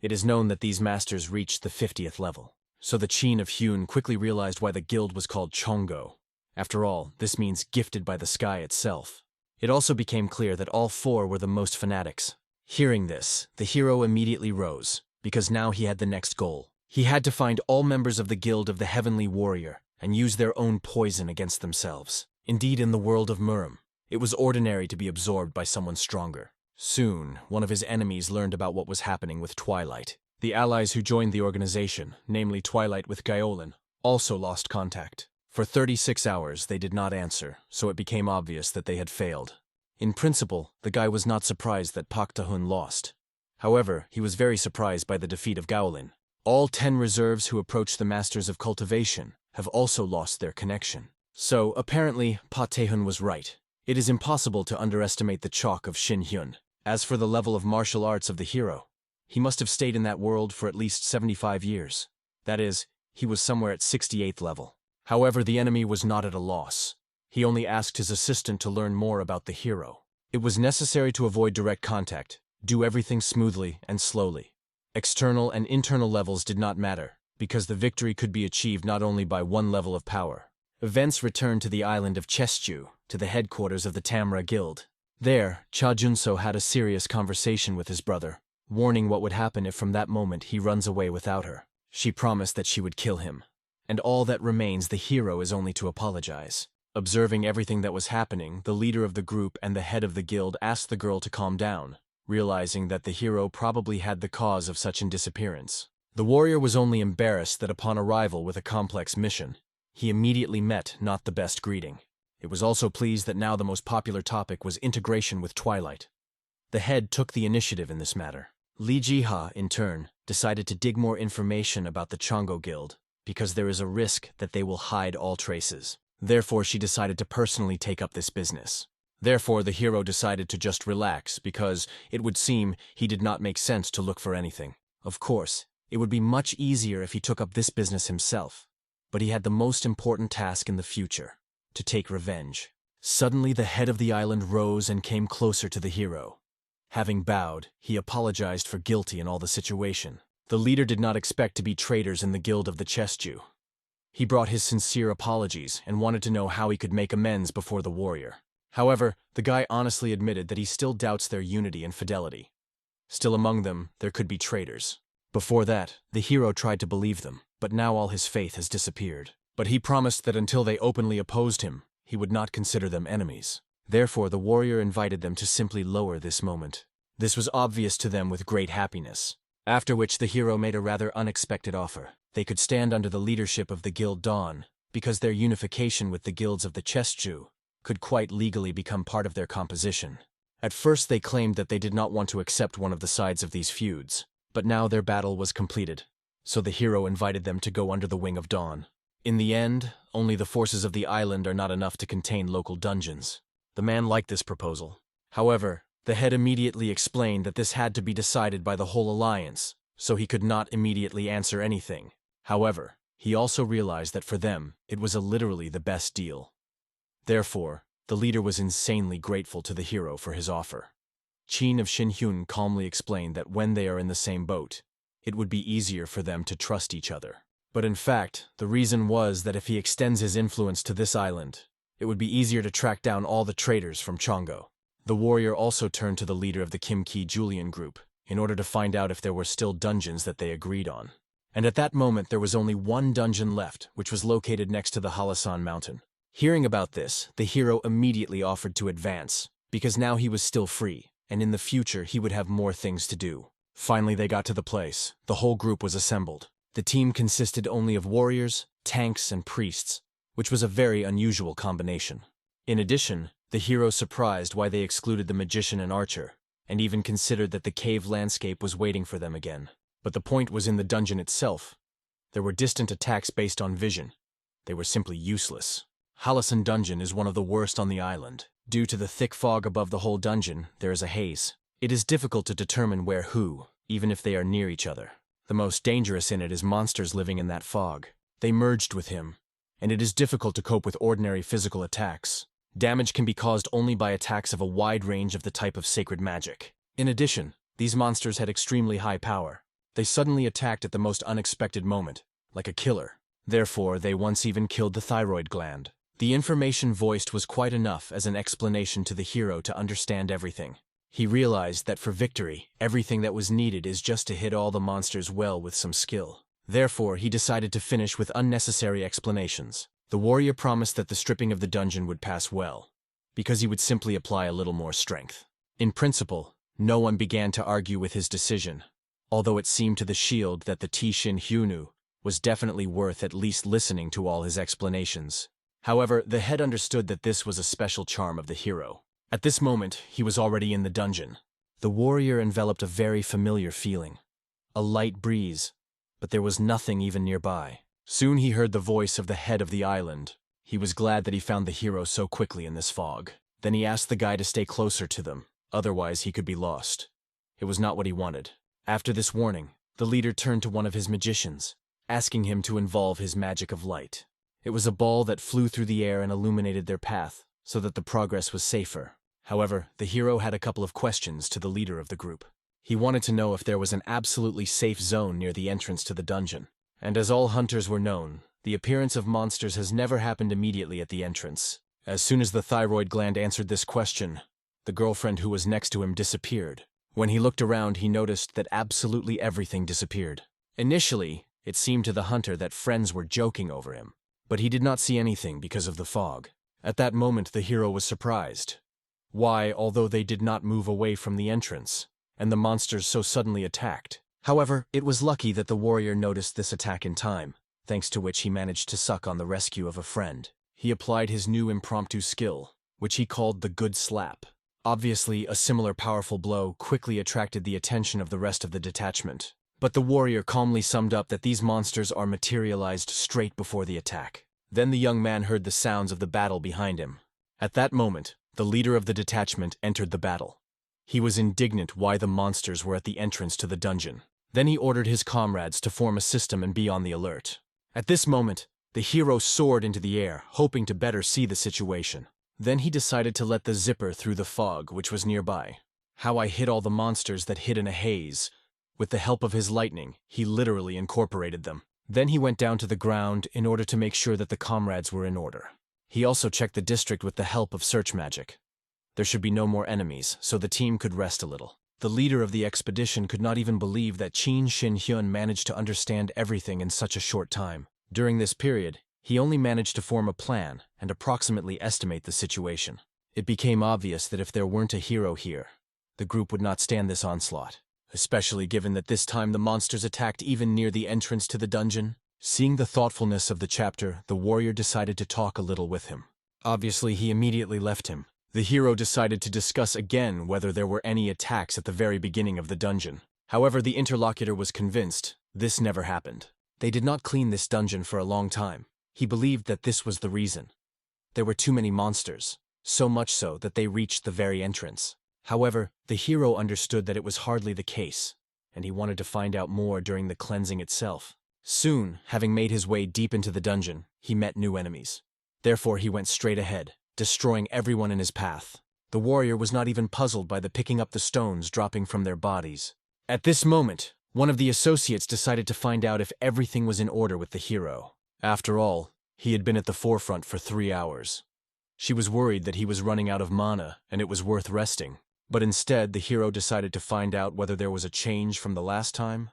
It is known that these masters reached the 50th level, so the Chin of Hyun quickly realized why the guild was called Chongo. After all, this means gifted by the sky itself. It also became clear that all 4 were the most fanatics. Hearing this, the hero immediately rose, because now he had the next goal. He had to find all members of the Guild of the Heavenly Warrior and use their own poison against themselves. Indeed, in the world of Murim, it was ordinary to be absorbed by someone stronger. Soon, one of his enemies learned about what was happening with Twilight. The allies who joined the organization, namely Twilight with Gaolan, also lost contact. For 36 hours, they did not answer, so it became obvious that they had failed. In principle, the guy was not surprised that Park Ta-hun lost. However, he was very surprised by the defeat of Gaolan. All 10 reserves who approached the Masters of Cultivation have also lost their connection. So, apparently, Pa Tae-hun was right. It is impossible to underestimate the chalk of Shin Hyun. As for the level of martial arts of the hero, he must have stayed in that world for at least 75 years. That is, he was somewhere at 68th level. However, the enemy was not at a loss. He only asked his assistant to learn more about the hero. It was necessary to avoid direct contact, do everything smoothly and slowly. External and internal levels did not matter, because the victory could be achieved not only by one level of power. Events returned to the island of Chestu, to the headquarters of the Tamra Guild. There, Cha Junso had a serious conversation with his brother, warning what would happen if from that moment he runs away without her. She promised that she would kill him. And all that remains the hero is only to apologize. Observing everything that was happening, the leader of the group and the head of the guild asked the girl to calm down, realizing that the hero probably had the cause of such a disappearance. The warrior was only embarrassed that upon arrival with a complex mission, he immediately met not the best greeting. It was also pleased that now the most popular topic was integration with Twilight. The head took the initiative in this matter. Li Jiha, in turn, decided to dig more information about the Chongo Guild, because there is a risk that they will hide all traces. Therefore, she decided to personally take up this business. Therefore, the hero decided to just relax, because, it would seem, he did not make sense to look for anything. Of course, it would be much easier if he took up this business himself. But he had the most important task in the future, to take revenge. Suddenly, the head of the island rose and came closer to the hero. Having bowed, he apologized for guilty in all the situation. The leader did not expect to be traitors in the guild of the Chestu. He brought his sincere apologies and wanted to know how he could make amends before the warrior. However, the guy honestly admitted that he still doubts their unity and fidelity. Still among them, there could be traitors. Before that, the hero tried to believe them, but now all his faith has disappeared. But he promised that until they openly opposed him, he would not consider them enemies. Therefore, the warrior invited them to simply lower this moment. This was obvious to them with great happiness. After which the hero made a rather unexpected offer. They could stand under the leadership of the Guild Dawn, because their unification with the guilds of the Chestu could quite legally become part of their composition. At first they claimed that they did not want to accept one of the sides of these feuds, But now their battle was completed, so the hero invited them to go under the wing of Dawn. In the end, only the forces of the island are not enough to contain local dungeons. The man liked this proposal. However, the head immediately explained that this had to be decided by the whole alliance, so he could not immediately answer anything. However, he also realized that for them, it was literally the best deal. Therefore, the leader was insanely grateful to the hero for his offer. Qin of Xinhyun calmly explained that when they are in the same boat, it would be easier for them to trust each other. But in fact, the reason was that if he extends his influence to this island, it would be easier to track down all the traitors from Chongo. The warrior also turned to the leader of the Kim Ki-Julian group in order to find out if there were still dungeons that they agreed on. And at that moment there was only one dungeon left, which was located next to the Halasan mountain. Hearing about this, the hero immediately offered to advance, because now he was still free, and in the future he would have more things to do. Finally they got to the place. The whole group was assembled. The team consisted only of warriors, tanks, and priests, which was a very unusual combination. In addition, the hero surprised why they excluded the magician and archer, and even considered that the cave landscape was waiting for them again. But the point was in the dungeon itself. There were distant attacks based on vision. They were simply useless. Halasan Dungeon is one of the worst on the island. Due to the thick fog above the whole dungeon, there is a haze. It is difficult to determine where who, even if they are near each other. The most dangerous in it is monsters living in that fog. They merged with him, and it is difficult to cope with ordinary physical attacks. Damage can be caused only by attacks of a wide range of the type of sacred magic. In addition, these monsters had extremely high power. They suddenly attacked at the most unexpected moment, like a killer. Therefore, they once even killed the thyroid gland. The information voiced was quite enough as an explanation to the hero to understand everything. He realized that for victory, everything that was needed is just to hit all the monsters well with some skill. Therefore, he decided to finish with unnecessary explanations. The warrior promised that the stripping of the dungeon would pass well, because he would simply apply a little more strength. In principle, no one began to argue with his decision, although it seemed to the shield that the Tishin Hyunu was definitely worth at least listening to all his explanations. However, the head understood that this was a special charm of the hero. At this moment, he was already in the dungeon. The warrior enveloped a very familiar feeling. A light breeze, but there was nothing even nearby. Soon he heard the voice of the head of the island. He was glad that he found the hero so quickly in this fog. Then he asked the guy to stay closer to them, otherwise he could be lost. It was not what he wanted. After this warning, the leader turned to one of his magicians, asking him to involve his magic of light. It was a ball that flew through the air and illuminated their path, so that the progress was safer. However, the hero had a couple of questions to the leader of the group. He wanted to know if there was an absolutely safe zone near the entrance to the dungeon. And as all hunters were known, the appearance of monsters has never happened immediately at the entrance. As soon as the thyroid gland answered this question, the girlfriend who was next to him disappeared. When he looked around, he noticed that absolutely everything disappeared. Initially, it seemed to the hunter that friends were joking over him, but he did not see anything because of the fog. At that moment, the hero was surprised. Why, although they did not move away from the entrance, and the monsters so suddenly attacked. However, it was lucky that the warrior noticed this attack in time, thanks to which he managed to suck on the rescue of a friend. He applied his new impromptu skill, which he called the Good Slap. Obviously, a similar powerful blow quickly attracted the attention of the rest of the detachment. But the warrior calmly summed up that these monsters are materialized straight before the attack. Then the young man heard the sounds of the battle behind him. At that moment, the leader of the detachment entered the battle. He was indignant why the monsters were at the entrance to the dungeon. Then he ordered his comrades to form a system and be on the alert. At this moment, the hero soared into the air, hoping to better see the situation. Then he decided to let the zipper through the fog, which was nearby. How I hit all the monsters that hid in a haze. With the help of his lightning, he literally incorporated them. Then he went down to the ground in order to make sure that the comrades were in order. He also checked the district with the help of search magic. There should be no more enemies, so the team could rest a little. The leader of the expedition could not even believe that Qin Xinhyun managed to understand everything in such a short time. During this period, he only managed to form a plan and approximately estimate the situation. It became obvious that if there weren't a hero here, the group would not stand this onslaught, especially given that this time the monsters attacked even near the entrance to the dungeon. Seeing the thoughtfulness of the chapter, the warrior decided to talk a little with him. Obviously, he immediately left him. The hero decided to discuss again whether there were any attacks at the very beginning of the dungeon. However, the interlocutor was convinced this never happened. They did not clean this dungeon for a long time. He believed that this was the reason. There were too many monsters, so much so that they reached the very entrance. However, the hero understood that it was hardly the case, and he wanted to find out more during the cleansing itself. Soon, having made his way deep into the dungeon, he met new enemies. Therefore, he went straight ahead, destroying everyone in his path. The warrior was not even puzzled by the picking up the stones dropping from their bodies. At this moment, one of the associates decided to find out if everything was in order with the hero. After all, he had been at the forefront for 3 hours. She was worried that he was running out of mana and it was worth resting. But instead, the hero decided to find out whether there was a change from the last time.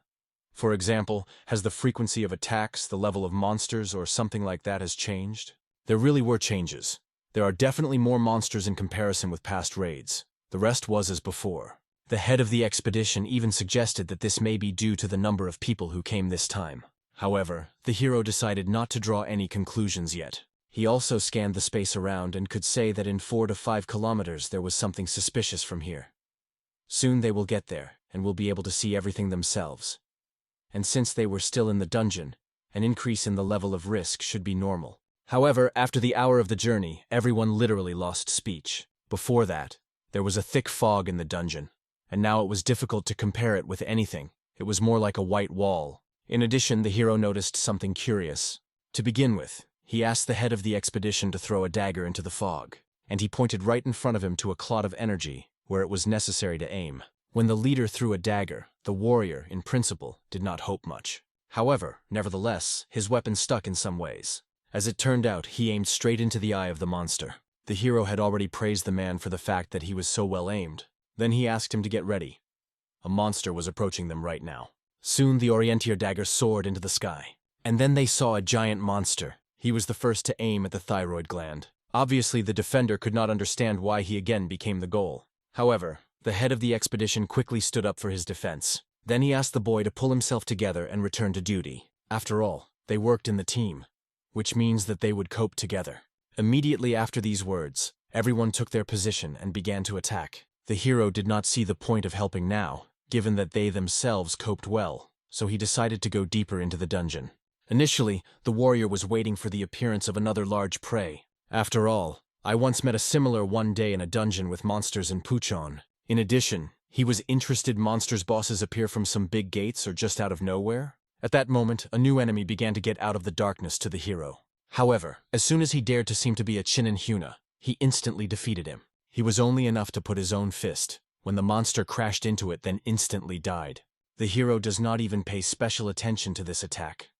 For example, has the frequency of attacks, the level of monsters, or something like that has changed? There really were changes. There are definitely more monsters in comparison with past raids. The rest was as before. The head of the expedition even suggested that this may be due to the number of people who came this time. However, the hero decided not to draw any conclusions yet. He also scanned the space around and could say that in 4 to 5 kilometers there was something suspicious from here. Soon they will get there, and will be able to see everything themselves. And since they were still in the dungeon, an increase in the level of risk should be normal. However, after the hour of the journey, everyone literally lost speech. Before that, there was a thick fog in the dungeon, and now it was difficult to compare it with anything. It was more like a white wall. In addition, the hero noticed something curious. To begin with, he asked the head of the expedition to throw a dagger into the fog, and he pointed right in front of him to a clot of energy, where it was necessary to aim. When the leader threw a dagger, the warrior, in principle, did not hope much. However, nevertheless, his weapon stuck in some ways. As it turned out, he aimed straight into the eye of the monster. The hero had already praised the man for the fact that he was so well aimed. Then he asked him to get ready. A monster was approaching them right now. Soon the Orientier dagger soared into the sky. And then they saw a giant monster. He was the first to aim at the thyroid gland. Obviously, the defender could not understand why he again became the goal. However, the head of the expedition quickly stood up for his defense. Then he asked the boy to pull himself together and return to duty. After all, they worked in the team, which means that they would cope together. Immediately after these words, everyone took their position and began to attack. The hero did not see the point of helping now, given that they themselves coped well, so he decided to go deeper into the dungeon. Initially, the warrior was waiting for the appearance of another large prey. After all, I once met a similar one day in a dungeon with monsters in Puchon. In addition, he was interested monsters' bosses appear from some big gates or just out of nowhere. At that moment, a new enemy began to get out of the darkness to the hero. However, as soon as he dared to seem to be a Chinin Hyuna, he instantly defeated him. He was only enough to put his own fist, when the monster crashed into it then instantly died. The hero does not even pay special attention to this attack.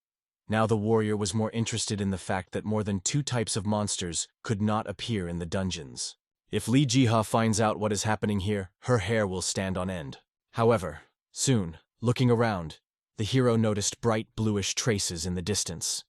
Now the warrior was more interested in the fact that more than 2 types of monsters could not appear in the dungeons. If Li Jiha finds out what is happening here, her hair will stand on end. However, soon, looking around, the hero noticed bright bluish traces in the distance.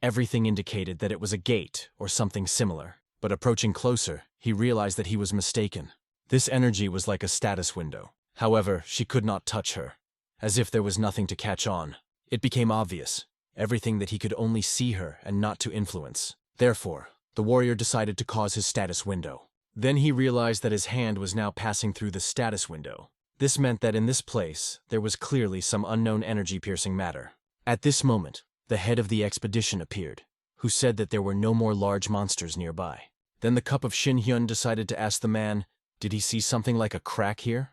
Everything indicated that it was a gate or something similar, but approaching closer, he realized that he was mistaken. This energy was like a status window. However, she could not touch her, as if there was nothing to catch on. It became obvious. Everything that he could only see her and not to influence. Therefore, the warrior decided to cause his status window. Then he realized that his hand was now passing through the status window. This meant that in this place, there was clearly some unknown energy-piercing matter. At this moment, the head of the expedition appeared, who said that there were no more large monsters nearby. Then the cup of Shin Hyun decided to ask the man, did he see something like a crack here?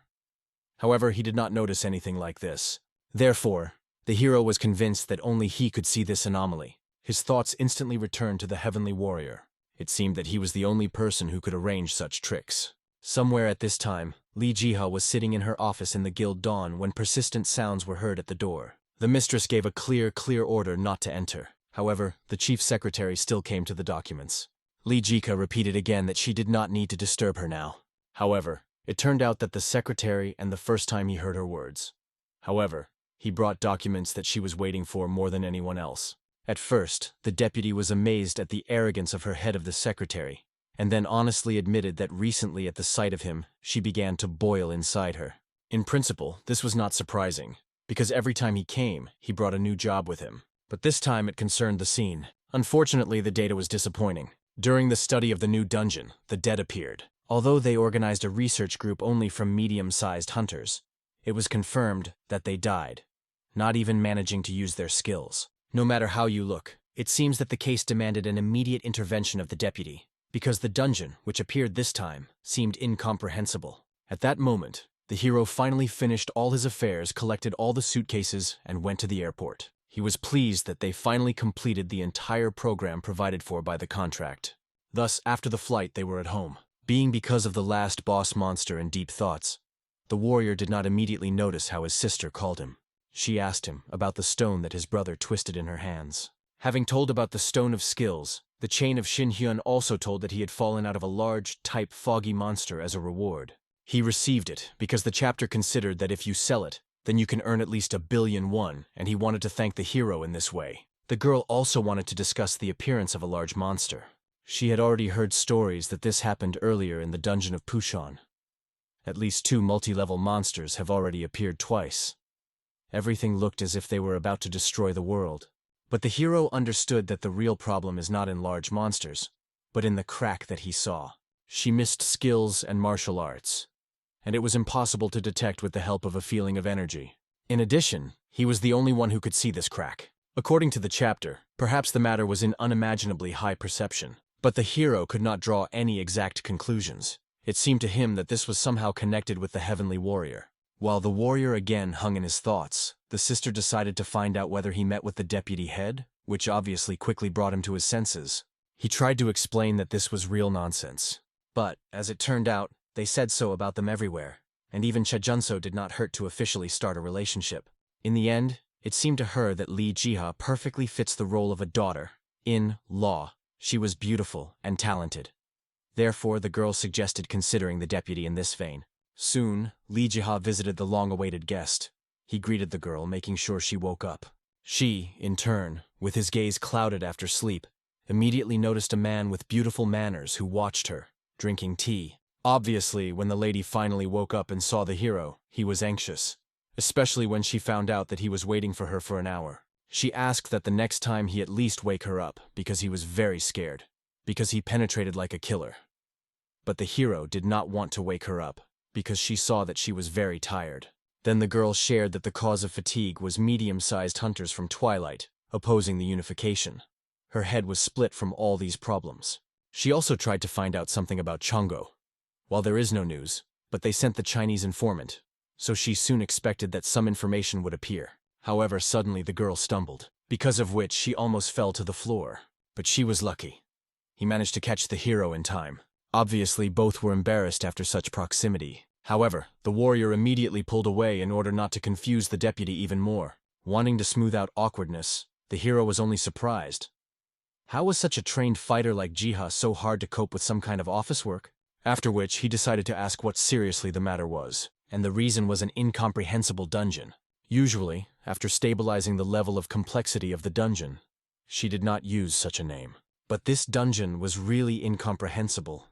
However, he did not notice anything like this. Therefore, the hero was convinced that only he could see this anomaly. His thoughts instantly returned to the heavenly warrior. It seemed that he was the only person who could arrange such tricks. Somewhere at this time, Li Jiha was sitting in her office in the Guild Dawn when persistent sounds were heard at the door. The mistress gave a clear order not to enter. However, the chief secretary still came to the documents. Li Jiha repeated again that she did not need to disturb her now. However, it turned out that the secretary and the first time he heard her words. However, he brought documents that she was waiting for more than anyone else. At first, the deputy was amazed at the arrogance of her head of the secretary, and then honestly admitted that recently at the sight of him, she began to boil inside her. In principle, this was not surprising, because every time he came, he brought a new job with him. But this time it concerned the scene. Unfortunately, the data was disappointing. During the study of the new dungeon, the dead appeared. Although they organized a research group only from medium-sized hunters, it was confirmed that they died, not even managing to use their skills. No matter how you look, it seems that the case demanded an immediate intervention of the deputy, because the dungeon, which appeared this time, seemed incomprehensible. At that moment, the hero finally finished all his affairs, collected all the suitcases, and went to the airport. He was pleased that they finally completed the entire program provided for by the contract. Thus, after the flight, they were at home. Being because of the last boss monster in deep thoughts, the warrior did not immediately notice how his sister called him. She asked him about the stone that his brother twisted in her hands. Having told about the Stone of Skills, the chain of Shinhyun also told that he had fallen out of a large, type foggy monster as a reward. He received it because the chapter considered that if you sell it, then you can earn at least 1,000,000,000 won, and he wanted to thank the hero in this way. The girl also wanted to discuss the appearance of a large monster. She had already heard stories that this happened earlier in the dungeon of Pushon. At least 2 multi-level monsters have already appeared twice. Everything looked as if they were about to destroy the world. But the hero understood that the real problem is not in large monsters, but in the crack that he saw. She missed skills and martial arts, and it was impossible to detect with the help of a feeling of energy. In addition, he was the only one who could see this crack. According to the chapter, perhaps the matter was in unimaginably high perception, but the hero could not draw any exact conclusions. It seemed to him that this was somehow connected with the heavenly warrior. While the warrior again hung in his thoughts, the sister decided to find out whether he met with the deputy head, which obviously quickly brought him to his senses. He tried to explain that this was real nonsense. But, as it turned out, they said so about them everywhere, and even Chejunso did not hurt to officially start a relationship. In the end, it seemed to her that Li Jiha perfectly fits the role of a daughter. In law, she was beautiful and talented. Therefore, the girl suggested considering the deputy in this vein. Soon, Li Jiha visited the long-awaited guest. He greeted the girl, making sure she woke up. She, in turn, with his gaze clouded after sleep, immediately noticed a man with beautiful manners who watched her, drinking tea. Obviously, when the lady finally woke up and saw the hero, he was anxious, especially when she found out that he was waiting for her for an hour. She asked that the next time he at least wake her up, because he was very scared, because he penetrated like a killer. But the hero did not want to wake her up, because she saw that she was very tired. Then the girl shared that the cause of fatigue was medium-sized hunters from Twilight, opposing the unification. Her head was split from all these problems. She also tried to find out something about Chongo. While there is no news, but they sent the Chinese informant, so she soon expected that some information would appear. However, suddenly the girl stumbled, because of which she almost fell to the floor. But she was lucky. He managed to catch the hero in time. Obviously, both were embarrassed after such proximity. However, the warrior immediately pulled away in order not to confuse the deputy even more. Wanting to smooth out awkwardness, the hero was only surprised. How was such a trained fighter like Jiha so hard to cope with some kind of office work? After which, he decided to ask what seriously the matter was, and the reason was an incomprehensible dungeon. Usually, after stabilizing the level of complexity of the dungeon, she did not use such a name. But this dungeon was really incomprehensible.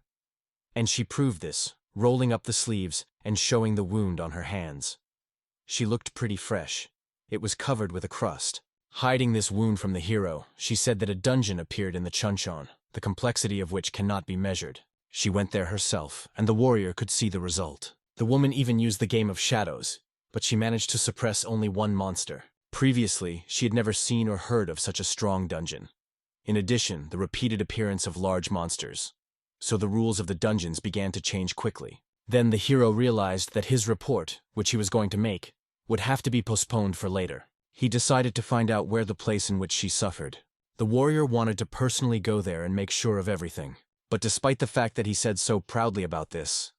And she proved this, rolling up the sleeves and showing the wound on her hands. She looked pretty fresh. It was covered with a crust. Hiding this wound from the hero, she said that a dungeon appeared in the Chuncheon, the complexity of which cannot be measured. She went there herself, and the warrior could see the result. The woman even used the game of shadows, but she managed to suppress only one monster. Previously, she had never seen or heard of such a strong dungeon. In addition, the repeated appearance of large monsters. So the rules of the dungeons began to change quickly. Then the hero realized that his report, which he was going to make, would have to be postponed for later. He decided to find out where the place in which she suffered. The warrior wanted to personally go there and make sure of everything. But despite the fact that he said so proudly about this,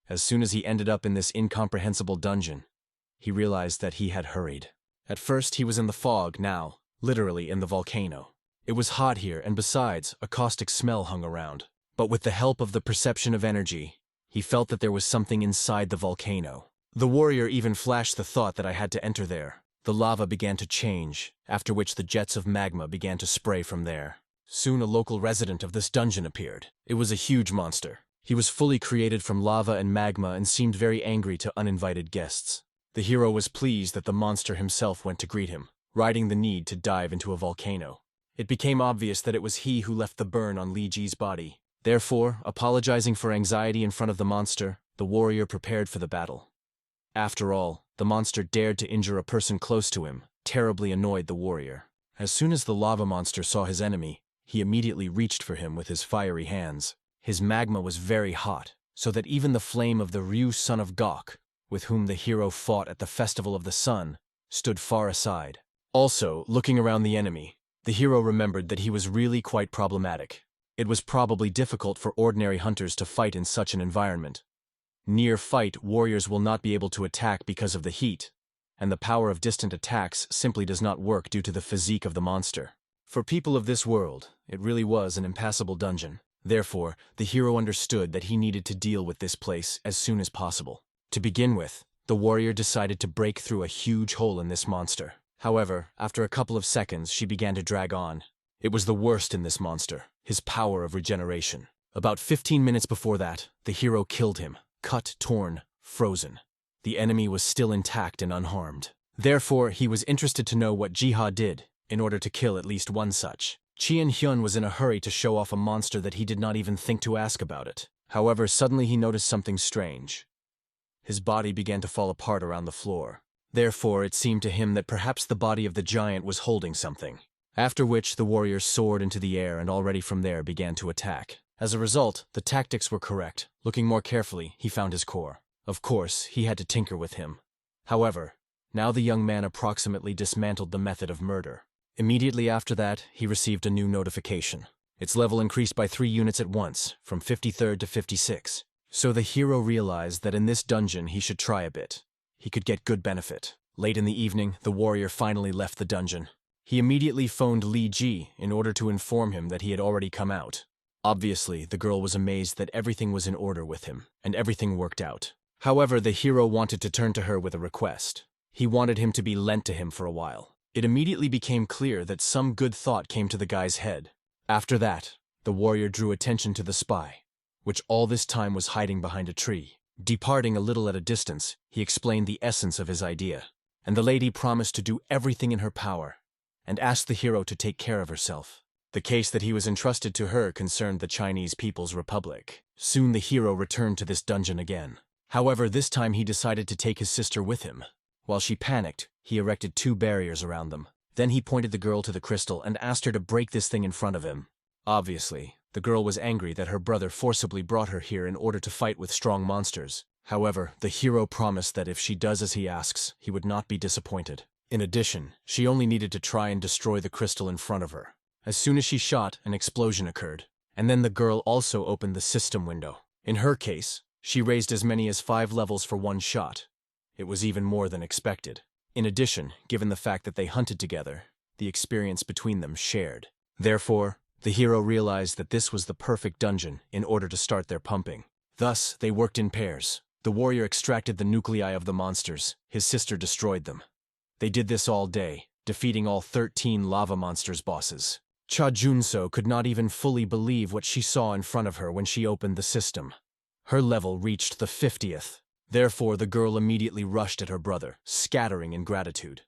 as soon as he ended up in this incomprehensible dungeon, he realized that he had hurried. At first he was in the fog, now, literally in the volcano. It was hot here, and besides, a caustic smell hung around. But with the help of the perception of energy, he felt that there was something inside the volcano. The warrior even flashed the thought that I had to enter there. The lava began to change, after which the jets of magma began to spray from there. Soon a local resident of this dungeon appeared. It was a huge monster. He was fully created from lava and magma and seemed very angry to uninvited guests. The hero was pleased that the monster himself went to greet him, riding the need to dive into a volcano. It became obvious that it was he who left the burn on Li Ji's body. Therefore, apologizing for anxiety in front of the monster, the warrior prepared for the battle. After all, the monster dared to injure a person close to him, terribly annoyed the warrior. As soon as the lava monster saw his enemy, he immediately reached for him with his fiery hands. His magma was very hot, so that even the flame of the Ryu son of Gok, with whom the hero fought at the Festival of the Sun, stood far aside. Also, looking around the enemy, the hero remembered that he was really quite problematic. It was probably difficult for ordinary hunters to fight in such an environment. Near fight, warriors will not be able to attack because of the heat, and the power of distant attacks simply does not work due to the physique of the monster. For people of this world, it really was an impassable dungeon. Therefore, the hero understood that he needed to deal with this place as soon as possible. To begin with, the warrior decided to break through a huge hole in this monster. However, after a couple of seconds, she began to drag on. It was the worst in this monster, his power of regeneration. About 15 minutes before that, the hero killed him, cut, torn, frozen. The enemy was still intact and unharmed. Therefore, he was interested to know what Jiha did, in order to kill at least one such. Chien Hyun was in a hurry to show off a monster that he did not even think to ask about it. However, suddenly he noticed something strange. His body began to fall apart around the floor. Therefore, it seemed to him that perhaps the body of the giant was holding something. After which, the warrior soared into the air and already from there began to attack. As a result, the tactics were correct. Looking more carefully, he found his core. Of course, he had to tinker with him. However, now the young man approximately dismantled the method of murder. Immediately after that, he received a new notification. Its level increased by 3 units at once, from 53rd to 56. So the hero realized that in this dungeon he should try a bit. He could get good benefit. Late in the evening, the warrior finally left the dungeon. He immediately phoned Li Jiha in order to inform him that he had already come out. Obviously, the girl was amazed that everything was in order with him, and everything worked out. However, the hero wanted to turn to her with a request. He wanted him to be lent to him for a while. It immediately became clear that some good thought came to the guy's head. After that, the warrior drew attention to the spy, which all this time was hiding behind a tree. Departing a little at a distance, he explained the essence of his idea, and the lady promised to do everything in her power, and asked the hero to take care of herself. The case that he was entrusted to her concerned the Chinese People's Republic. Soon the hero returned to this dungeon again. However, this time he decided to take his sister with him. While she panicked, he erected 2 barriers around them. Then he pointed the girl to the crystal and asked her to break this thing in front of him. Obviously, the girl was angry that her brother forcibly brought her here in order to fight with strong monsters. However, the hero promised that if she does as he asks, he would not be disappointed. In addition, she only needed to try and destroy the crystal in front of her. As soon as she shot, an explosion occurred, and then the girl also opened the system window. In her case, she raised as many as 5 levels for one shot. It was even more than expected. In addition, given the fact that they hunted together, the experience between them shared. Therefore, the hero realized that this was the perfect dungeon in order to start their pumping. Thus, they worked in pairs. The warrior extracted the nuclei of the monsters. His sister destroyed them. They did this all day, defeating all 13 lava monsters' bosses. Cha Junso could not even fully believe what she saw in front of her when she opened the system. Her level reached the 50th. Therefore, the girl immediately rushed at her brother, scattering in gratitude.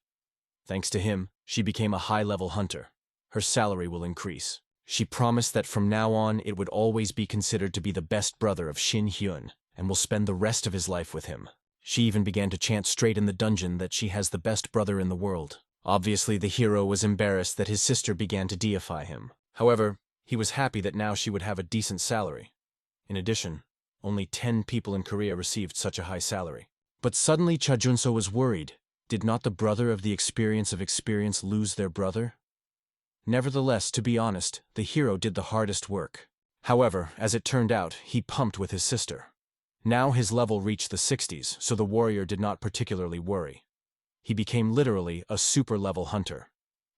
Thanks to him, she became a high-level hunter. Her salary will increase. She promised that from now on it would always be considered to be the best brother of Shin Hyun, and will spend the rest of his life with him. She even began to chant straight in the dungeon that she has the best brother in the world. Obviously, the hero was embarrassed that his sister began to deify him. However, he was happy that now she would have a decent salary. In addition, only 10 people in Korea received such a high salary. But suddenly Cha Junso was worried. Did not the brother of the experience lose their brother? Nevertheless, to be honest, the hero did the hardest work. However, as it turned out, he pumped with his sister. Now his level reached the 60s, so the warrior did not particularly worry. He became literally a super-level hunter,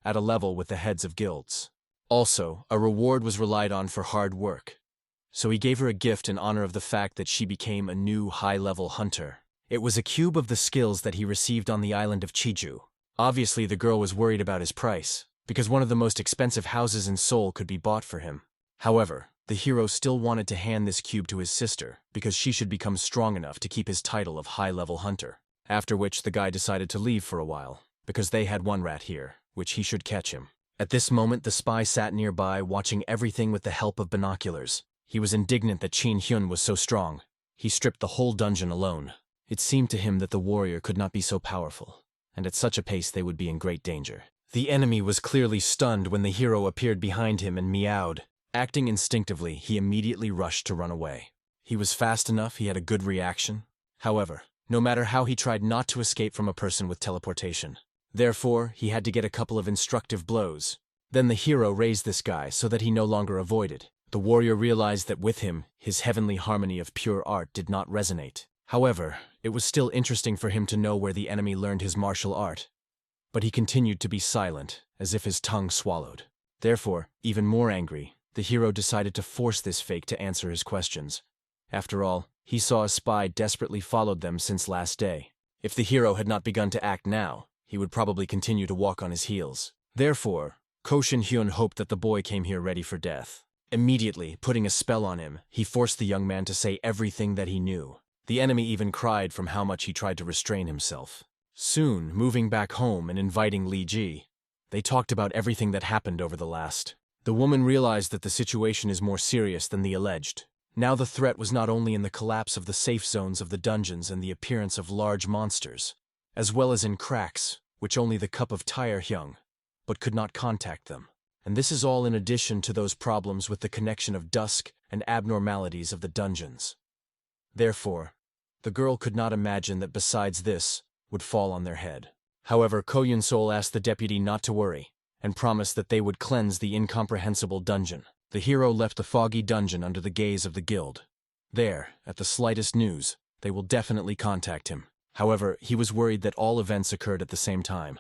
at a level with the heads of guilds. Also, a reward was relied on for hard work. So he gave her a gift in honor of the fact that she became a new high-level hunter. It was a cube of the skills that he received on the island of Jeju. Obviously, the girl was worried about his price, because one of the most expensive houses in Seoul could be bought for him. However, the hero still wanted to hand this cube to his sister, because she should become strong enough to keep his title of high-level hunter. After which, the guy decided to leave for a while, because they had one rat here, which he should catch him. At this moment, the spy sat nearby, watching everything with the help of binoculars. He was indignant that Chin Hyun was so strong. He stripped the whole dungeon alone. It seemed to him that the warrior could not be so powerful, and at such a pace they would be in great danger. The enemy was clearly stunned when the hero appeared behind him and meowed. Acting instinctively, he immediately rushed to run away. He was fast enough, he had a good reaction. However, no matter how he tried not to escape from a person with teleportation. Therefore, he had to get a couple of instructive blows. Then the hero raised this guy so that he no longer avoided. The warrior realized that with him, his heavenly harmony of pure art did not resonate. However, it was still interesting for him to know where the enemy learned his martial art. But he continued to be silent, as if his tongue swallowed. Therefore, even more angry, the hero decided to force this fake to answer his questions. After all, he saw a spy desperately followed them since last day. If the hero had not begun to act now, he would probably continue to walk on his heels. Therefore, Ko Shin-hyun hoped that the boy came here ready for death. Immediately, putting a spell on him, he forced the young man to say everything that he knew. The enemy even cried from how much he tried to restrain himself. Soon, moving back home and inviting Li Jiha, they talked about everything that happened over the last. The woman realized that the situation is more serious than the alleged. Now the threat was not only in the collapse of the safe zones of the dungeons and the appearance of large monsters, as well as in cracks, which only the cup of Tae-hyung, but could not contact them. And this is all in addition to those problems with the connection of dusk and abnormalities of the dungeons. Therefore, the girl could not imagine that besides this would fall on their head. However, Ko Yun-sol asked the deputy not to worry, and promised that they would cleanse the incomprehensible dungeon. The hero left the foggy dungeon under the gaze of the guild. There, at the slightest news, they will definitely contact him. However, he was worried that all events occurred at the same time.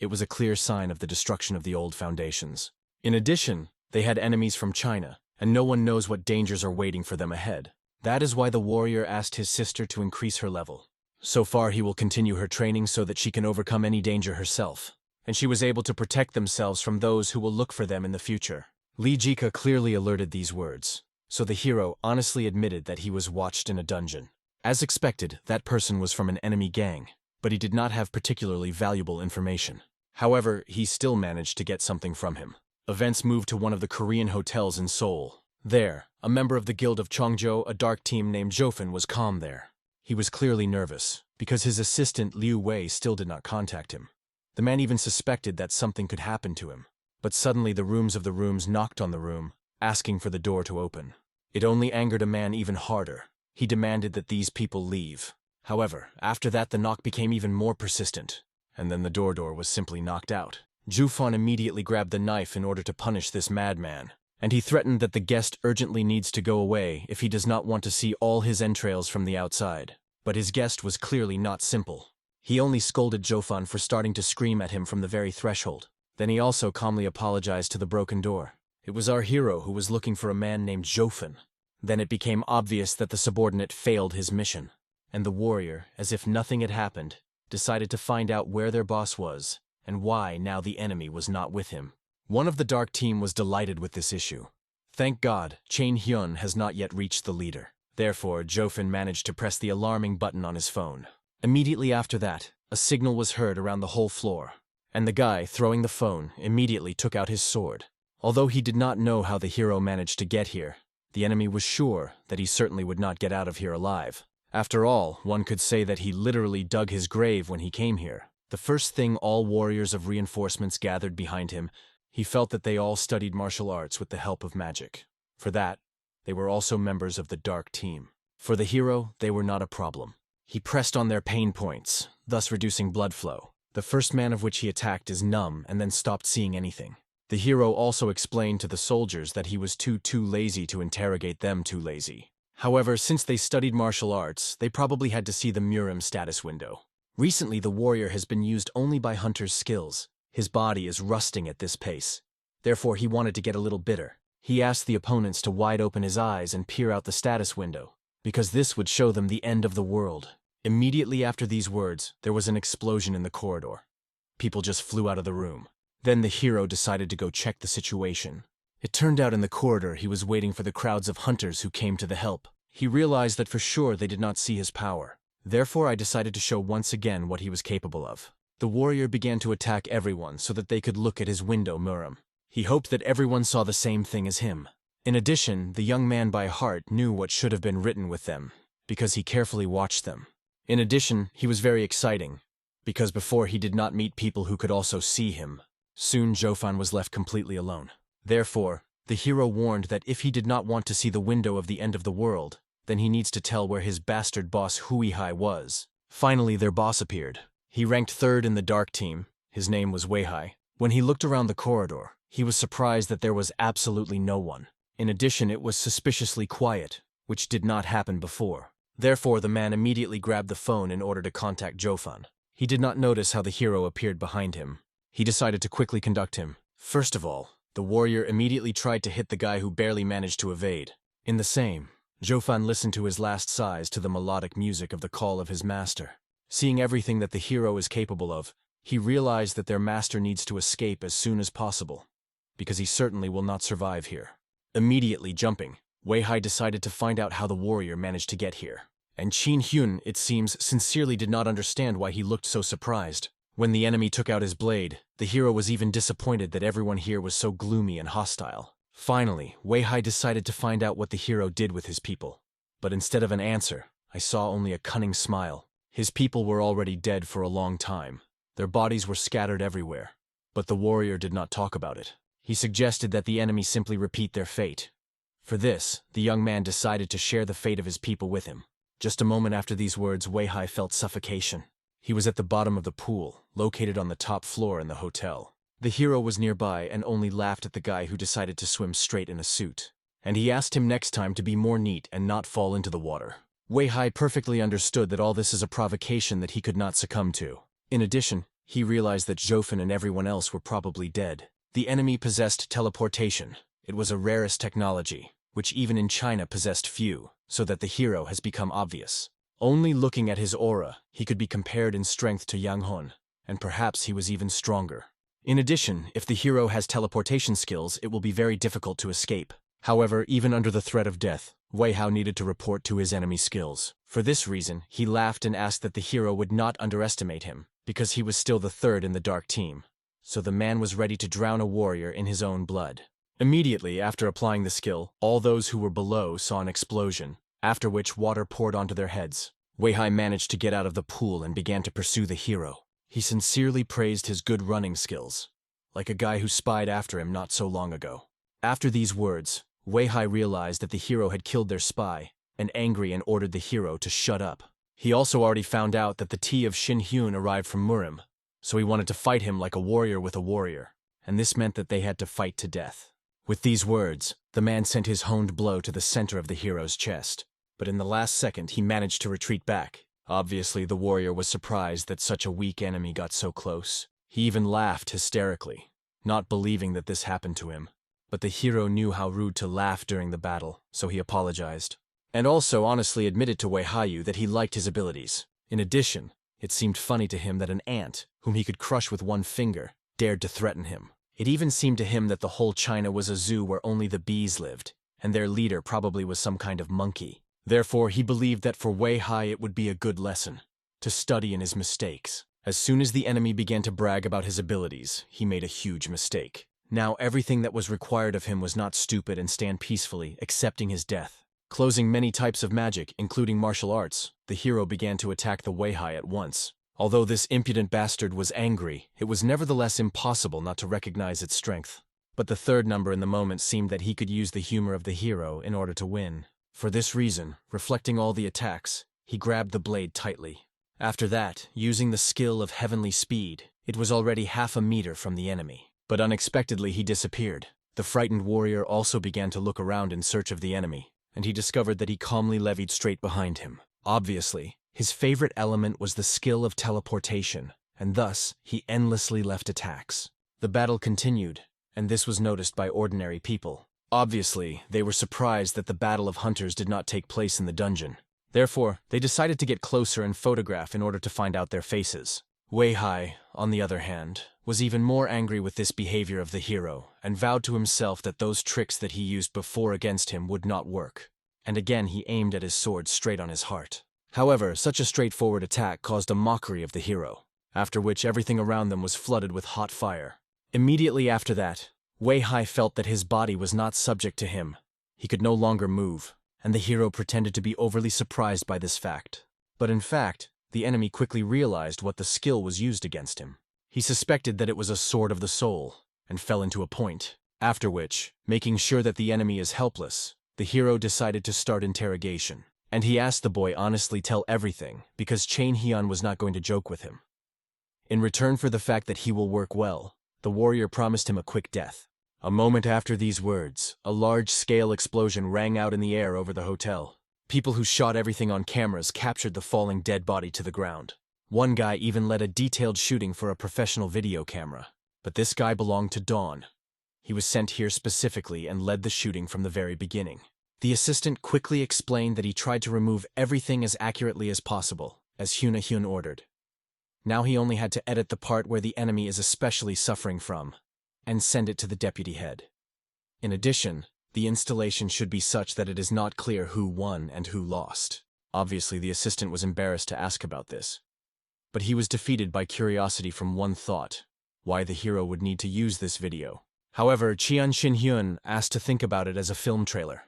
It was a clear sign of the destruction of the old foundations. In addition, they had enemies from China, and no one knows what dangers are waiting for them ahead. That is why the warrior asked his sister to increase her level. So far, he will continue her training so that she can overcome any danger herself, and she was able to protect themselves from those who will look for them in the future. Li Jiha clearly alerted these words, so the hero honestly admitted that he was watched in a dungeon. As expected, that person was from an enemy gang, but he did not have particularly valuable information. However, he still managed to get something from him. Events moved to one of the Korean hotels in Seoul. There, a member of the guild of Chongo, a dark team named Jofin, was calm there. He was clearly nervous, because his assistant Liu Wei still did not contact him. The man even suspected that something could happen to him. But suddenly the rooms of the rooms knocked on the room, asking for the door to open. It only angered a man even harder. He demanded that these people leave. However, after that the knock became even more persistent, and then the door was simply knocked out. Jufan immediately grabbed the knife in order to punish this madman, and he threatened that the guest urgently needs to go away if he does not want to see all his entrails from the outside. But his guest was clearly not simple. He only scolded Jofan for starting to scream at him from the very threshold. Then he also calmly apologized to the broken door. It was our hero who was looking for a man named Jofin. Then it became obvious that the subordinate failed his mission, and the warrior, as if nothing had happened, decided to find out where their boss was, and why now the enemy was not with him. One of the dark team was delighted with this issue. Thank God, Chain-hyun has not yet reached the leader. Therefore, Jofin managed to press the alarming button on his phone. Immediately after that, a signal was heard around the whole floor, and the guy throwing the phone immediately took out his sword. Although he did not know how the hero managed to get here, the enemy was sure that he certainly would not get out of here alive. After all, one could say that he literally dug his grave when he came here. The first thing all warriors of reinforcements gathered behind him, he felt that they all studied martial arts with the help of magic. For that, they were also members of the dark team. For the hero, they were not a problem. He pressed on their pain points, thus reducing blood flow. The first man of which he attacked is numb and then stopped seeing anything. The hero also explained to the soldiers that he was too lazy to interrogate them too lazy. However, since they studied martial arts, they probably had to see the Murim status window. Recently, the warrior has been used only by hunters' skills. His body is rusting at this pace. Therefore, he wanted to get a little bitter. He asked the opponents to wide open his eyes and peer out the status window, because this would show them the end of the world. Immediately after these words, there was an explosion in the corridor. People just flew out of the room. Then the hero decided to go check the situation. It turned out in the corridor he was waiting for the crowds of hunters who came to the help. He realized that for sure they did not see his power. Therefore, I decided to show once again what he was capable of. The warrior began to attack everyone so that they could look at his window Murim. He hoped that everyone saw the same thing as him. In addition, the young man by heart knew what should have been written with them, because he carefully watched them. In addition, he was very exciting, because before he did not meet people who could also see him. Soon Jofan was left completely alone. Therefore, the hero warned that if he did not want to see the window of the end of the world, then he needs to tell where his bastard boss Huihai was. Finally, their boss appeared. He ranked third in the dark team. His name was Weihai. When he looked around the corridor, he was surprised that there was absolutely no one. In addition, it was suspiciously quiet, which did not happen before. Therefore, the man immediately grabbed the phone in order to contact Jofan. He did not notice how the hero appeared behind him. He decided to quickly conduct him. First of all, the warrior immediately tried to hit the guy who barely managed to evade. In the same, Jofan listened to his last sighs to the melodic music of the call of his master. Seeing everything that the hero is capable of, he realized that their master needs to escape as soon as possible, because he certainly will not survive here. Immediately jumping, Weihai decided to find out how the warrior managed to get here. And Qin Hyun, it seems, sincerely did not understand why he looked so surprised. When the enemy took out his blade, the hero was even disappointed that everyone here was so gloomy and hostile. Finally, Weihai decided to find out what the hero did with his people. But instead of an answer, I saw only a cunning smile. His people were already dead for a long time. Their bodies were scattered everywhere. But the warrior did not talk about it. He suggested that the enemy simply repeat their fate. For this, the young man decided to share the fate of his people with him. Just a moment after these words, Weihai felt suffocation. He was at the bottom of the pool, located on the top floor in the hotel. The hero was nearby and only laughed at the guy who decided to swim straight in a suit. And he asked him next time to be more neat and not fall into the water. Weihai perfectly understood that all this is a provocation that he could not succumb to. In addition, he realized that Jofan and everyone else were probably dead. The enemy possessed teleportation. It was a rarest technology, which even in China possessed few, so that the hero has become obvious. Only looking at his aura, he could be compared in strength to Yang Hon, and perhaps he was even stronger. In addition, if the hero has teleportation skills, it will be very difficult to escape. However, even under the threat of death, Weihai needed to report to his enemy's skills. For this reason, he laughed and asked that the hero would not underestimate him, because he was still the third in the dark team. So the man was ready to drown a warrior in his own blood. Immediately after applying the skill, all those who were below saw an explosion, after which water poured onto their heads. Weihai managed to get out of the pool and began to pursue the hero. He sincerely praised his good running skills, like a guy who spied after him not so long ago. After these words, Weihai realized that the hero had killed their spy, and angry and ordered the hero to shut up. He also already found out that the tea of Qin Hyun arrived from Murim, so he wanted to fight him like a warrior with a warrior, and this meant that they had to fight to death. With these words, the man sent his honed blow to the center of the hero's chest, but in the last second he managed to retreat back. Obviously, the warrior was surprised that such a weak enemy got so close. He even laughed hysterically, not believing that this happened to him. But the hero knew how rude to laugh during the battle, so he apologized. And also honestly admitted to Weihai that he liked his abilities. In addition, it seemed funny to him that an ant, whom he could crush with one finger, dared to threaten him. It even seemed to him that the whole China was a zoo where only the bees lived, and their leader probably was some kind of monkey. Therefore, he believed that for Weihai it would be a good lesson, to study in his mistakes. As soon as the enemy began to brag about his abilities, he made a huge mistake. Now everything that was required of him was not stupid and stand peacefully, accepting his death. Closing many types of magic, including martial arts, the hero began to attack the Weihai at once. Although this impudent bastard was angry, it was nevertheless impossible not to recognize its strength. But the third number in the moment seemed that he could use the humor of the hero in order to win. For this reason, reflecting all the attacks, he grabbed the blade tightly. After that, using the skill of heavenly speed, it was already half a meter from the enemy. But unexpectedly he disappeared. The frightened warrior also began to look around in search of the enemy, and he discovered that he calmly levied straight behind him. Obviously, his favorite element was the skill of teleportation, and thus he endlessly left attacks. The battle continued, and this was noticed by ordinary people. Obviously, they were surprised that the Battle of Hunters did not take place in the dungeon. Therefore, they decided to get closer and photograph in order to find out their faces. Weihai, on the other hand, was even more angry with this behavior of the hero, and vowed to himself that those tricks that he used before against him would not work. And again he aimed at his sword straight on his heart. However, such a straightforward attack caused a mockery of the hero, after which everything around them was flooded with hot fire. Immediately after that, Weihai felt that his body was not subject to him. He could no longer move, and the hero pretended to be overly surprised by this fact. But in fact, the enemy quickly realized what the skill was used against him. He suspected that it was a sword of the soul, and fell into a point. After which, making sure that the enemy is helpless, the hero decided to start interrogation. And he asked the boy honestly tell everything, because Chain Hyun was not going to joke with him. In return for the fact that he will work well, the warrior promised him a quick death. A moment after these words, a large-scale explosion rang out in the air over the hotel. People who shot everything on cameras captured the falling dead body to the ground. One guy even led a detailed shooting for a professional video camera. But this guy belonged to Dawn. He was sent here specifically and led the shooting from the very beginning. The assistant quickly explained that he tried to remove everything as accurately as possible, as Hyun ordered. Now he only had to edit the part where the enemy is especially suffering from, and send it to the deputy head. In addition, the installation should be such that it is not clear who won and who lost. Obviously, the assistant was embarrassed to ask about this. But he was defeated by curiosity from one thought: why the hero would need to use this video. However, Cheon Shin-hyun asked to think about it as a film trailer.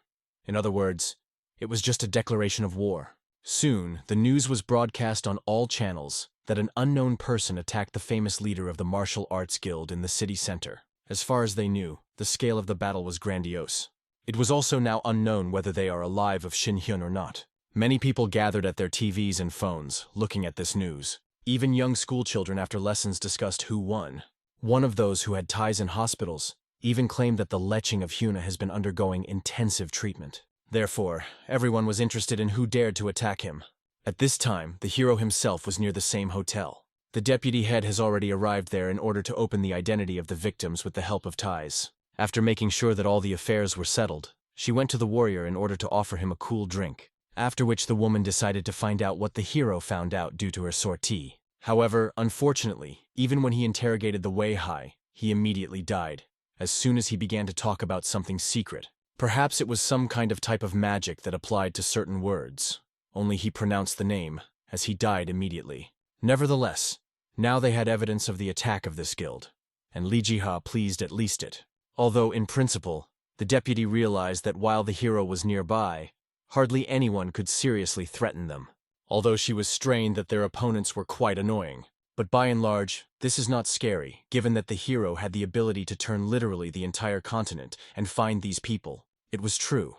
In other words, it was just a declaration of war. Soon, the news was broadcast on all channels that an unknown person attacked the famous leader of the martial arts guild in the city center. As far as they knew, the scale of the battle was grandiose. It was also now unknown whether they are alive of Shin-hyun or not. Many people gathered at their TVs and phones, looking at this news. Even young schoolchildren after lessons discussed who won. One of those who had ties in hospitals even claimed that the leching of Hyuna has been undergoing intensive treatment. Therefore, everyone was interested in who dared to attack him. At this time, the hero himself was near the same hotel. The deputy head has already arrived there in order to open the identity of the victims with the help of ties. After making sure that all the affairs were settled, she went to the warrior in order to offer him a cool drink, after which the woman decided to find out what the hero found out due to her sortie. However, unfortunately, even when he interrogated the Wei-hai, he immediately died, as soon as he began to talk about something secret. Perhaps it was some kind of type of magic that applied to certain words. Only he pronounced the name, as he died immediately. Nevertheless, now they had evidence of the attack of this guild, and Li Jiha pleased at least it. Although, in principle, the deputy realized that while the hero was nearby, hardly anyone could seriously threaten them. Although she was strained that their opponents were quite annoying. But by and large, this is not scary, given that the hero had the ability to turn literally the entire continent and find these people. It was true.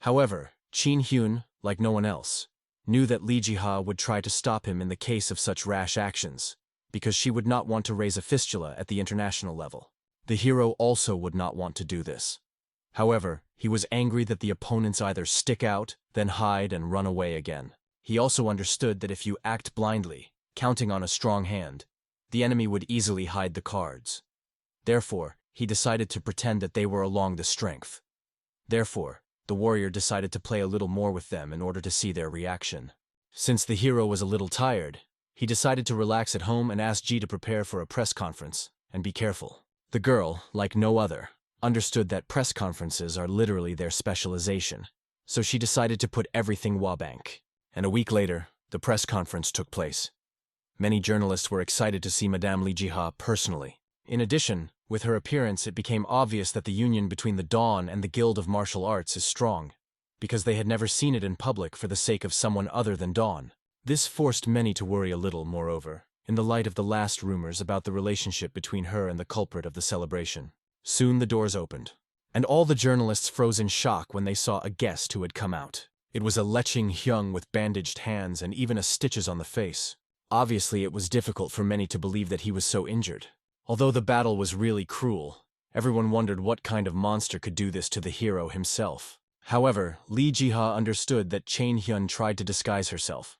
However, Chin Hyun, like no one else, knew that Li Jiha would try to stop him in the case of such rash actions, because she would not want to raise a fistula at the international level. The hero also would not want to do this. However, he was angry that the opponents either stick out, then hide and run away again. He also understood that if you act blindly, counting on a strong hand, the enemy would easily hide the cards. Therefore, he decided to pretend that they were along the strength. Therefore, the warrior decided to play a little more with them in order to see their reaction. Since the hero was a little tired, he decided to relax at home and asked Ji to prepare for a press conference, and be careful. The girl, like no other, understood that press conferences are literally their specialization, so she decided to put everything wabank. And a week later, the press conference took place. Many journalists were excited to see Madame Li Jiha personally. In addition, with her appearance it became obvious that the union between the Dawn and the Guild of Martial Arts is strong, because they had never seen it in public for the sake of someone other than Dawn. This forced many to worry a little, moreover, in the light of the last rumors about the relationship between her and the culprit of the celebration. Soon the doors opened, and all the journalists froze in shock when they saw a guest who had come out. It was a leching Hyung with bandaged hands and even a stitches on the face. Obviously, it was difficult for many to believe that he was so injured. Although the battle was really cruel, everyone wondered what kind of monster could do this to the hero himself. However, Li Jiha understood that Chain Hyun tried to disguise herself.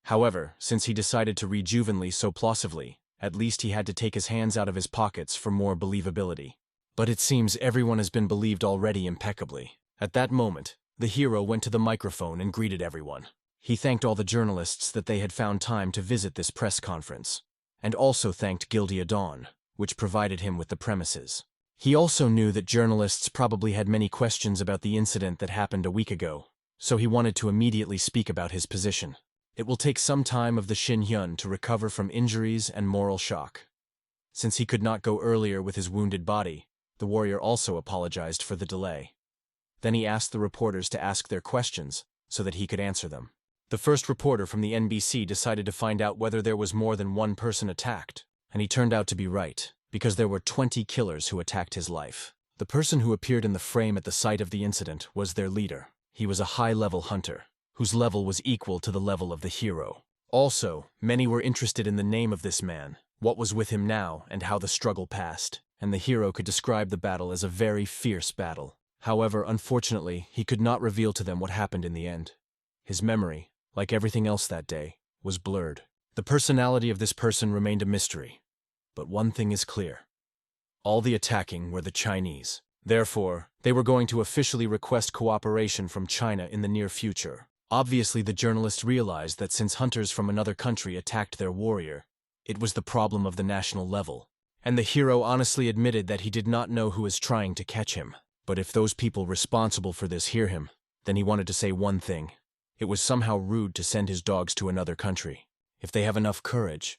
However, since he decided to rejuvenate so plausibly, at least he had to take his hands out of his pockets for more believability. But it seems everyone has been believed already impeccably. At that moment, the hero went to the microphone and greeted everyone. He thanked all the journalists that they had found time to visit this press conference, and also thanked Gildia Dawn, which provided him with the premises. He also knew that journalists probably had many questions about the incident that happened a week ago, so he wanted to immediately speak about his position. It will take some time of the Shin Hyun to recover from injuries and moral shock. Since he could not go earlier with his wounded body, the warrior also apologized for the delay. Then he asked the reporters to ask their questions so that he could answer them. The first reporter from the NBC decided to find out whether there was more than one person attacked, and he turned out to be right, because there were 20 killers who attacked his life. The person who appeared in the frame at the site of the incident was their leader. He was a high-level hunter, whose level was equal to the level of the hero. Also, many were interested in the name of this man, what was with him now, and how the struggle passed, and the hero could describe the battle as a very fierce battle. However, unfortunately, he could not reveal to them what happened in the end. His memory, like everything else that day, was blurred. The personality of this person remained a mystery. But one thing is clear. All the attacking were the Chinese. Therefore, they were going to officially request cooperation from China in the near future. Obviously, the journalists realized that since hunters from another country attacked their warrior, it was the problem of the national level. And the hero honestly admitted that he did not know who was trying to catch him. But if those people responsible for this hear him, then he wanted to say one thing. It was somehow rude to send his dogs to another country. If they have enough courage,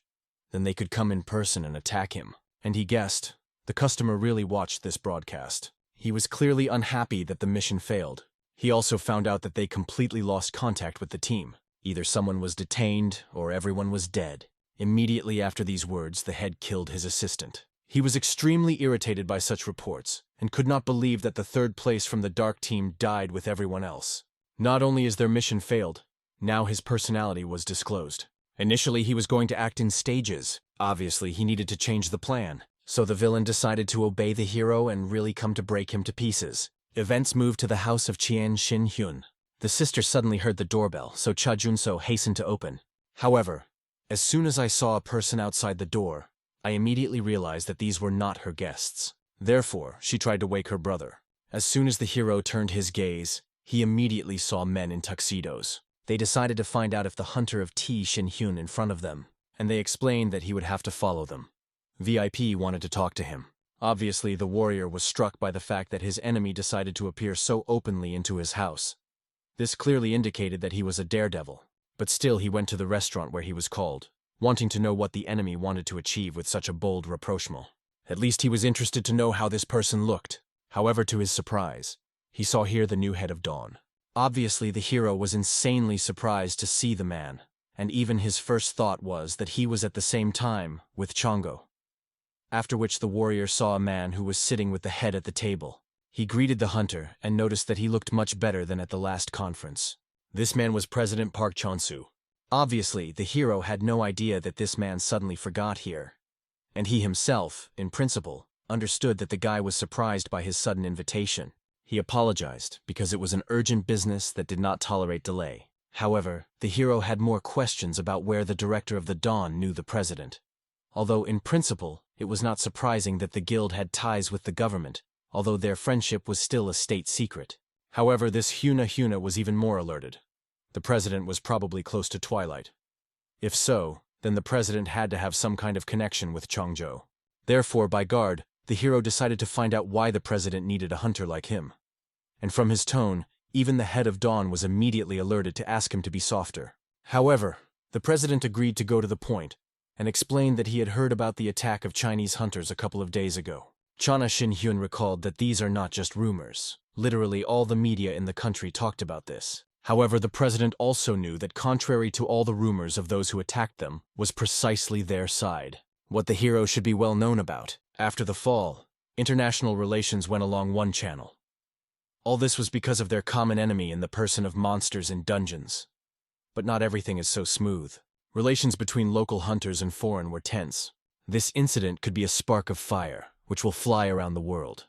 then they could come in person and attack him. And he guessed. The customer really watched this broadcast. He was clearly unhappy that the mission failed. He also found out that they completely lost contact with the team. Either someone was detained or everyone was dead. Immediately after these words, the head killed his assistant. He was extremely irritated by such reports and could not believe that the third place from the dark team died with everyone else. Not only is their mission failed, now his personality was disclosed. Initially, he was going to act in stages. Obviously, he needed to change the plan. So the villain decided to obey the hero and really come to break him to pieces. Events moved to the house of Qian Xin-hyun. The sister suddenly heard the doorbell, so Cha Junso hastened to open. However, as soon as I saw a person outside the door, I immediately realized that these were not her guests. Therefore, she tried to wake her brother. As soon as the hero turned his gaze, he immediately saw men in tuxedos. They decided to find out if the hunter of T Xin-hyun in front of them, and they explained that he would have to follow them. VIP wanted to talk to him. Obviously, the warrior was struck by the fact that his enemy decided to appear so openly into his house. This clearly indicated that he was a daredevil, but still he went to the restaurant where he was called, wanting to know what the enemy wanted to achieve with such a bold rapprochement. At least he was interested to know how this person looked. However, to his surprise, he saw here the new head of Dawn. Obviously, the hero was insanely surprised to see the man, and even his first thought was that he was at the same time with Chongo. After which the warrior saw a man who was sitting with the head at the table. He greeted the hunter and noticed that he looked much better than at the last conference. This man was President Park Chon-soo. Obviously, the hero had no idea that this man suddenly forgot here. And he himself, in principle, understood that the guy was surprised by his sudden invitation. He apologized because it was an urgent business that did not tolerate delay. However, the hero had more questions about where the director of the Dawn knew the president. Although, in principle, it was not surprising that the guild had ties with the government, although their friendship was still a state secret. However, this Huna was even more alerted. The president was probably close to Twilight. If so, then the president had to have some kind of connection with Chongzhou. Therefore, by guard, the hero decided to find out why the president needed a hunter like him. And from his tone, even the head of Dawn was immediately alerted to ask him to be softer. However, the president agreed to go to the point, and explained that he had heard about the attack of Chinese hunters a couple of days ago. Chana Xin-hyun recalled that these are not just rumors. Literally all the media in the country talked about this. However, the president also knew that contrary to all the rumors of those who attacked them, was precisely their side. What the hero should be well known about. After the fall, international relations went along one channel. All this was because of their common enemy in the person of monsters in dungeons. But not everything is so smooth. Relations between local hunters and foreign were tense. This incident could be a spark of fire, which will fly around the world.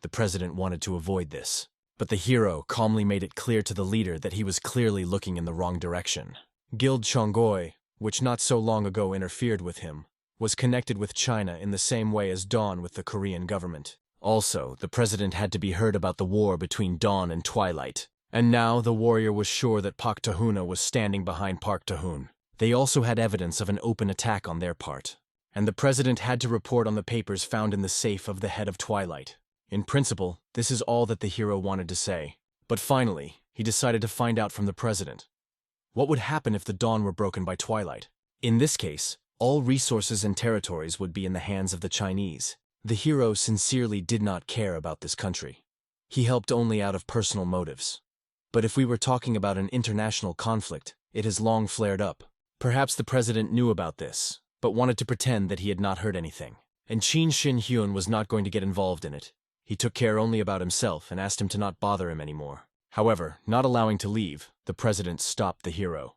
The president wanted to avoid this, but the hero calmly made it clear to the leader that he was clearly looking in the wrong direction. Guild Chonggoi, which not so long ago interfered with him, was connected with China in the same way as Dawn with the Korean government. Also, the president had to be heard about the war between Dawn and Twilight. And now the warrior was sure that Park Tahuna was standing behind Park Tahun. They also had evidence of an open attack on their part. And the president had to report on the papers found in the safe of the head of Twilight. In principle, this is all that the hero wanted to say. But finally, he decided to find out from the president. What would happen if the Dawn were broken by Twilight? In this case, all resources and territories would be in the hands of the Chinese. The hero sincerely did not care about this country. He helped only out of personal motives. But if we were talking about an international conflict, it has long flared up. Perhaps the president knew about this, but wanted to pretend that he had not heard anything. And Qin Shin Hyun was not going to get involved in it. He took care only about himself and asked him to not bother him anymore. However, not allowing to leave, the president stopped the hero.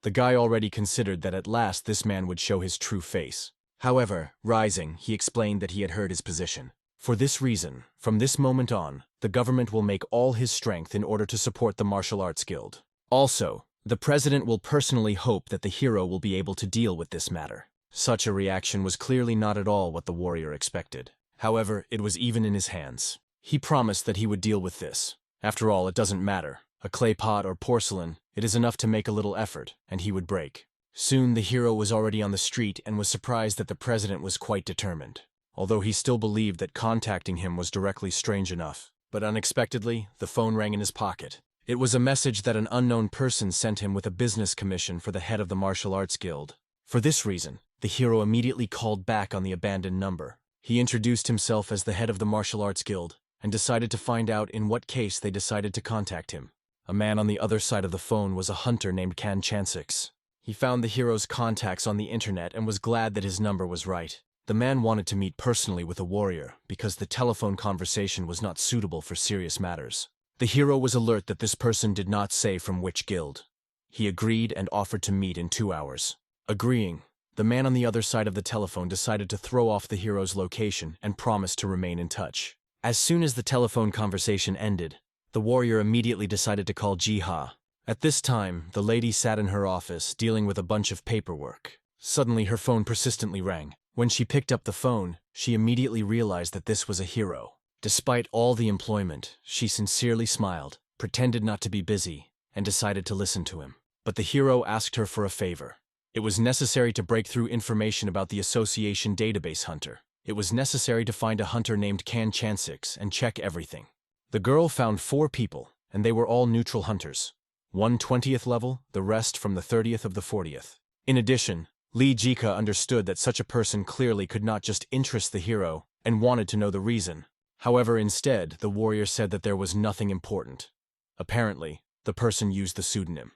The guy already considered that at last this man would show his true face. However, rising, he explained that he had heard his position. For this reason, from this moment on, the government will make all his strength in order to support the martial arts guild. Also, the president will personally hope that the hero will be able to deal with this matter. Such a reaction was clearly not at all what the warrior expected. However, it was even in his hands. He promised that he would deal with this. After all, it doesn't matter. A clay pot or porcelain, it is enough to make a little effort, and he would break. Soon the hero was already on the street and was surprised that the president was quite determined. Although he still believed that contacting him was directly strange enough. But unexpectedly, the phone rang in his pocket. It was a message that an unknown person sent him with a business commission for the head of the martial arts guild. For this reason, the hero immediately called back on the abandoned number. He introduced himself as the head of the martial arts guild and decided to find out in what case they decided to contact him. A man on the other side of the phone was a hunter named Kan Chansix. He found the hero's contacts on the internet and was glad that his number was right. The man wanted to meet personally with a warrior because the telephone conversation was not suitable for serious matters. The hero was alert that this person did not say from which guild. He agreed and offered to meet in 2 hours. Agreeing, the man on the other side of the telephone decided to throw off the hero's location and promised to remain in touch. As soon as the telephone conversation ended, the warrior immediately decided to call Jiha. At this time, the lady sat in her office dealing with a bunch of paperwork. Suddenly, her phone persistently rang. When she picked up the phone, she immediately realized that this was a hero. Despite all the employment, she sincerely smiled, pretended not to be busy, and decided to listen to him. But the hero asked her for a favor. It was necessary to break through information about the association database hunter. It was necessary to find a hunter named Kan Chansix and check everything. The girl found 4 people, and they were all neutral hunters. 1 20th level, the rest from the 30th of the 40th. In addition, Li Jiha understood that such a person clearly could not just interest the hero and wanted to know the reason. However, instead, the warrior said that there was nothing important. Apparently, the person used the pseudonym.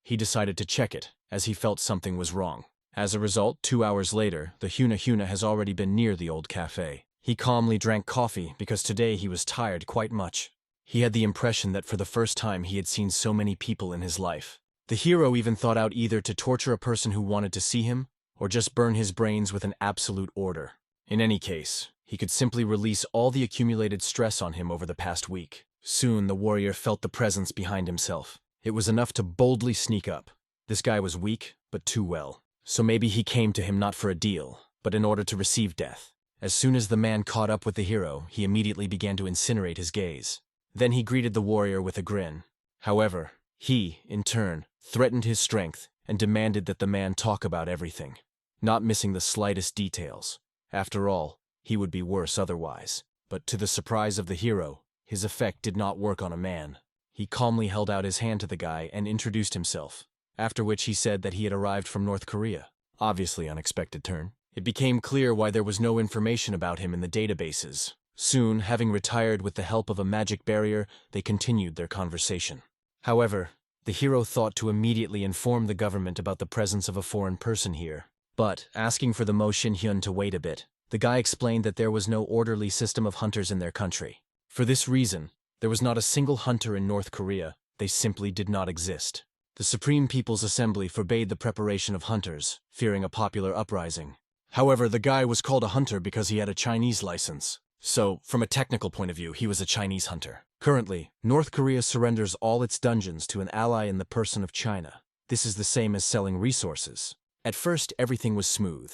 He decided to check it, as he felt something was wrong. As a result, 2 hours later, the Huna has already been near the old cafe. He calmly drank coffee because today he was tired quite much. He had the impression that for the first time he had seen so many people in his life. The hero even thought out either to torture a person who wanted to see him, or just burn his brains with an absolute order. In any case, he could simply release all the accumulated stress on him over the past week. Soon the warrior felt the presence behind himself. It was enough to boldly sneak up. This guy was weak, but too well. So maybe he came to him not for a deal, but in order to receive death. As soon as the man caught up with the hero, he immediately began to incinerate his gaze. Then he greeted the warrior with a grin. However, he, in turn, threatened his strength and demanded that the man talk about everything, not missing the slightest details. After all, he would be worse otherwise. But to the surprise of the hero, his effect did not work on a man. He calmly held out his hand to the guy and introduced himself, after which he said that he had arrived from North Korea. Obviously unexpected turn. It became clear why there was no information about him in the databases. Soon, having retired with the help of a magic barrier, they continued their conversation. However, the hero thought to immediately inform the government about the presence of a foreign person here. But, asking for the Mo Shin-hyun to wait a bit, the guy explained that there was no orderly system of hunters in their country. For this reason, there was not a single hunter in North Korea. They simply did not exist. The Supreme People's Assembly forbade the preparation of hunters, fearing a popular uprising. However, the guy was called a hunter because he had a Chinese license. So, from a technical point of view, he was a Chinese hunter. Currently, North Korea surrenders all its dungeons to an ally in the person of China. This is the same as selling resources. At first, everything was smooth.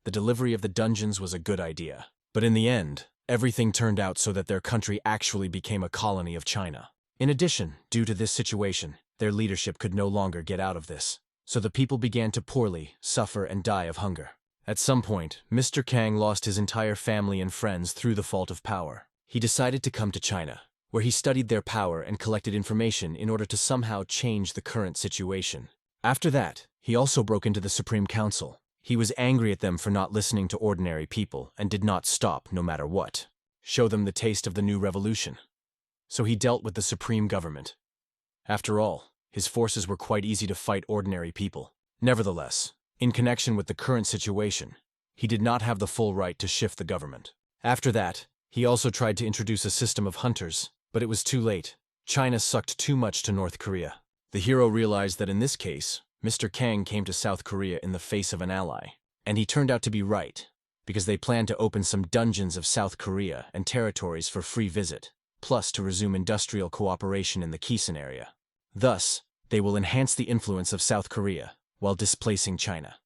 The delivery of the dungeons was a good idea. But in the end, everything turned out so that their country actually became a colony of China. In addition, due to this situation, their leadership could no longer get out of this. So the people began to poorly, suffer, and die of hunger. At some point, Mr. Kang lost his entire family and friends through the fault of power. He decided to come to China, where he studied their power and collected information in order to somehow change the current situation. After that, he also broke into the Supreme Council. He was angry at them for not listening to ordinary people and did not stop no matter what. Show them the taste of the new revolution. So he dealt with the supreme government. After all, his forces were quite easy to fight ordinary people. Nevertheless, in connection with the current situation, he did not have the full right to shift the government. After that, he also tried to introduce a system of hunters, but it was too late. China sucked too much to North Korea. The hero realized that in this case, Mr. Kang came to South Korea in the face of an ally. And he turned out to be right, because they planned to open some dungeons of South Korea and territories for free visit, plus to resume industrial cooperation in the Keesan area. Thus, they will enhance the influence of South Korea while displacing China.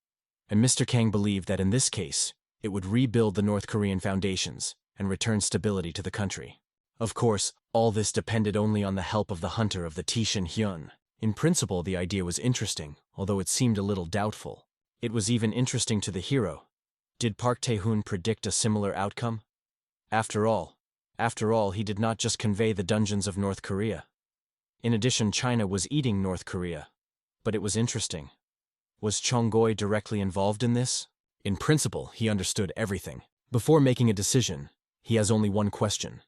And Mr. Kang believed that in this case, it would rebuild the North Korean foundations and return stability to the country. Of course, all this depended only on the help of the hunter of the Tishin Hyun. In principle, the idea was interesting, although it seemed a little doubtful. It was even interesting to the hero. Did Park Tae-hoon predict a similar outcome? After all, he did not just convey the dungeons of North Korea. In addition, China was eating North Korea. But it was interesting. Was Chongo directly involved in this? In principle, he understood everything. Before making a decision, he has only one question.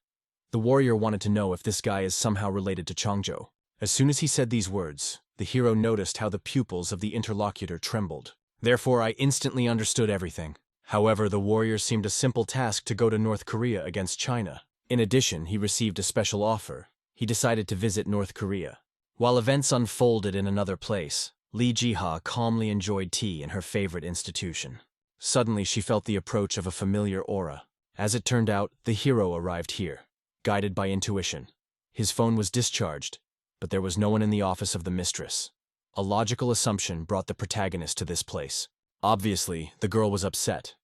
The warrior wanted to know if this guy is somehow related to Chongjo. As soon as he said these words, the hero noticed how the pupils of the interlocutor trembled. Therefore, I instantly understood everything. However, the warrior seemed a simple task to go to North Korea against China. In addition, he received a special offer. He decided to visit North Korea. While events unfolded in another place, Li Jiha calmly enjoyed tea in her favorite institution. Suddenly, she felt the approach of a familiar aura. As it turned out, the hero arrived here, guided by intuition. His phone was discharged, but there was no one in the office of the mistress. A logical assumption brought the protagonist to this place. Obviously, the girl was upset.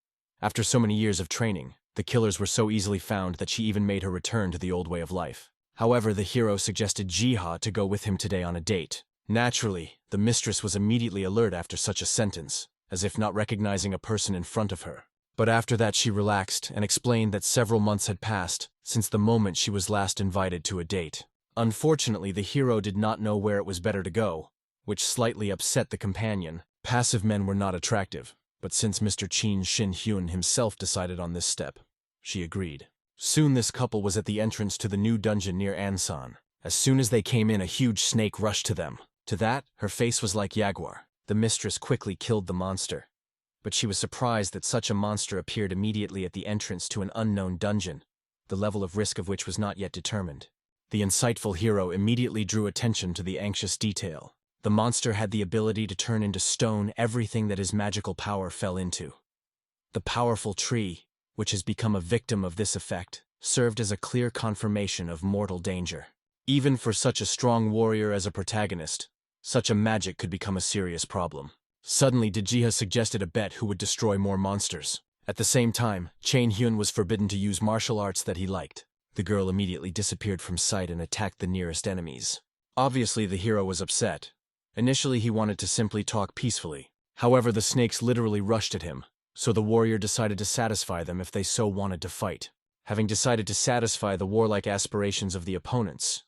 After so many years of training, the killers were so easily found that she even made her return to the old way of life. However, the hero suggested Jiha to go with him today on a date. Naturally, the mistress was immediately alert after such a sentence, as if not recognizing a person in front of her. But after that she relaxed and explained that several months had passed since the moment she was last invited to a date. Unfortunately, the hero did not know where it was better to go, which slightly upset the companion. Passive men were not attractive, but since Mr. Chin Shin-hyun himself decided on this step, she agreed. Soon this couple was at the entrance to the new dungeon near Ansan. As soon as they came in, a huge snake rushed to them. To that, her face was like jaguar. The mistress quickly killed the monster. But she was surprised that such a monster appeared immediately at the entrance to an unknown dungeon, the level of risk of which was not yet determined. The insightful hero immediately drew attention to the anxious detail. The monster had the ability to turn into stone everything that his magical power fell into. The powerful tree, which has become a victim of this effect, served as a clear confirmation of mortal danger. Even for such a strong warrior as a protagonist, such a magic could become a serious problem. Suddenly, Jiha suggested a bet who would destroy more monsters. At the same time, Chain Hyun was forbidden to use martial arts that he liked. The girl immediately disappeared from sight and attacked the nearest enemies. Obviously, the hero was upset. Initially, he wanted to simply talk peacefully. However, the snakes literally rushed at him, so the warrior decided to satisfy them if they so wanted to fight. Having decided to satisfy the warlike aspirations of the opponents,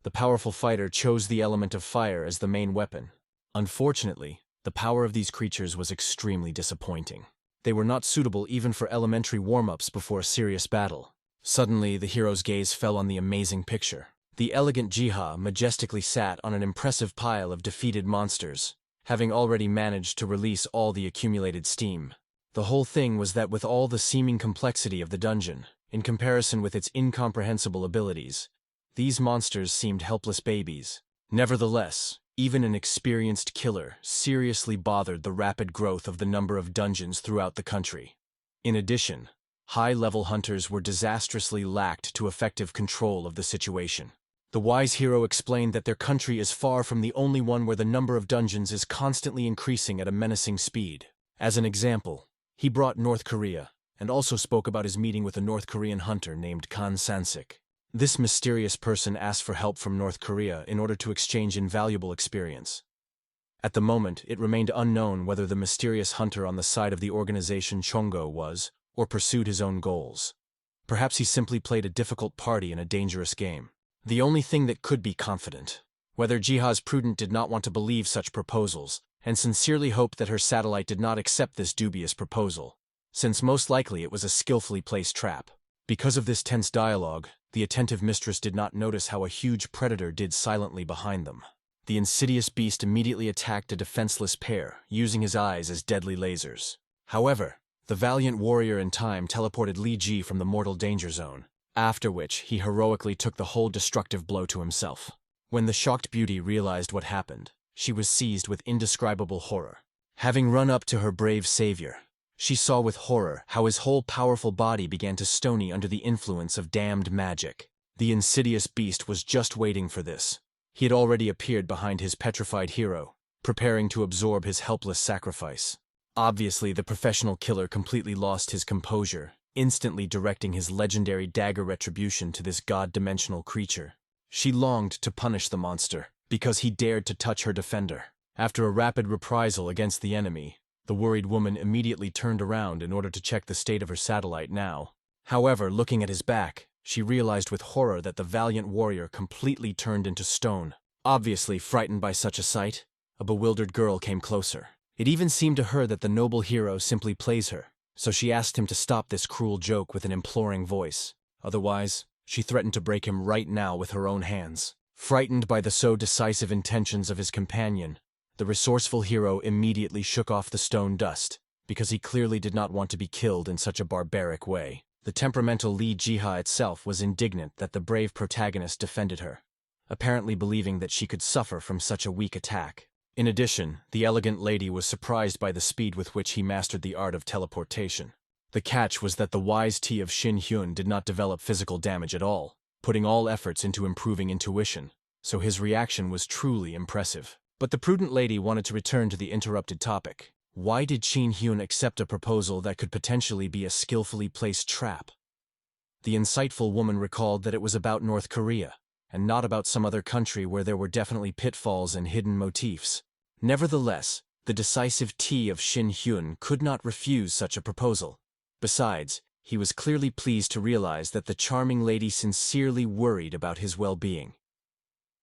the powerful fighter chose the element of fire as the main weapon. Unfortunately, the power of these creatures was extremely disappointing. They were not suitable even for elementary warm-ups before a serious battle. Suddenly, the hero's gaze fell on the amazing picture. The elegant Jiha majestically sat on an impressive pile of defeated monsters, having already managed to release all the accumulated steam. The whole thing was that with all the seeming complexity of the dungeon, in comparison with its incomprehensible abilities, these monsters seemed helpless babies. Nevertheless, even an experienced killer seriously bothered the rapid growth of the number of dungeons throughout the country. In addition, high-level hunters were disastrously lacked to effective control of the situation. The wise hero explained that their country is far from the only one where the number of dungeons is constantly increasing at a menacing speed. As an example, he brought North Korea, and also spoke about his meeting with a North Korean hunter named Kan Sansik. This mysterious person asked for help from North Korea in order to exchange invaluable experience. At the moment, it remained unknown whether the mysterious hunter on the side of the organization Chongo was, or pursued his own goals. Perhaps he simply played a difficult party in a dangerous game. The only thing that could be confident, whether Jiha's prudent did not want to believe such proposals, and sincerely hoped that her satellite did not accept this dubious proposal, since most likely it was a skillfully placed trap. Because of this tense dialogue, the attentive mistress did not notice how a huge predator did silently behind them. The insidious beast immediately attacked a defenseless pair, using his eyes as deadly lasers. However, the valiant warrior in time teleported Li Jiha from the mortal danger zone, after which he heroically took the whole destructive blow to himself. When the shocked beauty realized what happened, she was seized with indescribable horror. Having run up to her brave savior, she saw with horror how his whole powerful body began to stony under the influence of damned magic. The insidious beast was just waiting for this. He had already appeared behind his petrified hero, preparing to absorb his helpless sacrifice. Obviously, the professional killer completely lost his composure, instantly directing his legendary dagger retribution to this god-dimensional creature. She longed to punish the monster, because he dared to touch her defender. After a rapid reprisal against the enemy, the worried woman immediately turned around in order to check the state of her satellite now. However, looking at his back, she realized with horror that the valiant warrior completely turned into stone. Obviously frightened by such a sight, a bewildered girl came closer. It even seemed to her that the noble hero simply plays her, so she asked him to stop this cruel joke with an imploring voice. Otherwise, she threatened to break him right now with her own hands. Frightened by the so decisive intentions of his companion, the resourceful hero immediately shook off the stone dust, because he clearly did not want to be killed in such a barbaric way. The temperamental Li Jiha itself was indignant that the brave protagonist defended her, apparently believing that she could suffer from such a weak attack. In addition, the elegant lady was surprised by the speed with which he mastered the art of teleportation. The catch was that the wise tea of Shin Hyun did not develop physical damage at all, putting all efforts into improving intuition, so his reaction was truly impressive. But the prudent lady wanted to return to the interrupted topic. Why did Shin Hyun accept a proposal that could potentially be a skillfully placed trap? The insightful woman recalled that it was about North Korea, and not about some other country where there were definitely pitfalls and hidden motifs. Nevertheless, the decisive T of Shin Hyun could not refuse such a proposal. Besides, he was clearly pleased to realize that the charming lady sincerely worried about his well-being.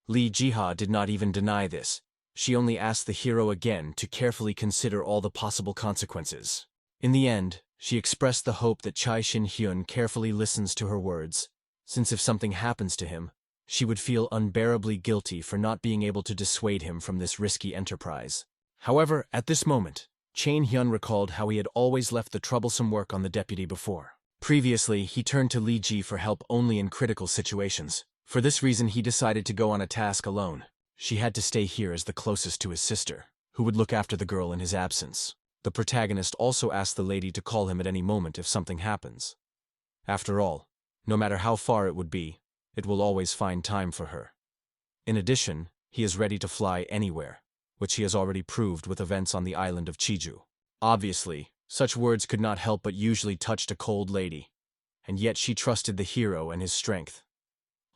Li Jiha did not even deny this. She only asked the hero again to carefully consider all the possible consequences. In the end, she expressed the hope that Shin Hyun carefully listens to her words, since if something happens to him, she would feel unbearably guilty for not being able to dissuade him from this risky enterprise. However, at this moment, Shin Hyun recalled how he had always left the troublesome work on the deputy before. Previously, he turned to Li Jiha for help only in critical situations. For this reason, he decided to go on a task alone. She had to stay here as the closest to his sister, who would look after the girl in his absence. The protagonist also asked the lady to call him at any moment if something happens. After all, no matter how far it would be, it will always find time for her. In addition, he is ready to fly anywhere, which he has already proved with events on the island of Jeju. Obviously, such words could not help but usually touched a cold lady, and yet she trusted the hero and his strength.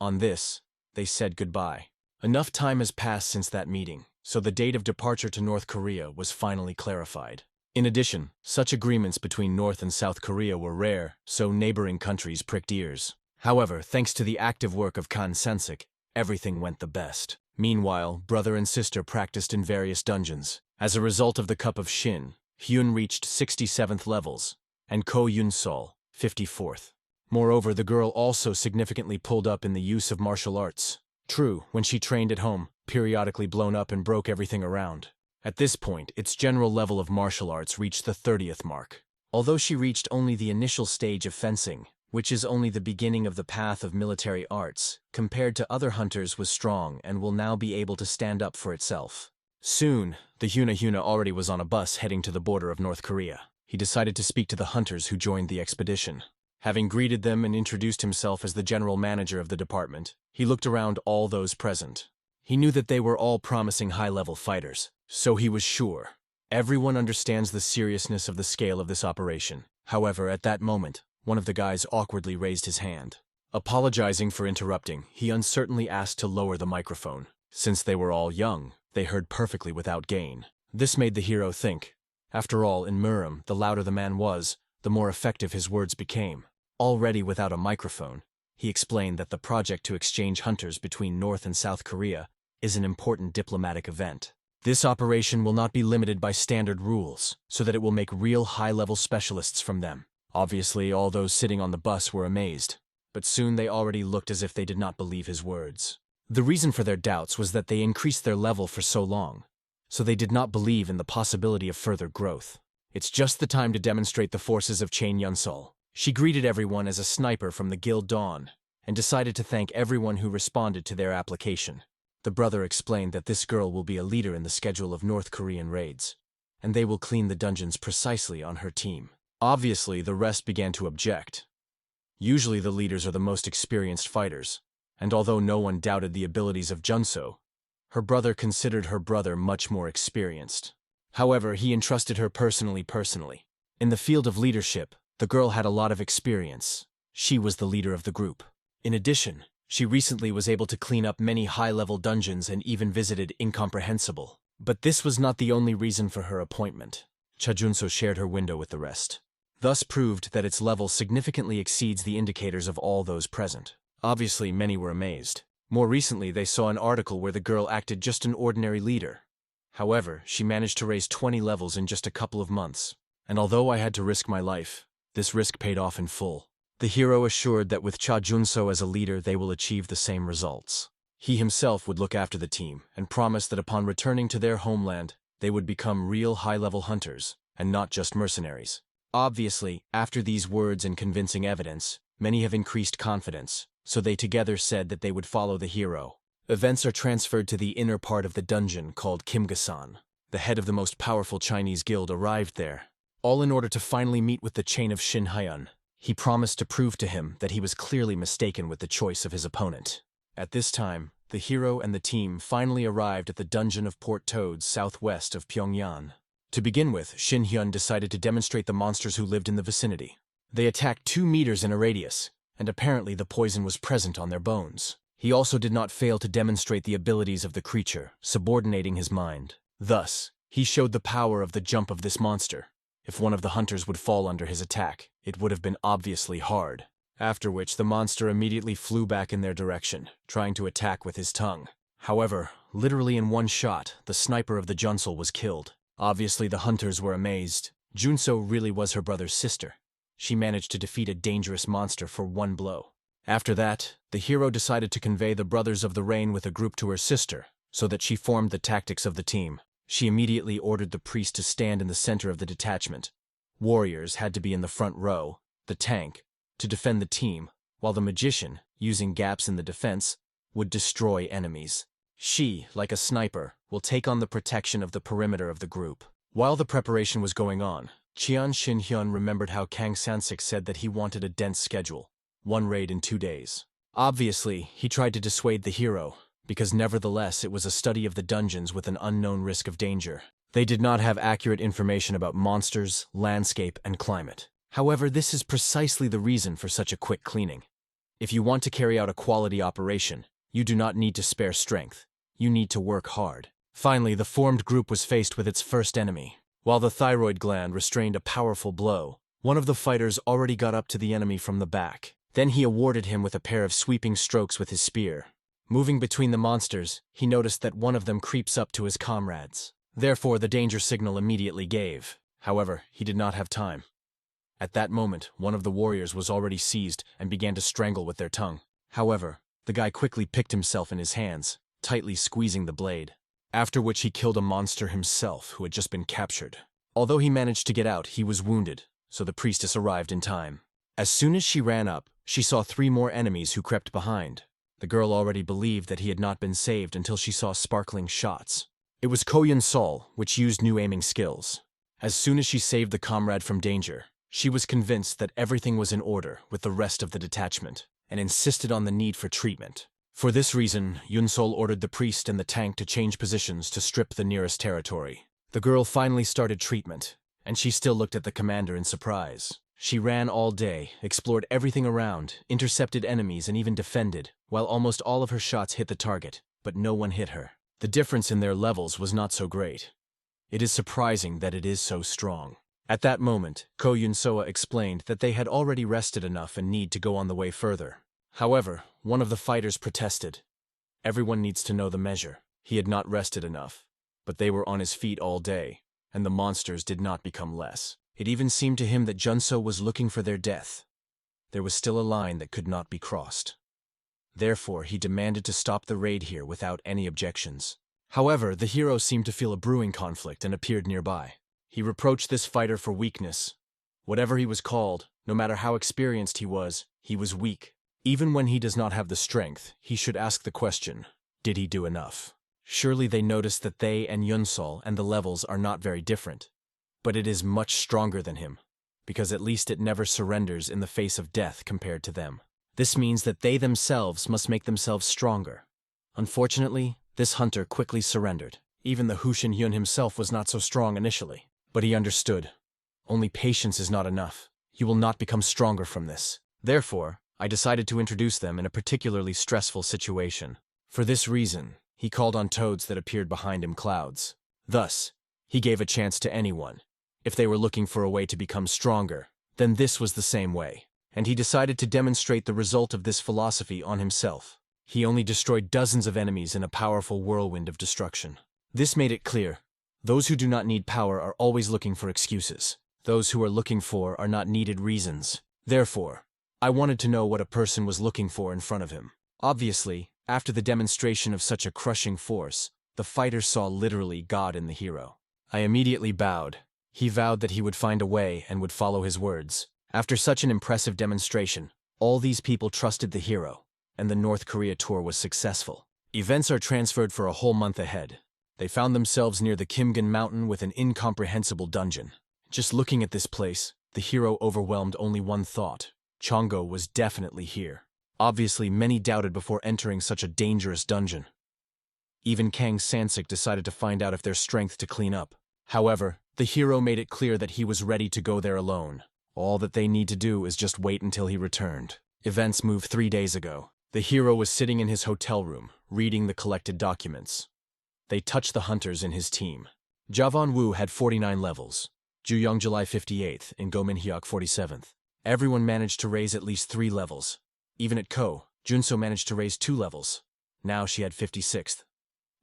On this, they said goodbye. Enough time has passed since that meeting, so the date of departure to North Korea was finally clarified. In addition, such agreements between North and South Korea were rare, so neighboring countries pricked ears. However, thanks to the active work of Kan Sensik, everything went the best. Meanwhile, brother and sister practiced in various dungeons. As a result of the Cup of Shin, Hyun reached 67th levels, and Ko Yun-sol, 54th. Moreover, the girl also significantly pulled up in the use of martial arts. True, when she trained at home, periodically blown up and broke everything around. At this point, its general level of martial arts reached the 30th mark. Although she reached only the initial stage of fencing, which is only the beginning of the path of military arts, compared to other hunters was strong and will now be able to stand up for itself. Soon, the Hyuna already was on a bus heading to the border of North Korea. He decided to speak to the hunters who joined the expedition. Having greeted them and introduced himself as the general manager of the department, he looked around all those present. He knew that they were all promising high-level fighters, so he was sure. Everyone understands the seriousness of the scale of this operation. However, at that moment, one of the guys awkwardly raised his hand. Apologizing for interrupting, he uncertainly asked to lower the microphone. Since they were all young, they heard perfectly without gain. This made the hero think. After all, in Murim, the louder the man was, the more effective his words became. Already without a microphone, he explained that the project to exchange hunters between North and South Korea is an important diplomatic event. This operation will not be limited by standard rules, so that it will make real high-level specialists from them. Obviously, all those sitting on the bus were amazed, but soon they already looked as if they did not believe his words. The reason for their doubts was that they increased their level for so long, so they did not believe in the possibility of further growth. It's just the time to demonstrate the forces of Chain Yunsol. She greeted everyone as a sniper from the Guild Dawn, and decided to thank everyone who responded to their application. The brother explained that this girl will be a leader in the schedule of North Korean raids, and they will clean the dungeons precisely on her team. Obviously, the rest began to object. Usually the leaders are the most experienced fighters, and although no one doubted the abilities of Junso, her brother considered her brother much more experienced. However, he entrusted her personally. In the field of leadership, the girl had a lot of experience. She was the leader of the group. In addition, she recently was able to clean up many high-level dungeons and even visited Incomprehensible. But this was not the only reason for her appointment. Chajunso shared her window with the rest, thus proved that its level significantly exceeds the indicators of all those present. Obviously, many were amazed. More recently, they saw an article where the girl acted just an ordinary leader. However, she managed to raise 20 levels in just a couple of months. And although I had to risk my life, this risk paid off in full. The hero assured that with Cha Junso as a leader, they will achieve the same results. He himself would look after the team and promised that upon returning to their homeland, they would become real high-level hunters and not just mercenaries. Obviously, after these words and convincing evidence, many have increased confidence, so they together said that they would follow the hero. Events are transferred to the inner part of the dungeon called Kimgasan. The head of the most powerful Chinese guild arrived there, all in order to finally meet with the chain of Shin Hyun. He promised to prove to him that he was clearly mistaken with the choice of his opponent. At this time, the hero and the team finally arrived at the dungeon of Port Toads southwest of Pyongyang. To begin with, Shin Hyun decided to demonstrate the monsters who lived in the vicinity. They attacked 2 meters in a radius, and apparently the poison was present on their bones. He also did not fail to demonstrate the abilities of the creature, subordinating his mind. Thus, he showed the power of the jump of this monster. If one of the hunters would fall under his attack, it would have been obviously hard. After which, the monster immediately flew back in their direction, trying to attack with his tongue. However, literally in one shot, the sniper of the Junsel was killed. Obviously, the hunters were amazed. Junso really was her brother's sister. She managed to defeat a dangerous monster for one blow. After that, the hero decided to convey the Brothers of the Rain with a group to her sister, so that she formed the tactics of the team. She immediately ordered the priest to stand in the center of the detachment. Warriors had to be in the front row, the tank, to defend the team, while the magician, using gaps in the defense, would destroy enemies. She, like a sniper, will take on the protection of the perimeter of the group. While the preparation was going on, Chian Shin Hyun remembered how Kang Sansik said that he wanted a dense schedule, 1 raid in 2 days. Obviously, he tried to dissuade the hero, because nevertheless it was a study of the dungeons with an unknown risk of danger. They did not have accurate information about monsters, landscape, and climate. However, this is precisely the reason for such a quick cleaning. If you want to carry out a quality operation, you do not need to spare strength. You need to work hard. Finally, the formed group was faced with its first enemy. While the thyroid gland restrained a powerful blow, one of the fighters already got up to the enemy from the back. Then he awarded him with a pair of sweeping strokes with his spear. Moving between the monsters, he noticed that one of them creeps up to his comrades. Therefore, the danger signal immediately gave. However, he did not have time. At that moment, one of the warriors was already seized and began to strangle with their tongue. However, the guy quickly picked himself in his hands, tightly squeezing the blade. After which he killed a monster himself who had just been captured. Although he managed to get out, he was wounded, so the priestess arrived in time. As soon as she ran up, she saw 3 more enemies who crept behind. The girl already believed that he had not been saved until she saw sparkling shots. It was Koyun Sol, which used new aiming skills. As soon as she saved the comrade from danger, she was convinced that everything was in order with the rest of the detachment, and insisted on the need for treatment. For this reason, Yunsol ordered the priest and the tank to change positions to strip the nearest territory. The girl finally started treatment, and she still looked at the commander in surprise. She ran all day, explored everything around, intercepted enemies, and even defended, while almost all of her shots hit the target, but no one hit her. The difference in their levels was not so great. It is surprising that it is so strong. At that moment, Ko Yun-soa explained that they had already rested enough and need to go on the way further. However, one of the fighters protested. Everyone needs to know the measure. He had not rested enough, but they were on his feet all day, and the monsters did not become less. It even seemed to him that Junso was looking for their death. There was still a line that could not be crossed. Therefore, he demanded to stop the raid here without any objections. However, the hero seemed to feel a brewing conflict and appeared nearby. He reproached this fighter for weakness. Whatever he was called, no matter how experienced he was weak. Even when he does not have the strength, he should ask the question, did he do enough? Surely they noticed that they and Yunsol and the levels are not very different. But it is much stronger than him, because at least it never surrenders in the face of death compared to them. This means that they themselves must make themselves stronger. Unfortunately, this hunter quickly surrendered. Even the Hushin Yun himself was not so strong initially. But he understood. Only patience is not enough. You will not become stronger from this. Therefore, I decided to introduce them in a particularly stressful situation. For this reason, he called on toads that appeared behind him clouds. Thus, he gave a chance to anyone. If they were looking for a way to become stronger, then this was the same way. And he decided to demonstrate the result of this philosophy on himself. He only destroyed dozens of enemies in a powerful whirlwind of destruction. This made it clear. Those who do not need power are always looking for excuses. Those who are looking for are not needed reasons. Therefore, I wanted to know what a person was looking for in front of him. Obviously, after the demonstration of such a crushing force, the fighter saw literally God in the hero. I immediately bowed. He vowed that he would find a way and would follow his words. After such an impressive demonstration, all these people trusted the hero, and the North Korea tour was successful. Events are transferred for a whole month ahead. They found themselves near the Kimgan Mountain with an incomprehensible dungeon. Just looking at this place, the hero overwhelmed only one thought. Chongo was definitely here. Obviously, many doubted before entering such a dangerous dungeon. Even Kang Sansik decided to find out if there's strength to clean up. However, the hero made it clear that he was ready to go there alone. All that they need to do is just wait until he returned. Events moved 3 days ago. The hero was sitting in his hotel room, reading the collected documents. They touched the hunters in his team. Javan Wu had 49 levels. Ju Young July 58th and Go Min Hyuk 47th. Everyone managed to raise at least 3 levels. Even at Ko, Junso managed to raise 2 levels. Now she had 56th.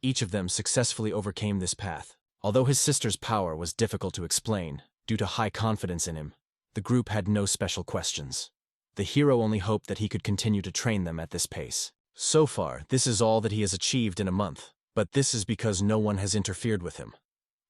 Each of them successfully overcame this path. Although his sister's power was difficult to explain, due to high confidence in him, the group had no special questions. The hero only hoped that he could continue to train them at this pace. So far, this is all that he has achieved in a month, but this is because no one has interfered with him.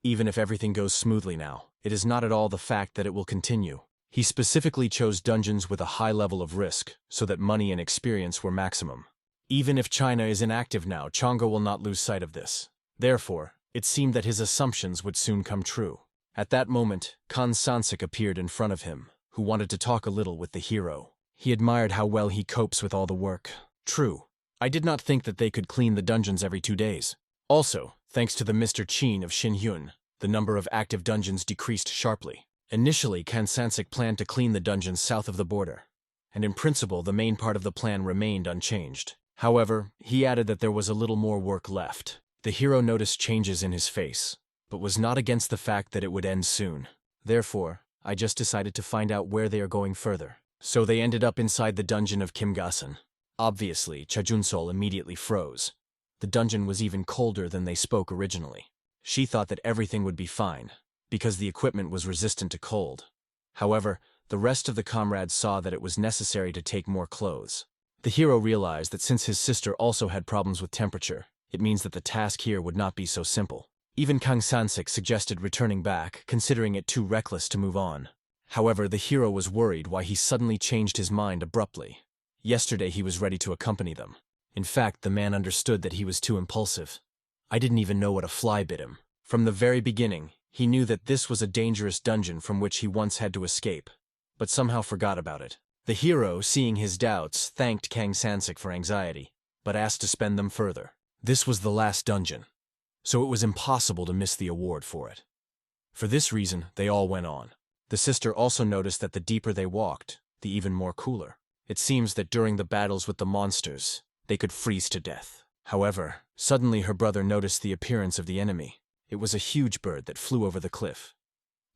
Even if everything goes smoothly now, it is not at all the fact that it will continue. He specifically chose dungeons with a high level of risk, so that money and experience were maximum. Even if China is inactive now, Chongo will not lose sight of this. Therefore, it seemed that his assumptions would soon come true. At that moment, Kan Sansik appeared in front of him, who wanted to talk a little with the hero. He admired how well he copes with all the work. True, I did not think that they could clean the dungeons every 2 days. Also, thanks to the Mr. Chin of Xinhyun, the number of active dungeons decreased sharply. Initially, Kan Sansik planned to clean the dungeons south of the border, and in principle the main part of the plan remained unchanged. However, he added that there was a little more work left. The hero noticed changes in his face, but was not against the fact that it would end soon. Therefore, I just decided to find out where they are going further. So they ended up inside the dungeon of Kimgasan. Obviously, Chajunsol immediately froze. The dungeon was even colder than they spoke originally. She thought that everything would be fine, because the equipment was resistant to cold. However, the rest of the comrades saw that it was necessary to take more clothes. The hero realized that since his sister also had problems with temperature, it means that the task here would not be so simple. Even Kang Sansik suggested returning back, considering it too reckless to move on. However, the hero was worried why he suddenly changed his mind abruptly. Yesterday he was ready to accompany them. In fact, the man understood that he was too impulsive. I didn't even know what a fly bit him. From the very beginning, he knew that this was a dangerous dungeon from which he once had to escape, but somehow forgot about it. The hero, seeing his doubts, thanked Kang Sansik for anxiety, but asked to spend them further. This was the last dungeon, so it was impossible to miss the award for it. For this reason, they all went on. The sister also noticed that the deeper they walked, the even more cooler. It seems that during the battles with the monsters, they could freeze to death. However, suddenly her brother noticed the appearance of the enemy. It was a huge bird that flew over the cliff.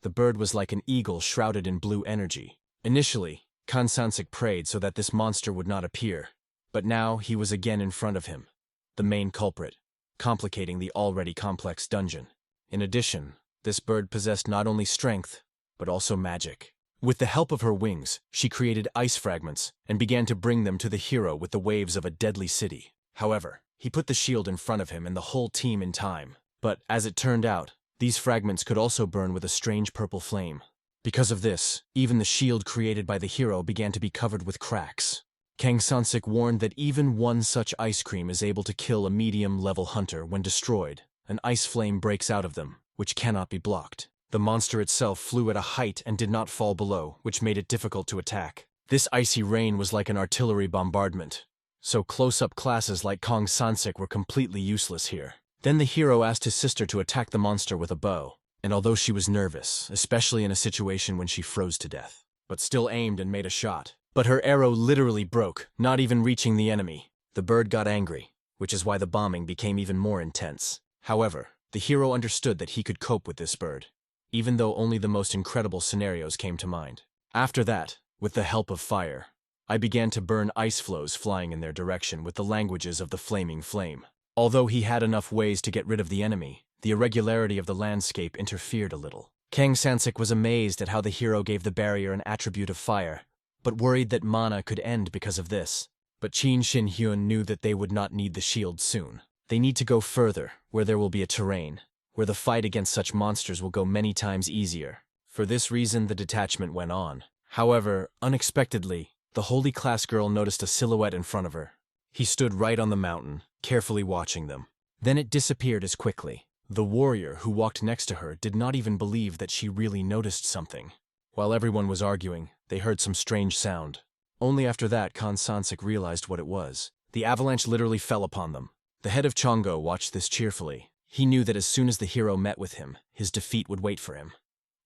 The bird was like an eagle shrouded in blue energy. Initially, Kan Sansik prayed so that this monster would not appear, but now he was again in front of him, the main culprit, complicating the already complex dungeon. In addition, this bird possessed not only strength, but also magic. With the help of her wings, she created ice fragments and began to bring them to the hero with the waves of a deadly city. However, he put the shield in front of him and the whole team in time. But, as it turned out, these fragments could also burn with a strange purple flame. Because of this, even the shield created by the hero began to be covered with cracks. Kang Sansik warned that even one such ice cream is able to kill a medium-level hunter when destroyed. An ice flame breaks out of them, which cannot be blocked. The monster itself flew at a height and did not fall below, which made it difficult to attack. This icy rain was like an artillery bombardment, so close-up classes like Kang Sansik were completely useless here. Then the hero asked his sister to attack the monster with a bow, and although she was nervous, especially in a situation when she froze to death, but still aimed and made a shot. But her arrow literally broke, not even reaching the enemy. The bird got angry, which is why the bombing became even more intense. However, the hero understood that he could cope with this bird, even though only the most incredible scenarios came to mind. After that, with the help of fire, I began to burn ice floes flying in their direction with the languages of the flaming flame. Although he had enough ways to get rid of the enemy, the irregularity of the landscape interfered a little. Kang Sansik was amazed at how the hero gave the barrier an attribute of fire, but worried that mana could end because of this. But Qin Shin Hyun knew that they would not need the shield soon. They need to go further, where there will be a terrain, where the fight against such monsters will go many times easier. For this reason, the detachment went on. However, unexpectedly, the holy class girl noticed a silhouette in front of her. He stood right on the mountain, carefully watching them. Then it disappeared as quickly. The warrior who walked next to her did not even believe that she really noticed something. While everyone was arguing, they heard some strange sound. Only after that Kang Sansik realized what it was. The avalanche literally fell upon them. The head of Chongo watched this cheerfully. He knew that as soon as the hero met with him, his defeat would wait for him.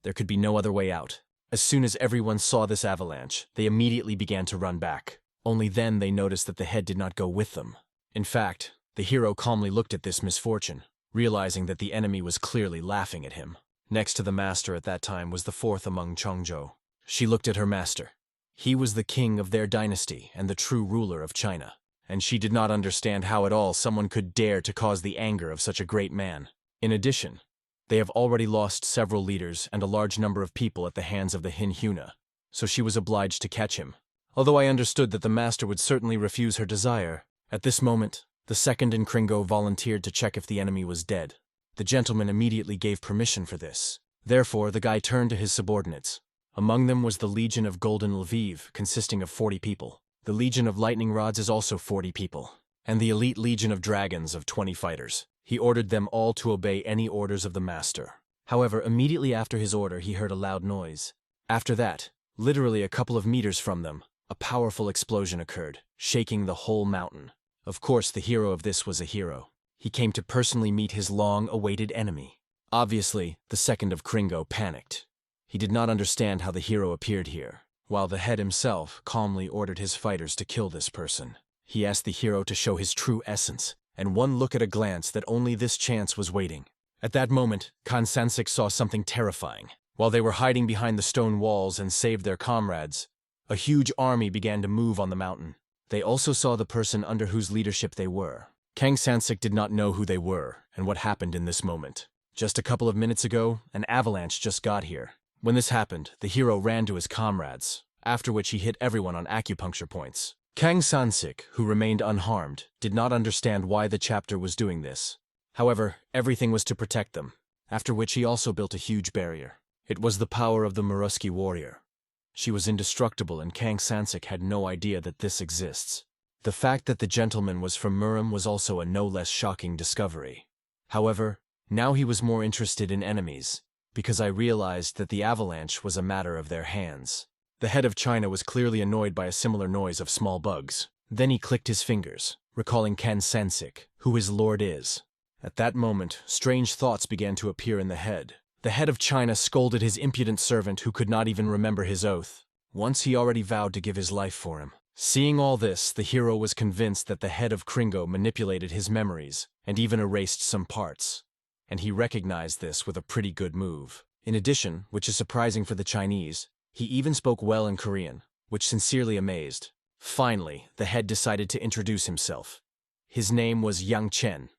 There could be no other way out. As soon as everyone saw this avalanche, they immediately began to run back. Only then they noticed that the head did not go with them. In fact, the hero calmly looked at this misfortune, realizing that the enemy was clearly laughing at him. Next to the master at that time was the fourth among Chongzhou. She looked at her master. He was the king of their dynasty and the true ruler of China, and she did not understand how at all someone could dare to cause the anger of such a great man. In addition, they have already lost several leaders and a large number of people at the hands of the Hinhuna, so she was obliged to catch him. Although I understood that the master would certainly refuse her desire, at this moment, the second in Kringo volunteered to check if the enemy was dead. The gentleman immediately gave permission for this. Therefore, the guy turned to his subordinates. Among them was the Legion of Golden Lviv, consisting of 40 people. The Legion of Lightning Rods is also 40 people, and the Elite Legion of Dragons of 20 fighters. He ordered them all to obey any orders of the master. However, immediately after his order, he heard a loud noise. After that, literally a couple of meters from them, a powerful explosion occurred, shaking the whole mountain. Of course, the hero of this was a hero. He came to personally meet his long-awaited enemy. Obviously, the second of Kringo panicked. He did not understand how the hero appeared here, while the head himself calmly ordered his fighters to kill this person. He asked the hero to show his true essence, and one look at a glance that only this chance was waiting. At that moment, Kang Sansik saw something terrifying. While they were hiding behind the stone walls and saved their comrades, a huge army began to move on the mountain. They also saw the person under whose leadership they were. Kang Sansik did not know who they were and what happened in this moment. Just a couple of minutes ago, an avalanche just got here. When this happened, the hero ran to his comrades, after which he hit everyone on acupuncture points. Kang Sansik, who remained unharmed, did not understand why the chapter was doing this. However, everything was to protect them, after which he also built a huge barrier. It was the power of the Muruski warrior. She was indestructible, and Kang Sansik had no idea that this exists. The fact that the gentleman was from Murim was also a no less shocking discovery. However, now he was more interested in enemies, because I realized that the avalanche was a matter of their hands. The head of China was clearly annoyed by a similar noise of small bugs. Then he clicked his fingers, recalling Kang Sansik, who his lord is. At that moment, strange thoughts began to appear in the head. The head of China scolded his impudent servant who could not even remember his oath. Once he already vowed to give his life for him. Seeing all this, the hero was convinced that the head of Kringo manipulated his memories and even erased some parts. And he recognized this with a pretty good move. In addition, which is surprising for the Chinese, he even spoke well in Korean, which sincerely amazed. Finally, the head decided to introduce himself. His name was Yang Chen.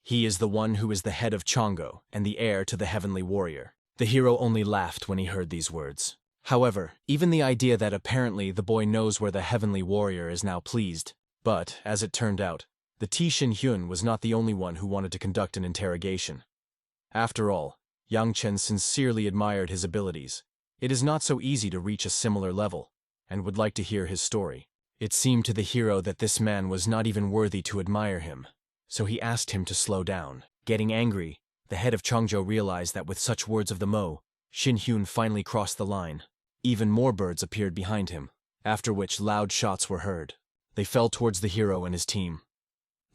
He is the one who is the head of Chongo and the heir to the heavenly warrior. The hero only laughed when he heard these words. However, even the idea that apparently the boy knows where the heavenly warrior is now pleased. But, as it turned out, the Shin Hyun was not the only one who wanted to conduct an interrogation. After all, Yang Chen sincerely admired his abilities. It is not so easy to reach a similar level, and would like to hear his story. It seemed to the hero that this man was not even worthy to admire him, so he asked him to slow down. Getting angry, the head of Chongo realized that with such words of the Mo, Shin Hyun finally crossed the line. Even more birds appeared behind him, after which loud shots were heard. They fell towards the hero and his team.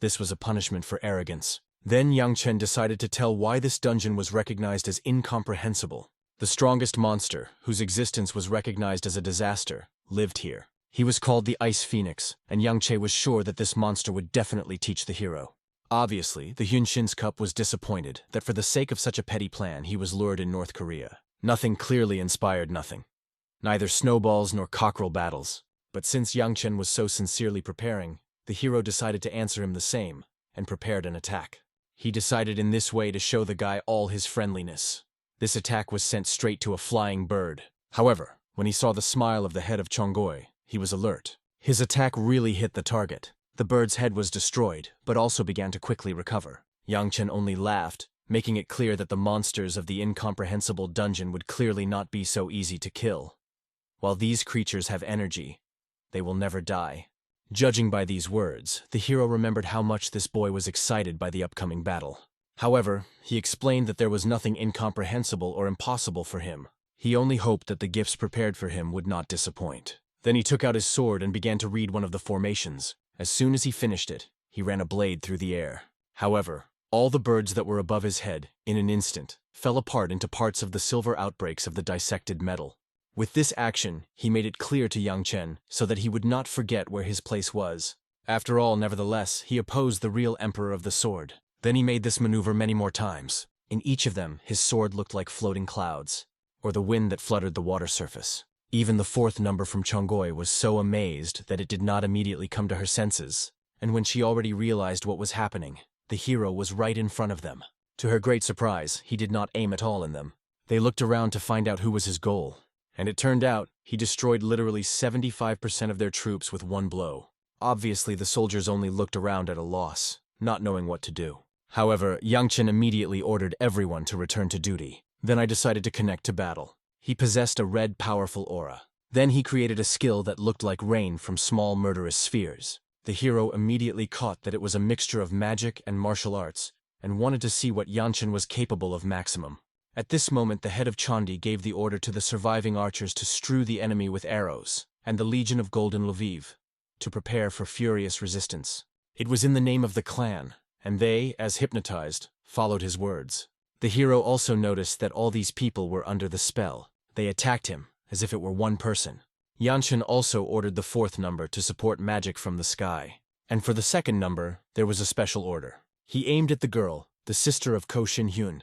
This was a punishment for arrogance. Then Yang Chen decided to tell why this dungeon was recognized as incomprehensible. The strongest monster, whose existence was recognized as a disaster, lived here. He was called the Ice Phoenix, and Yang Che was sure that this monster would definitely teach the hero. Obviously, the Hyunshin's Cup was disappointed that for the sake of such a petty plan he was lured in North Korea. Nothing clearly inspired nothing. Neither snowballs nor cockerel battles. But since Yang Chen was so sincerely preparing, the hero decided to answer him the same, and prepared an attack. He decided in this way to show the guy all his friendliness. This attack was sent straight to a flying bird. However, when he saw the smile of the head of Chongo, he was alert. His attack really hit the target. The bird's head was destroyed, but also began to quickly recover. Yang Chen only laughed, making it clear that the monsters of the incomprehensible dungeon would clearly not be so easy to kill. While these creatures have energy, they will never die. Judging by these words, the hero remembered how much this boy was excited by the upcoming battle. However, he explained that there was nothing incomprehensible or impossible for him. He only hoped that the gifts prepared for him would not disappoint. Then he took out his sword and began to read one of the formations. As soon as he finished it, he ran a blade through the air. However, all the birds that were above his head, in an instant, fell apart into parts of the silver outbreaks of the dissected metal. With this action, he made it clear to Yang Chen so that he would not forget where his place was. After all, nevertheless, he opposed the real Emperor of the Sword. Then he made this maneuver many more times. In each of them, his sword looked like floating clouds, or the wind that fluttered the water surface. Even the fourth number from Chongo was so amazed that it did not immediately come to her senses, and when she already realized what was happening, the hero was right in front of them. To her great surprise, he did not aim at all in them. They looked around to find out who was his goal, and it turned out he destroyed literally 75% of their troops with one blow. Obviously, the soldiers only looked around at a loss, not knowing what to do. However, Yang Chen immediately ordered everyone to return to duty. Then I decided to connect to battle. He possessed a red, powerful aura. Then he created a skill that looked like rain from small murderous spheres. The hero immediately caught that it was a mixture of magic and martial arts, and wanted to see what Yang Chen was capable of maximum. At this moment, the head of Chandi gave the order to the surviving archers to strew the enemy with arrows, and the Legion of Golden Lviv to prepare for furious resistance. It was in the name of the clan, and they, as hypnotized, followed his words. The hero also noticed that all these people were under the spell. They attacked him, as if it were one person. Yang Chen also ordered the fourth number to support magic from the sky. And for the second number, there was a special order. He aimed at the girl, the sister of Ko Shin Hyun,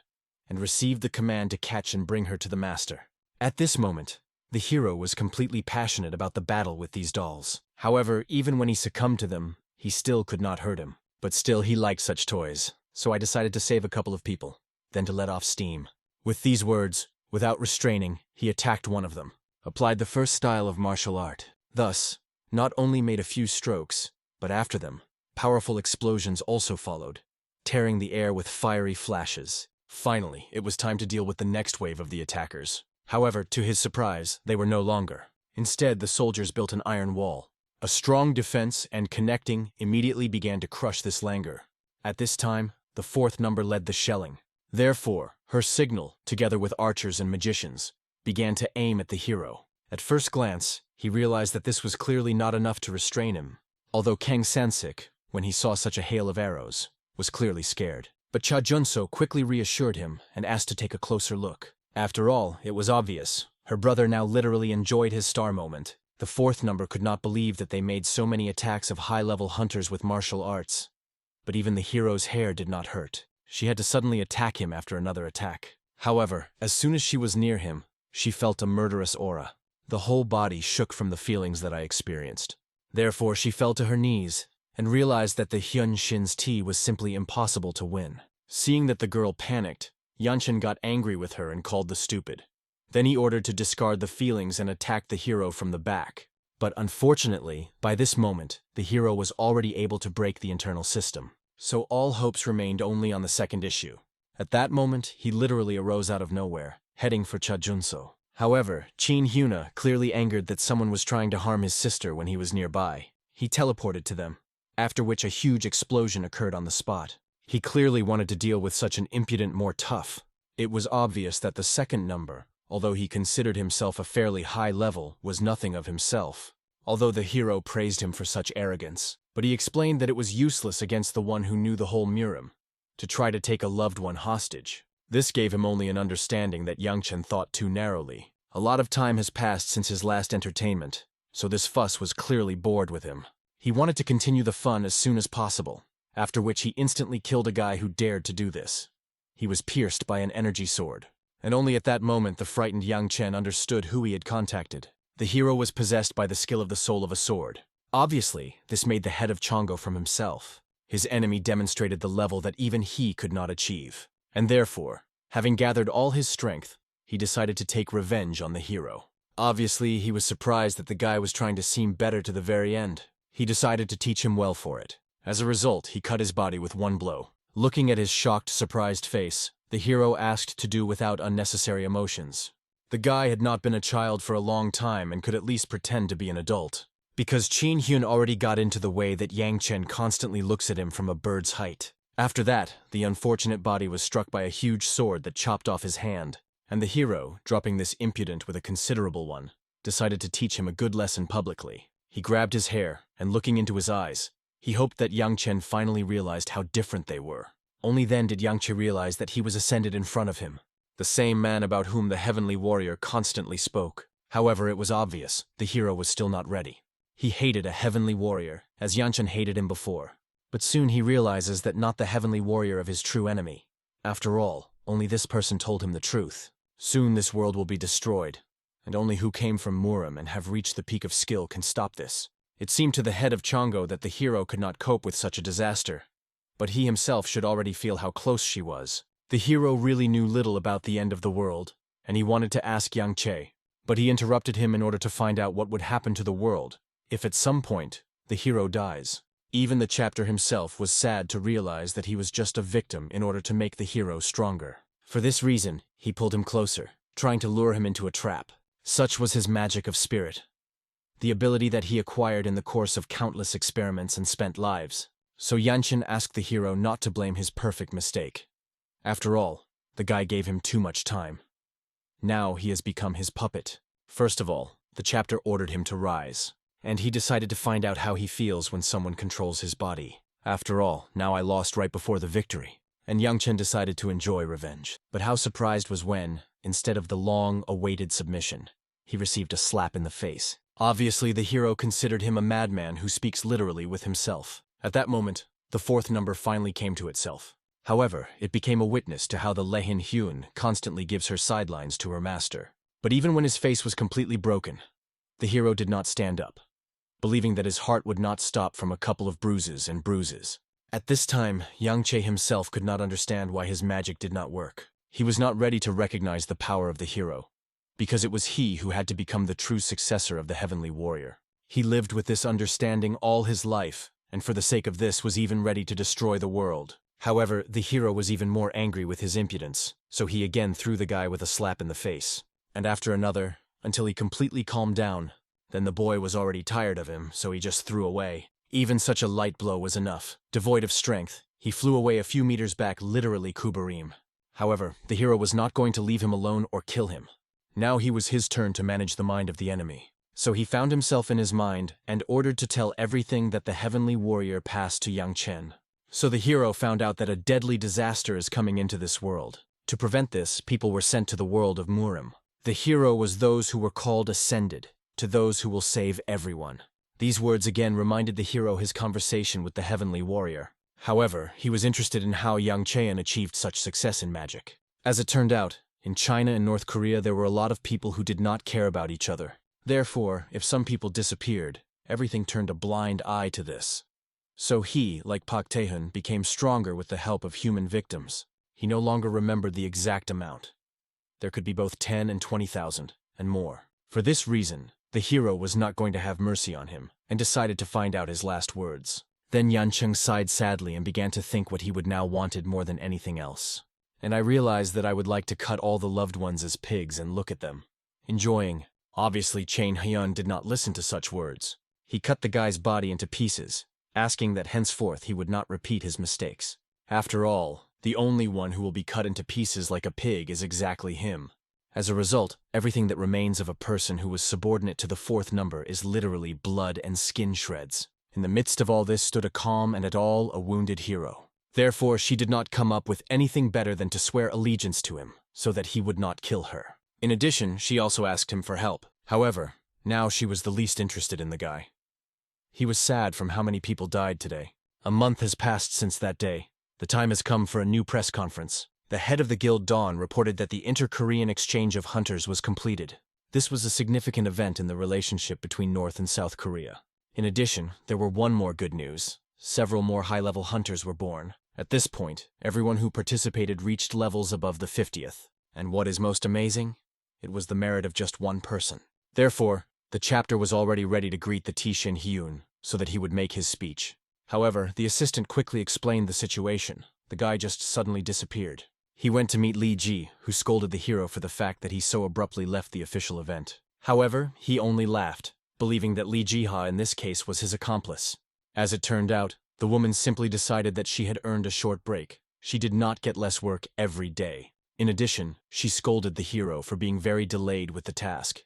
and received the command to catch and bring her to the master. At this moment, the hero was completely passionate about the battle with these dolls. However, even when he succumbed to them, he still could not hurt him. But still, he liked such toys, so I decided to save a couple of people, then to let off steam. With these words, without restraining, he attacked one of them, applied the first style of martial art. Thus, not only made a few strokes, but after them, powerful explosions also followed, tearing the air with fiery flashes. Finally, it was time to deal with the next wave of the attackers. However, to his surprise, they were no longer. Instead, the soldiers built an iron wall. A strong defense and connecting immediately began to crush this languor. At this time, the fourth number led the shelling. Therefore, her signal, together with archers and magicians, began to aim at the hero. At first glance, he realized that this was clearly not enough to restrain him, although Kang Sansik, when he saw such a hail of arrows, was clearly scared. But Cha Junso quickly reassured him and asked to take a closer look. After all, it was obvious. Her brother now literally enjoyed his star moment. The fourth number could not believe that they made so many attacks of high-level hunters with martial arts. But even the hero's hair did not hurt. She had to suddenly attack him after another attack. However, as soon as she was near him, she felt a murderous aura. The whole body shook from the feelings that I experienced. Therefore, she fell to her knees and realized that the Hyun Shin's tea was simply impossible to win. Seeing that the girl panicked, Yang Chen got angry with her and called the stupid. Then he ordered to discard the feelings and attack the hero from the back. But unfortunately, by this moment, the hero was already able to break the internal system. So all hopes remained only on the second issue. At that moment, he literally arose out of nowhere, heading for Chajunso. However, Chin Hyuna, clearly angered that someone was trying to harm his sister when he was nearby, he teleported to them, after which a huge explosion occurred on the spot. He clearly wanted to deal with such an impudent more tough. It was obvious that the second number, although he considered himself a fairly high level, was nothing of himself. Although the hero praised him for such arrogance, but he explained that it was useless against the one who knew the whole Murim, to try to take a loved one hostage. This gave him only an understanding that Yangchen thought too narrowly. A lot of time has passed since his last entertainment, so this fuss was clearly bored with him. He wanted to continue the fun as soon as possible, after which he instantly killed a guy who dared to do this. He was pierced by an energy sword, and only at that moment the frightened Yangchen understood who he had contacted. The hero was possessed by the skill of the soul of a sword. Obviously, this made the head of Chongo from himself. His enemy demonstrated the level that even he could not achieve. And therefore, having gathered all his strength, he decided to take revenge on the hero. Obviously, he was surprised that the guy was trying to seem better to the very end. He decided to teach him well for it. As a result, he cut his body with one blow. Looking at his shocked, surprised face, the hero asked to do without unnecessary emotions. The guy had not been a child for a long time and could at least pretend to be an adult. Because Chin Hyun already got into the way that Yang Chen constantly looks at him from a bird's height. After that, the unfortunate body was struck by a huge sword that chopped off his hand, and the hero, dropping this impudent with a considerable one, decided to teach him a good lesson publicly. He grabbed his hair, and looking into his eyes, he hoped that Yang Chen finally realized how different they were. Only then did Yang Chen realize that he was ascended in front of him, the same man about whom the heavenly warrior constantly spoke. However, it was obvious, the hero was still not ready. He hated a heavenly warrior, as Yang Chen hated him before. But soon he realizes that not the heavenly warrior of his true enemy. After all, only this person told him the truth. Soon this world will be destroyed, and only who came from Murim and have reached the peak of skill can stop this. It seemed to the head of Chongo that the hero could not cope with such a disaster, but he himself should already feel how close she was. The hero really knew little about the end of the world, and he wanted to ask Yang Che, but he interrupted him in order to find out what would happen to the world if at some point the hero dies. Even the chapter himself was sad to realize that he was just a victim in order to make the hero stronger. For this reason, he pulled him closer, trying to lure him into a trap. Such was his magic of spirit, the ability that he acquired in the course of countless experiments and spent lives. So Yanchen asked the hero not to blame his perfect mistake. After all, the guy gave him too much time. Now he has become his puppet. First of all, the chapter ordered him to rise, and he decided to find out how he feels when someone controls his body. After all, now I lost right before the victory, and Yang Chen decided to enjoy revenge. But how surprised was when, instead of the long-awaited submission, he received a slap in the face. Obviously, the hero considered him a madman who speaks literally with himself. At that moment, the fourth number finally came to itself. However, it became a witness to how the Lehin Hyun constantly gives her sidelines to her master. But even when his face was completely broken, the hero did not stand up, believing that his heart would not stop from a couple of bruises and bruises. At this time, Yang Che himself could not understand why his magic did not work. He was not ready to recognize the power of the hero, because it was he who had to become the true successor of the heavenly warrior. He lived with this understanding all his life, and for the sake of this was even ready to destroy the world. However, the hero was even more angry with his impudence, so he again threw the guy with a slap in the face, and after another, until he completely calmed down. Then the boy was already tired of him, so he just threw away. Even such a light blow was enough. Devoid of strength, he flew away a few meters back, literally Kubarim. However, the hero was not going to leave him alone or kill him. Now he was his turn to manage the mind of the enemy. So he found himself in his mind and ordered to tell everything that the heavenly warrior passed to Yang Chen. So the hero found out that a deadly disaster is coming into this world. To prevent this, people were sent to the world of Murim. The hero was those who were called ascended, to those who will save everyone. These words again reminded the hero his conversation with the heavenly warrior. However, he was interested in how Yang Cheon achieved such success in magic. As it turned out, in China and North Korea there were a lot of people who did not care about each other. Therefore, if some people disappeared, everything turned a blind eye to this. So he, like Pak Tae-hun, became stronger with the help of human victims. He no longer remembered the exact amount. there could be both 10 and 20,000, and more. For this reason, the hero was not going to have mercy on him, and decided to find out his last words. Then Yancheng sighed sadly and began to think what he would now wanted more than anything else. And I realized that I would like to cut all the loved ones as pigs and look at them, enjoying. Obviously, Chain Hyun did not listen to such words. He cut the guy's body into pieces, asking that henceforth he would not repeat his mistakes. After all, the only one who will be cut into pieces like a pig is exactly him. As a result, everything that remains of a person who was subordinate to the fourth number is literally blood and skin shreds. In the midst of all this stood a calm and at all a wounded hero. Therefore, she did not come up with anything better than to swear allegiance to him, so that he would not kill her. In addition, she also asked him for help. However, now she was the least interested in the guy. He was sad from how many people died today. A month has passed since that day. The time has come for a new press conference. The head of the guild Dawn reported that the inter-Korean exchange of hunters was completed. This was a significant event in the relationship between North and South Korea. In addition, there were one more good news. Several more high-level hunters were born. At this point, everyone who participated reached levels above the 50th. And what is most amazing? It was the merit of just one person. Therefore, the chapter was already ready to greet the Tishin Hyun, so that he would make his speech. However, the assistant quickly explained the situation. The guy just suddenly disappeared. He went to meet Li Jiha, who scolded the hero for the fact that he so abruptly left the official event. However, he only laughed, believing that Li Jiha in this case was his accomplice. As it turned out, the woman simply decided that she had earned a short break. She did not get less work every day. In addition, she scolded the hero for being very delayed with the task.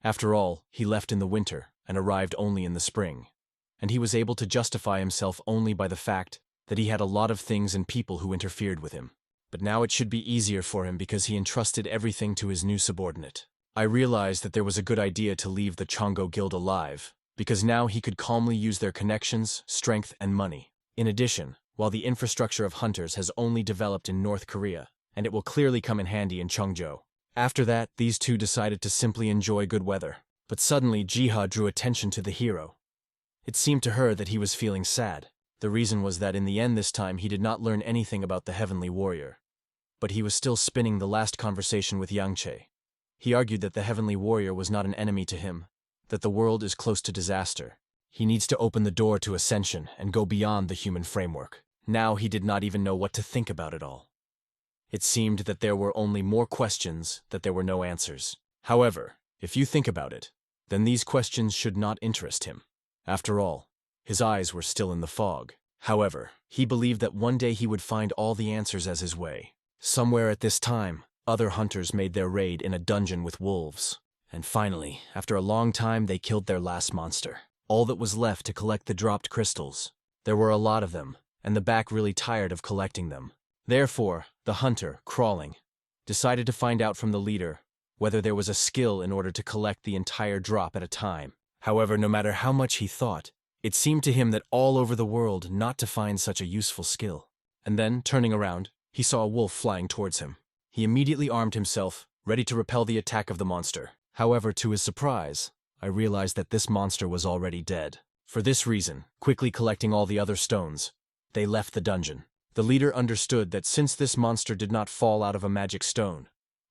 After all, he left in the winter and arrived only in the spring. And he was able to justify himself only by the fact that he had a lot of things and people who interfered with him. But now it should be easier for him because he entrusted everything to his new subordinate. I realized that there was a good idea to leave the Chongo guild alive, because now he could calmly use their connections, strength, and money. In addition, while the infrastructure of hunters has only developed in North Korea, and it will clearly come in handy in Cheongjo. After that, these two decided to simply enjoy good weather. But suddenly, Jiha drew attention to the hero. It seemed to her that he was feeling sad. The reason was that in the end this time he did not learn anything about the heavenly warrior. But he was still spinning the last conversation with Yang Che. He argued that the heavenly warrior was not an enemy to him, that the world is close to disaster. He needs to open the door to ascension and go beyond the human framework. Now he did not even know what to think about it all. It seemed that there were only more questions, that there were no answers. However, if you think about it, then these questions should not interest him. After all, his eyes were still in the fog. However, he believed that one day he would find all the answers as his way. Somewhere at this time, other hunters made their raid in a dungeon with wolves. And finally, after a long time, they killed their last monster. All that was left to collect the dropped crystals. There were a lot of them, and the back really tired of collecting them. Therefore, the hunter, crawling, decided to find out from the leader whether there was a skill in order to collect the entire drop at a time. However, no matter how much he thought, it seemed to him that all over the world not to find such a useful skill. And then, turning around, he saw a wolf flying towards him. He immediately armed himself, ready to repel the attack of the monster. However, to his surprise, I realized that this monster was already dead. For this reason, quickly collecting all the other stones, they left the dungeon. The leader understood that since this monster did not fall out of a magic stone,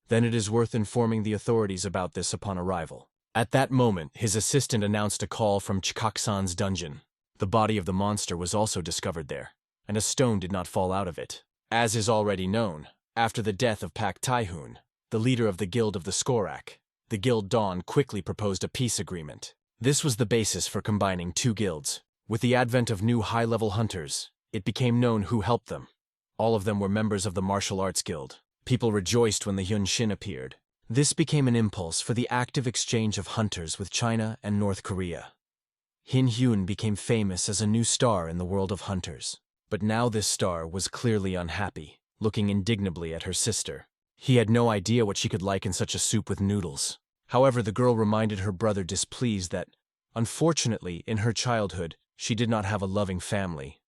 then it is worth informing the authorities about this upon arrival. At that moment, his assistant announced a call from Chikaksan's dungeon. The body of the monster was also discovered there, and a stone did not fall out of it. As is already known, after the death of Pak Taihun, the leader of the Guild of the Skorak, the Guild Dawn quickly proposed a peace agreement. This was the basis for combining two guilds. With the advent of new high-level hunters, it became known who helped them. All of them were members of the Martial Arts Guild. People rejoiced when the Hyun Shin appeared. This became an impulse for the active exchange of hunters with China and North Korea. Hin Hyun became famous as a new star in the world of hunters. But now this star was clearly unhappy, looking indignantly at her sister. He had no idea what she could like in such a soup with noodles. However, the girl reminded her brother displeased that, unfortunately, in her childhood, she did not have a loving family.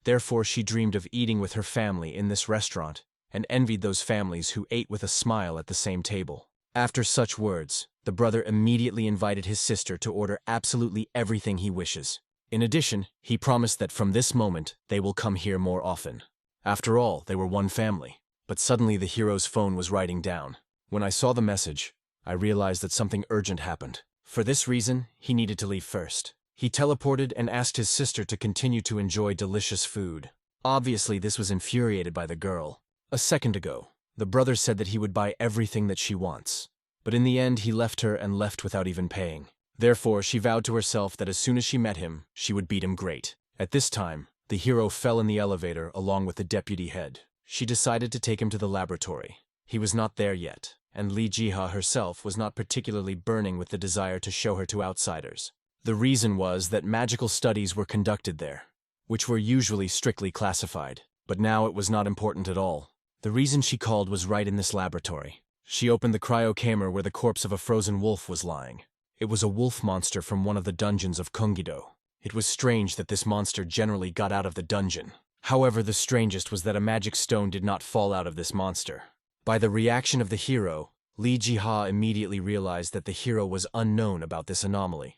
Therefore, she dreamed of eating with her family in this restaurant, and envied those families who ate with a smile at the same table. After such words, the brother immediately invited his sister to order absolutely everything he wishes. In addition, he promised that from this moment, they will come here more often. After all, they were one family. But suddenly the hero's phone was writing down. When I saw the message, I realized that something urgent happened. For this reason, he needed to leave first. He teleported and asked his sister to continue to enjoy delicious food. Obviously, this was infuriated by the girl. A second ago, the brother said that he would buy everything that she wants. But in the end, he left her and left without even paying. Therefore, she vowed to herself that as soon as she met him, she would beat him great. At this time, the hero fell in the elevator along with the deputy head. She decided to take him to the laboratory. He was not there yet, and Li Jiha herself was not particularly burning with the desire to show her to outsiders. The reason was that magical studies were conducted there, which were usually strictly classified. But now it was not important at all. The reason she called was right in this laboratory. She opened the cryo-chamber where the corpse of a frozen wolf was lying. It was a wolf monster from one of the dungeons of Kungido. It was strange that this monster generally got out of the dungeon. However, the strangest was that a magic stone did not fall out of this monster. By the reaction of the hero, Li Jiha immediately realized that the hero was unknown about this anomaly.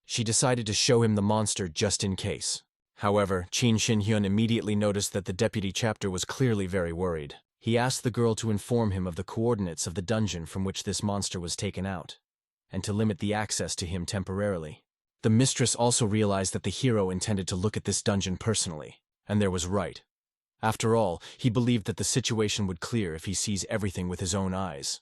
She decided to show him the monster just in case. However, Qin Shinhyun immediately noticed that the deputy chapter was clearly very worried. He asked the girl to inform him of the coordinates of the dungeon from which this monster was taken out, and to limit the access to him temporarily. The mistress also realized that the hero intended to look at this dungeon personally, and there was right. After all, he believed that the situation would clear if he sees everything with his own eyes.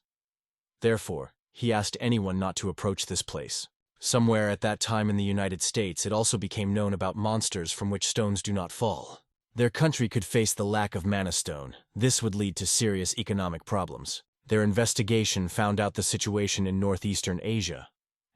Therefore, he asked anyone not to approach this place. Somewhere at that time in the United States, it also became known about monsters from which stones do not fall. Their country could face the lack of mana stone. This would lead to serious economic problems. Their investigation found out the situation in northeastern Asia,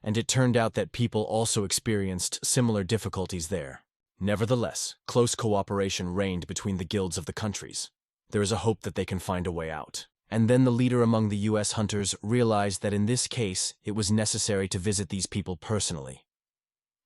and it turned out that people also experienced similar difficulties there. Nevertheless, close cooperation reigned between the guilds of the countries. There is a hope that they can find a way out. And then the leader among the U.S. hunters realized that in this case, it was necessary to visit these people personally.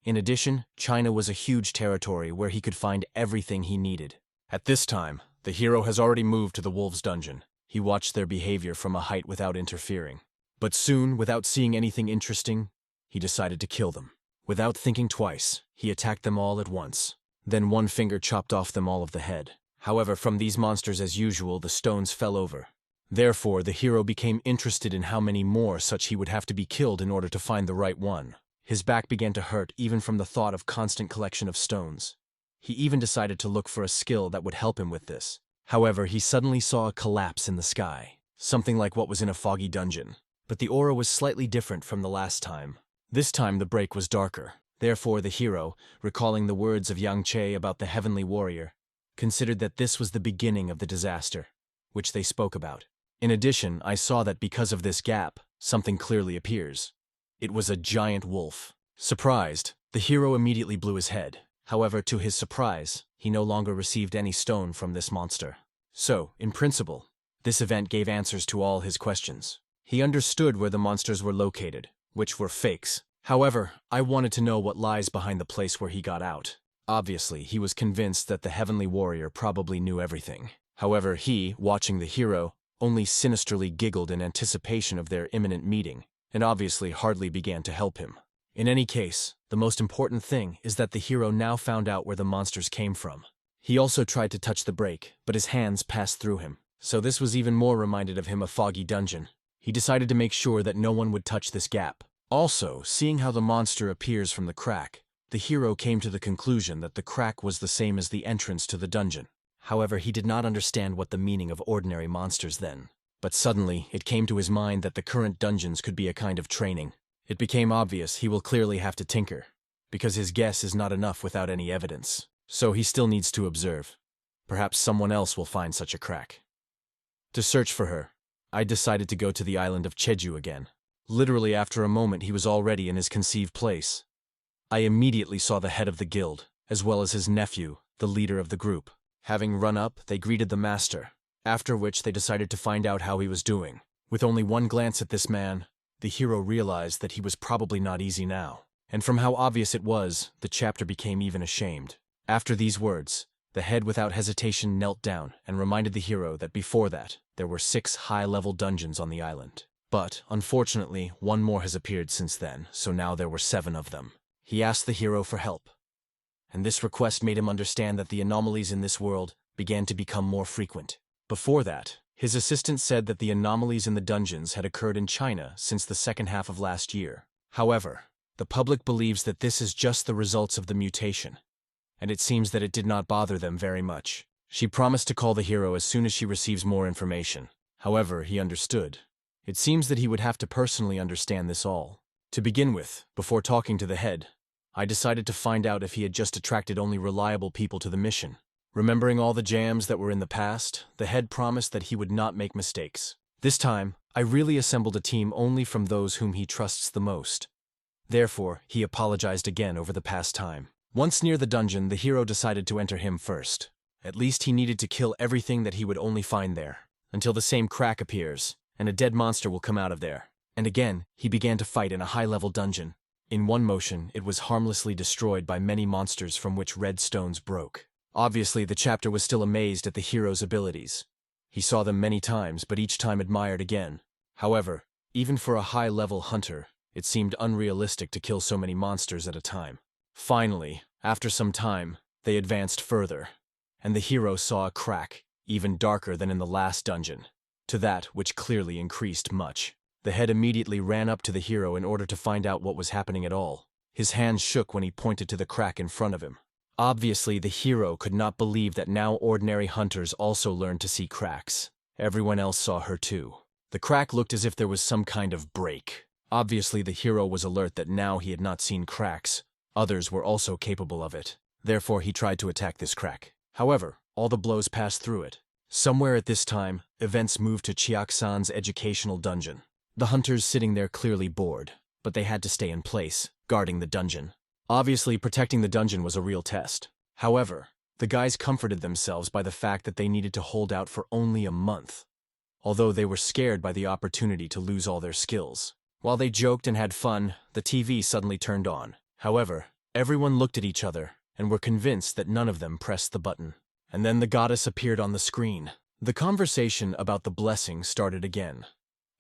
In addition, China was a huge territory where he could find everything he needed. At this time, the hero has already moved to the wolves' dungeon. He watched their behavior from a height without interfering. But soon, without seeing anything interesting, he decided to kill them. Without thinking twice, he attacked them all at once. Then one finger chopped off them all of the head. However, from these monsters as usual, the stones fell over. Therefore, the hero became interested in how many more such he would have to be killed in order to find the right one. His back began to hurt even from the thought of constant collection of stones. He even decided to look for a skill that would help him with this. However, he suddenly saw a collapse in the sky, something like what was in a foggy dungeon. But the aura was slightly different from the last time. This time the break was darker. Therefore, the hero, recalling the words of Yang Che about the heavenly warrior, considered that this was the beginning of the disaster, which they spoke about. In addition, I saw that because of this gap, something clearly appears. It was a giant wolf. Surprised, the hero immediately blew his head. However, to his surprise, he no longer received any stone from this monster. So, in principle, this event gave answers to all his questions. He understood where the monsters were located, which were fakes. However, I wanted to know what lies behind the place where he got out. Obviously, he was convinced that the heavenly warrior probably knew everything. However, he, watching the hero, only sinisterly giggled in anticipation of their imminent meeting, and obviously hardly began to help him. In any case, the most important thing is that the hero now found out where the monsters came from. He also tried to touch the break, but his hands passed through him, so this was even more reminded of him a foggy dungeon. He decided to make sure that no one would touch this gap. Also, seeing how the monster appears from the crack, the hero came to the conclusion that the crack was the same as the entrance to the dungeon. However, he did not understand what the meaning of ordinary monsters then. But suddenly, it came to his mind that the current dungeons could be a kind of training. It became obvious he will clearly have to tinker, because his guess is not enough without any evidence. So he still needs to observe. Perhaps someone else will find such a crack. To search for her, I decided to go to the island of Jeju again. Literally after a moment he was already in his conceived place. I immediately saw the head of the guild, as well as his nephew, the leader of the group. Having run up, they greeted the master, after which they decided to find out how he was doing. With only one glance at this man, the hero realized that he was probably not easy now. And from how obvious it was, the chapter became even ashamed. After these words, the head without hesitation knelt down and reminded the hero that before that, there were 6 high-level dungeons on the island. But, unfortunately, one more has appeared since then, so now there were 7 of them. He asked the hero for help, and this request made him understand that the anomalies in this world began to become more frequent. Before that, His assistant said that the anomalies in the dungeons had occurred in China since the second half of last year. However, the public believes that this is just the results of the mutation, and it seems that it did not bother them very much. She promised to call the hero as soon as she receives more information. However, he understood. It seems that he would have to personally understand this all. To begin with, before talking to the head, I decided to find out if he had just attracted only reliable people to the mission. Remembering all the jams that were in the past, the head promised that he would not make mistakes. This time, I really assembled a team only from those whom he trusts the most. Therefore, he apologized again over the past time. Once near the dungeon, the hero decided to enter him first. At least he needed to kill everything that he would only find there, until the same crack appears, and a dead monster will come out of there. And again, he began to fight in a high-level dungeon. In one motion, it was harmlessly destroyed by many monsters from which red stones broke. Obviously, the chapter was still amazed at the hero's abilities. He saw them many times, but each time admired again. However, even for a high-level hunter, it seemed unrealistic to kill so many monsters at a time. Finally, after some time, they advanced further, and the hero saw a crack, even darker than in the last dungeon, to that which clearly increased much. The head immediately ran up to the hero in order to find out what was happening at all. His hands shook when he pointed to the crack in front of him. Obviously, the hero could not believe that now ordinary hunters also learned to see cracks. Everyone else saw her too. The crack looked as if there was some kind of break. Obviously, the hero was alert that now he had not seen cracks. Others were also capable of it. Therefore, he tried to attack this crack. However, all the blows passed through it. Somewhere at this time, events moved to Chiak-san's educational dungeon. The hunters sitting there clearly bored, but they had to stay in place, guarding the dungeon. Obviously, protecting the dungeon was a real test. However, the guys comforted themselves by the fact that they needed to hold out for only a month, although they were scared by the opportunity to lose all their skills. While they joked and had fun, the TV suddenly turned on. However, everyone looked at each other and were convinced that none of them pressed the button. And then the goddess appeared on the screen. The conversation about the blessing started again.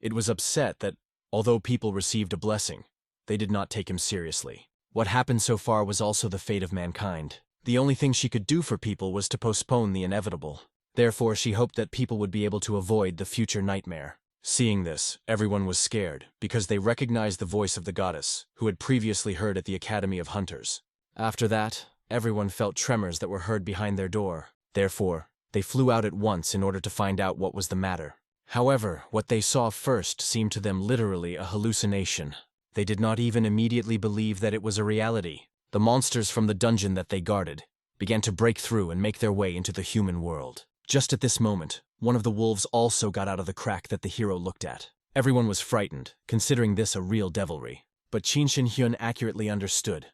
It was upset that, although people received a blessing, they did not take him seriously. What happened so far was also the fate of mankind. The only thing she could do for people was to postpone the inevitable. Therefore, she hoped that people would be able to avoid the future nightmare. Seeing this, everyone was scared, because they recognized the voice of the goddess, who had previously heard at the Academy of Hunters. After that, everyone felt tremors that were heard behind their door. Therefore, they flew out at once in order to find out what was the matter. However, what they saw first seemed to them literally a hallucination. They did not even immediately believe that it was a reality. The monsters from the dungeon that they guarded began to break through and make their way into the human world. Just at this moment, one of the wolves also got out of the crack that the hero looked at. Everyone was frightened, considering this a real devilry. But Qin Shin-hyun accurately understood.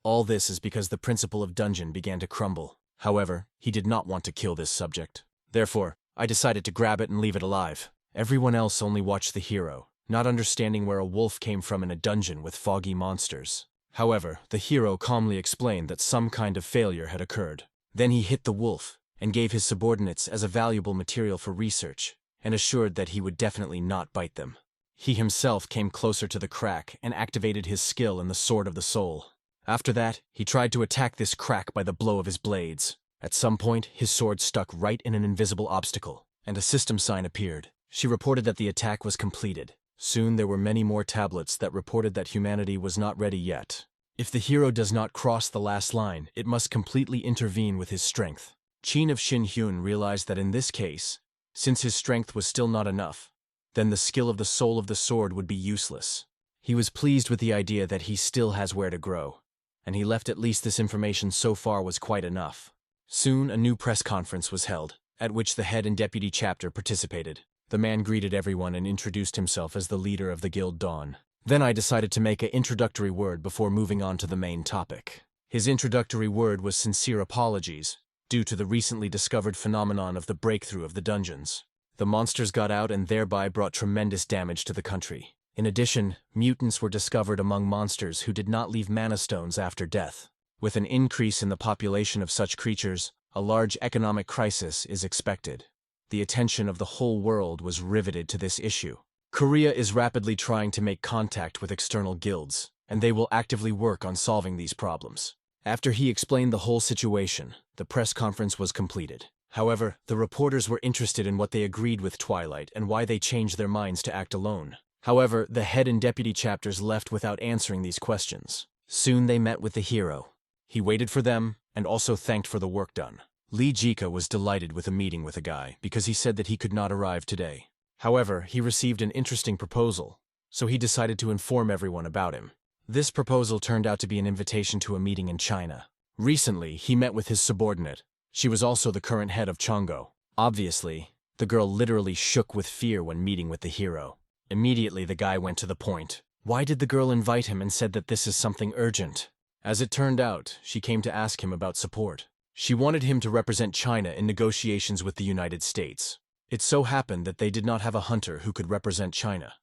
All this is because the principle of dungeon began to crumble. However, he did not want to kill this subject. Therefore, I decided to grab it and leave it alive. Everyone else only watched the hero, not understanding where a wolf came from in a dungeon with foggy monsters. However, the hero calmly explained that some kind of failure had occurred. Then he hit the wolf and gave his subordinates as a valuable material for research, and assured that he would definitely not bite them. He himself came closer to the crack and activated his skill in the Sword of the Soul. After that, he tried to attack this crack by the blow of his blades. At some point, his sword stuck right in an invisible obstacle, and a system sign appeared. She reported that the attack was completed. Soon there were many more tablets that reported that humanity was not ready yet. If the hero does not cross the last line, it must completely intervene with his strength. Qin of Shin-hyun realized that in this case, since his strength was still not enough, then the skill of the soul of the sword would be useless. He was pleased with the idea that he still has where to grow, and he left at least this information so far was quite enough. Soon a new press conference was held, at which the head and deputy chapter participated. The man greeted everyone and introduced himself as the leader of the Guild Dawn. Then I decided to make an introductory word before moving on to the main topic. His introductory word was sincere apologies, due to the recently discovered phenomenon of the breakthrough of the dungeons. The monsters got out and thereby brought tremendous damage to the country. In addition, mutants were discovered among monsters who did not leave mana stones after death. With an increase in the population of such creatures, a large economic crisis is expected. The attention of the whole world was riveted to this issue. Korea is rapidly trying to make contact with external guilds, and they will actively work on solving these problems. After he explained the whole situation, the press conference was completed. However, the reporters were interested in what they agreed with Twilight and why they changed their minds to act alone. However, the head and deputy chapters left without answering these questions. Soon they met with the hero. He waited for them and also thanked for the work done. Li Jiha was delighted with a meeting with a guy because he said that he could not arrive today. However, he received an interesting proposal, so he decided to inform everyone about him. This proposal turned out to be an invitation to a meeting in China. Recently, he met with his subordinate. She was also the current head of Chongo. Obviously, the girl literally shook with fear when meeting with the hero. Immediately, the guy went to the point. Why did the girl invite him and said that this is something urgent? As it turned out, she came to ask him about support. She wanted him to represent China in negotiations with the United States. It so happened that they did not have a hunter who could represent China.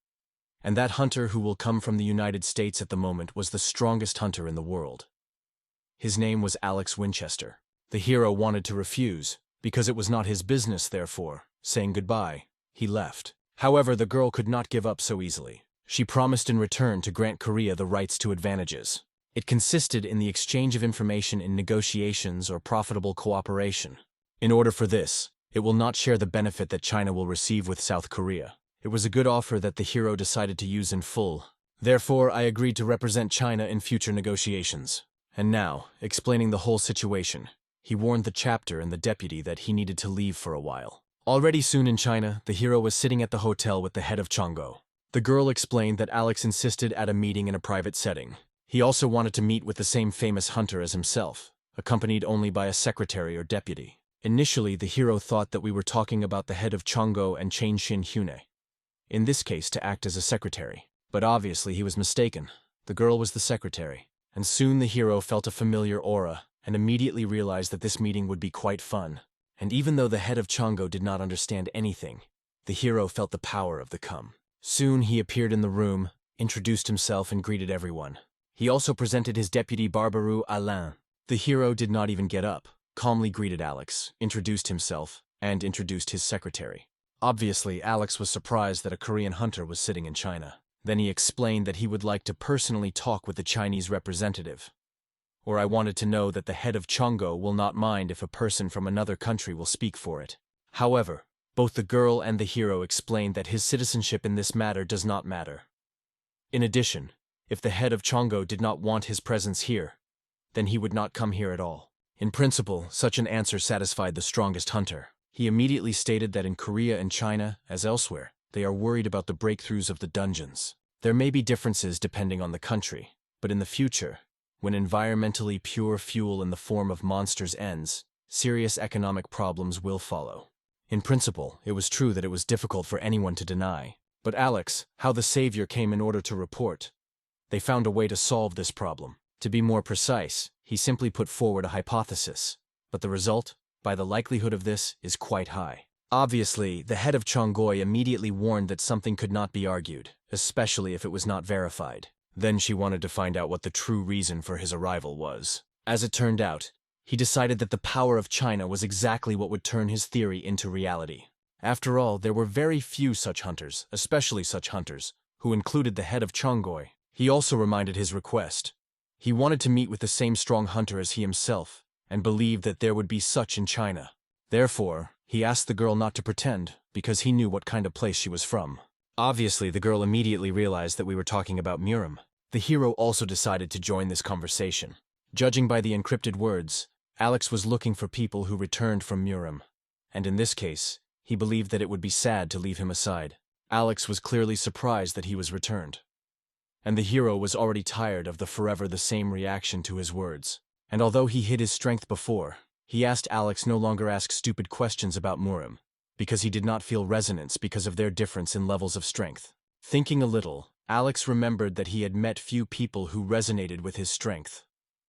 And that hunter who will come from the United States at the moment was the strongest hunter in the world. His name was Alex Winchester. The hero wanted to refuse, because it was not his business, therefore, saying goodbye, he left. However, the girl could not give up so easily. She promised in return to grant Korea the rights to advantages. It consisted in the exchange of information in negotiations or profitable cooperation. In order for this, it will not share the benefit that China will receive with South Korea. It was a good offer that the hero decided to use in full. Therefore, I agreed to represent China in future negotiations. And now, explaining the whole situation, he warned the chapter and the deputy that he needed to leave for a while. Already soon in China, the hero was sitting at the hotel with the head of Chongo. The girl explained that Alex insisted at a meeting in a private setting. He also wanted to meet with the same famous hunter as himself, accompanied only by a secretary or deputy. Initially, the hero thought that we were talking about the head of Chongo and Chain Shin Hyune, in this case to act as a secretary. But obviously he was mistaken. The girl was the secretary. And soon the hero felt a familiar aura and immediately realized that this meeting would be quite fun. And even though the head of Chongo did not understand anything, the hero felt the power of the come. Soon he appeared in the room, introduced himself and greeted everyone. He also presented his deputy Barbarou Alain. The hero did not even get up, calmly greeted Alex, introduced himself, and introduced his secretary. Obviously, Alex was surprised that a Korean hunter was sitting in China. Then he explained that he would like to personally talk with the Chinese representative. Or I wanted to know that the head of Chongo will not mind if a person from another country will speak for it. However, both the girl and the hero explained that his citizenship in this matter does not matter. In addition, if the head of Chongo did not want his presence here, then he would not come here at all. In principle, such an answer satisfied the strongest hunter. He immediately stated that in Korea and China, as elsewhere, they are worried about the breakthroughs of the dungeons. There may be differences depending on the country, but in the future, when environmentally pure fuel in the form of monsters ends, serious economic problems will follow. In principle, it was true that it was difficult for anyone to deny. But Alex, how the savior came in order to report. They found a way to solve this problem. To be more precise, he simply put forward a hypothesis. But the result, by the likelihood of this, is quite high. Obviously, the head of Chongoy immediately warned that something could not be argued, especially if it was not verified. Then she wanted to find out what the true reason for his arrival was. As it turned out, he decided that the power of China was exactly what would turn his theory into reality. After all, there were very few such hunters, especially such hunters, who included the head of Chongoy. He also reminded his request. He wanted to meet with the same strong hunter as he himself, and believed that there would be such in China. Therefore, he asked the girl not to pretend, because he knew what kind of place she was from. Obviously, the girl immediately realized that we were talking about Murim. The hero also decided to join this conversation. Judging by the encrypted words, Alex was looking for people who returned from Murim, and in this case, he believed that it would be sad to leave him aside. Alex was clearly surprised that he was returned. And the hero was already tired of the forever the same reaction to his words. And although he hid his strength before, he asked Alex no longer ask stupid questions about Murim, because he did not feel resonance because of their difference in levels of strength. Thinking a little, Alex remembered that he had met few people who resonated with his strength.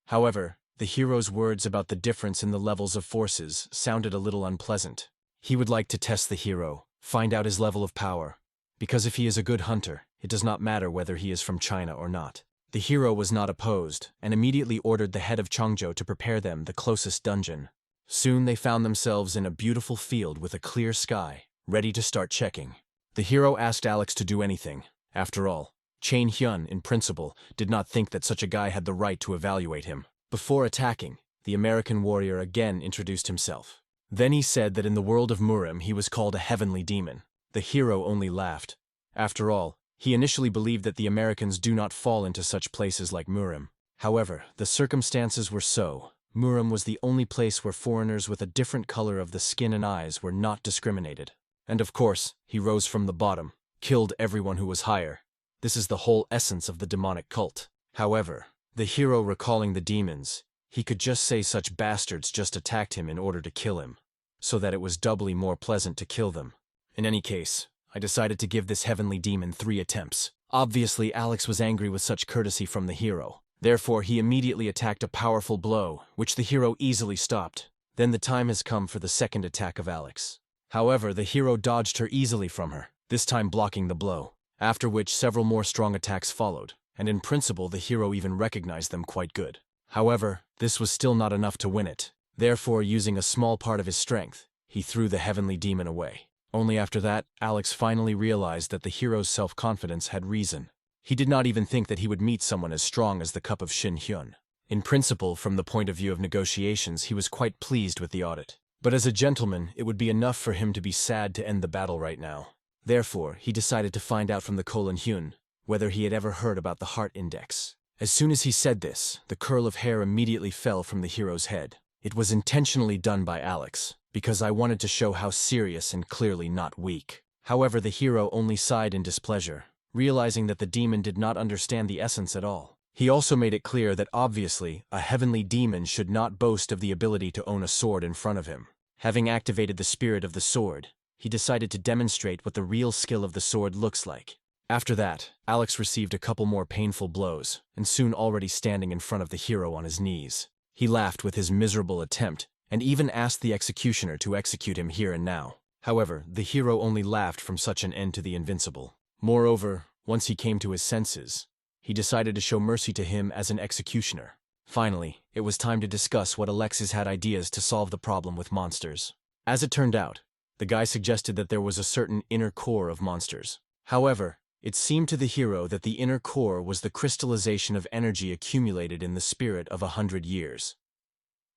However, the hero's words about the difference in the levels of forces sounded a little unpleasant. He would like to test the hero, find out his level of power, because if he is a good hunter, it does not matter whether he is from China or not. The hero was not opposed, and immediately ordered the head of Chongzhou to prepare them the closest dungeon. Soon they found themselves in a beautiful field with a clear sky, ready to start checking. The hero asked Alex to do anything. After all, Chain Hyun, in principle, did not think that such a guy had the right to evaluate him. Before attacking, the American warrior again introduced himself. Then he said that in the world of Murim he was called a heavenly demon. The hero only laughed. After all, he initially believed that the Americans do not fall into such places like Murim. However, the circumstances were so. Murim was the only place where foreigners with a different color of the skin and eyes were not discriminated. And of course, he rose from the bottom, killed everyone who was higher. This is the whole essence of the demonic cult. However, the hero recalling the demons, he could just say such bastards just attacked him in order to kill him, so that it was doubly more pleasant to kill them. In any case, I decided to give this heavenly demon 3 attempts. Obviously, Alex was angry with such courtesy from the hero. Therefore, he immediately attacked a powerful blow, which the hero easily stopped. Then the time has come for the second attack of Alex. However, the hero dodged her easily from her, this time blocking the blow, after which several more strong attacks followed, and in principle the hero even recognized them quite good. However, this was still not enough to win it. Therefore, using a small part of his strength, he threw the heavenly demon away. Only after that, Alex finally realized that the hero's self-confidence had reason. He did not even think that he would meet someone as strong as the Cup of Shin Hyun. In principle, from the point of view of negotiations, he was quite pleased with the audit. But as a gentleman, it would be enough for him to be sad to end the battle right now. Therefore, he decided to find out from the Kolin Hyun whether he had ever heard about the heart index. As soon as he said this, the curl of hair immediately fell from the hero's head. It was intentionally done by Alex, because I wanted to show how serious and clearly not weak. However, the hero only sighed in displeasure, realizing that the demon did not understand the essence at all. He also made it clear that obviously, a heavenly demon should not boast of the ability to own a sword in front of him. Having activated the spirit of the sword, he decided to demonstrate what the real skill of the sword looks like. After that, Alex received a couple more painful blows, and soon already standing in front of the hero on his knees. He laughed with his miserable attempt, and even asked the executioner to execute him here and now. However, the hero only laughed from such an end to the invincible. Moreover, once he came to his senses, he decided to show mercy to him as an executioner. Finally, it was time to discuss what Alexis had ideas to solve the problem with monsters. As it turned out, the guy suggested that there was a certain inner core of monsters. However, it seemed to the hero that the inner core was the crystallization of energy accumulated in the spirit of 100 years.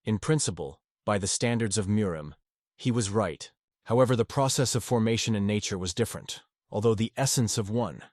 In principle, by the standards of Murim, he was right. However, the process of formation in nature was different. Although the essence of one,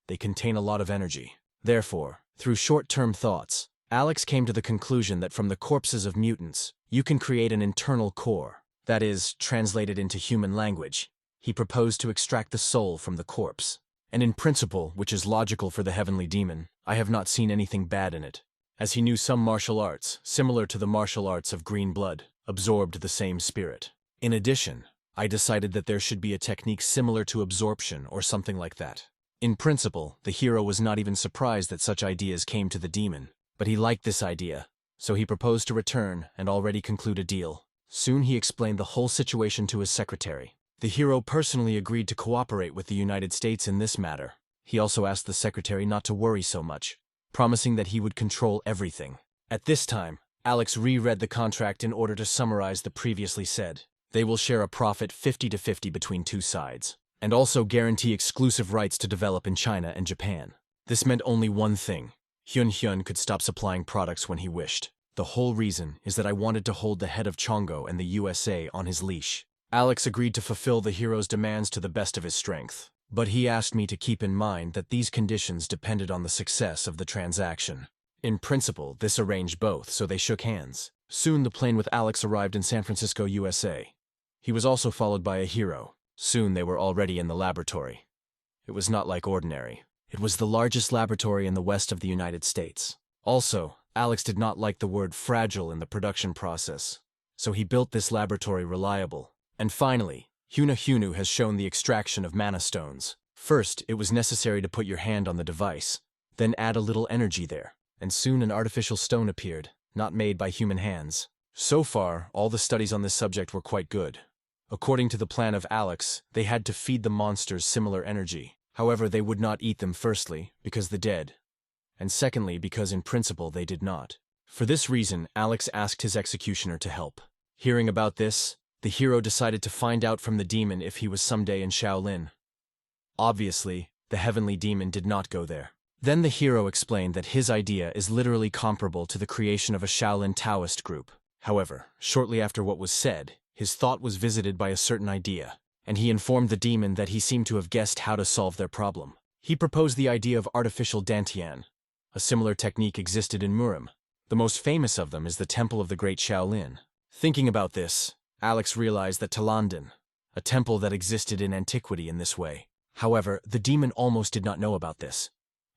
they contain a lot of energy. Therefore, through short-term thoughts, Alex came to the conclusion that from the corpses of mutants, you can create an internal core. That is, translated into human language, he proposed to extract the soul from the corpse. And in principle, which is logical for the heavenly demon, I have not seen anything bad in it, as he knew some martial arts, similar to the martial arts of green blood, absorbed the same spirit. In addition, I decided that there should be a technique similar to absorption or something like that. In principle, the hero was not even surprised that such ideas came to the demon, but he liked this idea, so he proposed to return and already conclude a deal. Soon he explained the whole situation to his secretary. The hero personally agreed to cooperate with the United States in this matter. He also asked the secretary not to worry so much, promising that he would control everything. At this time, Alex reread the contract in order to summarize the previously said. They will share a profit 50-50 between two sides, and also guarantee exclusive rights to develop in China and Japan. This meant only one thing. Hyun could stop supplying products when he wished. The whole reason is that I wanted to hold the head of Chongo and the USA on his leash. Alex agreed to fulfill the hero's demands to the best of his strength, but he asked me to keep in mind that these conditions depended on the success of the transaction. In principle, this arranged both, so they shook hands. Soon the plane with Alex arrived in San Francisco, USA. He was also followed by a hero. Soon they were already in the laboratory. It was not like ordinary. It was the largest laboratory in the west of the United States. Also, Alex did not like the word fragile in the production process, so he built this laboratory reliable. And finally, Hyunu has shown the extraction of mana stones. First, it was necessary to put your hand on the device, then add a little energy there, and soon an artificial stone appeared, not made by human hands. So far, all the studies on this subject were quite good. According to the plan of Alex, they had to feed the monsters similar energy. However, they would not eat them firstly, because the dead, and secondly, because in principle they did not. For this reason, Alex asked his executioner to help. Hearing about this, the hero decided to find out from the demon if he was someday in Shaolin. Obviously, the heavenly demon did not go there. Then the hero explained that his idea is literally comparable to the creation of a Shaolin Taoist group. However, shortly after what was said, his thought was visited by a certain idea, and he informed the demon that he seemed to have guessed how to solve their problem. He proposed the idea of artificial dantian. A similar technique existed in Murim. The most famous of them is the Temple of the Great Shaolin. Thinking about this, Alex realized that Talandin, a temple that existed in antiquity in this way. However, the demon almost did not know about this,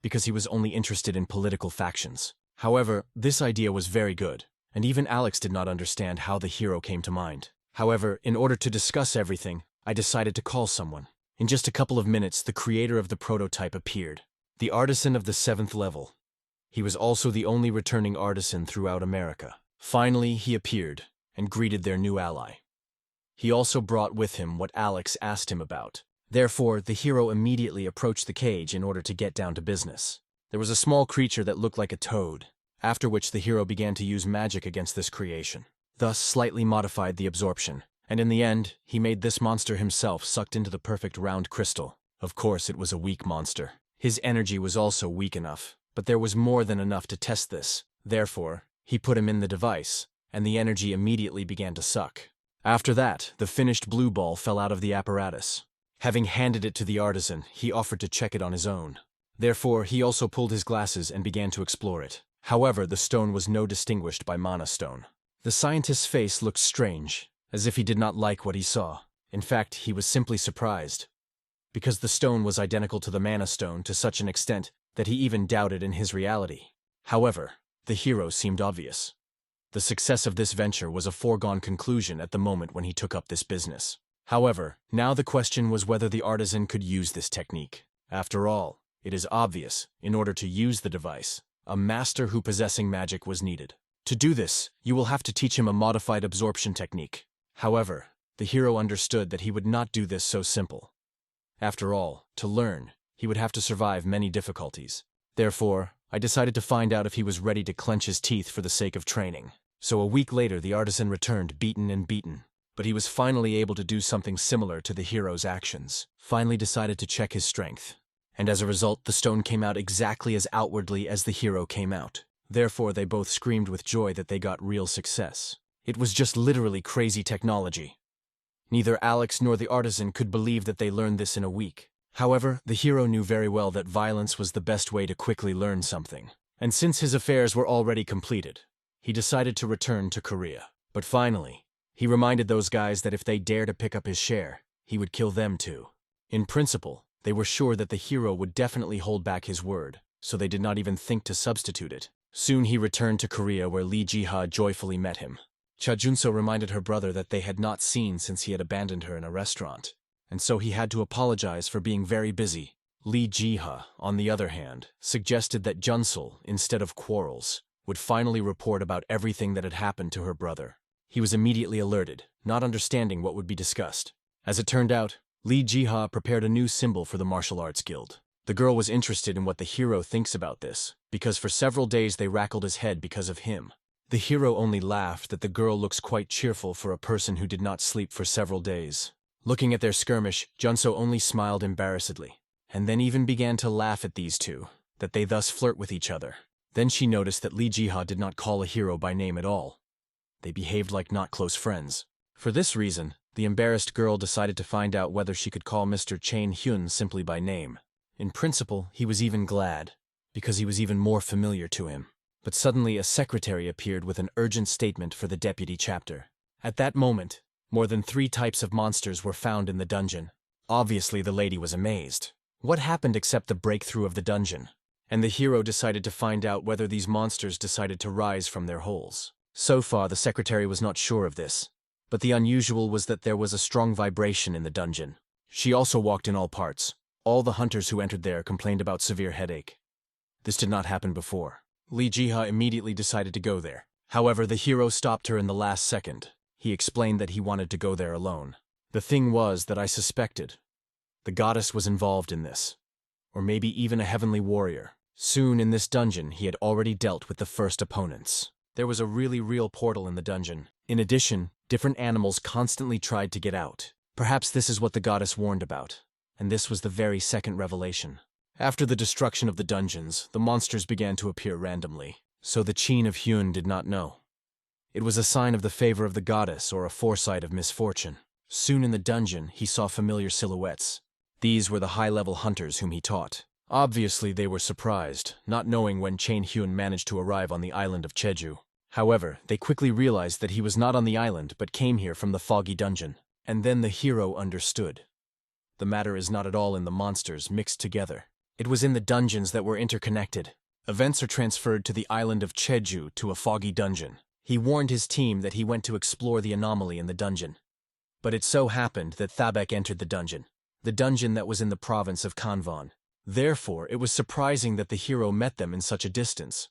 because he was only interested in political factions. However, this idea was very good, and even Alex did not understand how the hero came to mind. However, in order to discuss everything, I decided to call someone. In just a couple of minutes, the creator of the prototype appeared, the artisan of the 7th level. He was also the only returning artisan throughout America. Finally, he appeared and greeted their new ally. He also brought with him what Alex asked him about. Therefore, the hero immediately approached the cage in order to get down to business. There was a small creature that looked like a toad, after which the hero began to use magic against this creation, thus slightly modified the absorption, and in the end, he made this monster himself sucked into the perfect round crystal. Of course, it was a weak monster. His energy was also weak enough, but there was more than enough to test this. Therefore, he put him in the device, and the energy immediately began to suck. After that, the finished blue ball fell out of the apparatus. Having handed it to the artisan, he offered to check it on his own. Therefore, he also pulled his glasses and began to explore it. However, the stone was no distinguished by mana stone. The scientist's face looked strange, as if he did not like what he saw. In fact, he was simply surprised, because the stone was identical to the mana stone to such an extent that he even doubted in his reality. However, the hero seemed obvious. The success of this venture was a foregone conclusion at the moment when he took up this business. However, now the question was whether the artisan could use this technique. After all, it is obvious, in order to use the device, a master who possessing magic was needed. To do this, you will have to teach him a modified absorption technique. However, the hero understood that he would not do this so simple. After all, to learn, he would have to survive many difficulties. Therefore, I decided to find out if he was ready to clench his teeth for the sake of training. So a week later, the artisan returned beaten and beaten. But he was finally able to do something similar to the hero's actions. Finally decided to check his strength. And as a result, the stone came out exactly as outwardly as the hero came out. Therefore, they both screamed with joy that they got real success. It was just literally crazy technology. Neither Alex nor the artisan could believe that they learned this in a week. However, the hero knew very well that violence was the best way to quickly learn something. And since his affairs were already completed, he decided to return to Korea. But finally, he reminded those guys that if they dare to pick up his share, he would kill them too. In principle, they were sure that the hero would definitely hold back his word, so they did not even think to substitute it. Soon he returned to Korea where Li Jiha joyfully met him. Cha Junso reminded her brother that they had not seen since he had abandoned her in a restaurant, and so he had to apologize for being very busy. Li Jiha, on the other hand, suggested that Junsul, instead of quarrels, would finally report about everything that had happened to her brother. He was immediately alerted, not understanding what would be discussed. As it turned out, Li Jiha prepared a new symbol for the martial arts guild. The girl was interested in what the hero thinks about this, because for several days they rackled his head because of him. The hero only laughed that the girl looks quite cheerful for a person who did not sleep for several days. Looking at their skirmish, Junso only smiled embarrassedly, and then even began to laugh at these two, that they thus flirt with each other. Then she noticed that Li Jiha did not call a hero by name at all. They behaved like not close friends. For this reason, the embarrassed girl decided to find out whether she could call Mr. Chain Hyun simply by name. In principle, he was even glad, because he was even more familiar to him. But suddenly a secretary appeared with an urgent statement for the deputy chapter. At that moment, more than 3 types of monsters were found in the dungeon. Obviously, the lady was amazed. What happened except the breakthrough of the dungeon? And the hero decided to find out whether these monsters decided to rise from their holes. So far, the secretary was not sure of this, but the unusual was that there was a strong vibration in the dungeon. She also walked in all parts. All the hunters who entered there complained about severe headache. This did not happen before. Li Jiha immediately decided to go there. However, the hero stopped her in the last second. He explained that he wanted to go there alone. The thing was that I suspected the goddess was involved in this, or maybe even a heavenly warrior. Soon in this dungeon, he had already dealt with the first opponents. There was a really real portal in the dungeon. In addition, different animals constantly tried to get out. Perhaps this is what the goddess warned about, and this was the very second revelation. After the destruction of the dungeons, the monsters began to appear randomly, so the Chin of Hyun did not know. It was a sign of the favor of the goddess or a foresight of misfortune. Soon in the dungeon, he saw familiar silhouettes. These were the high-level hunters whom he taught. Obviously, they were surprised, not knowing when Chain Hyun managed to arrive on the island of Jeju. However, they quickly realized that he was not on the island but came here from the foggy dungeon. And then the hero understood. The matter is not at all in the monsters mixed together. It was in the dungeons that were interconnected. Events are transferred to the island of Jeju to a foggy dungeon. He warned his team that he went to explore the anomaly in the dungeon. But it so happened that Thabek entered the dungeon that was in the province of Kanvan. Therefore, it was surprising that the hero met them in such a distance.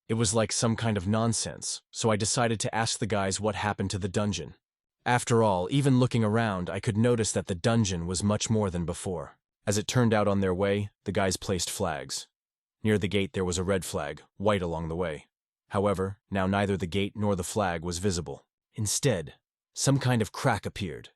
It was like some kind of nonsense, so I decided to ask the guys what happened to the dungeon. After all, even looking around, I could notice that the dungeon was much more than before. As it turned out on their way, the guys placed flags. Near the gate there was a red flag, white along the way. However, now neither the gate nor the flag was visible. Instead, some kind of crack appeared.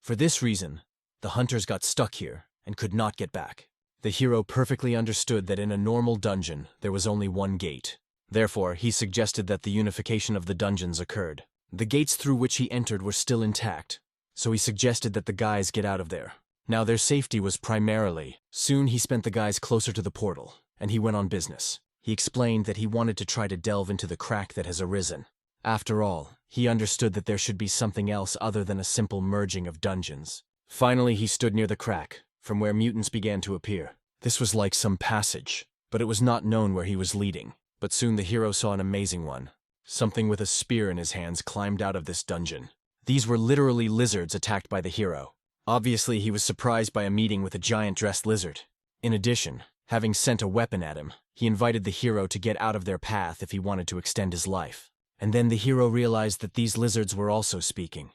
For this reason, the hunters got stuck here and could not get back. The hero perfectly understood that in a normal dungeon, there was only one gate. Therefore, he suggested that the unification of the dungeons occurred. The gates through which he entered were still intact, so he suggested that the guys get out of there. Now their safety was primarily. Soon he spent the guys closer to the portal, and he went on business. He explained that he wanted to try to delve into the crack that has arisen. After all, he understood that there should be something else other than a simple merging of dungeons. Finally, he stood near the crack, from where mutants began to appear. This was like some passage, but it was not known where he was leading. But soon the hero saw an amazing one. Something with a spear in his hands climbed out of this dungeon. These were literally lizards attacked by the hero. Obviously, he was surprised by a meeting with a giant dressed lizard. In addition, having sent a weapon at him, he invited the hero to get out of their path if he wanted to extend his life. And then the hero realized that these lizards were also speaking.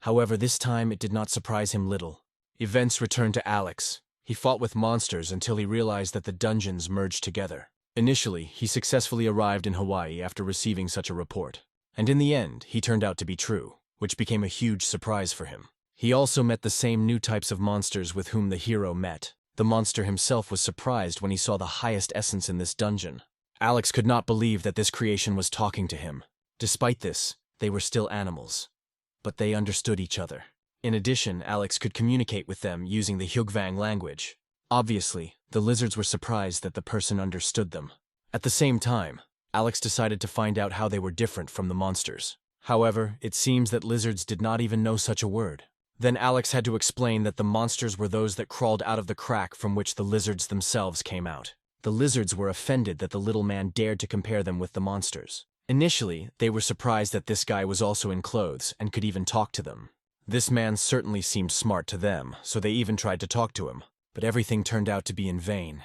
However, this time it did not surprise him little. Events returned to Alex. He fought with monsters until he realized that the dungeons merged together. Initially, he successfully arrived in Hawaii after receiving such a report. And in the end, he turned out to be true, which became a huge surprise for him. He also met the same new types of monsters with whom the hero met. The monster himself was surprised when he saw the highest essence in this dungeon. Alex could not believe that this creation was talking to him. Despite this, they were still animals. But they understood each other. In addition, Alex could communicate with them using the Hyugvang language. Obviously, the lizards were surprised that the person understood them. At the same time, Alex decided to find out how they were different from the monsters. However, it seems that lizards did not even know such a word. Then Alex had to explain that the monsters were those that crawled out of the crack from which the lizards themselves came out. The lizards were offended that the little man dared to compare them with the monsters. Initially, they were surprised that this guy was also in clothes and could even talk to them. This man certainly seemed smart to them, so they even tried to talk to him. But everything turned out to be in vain.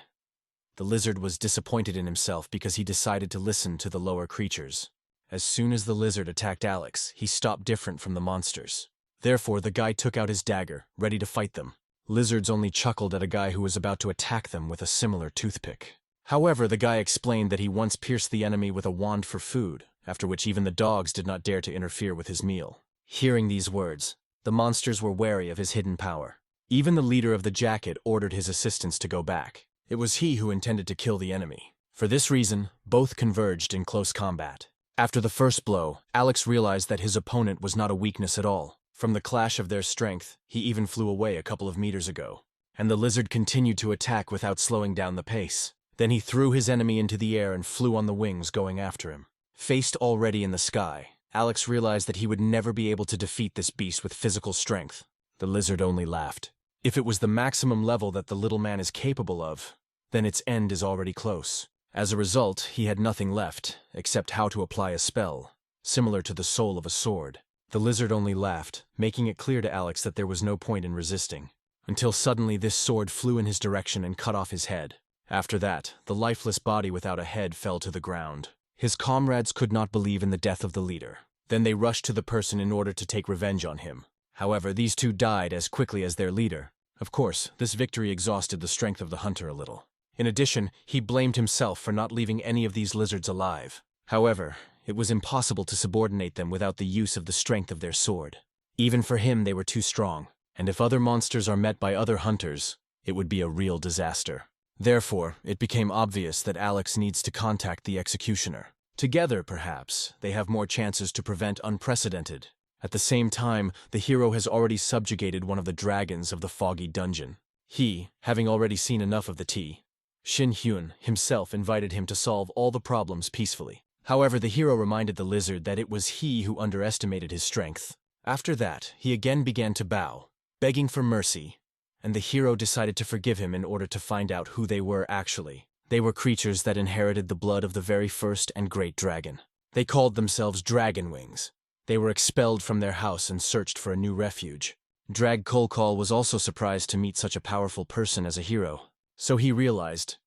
The lizard was disappointed in himself because he decided to listen to the lower creatures. As soon as the lizard attacked Alex, he stopped different from the monsters. Therefore, the guy took out his dagger, ready to fight them. Lizards only chuckled at a guy who was about to attack them with a similar toothpick. However, the guy explained that he once pierced the enemy with a wand for food, after which even the dogs did not dare to interfere with his meal. Hearing these words, the monsters were wary of his hidden power. Even the leader of the jacket ordered his assistants to go back. It was he who intended to kill the enemy. For this reason, both converged in close combat. After the first blow, Alex realized that his opponent was not a weakness at all. From the clash of their strength, he even flew away a couple of meters ago. And the lizard continued to attack without slowing down the pace. Then he threw his enemy into the air and flew on the wings going after him. Faced already in the sky, Alex realized that he would never be able to defeat this beast with physical strength. The lizard only laughed. If it was the maximum level that the little man is capable of, then its end is already close. As a result, he had nothing left, except how to apply a spell, similar to the soul of a sword. The lizard only laughed, making it clear to Alex that there was no point in resisting. Until suddenly this sword flew in his direction and cut off his head. After that, the lifeless body without a head fell to the ground. His comrades could not believe in the death of the leader. Then they rushed to the person in order to take revenge on him. However, these two died as quickly as their leader. Of course, this victory exhausted the strength of the hunter a little. In addition, he blamed himself for not leaving any of these lizards alive. However, it was impossible to subordinate them without the use of the strength of their sword. Even for him, they were too strong, and if other monsters are met by other hunters, it would be a real disaster. Therefore, it became obvious that Alex needs to contact the executioner. Together, perhaps, they have more chances to prevent unprecedented. At the same time, the hero has already subjugated one of the dragons of the foggy dungeon. He, having already seen enough of the tea, Shin Hyun himself invited him to solve all the problems peacefully. However, the hero reminded the lizard that it was he who underestimated his strength. After that, he again began to bow, begging for mercy, and the hero decided to forgive him in order to find out who they were actually. They were creatures that inherited the blood of the very first and great dragon. They called themselves Dragon Wings. They were expelled from their house and searched for a new refuge. Drag Kolkal was also surprised to meet such a powerful person as a hero, so he realized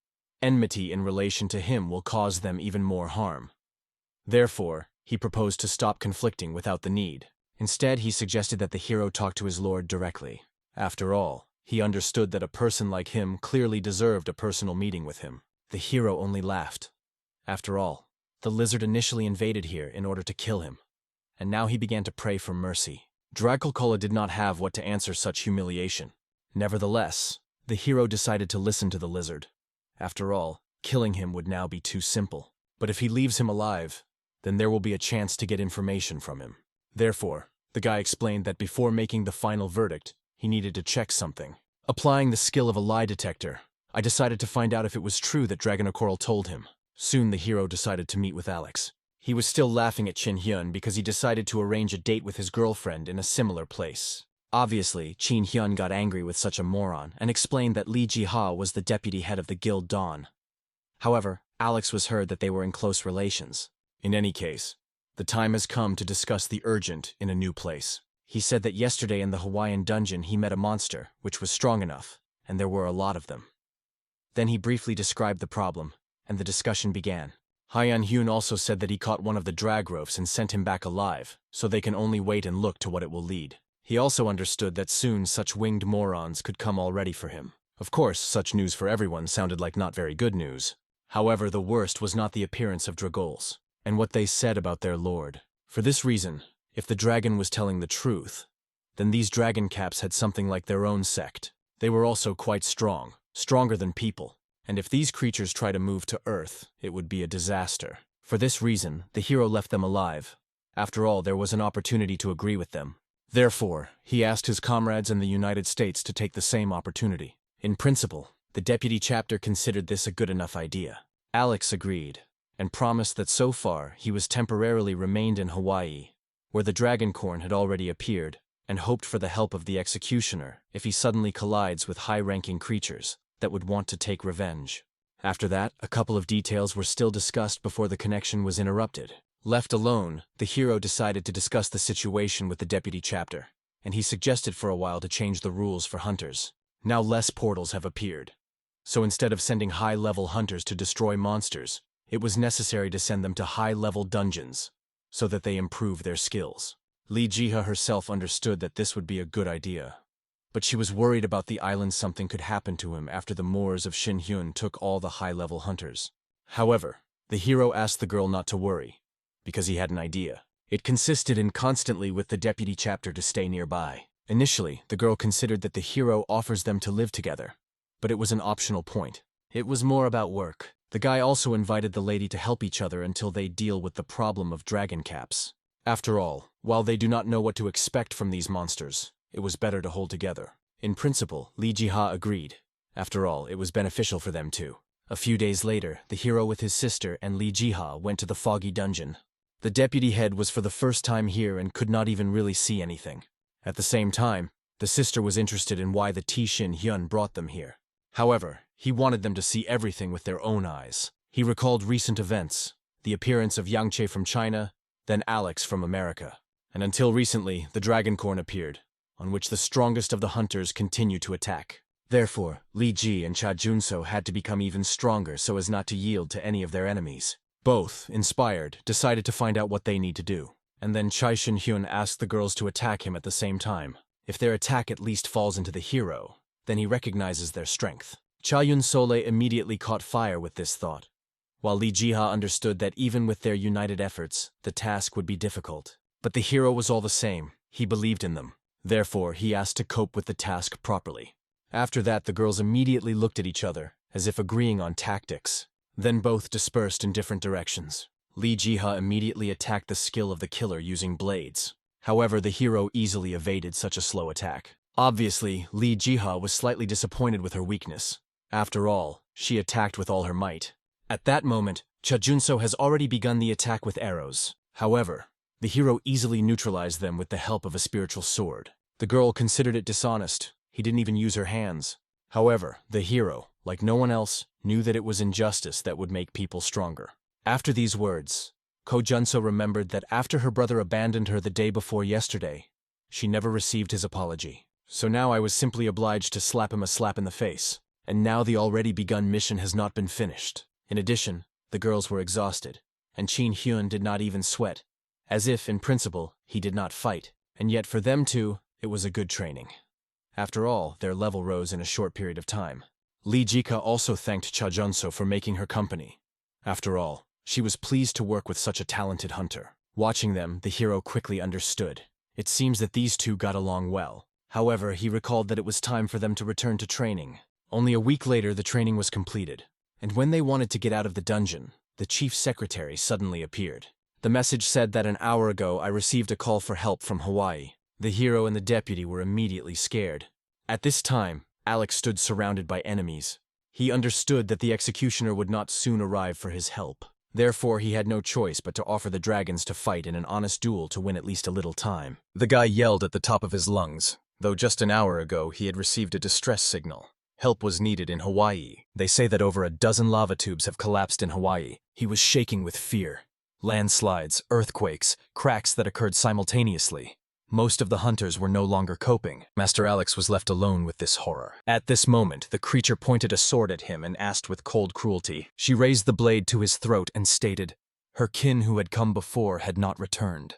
enmity in relation to him will cause them even more harm. Therefore, he proposed to stop conflicting without the need. Instead, he suggested that the hero talk to his lord directly. After all, he understood that a person like him clearly deserved a personal meeting with him. The hero only laughed. After all, the lizard initially invaded here in order to kill him, and now he began to pray for mercy. Draculcola did not have what to answer such humiliation. Nevertheless, the hero decided to listen to the lizard. After all, killing him would now be too simple. But if he leaves him alive, then there will be a chance to get information from him. Therefore, the guy explained that before making the final verdict, he needed to check something. Applying the skill of a lie detector, I decided to find out if it was true that Dragonocoral told him. Soon the hero decided to meet with Alex. He was still laughing at Chin Hyun because he decided to arrange a date with his girlfriend in a similar place. Obviously, Chin Hyun got angry with such a moron and explained that Li Jiha was the deputy head of the guild Dawn. However, Alex was heard that they were in close relations. In any case, the time has come to discuss the urgent in a new place. He said that yesterday in the Hawaiian dungeon he met a monster which was strong enough, and there were a lot of them. Then he briefly described the problem, and the discussion began. Hyan Hyun also said that he caught one of the Dragrovs and sent him back alive, so they can only wait and look to what it will lead. He also understood that soon such winged morons could come all ready for him. Of course, such news for everyone sounded like not very good news. However, the worst was not the appearance of Dragols, and what they said about their lord. For this reason, if the dragon was telling the truth, then these dragon caps had something like their own sect. They were also quite strong, stronger than people. And if these creatures try to move to Earth, it would be a disaster. For this reason, the hero left them alive. After all, there was an opportunity to agree with them. Therefore, he asked his comrades in the United States to take the same opportunity. In principle, the deputy chapter considered this a good enough idea. Alex agreed, and promised that so far he was temporarily remained in Hawaii, where the dragoncorn had already appeared, and hoped for the help of the executioner if he suddenly collides with high-ranking creatures that would want to take revenge. After that, a couple of details were still discussed before the connection was interrupted. Left alone, the hero decided to discuss the situation with the deputy chapter, and he suggested for a while to change the rules for hunters. Now less portals have appeared, so instead of sending high-level hunters to destroy monsters, it was necessary to send them to high-level dungeons, so that they improve their skills. Li Jiha herself understood that this would be a good idea, but she was worried about the island something could happen to him after the Moors of Shin Hyun took all the high-level hunters. However, the hero asked the girl not to worry, because he had an idea. It consisted in constantly with the deputy chapter to stay nearby. Initially, the girl considered that the hero offers them to live together, but it was an optional point. It was more about work. The guy also invited the lady to help each other until they deal with the problem of dragon caps. After all, while they do not know what to expect from these monsters, it was better to hold together. In principle, Li Jiha agreed. After all, it was beneficial for them too. A few days later, the hero with his sister and Li Jiha went to the foggy dungeon. The deputy head was for the first time here and could not even really see anything. At the same time, the sister was interested in why the Shin Hyun brought them here. However, he wanted them to see everything with their own eyes. He recalled recent events, the appearance of Yangche from China, then Alex from America. And until recently, the dragoncorn appeared, on which the strongest of the hunters continued to attack. Therefore, Li Ji and Cha Junso had to become even stronger so as not to yield to any of their enemies. Both, inspired, decided to find out what they need to do. And then Chai Shin Hyun asked the girls to attack him at the same time. If their attack at least falls into the hero, then he recognizes their strength. Cha Yun Sole immediately caught fire with this thought, while Li Jiha understood that even with their united efforts, the task would be difficult. But the hero was all the same. He believed in them. Therefore, he asked to cope with the task properly. After that, the girls immediately looked at each other, as if agreeing on tactics. Then both dispersed in different directions. Li Jiha immediately attacked the skill of the killer using blades. However, the hero easily evaded such a slow attack. Obviously, Li Jiha was slightly disappointed with her weakness. After all, she attacked with all her might. At that moment, Chajunso has already begun the attack with arrows. However, the hero easily neutralized them with the help of a spiritual sword. The girl considered it dishonest. He didn't even use her hands. However, the hero, like no one else, knew that it was injustice that would make people stronger. After these words, Kojunso remembered that after her brother abandoned her the day before yesterday, she never received his apology. So now I was simply obliged to slap him a slap in the face. And now the already begun mission has not been finished. In addition, the girls were exhausted, and Chin Hyun did not even sweat, as if, in principle, he did not fight. And yet for them two, it was a good training. After all, their level rose in a short period of time. Li Jiha also thanked Chajunso for making her company. After all, she was pleased to work with such a talented hunter. Watching them, the hero quickly understood. It seems that these two got along well. However, he recalled that it was time for them to return to training. Only a week later, the training was completed. And when they wanted to get out of the dungeon, the chief secretary suddenly appeared. The message said that an hour ago I received a call for help from Hawaii. The hero and the deputy were immediately scared. At this time, Alex stood surrounded by enemies. He understood that the executioner would not soon arrive for his help. Therefore, he had no choice but to offer the dragons to fight in an honest duel to win at least a little time. The guy yelled at the top of his lungs, though just an hour ago he had received a distress signal. Help was needed in Hawaii. They say that over a dozen lava tubes have collapsed in Hawaii. He was shaking with fear. Landslides, earthquakes, cracks that occurred simultaneously. Most of the hunters were no longer coping. Master Alex was left alone with this horror. At this moment, the creature pointed a sword at him and asked with cold cruelty. She raised the blade to his throat and stated, her kin who had come before had not returned.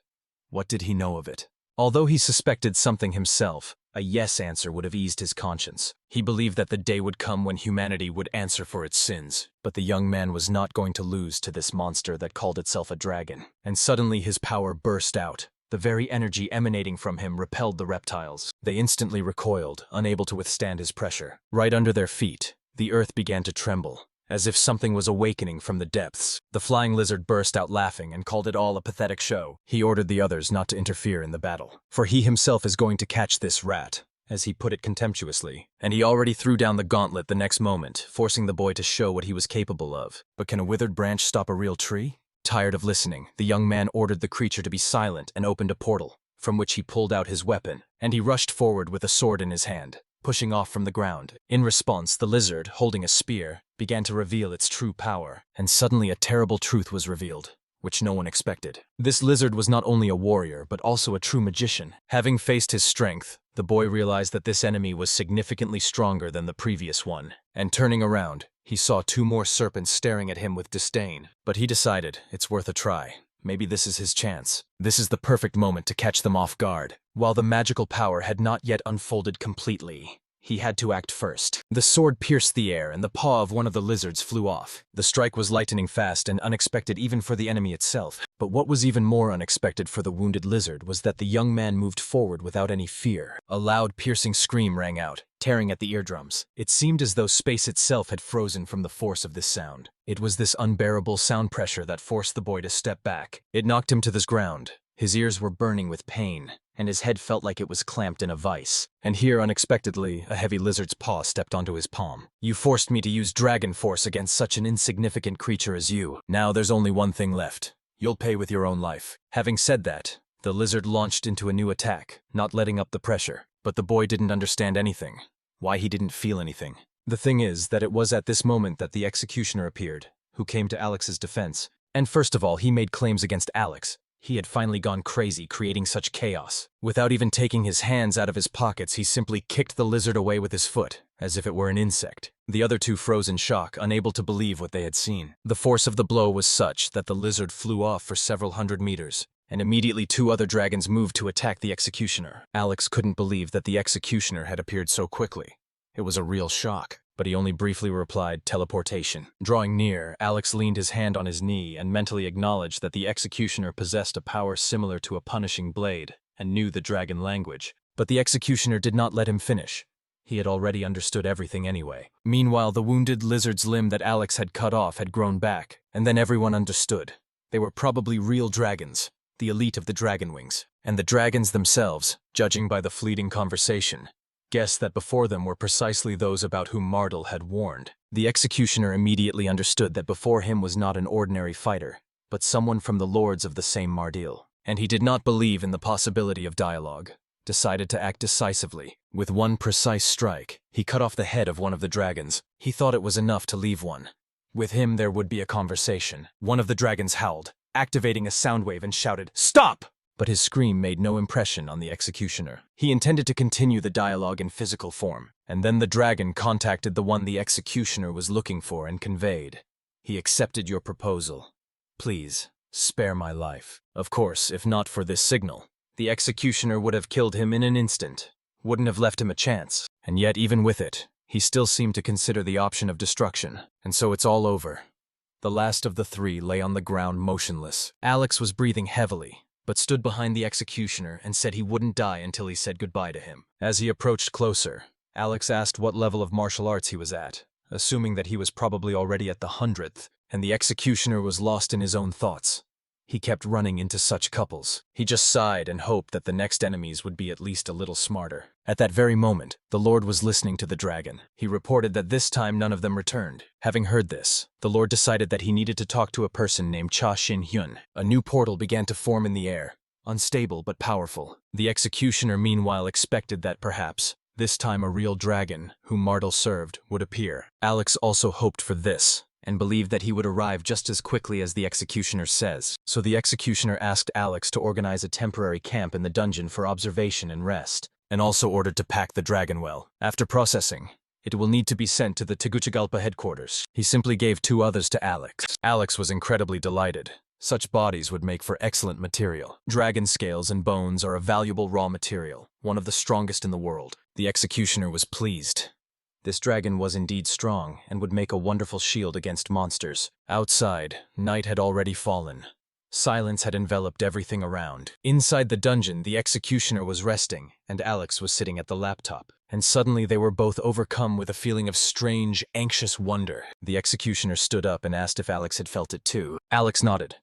What did he know of it? Although he suspected something himself, a yes answer would have eased his conscience. He believed that the day would come when humanity would answer for its sins. But the young man was not going to lose to this monster that called itself a dragon. And suddenly his power burst out. The very energy emanating from him repelled the reptiles. They instantly recoiled, unable to withstand his pressure. Right under their feet, the earth began to tremble, as if something was awakening from the depths. The flying lizard burst out laughing and called it all a pathetic show. He ordered the others not to interfere in the battle, for he himself is going to catch this rat, as he put it contemptuously. And he already threw down the gauntlet the next moment, forcing the boy to show what he was capable of. But can a withered branch stop a real tree? Tired of listening, the young man ordered the creature to be silent and opened a portal, from which he pulled out his weapon, and he rushed forward with a sword in his hand, pushing off from the ground. In response, the lizard, holding a spear, began to reveal its true power, and suddenly a terrible truth was revealed, which no one expected. This lizard was not only a warrior, but also a true magician. Having faced his strength, the boy realized that this enemy was significantly stronger than the previous one, and turning around, he saw two more serpents staring at him with disdain. But he decided, it's worth a try. Maybe this is his chance. This is the perfect moment to catch them off guard. While the magical power had not yet unfolded completely, he had to act first. The sword pierced the air and the paw of one of the lizards flew off. The strike was lightning fast and unexpected even for the enemy itself. But what was even more unexpected for the wounded lizard was that the young man moved forward without any fear. A loud, piercing scream rang out, tearing at the eardrums. It seemed as though space itself had frozen from the force of this sound. It was this unbearable sound pressure that forced the boy to step back. It knocked him to the ground. His ears were burning with pain, and his head felt like it was clamped in a vice. And here, unexpectedly, a heavy lizard's paw stepped onto his palm. You forced me to use dragon force against such an insignificant creature as you. Now there's only one thing left. You'll pay with your own life. Having said that, the lizard launched into a new attack, not letting up the pressure. But the boy didn't understand anything. Why he didn't feel anything. The thing is that it was at this moment that the executioner appeared, who came to Alex's defense. And first of all, he made claims against Alex. He had finally gone crazy, creating such chaos. Without even taking his hands out of his pockets, he simply kicked the lizard away with his foot, as if it were an insect. The other two froze in shock, unable to believe what they had seen. The force of the blow was such that the lizard flew off for several hundred meters, and immediately two other dragons moved to attack the executioner. Alex couldn't believe that the executioner had appeared so quickly. It was a real shock. But he only briefly replied, teleportation. Drawing near, Alex leaned his hand on his knee and mentally acknowledged that the executioner possessed a power similar to a punishing blade and knew the dragon language. But the executioner did not let him finish. He had already understood everything anyway. Meanwhile, the wounded lizard's limb that Alex had cut off had grown back, and then everyone understood. They were probably real dragons, the elite of the dragon wings, and the dragons themselves, judging by the fleeting conversation, guessed that before them were precisely those about whom Mardel had warned. The executioner immediately understood that before him was not an ordinary fighter, but someone from the lords of the same Mardil. And he did not believe in the possibility of dialogue, decided to act decisively. With one precise strike, he cut off the head of one of the dragons. He thought it was enough to leave one. With him there would be a conversation. One of the dragons howled, activating a sound wave, and shouted, "Stop!" But his scream made no impression on the executioner. He intended to continue the dialogue in physical form, and then the dragon contacted the one the executioner was looking for and conveyed, "He accepted your proposal. Please, spare my life." Of course, if not for this signal, the executioner would have killed him in an instant, wouldn't have left him a chance. And yet, even with it, he still seemed to consider the option of destruction. And so it's all over. The last of the three lay on the ground motionless. Alex was breathing heavily, but stood behind the executioner and said he wouldn't die until he said goodbye to him. As he approached closer, Alex asked what level of martial arts he was at, assuming that he was probably already at the 100th, and the executioner was lost in his own thoughts. He kept running into such couples. He just sighed and hoped that the next enemies would be at least a little smarter. At that very moment, the Lord was listening to the dragon. He reported that this time none of them returned. Having heard this, the Lord decided that he needed to talk to a person named Cha Shin Hyun. A new portal began to form in the air, unstable but powerful. The executioner meanwhile expected that perhaps, this time a real dragon, whom Mardel served, would appear. Alex also hoped for this, and believed that he would arrive just as quickly as the executioner says. So the executioner asked Alex to organize a temporary camp in the dungeon for observation and rest, and also ordered to pack the dragon well. After processing, it will need to be sent to the Tegucigalpa headquarters. He simply gave 2 others to Alex. Alex was incredibly delighted. Such bodies would make for excellent material. Dragon scales and bones are a valuable raw material, one of the strongest in the world. The executioner was pleased. This dragon was indeed strong and would make a wonderful shield against monsters. Outside, night had already fallen. Silence had enveloped everything around. Inside the dungeon, the executioner was resting, and Alex was sitting at the laptop. And suddenly they were both overcome with a feeling of strange, anxious wonder. The executioner stood up and asked if Alex had felt it too. Alex nodded.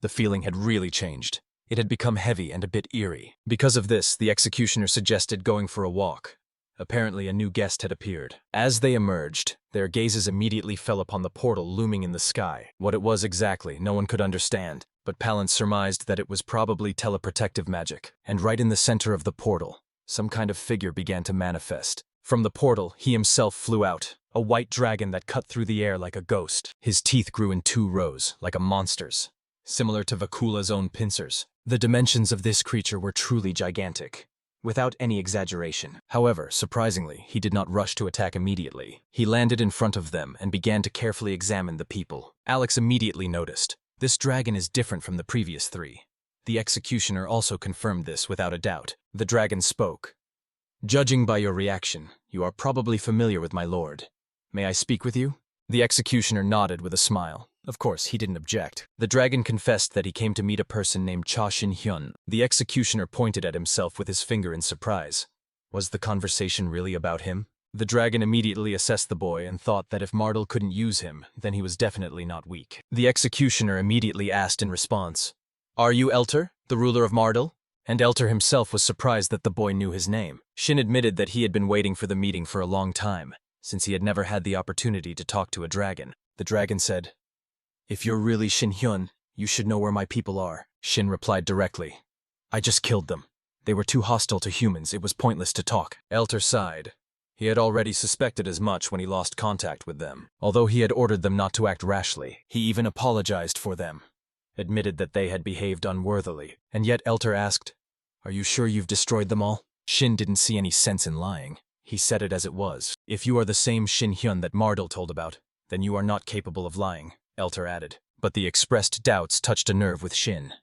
The feeling had really changed. It had become heavy and a bit eerie. Because of this, the executioner suggested going for a walk. Apparently a new guest had appeared. As they emerged, their gazes immediately fell upon the portal looming in the sky. What it was exactly, no one could understand, but Palance surmised that it was probably teleprotective magic. And right in the center of the portal, some kind of figure began to manifest. From the portal, he himself flew out, a white dragon that cut through the air like a ghost. His teeth grew in 2 rows, like a monster's, similar to Vakula's own pincers. The dimensions of this creature were truly gigantic, without any exaggeration. However, surprisingly, he did not rush to attack immediately. He landed in front of them and began to carefully examine the people. Alex immediately noticed, this dragon is different from the previous 3. The executioner also confirmed this without a doubt. The dragon spoke. "Judging by your reaction, you are probably familiar with my lord. May I speak with you?" The executioner nodded with a smile. Of course, he didn't object. The dragon confessed that he came to meet a person named Cha Shin Hyun. The executioner pointed at himself with his finger in surprise. Was the conversation really about him? The dragon immediately assessed the boy and thought that if Mardel couldn't use him, then he was definitely not weak. The executioner immediately asked in response, "Are you Elter, the ruler of Mardel?" And Elter himself was surprised that the boy knew his name. Shin admitted that he had been waiting for the meeting for a long time, since he had never had the opportunity to talk to a dragon. The dragon said, "If you're really Shin Hyun, you should know where my people are." Shin replied directly, "I just killed them. They were too hostile to humans, it was pointless to talk." Elter sighed. He had already suspected as much when he lost contact with them. Although he had ordered them not to act rashly, he even apologized for them, admitted that they had behaved unworthily. And yet Elter asked, "Are you sure you've destroyed them all?" Shin didn't see any sense in lying. He said it as it was. "If you are the same Shin Hyun that Mardel told about, then you are not capable of lying," Elter added. But the expressed doubts touched a nerve with Shin.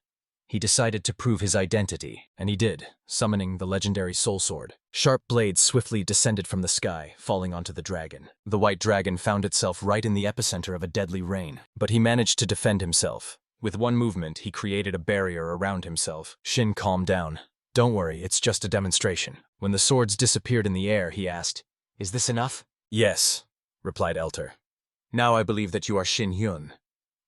He decided to prove his identity, and he did, summoning the legendary soul sword. Sharp blades swiftly descended from the sky, falling onto the dragon. The white dragon found itself right in the epicenter of a deadly rain, but he managed to defend himself. With one movement, he created a barrier around himself. Shin calmed down. "Don't worry, it's just a demonstration." When the swords disappeared in the air, he asked, "Is this enough?" "Yes," replied Elter. "Now I believe that you are Shin Hyun,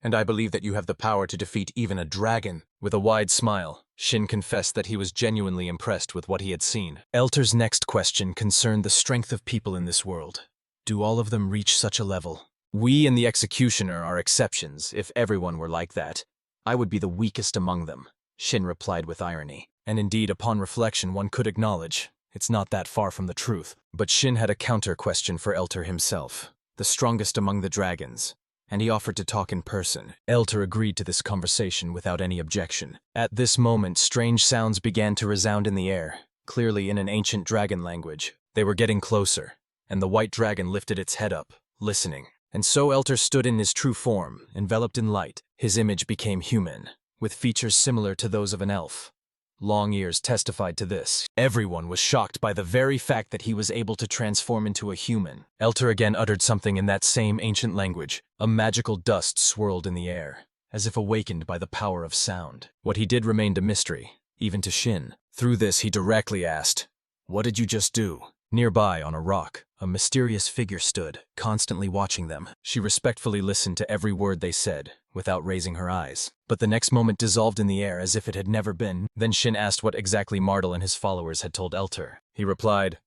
And I believe that you have the power to defeat even a dragon. With a wide smile, Shin confessed that he was genuinely impressed with what he had seen. Elter's next question concerned the strength of people in this world. Do all of them reach such a level? We and the Executioner are exceptions. If everyone were like that, I would be the weakest among them, Shin replied with irony. And indeed, upon reflection, one could acknowledge it's not that far from the truth. But Shin had a counter question for Elter himself, the strongest among the dragons, and he offered to talk in person. Elter agreed to this conversation without any objection. At this moment, strange sounds began to resound in the air, clearly in an ancient dragon language. They were getting closer, and the white dragon lifted its head up, listening. And so Elter stood in his true form, enveloped in light. His image became human, with features similar to those of an elf. Long ears testified to this. Everyone was shocked by the very fact that he was able to transform into a human. Elter again uttered something in that same ancient language. A magical dust swirled in the air, as if awakened by the power of sound. What he did remained a mystery, even to Shin. Through this, he directly asked, "What did you just do?" Nearby, on a rock, a mysterious figure stood, constantly watching them. She respectfully listened to every word they said, without raising her eyes. But the next moment dissolved in the air as if it had never been. Then Shin asked what exactly Mardal and his followers had told Elter. He replied,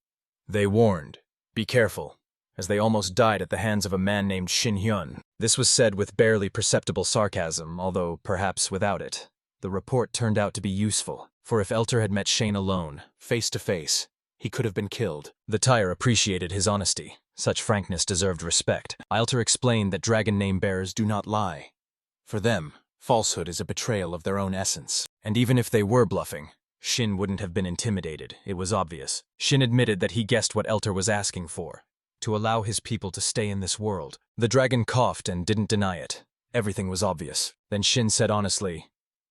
"They warned, be careful," as they almost died at the hands of a man named Shin Hyun. This was said with barely perceptible sarcasm, although perhaps without it. The report turned out to be useful, for if Elter had met Shane alone, face to face, he could have been killed. The Tyre appreciated his honesty. Such frankness deserved respect. Elter explained that dragon name-bearers do not lie. For them, falsehood is a betrayal of their own essence. And even if they were bluffing, Shin wouldn't have been intimidated. It was obvious. Shin admitted that he guessed what Elter was asking for, to allow his people to stay in this world. The dragon coughed and didn't deny it. Everything was obvious. Then Shin said honestly,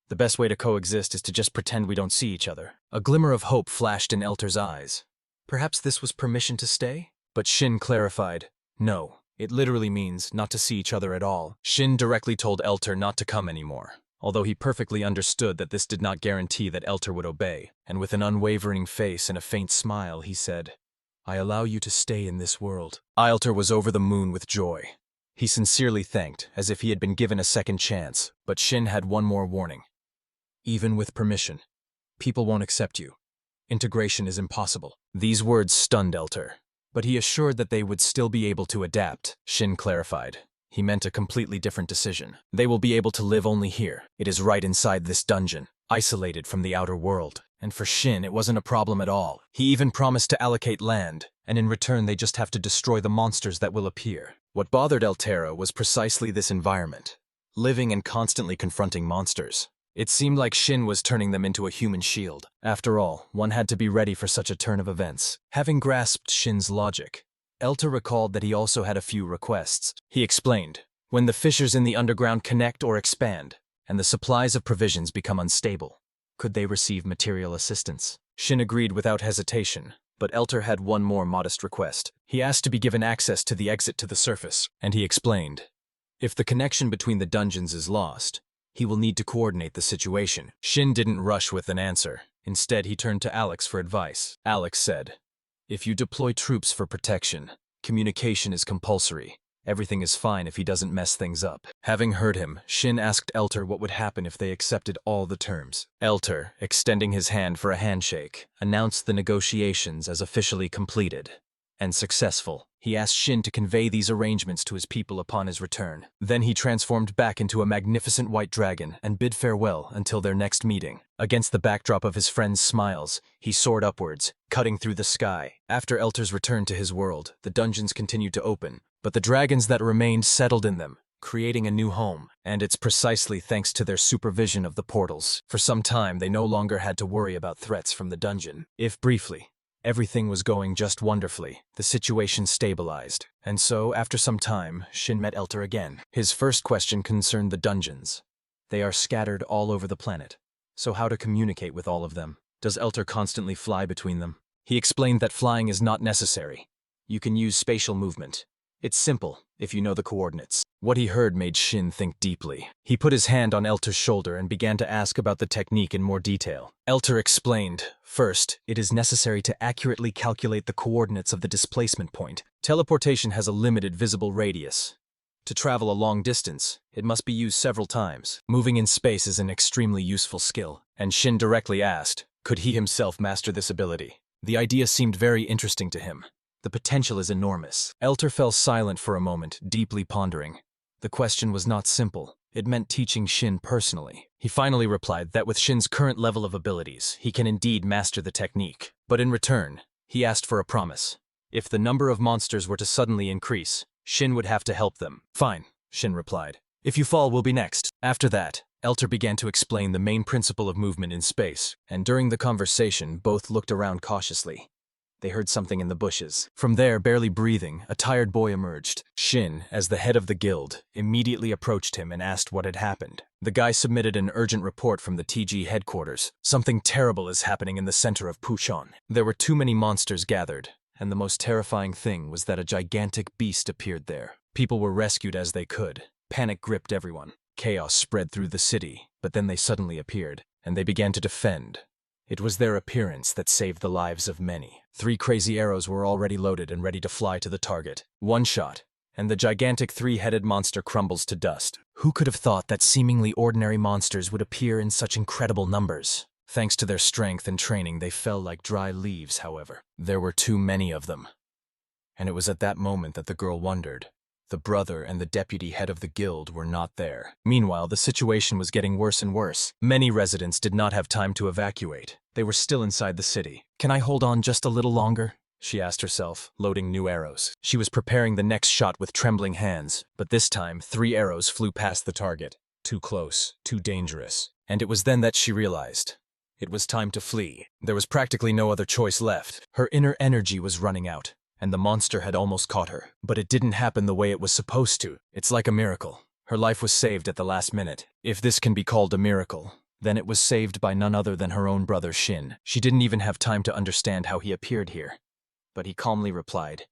"The best way to coexist is to just pretend we don't see each other." A glimmer of hope flashed in Elter's eyes. Perhaps this was permission to stay? But Shin clarified, "No, it literally means not to see each other at all." Shin directly told Elter not to come anymore, although he perfectly understood that this did not guarantee that Elter would obey. And with an unwavering face and a faint smile, he said, "I allow you to stay in this world." Elter was over the moon with joy. He sincerely thanked, as if he had been given a second chance. But Shin had one more warning. "Even with permission, people won't accept you. Integration is impossible." These words stunned Elter, but he assured that they would still be able to adapt. Shin clarified. He meant a completely different decision. They will be able to live only here. It is right inside this dungeon, isolated from the outer world. And for Shin, it wasn't a problem at all. He even promised to allocate land, and in return they just have to destroy the monsters that will appear. What bothered Eltera was precisely this environment, living and constantly confronting monsters. It seemed like Shin was turning them into a human shield. After all, one had to be ready for such a turn of events. Having grasped Shin's logic, Elter recalled that he also had a few requests. He explained, when the fissures in the underground connect or expand, and the supplies of provisions become unstable, could they receive material assistance? Shin agreed without hesitation, but Elter had one more modest request. He asked to be given access to the exit to the surface, and he explained, if the connection between the dungeons is lost, he will need to coordinate the situation. Shin didn't rush with an answer. Instead, he turned to Alex for advice. Alex said, "If you deploy troops for protection, communication is compulsory. Everything is fine if he doesn't mess things up." Having heard him, Shin asked Elter what would happen if they accepted all the terms. Elter, extending his hand for a handshake, announced the negotiations as officially completed and successful. He asked Shin to convey these arrangements to his people upon his return. Then he transformed back into a magnificent white dragon and bid farewell until their next meeting. Against the backdrop of his friends' smiles, he soared upwards, cutting through the sky. After Elter's return to his world, the dungeons continued to open, but the dragons that remained settled in them, creating a new home. And it's precisely thanks to their supervision of the portals. For some time, they no longer had to worry about threats from the dungeon. If briefly, everything was going just wonderfully, the situation stabilized. And so, after some time, Shin met Elter again. His first question concerned the dungeons. They are scattered all over the planet. So how to communicate with all of them? Does Elter constantly fly between them? He explained that flying is not necessary. You can use spatial movement. It's simple, if you know the coordinates. What he heard made Shin think deeply. He put his hand on Elter's shoulder and began to ask about the technique in more detail. Elter explained, first, it is necessary to accurately calculate the coordinates of the displacement point. Teleportation has a limited visible radius. To travel a long distance, it must be used several times. Moving in space is an extremely useful skill, and Shin directly asked, could he himself master this ability? The idea seemed very interesting to him. The potential is enormous. Elter fell silent for a moment, deeply pondering. The question was not simple. It meant teaching Shin personally. He finally replied that with Shin's current level of abilities, he can indeed master the technique. But in return, he asked for a promise. If the number of monsters were to suddenly increase, Shin would have to help them. Fine, Shin replied. If you fall, we'll be next. After that, Elter began to explain the main principle of movement in space, and during the conversation, both looked around cautiously. They heard something in the bushes. From there, barely breathing, a tired boy emerged. Shin, as the head of the guild, immediately approached him and asked what had happened. The guy submitted an urgent report from the TG headquarters. Something terrible is happening in the center of Pushon. There were too many monsters gathered, and the most terrifying thing was that a gigantic beast appeared there. People were rescued as they could. Panic gripped everyone. Chaos spread through the city, but then they suddenly appeared, and they began to defend. It was their appearance that saved the lives of many. 3 crazy arrows were already loaded and ready to fly to the target. One shot, and the gigantic 3-headed monster crumbles to dust. Who could have thought that seemingly ordinary monsters would appear in such incredible numbers? Thanks to their strength and training, they fell like dry leaves, however. There were too many of them. And it was at that moment that the girl wondered. The brother and the deputy head of the guild were not there. Meanwhile, the situation was getting worse and worse. Many residents did not have time to evacuate. They were still inside the city. Can I hold on just a little longer? She asked herself, loading new arrows. She was preparing the next shot with trembling hands, but this time 3 arrows flew past the target. Too close, too dangerous. And it was then that she realized. It was time to flee. There was practically no other choice left. Her inner energy was running out, and the monster had almost caught her. But it didn't happen the way it was supposed to. It's like a miracle. Her life was saved at the last minute. If this can be called a miracle, then it was saved by none other than her own brother Shin. She didn't even have time to understand how he appeared here. But he calmly replied.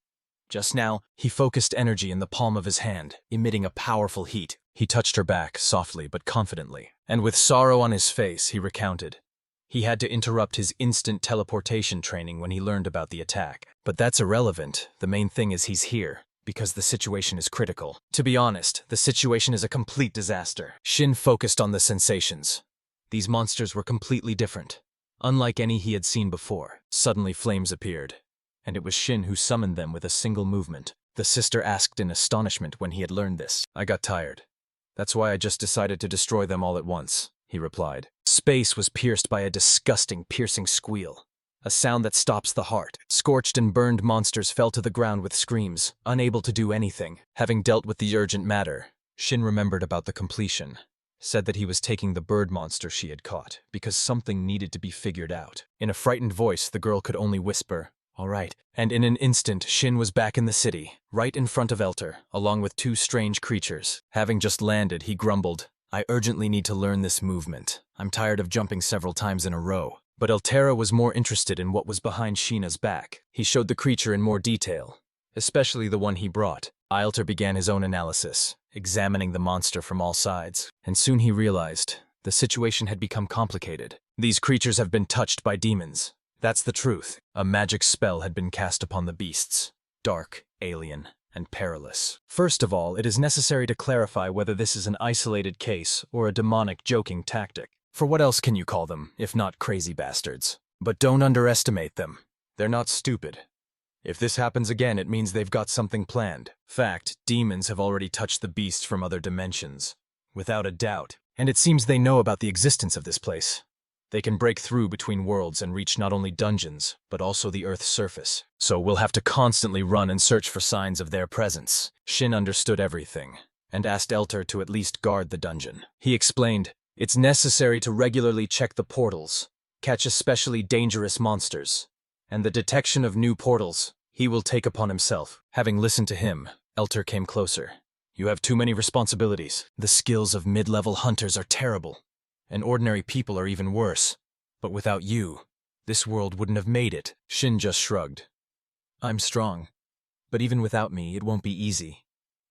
Just now, he focused energy in the palm of his hand, emitting a powerful heat. He touched her back, softly but confidently. And with sorrow on his face, he recounted. He had to interrupt his instant teleportation training when he learned about the attack. But that's irrelevant. The main thing is he's here, because the situation is critical. To be honest, the situation is a complete disaster. Shin focused on the sensations. These monsters were completely different. Unlike any he had seen before. Suddenly flames appeared, and it was Shin who summoned them with a single movement. The sister asked in astonishment when he had learned this. I got tired. That's why I just decided to destroy them all at once, he replied. Space was pierced by a disgusting, piercing squeal. A sound that stops the heart. Scorched and burned monsters fell to the ground with screams, unable to do anything. Having dealt with the urgent matter, Shin remembered about the completion. Said that he was taking the bird monster she had caught, because something needed to be figured out. In a frightened voice, the girl could only whisper, all right. And in an instant, Shin was back in the city, right in front of Elter, along with 2 strange creatures. Having just landed, he grumbled, I urgently need to learn this movement. I'm tired of jumping several times in a row. But Eltera was more interested in what was behind Sheena's back. He showed the creature in more detail, especially the one he brought. Elter began his own analysis, examining the monster from all sides. And soon he realized the situation had become complicated. These creatures have been touched by demons. That's the truth. A magic spell had been cast upon the beasts. Dark, alien, and perilous. First of all, it is necessary to clarify whether this is an isolated case or a demonic joking tactic. For what else can you call them, if not crazy bastards? But don't underestimate them. They're not stupid. If this happens again, it means they've got something planned. Fact, demons have already touched the beasts from other dimensions. Without a doubt. And it seems they know about the existence of this place. They can break through between worlds and reach not only dungeons, but also the Earth's surface. So we'll have to constantly run and search for signs of their presence. Shin understood everything, and asked Elter to at least guard the dungeon. He explained, it's necessary to regularly check the portals, catch especially dangerous monsters, and the detection of new portals he will take upon himself. Having listened to him, Elter came closer. You have too many responsibilities. The skills of mid-level hunters are terrible, and ordinary people are even worse. But without you, this world wouldn't have made it. Shin just shrugged. I'm strong, but even without me, it won't be easy.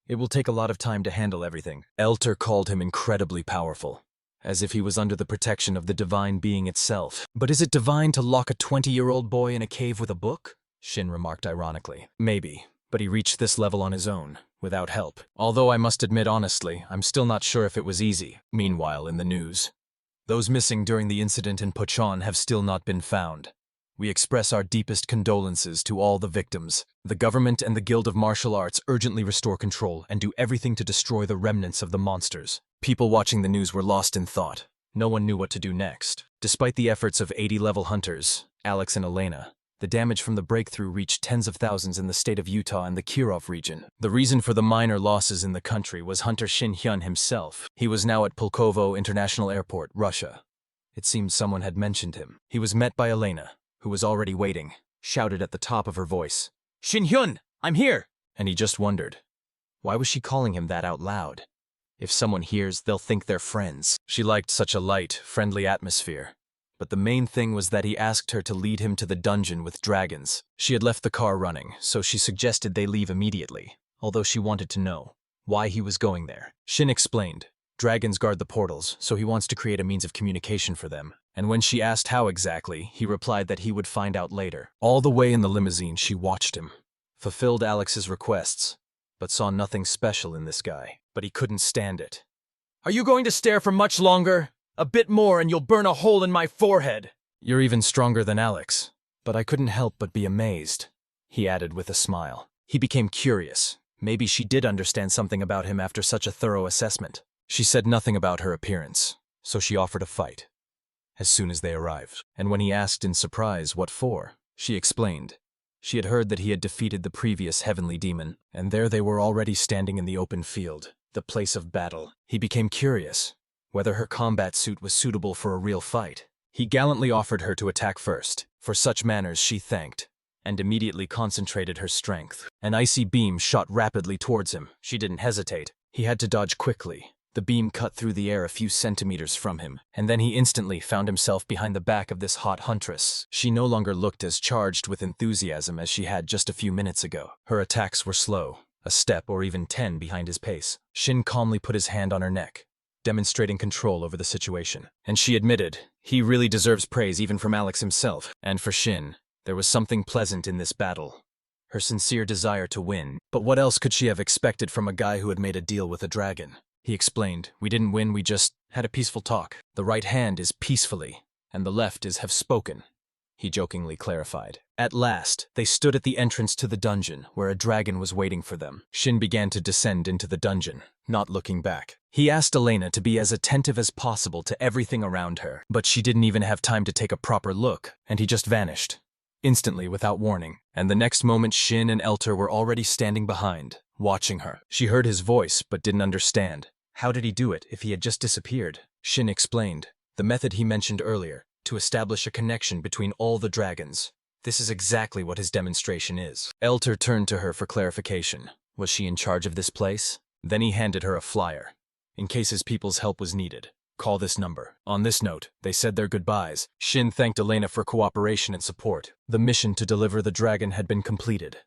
It will take a lot of time to handle everything. Elter called him incredibly powerful, as if he was under the protection of the divine being itself. But is it divine to lock a 20-year-old boy in a cave with a book? Shin remarked ironically. Maybe, but he reached this level on his own, without help. Although I must admit honestly, I'm still not sure if it was easy. Meanwhile, in the news, those missing during the incident in Pochon have still not been found. We express our deepest condolences to all the victims. The government and the Guild of Martial Arts urgently restore control and do everything to destroy the remnants of the monsters. People watching the news were lost in thought. No one knew what to do next. Despite the efforts of 80-level hunters, Alex and Elena, the damage from the breakthrough reached tens of thousands in the state of Utah and the Kirov region. The reason for the minor losses in the country was Hunter Shin Hyun himself. He was now at Pulkovo International Airport, Russia. It seemed someone had mentioned him. He was met by Elena, who was already waiting, shouted at the top of her voice, "Shin Hyun, I'm here!" And he just wondered, why was she calling him that out loud? If someone hears, they'll think they're friends. She liked such a light, friendly atmosphere. But the main thing was that he asked her to lead him to the dungeon with dragons. She had left the car running, so she suggested they leave immediately, although she wanted to know why he was going there. Shin explained, dragons guard the portals, so he wants to create a means of communication for them. And when she asked how exactly, he replied that he would find out later. All the way in the limousine, she watched him, fulfilled Alex's requests, but saw nothing special in this guy. But he couldn't stand it. "Are you going to stare for much longer? A bit more and you'll burn a hole in my forehead." "You're even stronger than Alex." But I couldn't help but be amazed, he added with a smile. He became curious. Maybe she did understand something about him after such a thorough assessment. She said nothing about her appearance, so she offered a fight as soon as they arrived. And when he asked in surprise what for, she explained. She had heard that he had defeated the previous heavenly demon, and there they were already standing in the open field, the place of battle. He became curious whether her combat suit was suitable for a real fight. He gallantly offered her to attack first. For such manners she thanked, and immediately concentrated her strength. An icy beam shot rapidly towards him. She didn't hesitate. He had to dodge quickly. The beam cut through the air a few centimeters from him, and then he instantly found himself behind the back of this hot huntress. She no longer looked as charged with enthusiasm as she had just a few minutes ago. Her attacks were slow, a step or even 10 behind his pace. Shin calmly put his hand on her neck, demonstrating control over the situation. And she admitted, he really deserves praise even from Alex himself. And for Shin, there was something pleasant in this battle. Her sincere desire to win. But what else could she have expected from a guy who had made a deal with a dragon? He explained, "We didn't win, we just had a peaceful talk. The right hand is peacefully, and the left is have spoken," he jokingly clarified. At last, they stood at the entrance to the dungeon, where a dragon was waiting for them. Shin began to descend into the dungeon, not looking back. He asked Elena to be as attentive as possible to everything around her, but she didn't even have time to take a proper look, and he just vanished, instantly without warning. And the next moment Shin and Elter were already standing behind, watching her. She heard his voice, but didn't understand. How did he do it if he had just disappeared? Shin explained, the method he mentioned earlier, to establish a connection between all the dragons. This is exactly what his demonstration is. Elter turned to her for clarification. Was she in charge of this place? Then he handed her a flyer. In case his people's help was needed, call this number. On this note, they said their goodbyes. Shin thanked Elena for cooperation and support. The mission to deliver the dragon had been completed.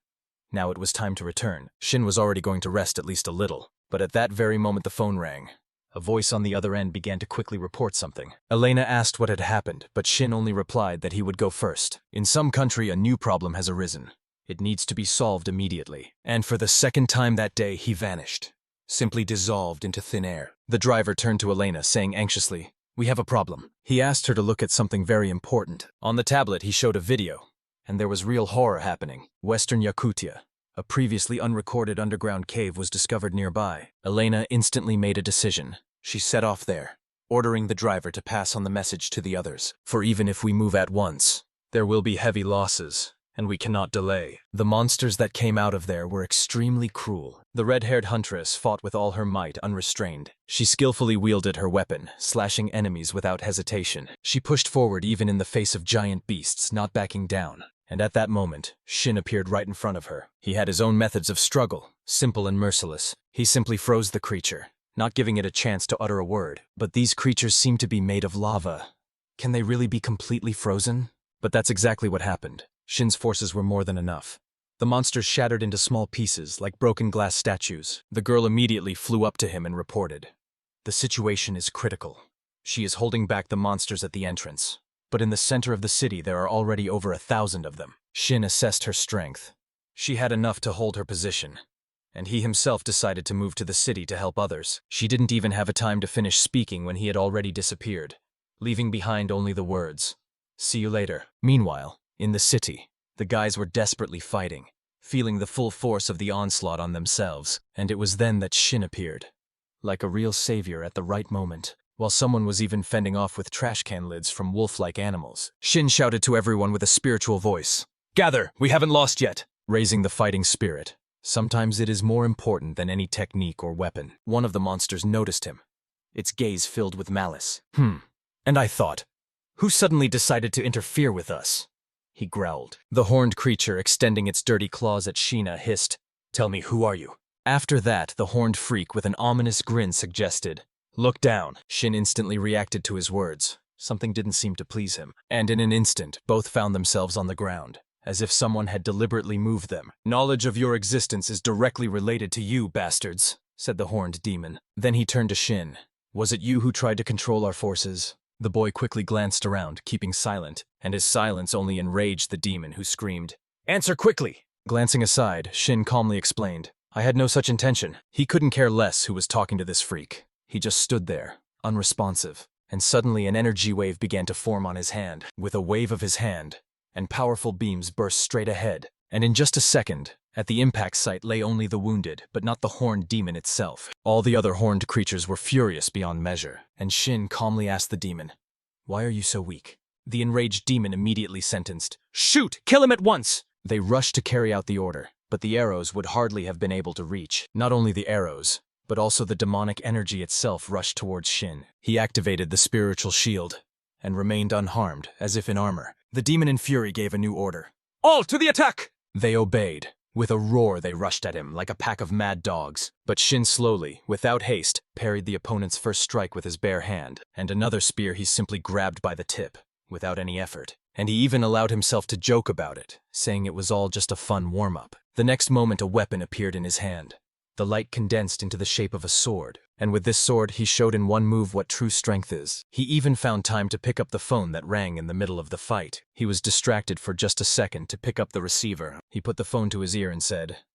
Now it was time to return. Shin was already going to rest at least a little, but at that very moment the phone rang. A voice on the other end began to quickly report something. Elena asked what had happened, but Shin only replied that he would go first. In some country, a new problem has arisen. It needs to be solved immediately. And for the second time that day, he vanished, simply dissolved into thin air. The driver turned to Elena, saying anxiously, "We have a problem." He asked her to look at something very important. On the tablet, he showed a video, and there was real horror happening. Western Yakutia, a previously unrecorded underground cave, was discovered nearby. Elena instantly made a decision. She set off there, ordering the driver to pass on the message to the others. For even if we move at once, there will be heavy losses, and we cannot delay. The monsters that came out of there were extremely cruel. The red-haired huntress fought with all her might, unrestrained. She skillfully wielded her weapon, slashing enemies without hesitation. She pushed forward even in the face of giant beasts, not backing down. And at that moment, Shin appeared right in front of her. He had his own methods of struggle, simple and merciless. He simply froze the creature, not giving it a chance to utter a word. But these creatures seem to be made of lava. Can they really be completely frozen? But that's exactly what happened. Shin's forces were more than enough. The monsters shattered into small pieces, like broken glass statues. The girl immediately flew up to him and reported, "The situation is critical. She is holding back the monsters at the entrance. But in the center of the city there are already over 1,000 of them." Shin assessed her strength. She had enough to hold her position, and he himself decided to move to the city to help others. She didn't even have a time to finish speaking when he had already disappeared, leaving behind only the words, "See you later." Meanwhile, in the city, the guys were desperately fighting, feeling the full force of the onslaught on themselves, and it was then that Shin appeared, like a real savior at the right moment. While someone was even fending off with trash can lids from wolf-like animals, Shin shouted to everyone with a spiritual voice, "Gather, we haven't lost yet!" Raising the fighting spirit. Sometimes it is more important than any technique or weapon. One of the monsters noticed him, its gaze filled with malice. And I thought, who suddenly decided to interfere with us? He growled. The horned creature, extending its dirty claws at Sheena, hissed, "Tell me, who are you?" After that, the horned freak with an ominous grin suggested, "Look down." Shin instantly reacted to his words. Something didn't seem to please him, and in an instant, both found themselves on the ground, as if someone had deliberately moved them. "Knowledge of your existence is directly related to you, bastards," said the horned demon. Then he turned to Shin. "Was it you who tried to control our forces?" The boy quickly glanced around, keeping silent, and his silence only enraged the demon, who screamed, "Answer quickly!" Glancing aside, Shin calmly explained, "I had no such intention." He couldn't care less who was talking to this freak. He just stood there, unresponsive, and suddenly an energy wave began to form on his hand. With a wave of his hand, and powerful beams burst straight ahead, and in just a second, at the impact site lay only the wounded, but not the horned demon itself. All the other horned creatures were furious beyond measure, and Shin calmly asked the demon, "Why are you so weak?" The enraged demon immediately sentenced, "Shoot! Kill him at once!" They rushed to carry out the order, but the arrows would hardly have been able to reach. Not only the arrows, but also the demonic energy itself rushed towards Shin. He activated the spiritual shield, and remained unharmed, as if in armor. The demon in fury gave a new order. "All to the attack!" They obeyed. With a roar they rushed at him like a pack of mad dogs. But Shin slowly, without haste, parried the opponent's first strike with his bare hand, and another spear he simply grabbed by the tip, without any effort. And he even allowed himself to joke about it, saying it was all just a fun warm-up. The next moment a weapon appeared in his hand. The light condensed into the shape of a sword, and with this sword he showed in one move what true strength is. He even found time to pick up the phone that rang in the middle of the fight. He was distracted for just a second to pick up the receiver. He put the phone to his ear and said,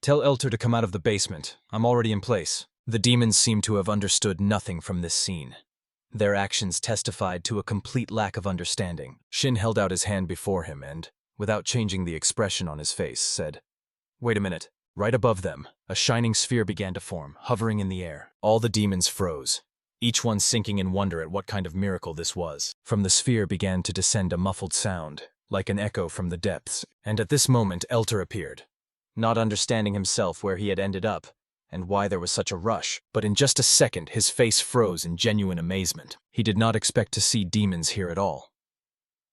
"Tell Elter to come out of the basement. I'm already in place." The demons seemed to have understood nothing from this scene. Their actions testified to a complete lack of understanding. Shin held out his hand before him and, without changing the expression on his face, said, "Wait a minute." Right above them, a shining sphere began to form, hovering in the air. All the demons froze, each one sinking in wonder at what kind of miracle this was. From the sphere began to descend a muffled sound, like an echo from the depths, and at this moment Elter appeared, not understanding himself where he had ended up, and why there was such a rush. But in just a second his face froze in genuine amazement. He did not expect to see demons here at all.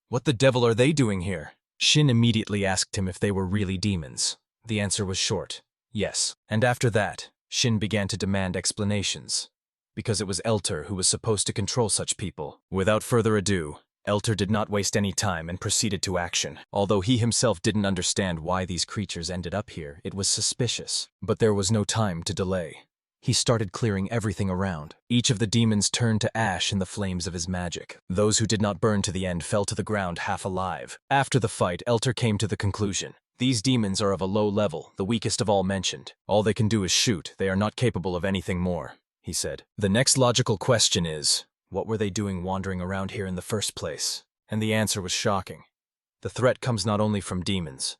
"What the devil are they doing here?" Shin immediately asked him if they were really demons. The answer was short, yes. And after that, Shin began to demand explanations, because it was Elter who was supposed to control such people. Without further ado, Elter did not waste any time and proceeded to action. Although he himself didn't understand why these creatures ended up here, it was suspicious. But there was no time to delay. He started clearing everything around. Each of the demons turned to ash in the flames of his magic. Those who did not burn to the end fell to the ground half alive. After the fight, Elter came to the conclusion. These demons are of a low level, the weakest of all mentioned. All they can do is shoot. They are not capable of anything more, he said. The next logical question is, what were they doing wandering around here in the first place? And the answer was shocking. The threat comes not only from demons.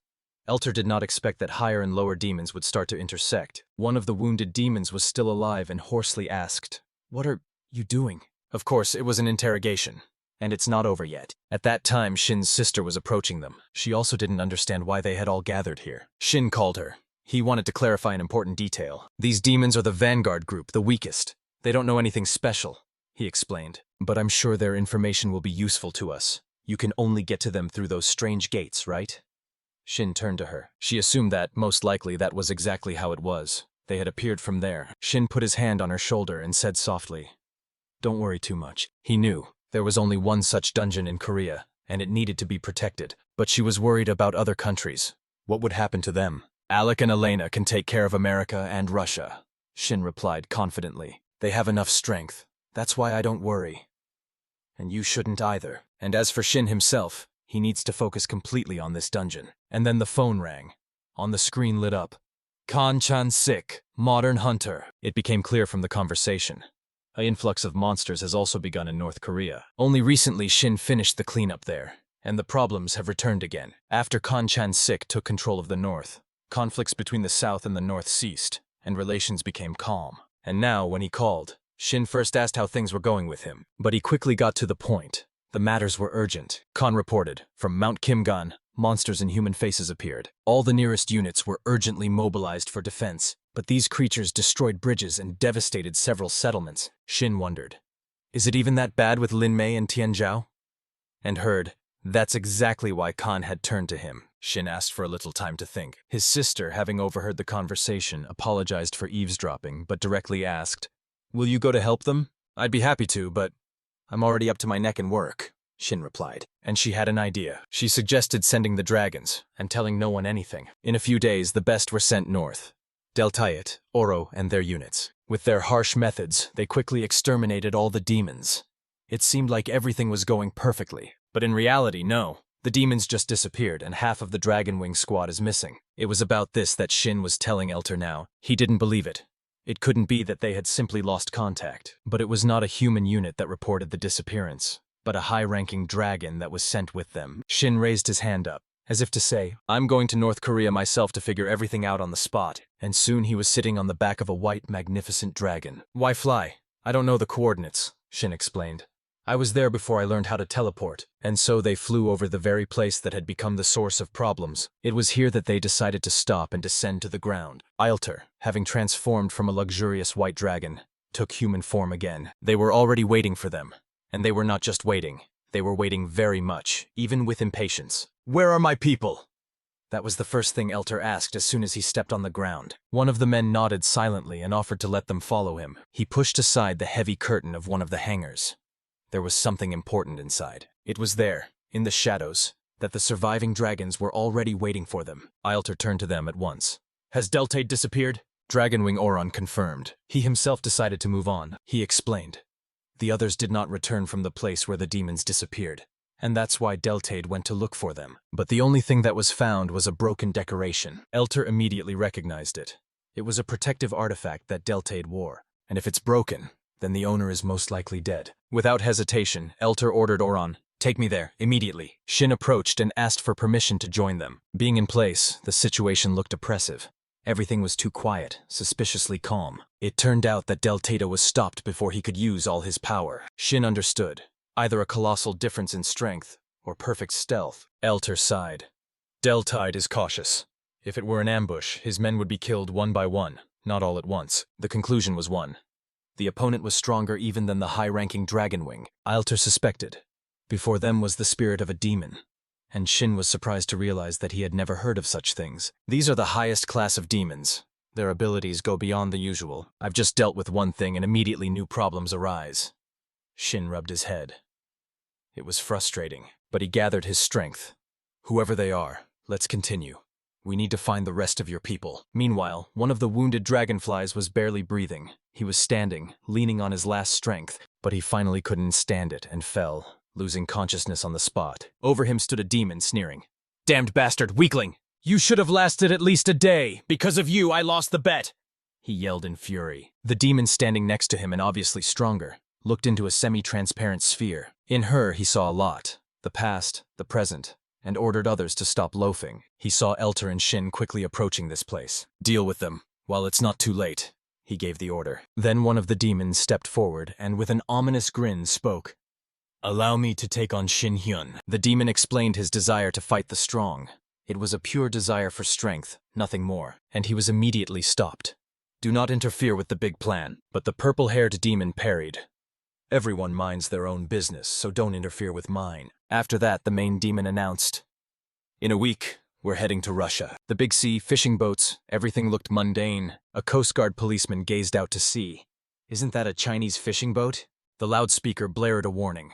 Elter did not expect that higher and lower demons would start to intersect. One of the wounded demons was still alive and hoarsely asked, "What are you doing?" Of course, it was an interrogation, and it's not over yet. At that time, Shin's sister was approaching them. She also didn't understand why they had all gathered here. Shin called her. He wanted to clarify an important detail. "These demons are the vanguard group, the weakest. They don't know anything special," he explained. "But I'm sure their information will be useful to us. You can only get to them through those strange gates, right?" Shin turned to her. She assumed that, most likely, that was exactly how it was. They had appeared from there. Shin put his hand on her shoulder and said softly, "Don't worry too much." He knew there was only one such dungeon in Korea, and it needed to be protected. But she was worried about other countries. What would happen to them? "Alec and Elena can take care of America and Russia," Shin replied confidently. "They have enough strength. That's why I don't worry. And you shouldn't either." And as for Shin himself, he needs to focus completely on this dungeon. And then the phone rang. On the screen lit up. Kan-chan sick, modern hunter. It became clear from the conversation. An influx of monsters has also begun in North Korea. Only recently Shin finished the cleanup there, and the problems have returned again. After Kan-chan sick took control of the north, conflicts between the south and the north ceased, and relations became calm. And now, when he called, Shin first asked how things were going with him, but he quickly got to the point. The matters were urgent. Khan reported, from Mount Kimgan, monsters and human faces appeared. All the nearest units were urgently mobilized for defense, but these creatures destroyed bridges and devastated several settlements. Shin wondered, is it even that bad with Linmei and Tianzhou? And heard, that's exactly why Khan had turned to him. Shin asked for a little time to think. His sister, having overheard the conversation, apologized for eavesdropping, but directly asked, will you go to help them? I'd be happy to, but I'm already up to my neck in work, Shin replied. And she had an idea. She suggested sending the dragons, and telling no one anything. In a few days, the best were sent north. Deltayat, Oro, and their units. With their harsh methods, they quickly exterminated all the demons. It seemed like everything was going perfectly, but in reality, no. The demons just disappeared, and half of the Dragonwing squad is missing. It was about this that Shin was telling Elter now. He didn't believe it. It couldn't be that they had simply lost contact, but it was not a human unit that reported the disappearance, but a high-ranking dragon that was sent with them. Shin raised his hand up, as if to say, I'm going to North Korea myself to figure everything out on the spot. And soon he was sitting on the back of a white, magnificent dragon. Why fly? I don't know the coordinates, Shin explained. I was there before I learned how to teleport, and so they flew over the very place that had become the source of problems. It was here that they decided to stop and descend to the ground. Eilter, having transformed from a luxurious white dragon, took human form again. They were already waiting for them. And they were not just waiting. They were waiting very much, even with impatience. Where are my people? That was the first thing Elter asked as soon as he stepped on the ground. One of the men nodded silently and offered to let them follow him. He pushed aside the heavy curtain of one of the hangars. There was something important inside. It was there, in the shadows, that the surviving dragons were already waiting for them. Eilter turned to them at once. Has Deltade disappeared? Dragonwing Oron confirmed. He himself decided to move on. He explained. The others did not return from the place where the demons disappeared, and that's why Deltade went to look for them. But the only thing that was found was a broken decoration. Elter immediately recognized it. It was a protective artifact that Deltade wore, and if it's broken, then the owner is most likely dead. Without hesitation, Elter ordered Oron, take me there, immediately. Shin approached and asked for permission to join them. Being in place, the situation looked oppressive. Everything was too quiet, suspiciously calm. It turned out that Deltado was stopped before he could use all his power. Shin understood. Either a colossal difference in strength, or perfect stealth. Elter sighed. Deltide is cautious. If it were an ambush, his men would be killed one by one, not all at once. The conclusion was one. The opponent was stronger even than the high-ranking Dragonwing. Eilter suspected. Before them was the spirit of a demon. And Shin was surprised to realize that he had never heard of such things. These are the highest class of demons. Their abilities go beyond the usual. I've just dealt with one thing and immediately new problems arise. Shin rubbed his head. It was frustrating, but he gathered his strength. Whoever they are, let's continue. We need to find the rest of your people. Meanwhile, one of the wounded dragonflies was barely breathing. He was standing, leaning on his last strength, but he finally couldn't stand it and fell, losing consciousness on the spot. Over him stood a demon, sneering. Damned bastard, weakling! You should have lasted at least a day. Because of you, I lost the bet! He yelled in fury. The demon standing next to him, and obviously stronger, looked into a semi-transparent sphere. In her, he saw a lot. The past, the present, and ordered others to stop loafing. He saw Elter and Shin quickly approaching this place. Deal with them, while it's not too late, he gave the order. Then one of the demons stepped forward and with an ominous grin spoke. Allow me to take on Shin Hyun. The demon explained his desire to fight the strong. It was a pure desire for strength, nothing more, and he was immediately stopped. Do not interfere with the big plan. But the purple-haired demon parried. Everyone minds their own business, so don't interfere with mine. After that, the main demon announced, in a week, we're heading to Russia. The big sea, fishing boats, everything looked mundane. A Coast Guard policeman gazed out to sea. Isn't that a Chinese fishing boat? The loudspeaker blared a warning.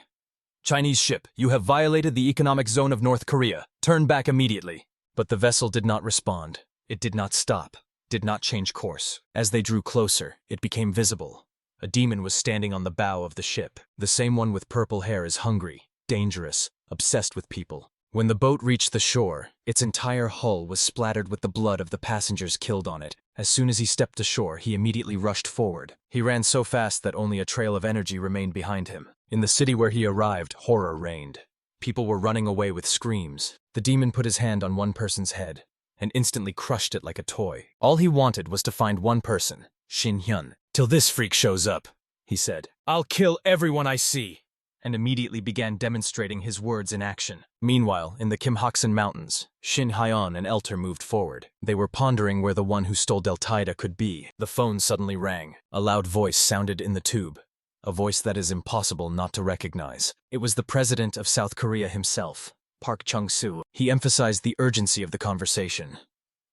Chinese ship, you have violated the economic zone of North Korea. Turn back immediately. But the vessel did not respond. It did not stop, did not change course. As they drew closer, it became visible. A demon was standing on the bow of the ship. The same one with purple hair is hungry, dangerous, obsessed with people. When the boat reached the shore, its entire hull was splattered with the blood of the passengers killed on it. As soon as he stepped ashore, he immediately rushed forward. He ran so fast that only a trail of energy remained behind him. In the city where he arrived, horror reigned. People were running away with screams. The demon put his hand on one person's head and instantly crushed it like a toy. All he wanted was to find one person, Shin Hyun. "Till this freak shows up," he said. "I'll kill everyone I see," and immediately began demonstrating his words in action. Meanwhile, in the Kimhaksan Mountains, Shin Hyeon and Elter moved forward. They were pondering where the one who stole Deltaida could be. The phone suddenly rang. A loud voice sounded in the tube, a voice that is impossible not to recognize. It was the president of South Korea himself, Park Chung-soo. He emphasized the urgency of the conversation.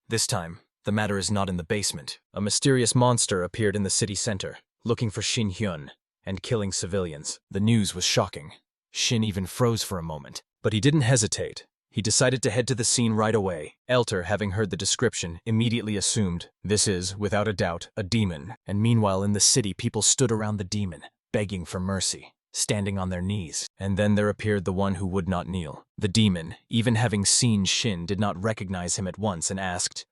This time, the matter is not in the basement. A mysterious monster appeared in the city center, looking for Shin Hyun and killing civilians. The news was shocking. Shin even froze for a moment, but he didn't hesitate. He decided to head to the scene right away. Elter, having heard the description, immediately assumed this is, without a doubt, a demon. And meanwhile in the city, people stood around the demon, begging for mercy, standing on their knees. And then there appeared the one who would not kneel. The demon, even having seen Shin, did not recognize him at once and asked,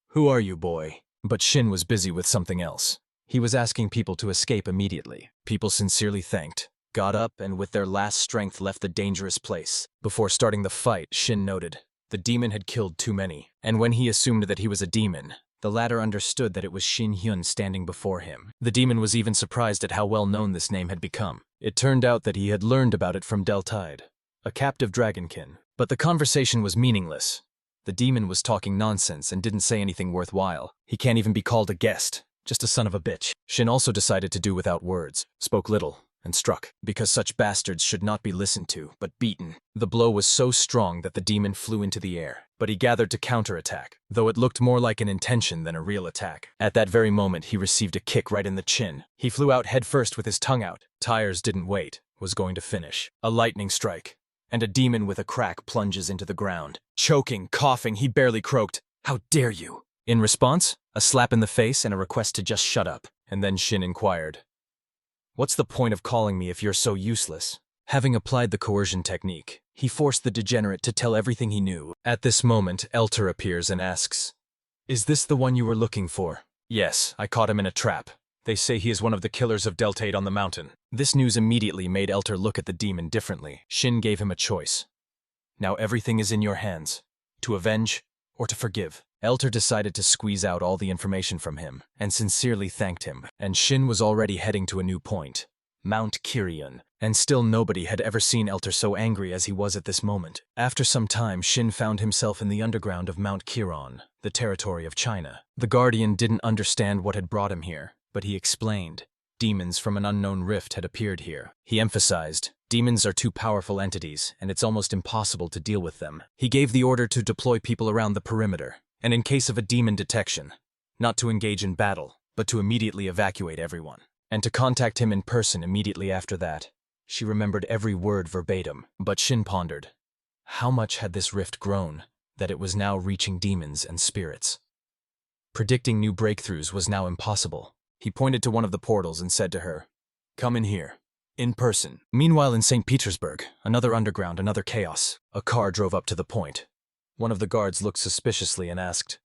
"Who are you, boy?" But Shin was busy with something else. He was asking people to escape immediately. People sincerely thanked, got up, and with their last strength left the dangerous place. Before starting the fight, Shin noted, the demon had killed too many, and when he assumed that he was a demon, the latter understood that it was Shin Hyun standing before him. The demon was even surprised at how well known this name had become. It turned out that he had learned about it from Deltaid, a captive dragonkin. But the conversation was meaningless. The demon was talking nonsense and didn't say anything worthwhile. He can't even be called a guest. Just a son of a bitch. Shin also decided to do without words, spoke little, and struck, because such bastards should not be listened to, but beaten. The blow was so strong that the demon flew into the air, but he gathered to counterattack, though it looked more like an intention than a real attack. At that very moment, he received a kick right in the chin. He flew out headfirst with his tongue out. Tires didn't wait, was going to finish. A lightning strike, and a demon with a crack plunges into the ground. Choking, coughing, he barely croaked, "How dare you?" In response, a slap in the face and a request to just shut up. And then Shin inquired, "What's the point of calling me if you're so useless?" Having applied the coercion technique, he forced the degenerate to tell everything he knew. At this moment, Elter appears and asks, "Is this the one you were looking for?" "Yes, I caught him in a trap. They say he is one of the killers of Deltaid on the mountain." This news immediately made Elter look at the demon differently. Shin gave him a choice. "Now everything is in your hands, to avenge or to forgive." Elter decided to squeeze out all the information from him, and sincerely thanked him. And Shin was already heading to a new point, Mount Kirion, and still nobody had ever seen Elter so angry as he was at this moment. After some time, Shin found himself in the underground of Mount Kiron, the territory of China. The Guardian didn't understand what had brought him here, but he explained. Demons from an unknown rift had appeared here. He emphasized, demons are too powerful entities, and it's almost impossible to deal with them. He gave the order to deploy people around the perimeter, and in case of a demon detection, not to engage in battle, but to immediately evacuate everyone, and to contact him in person immediately after that. She remembered every word verbatim, but Shin pondered. How much had this rift grown, that it was now reaching demons and spirits? Predicting new breakthroughs was now impossible. He pointed to one of the portals and said to her, "Come in here, in person." Meanwhile in St. Petersburg, another underground, another chaos. A car drove up to the point. One of the guards looked suspiciously and asked,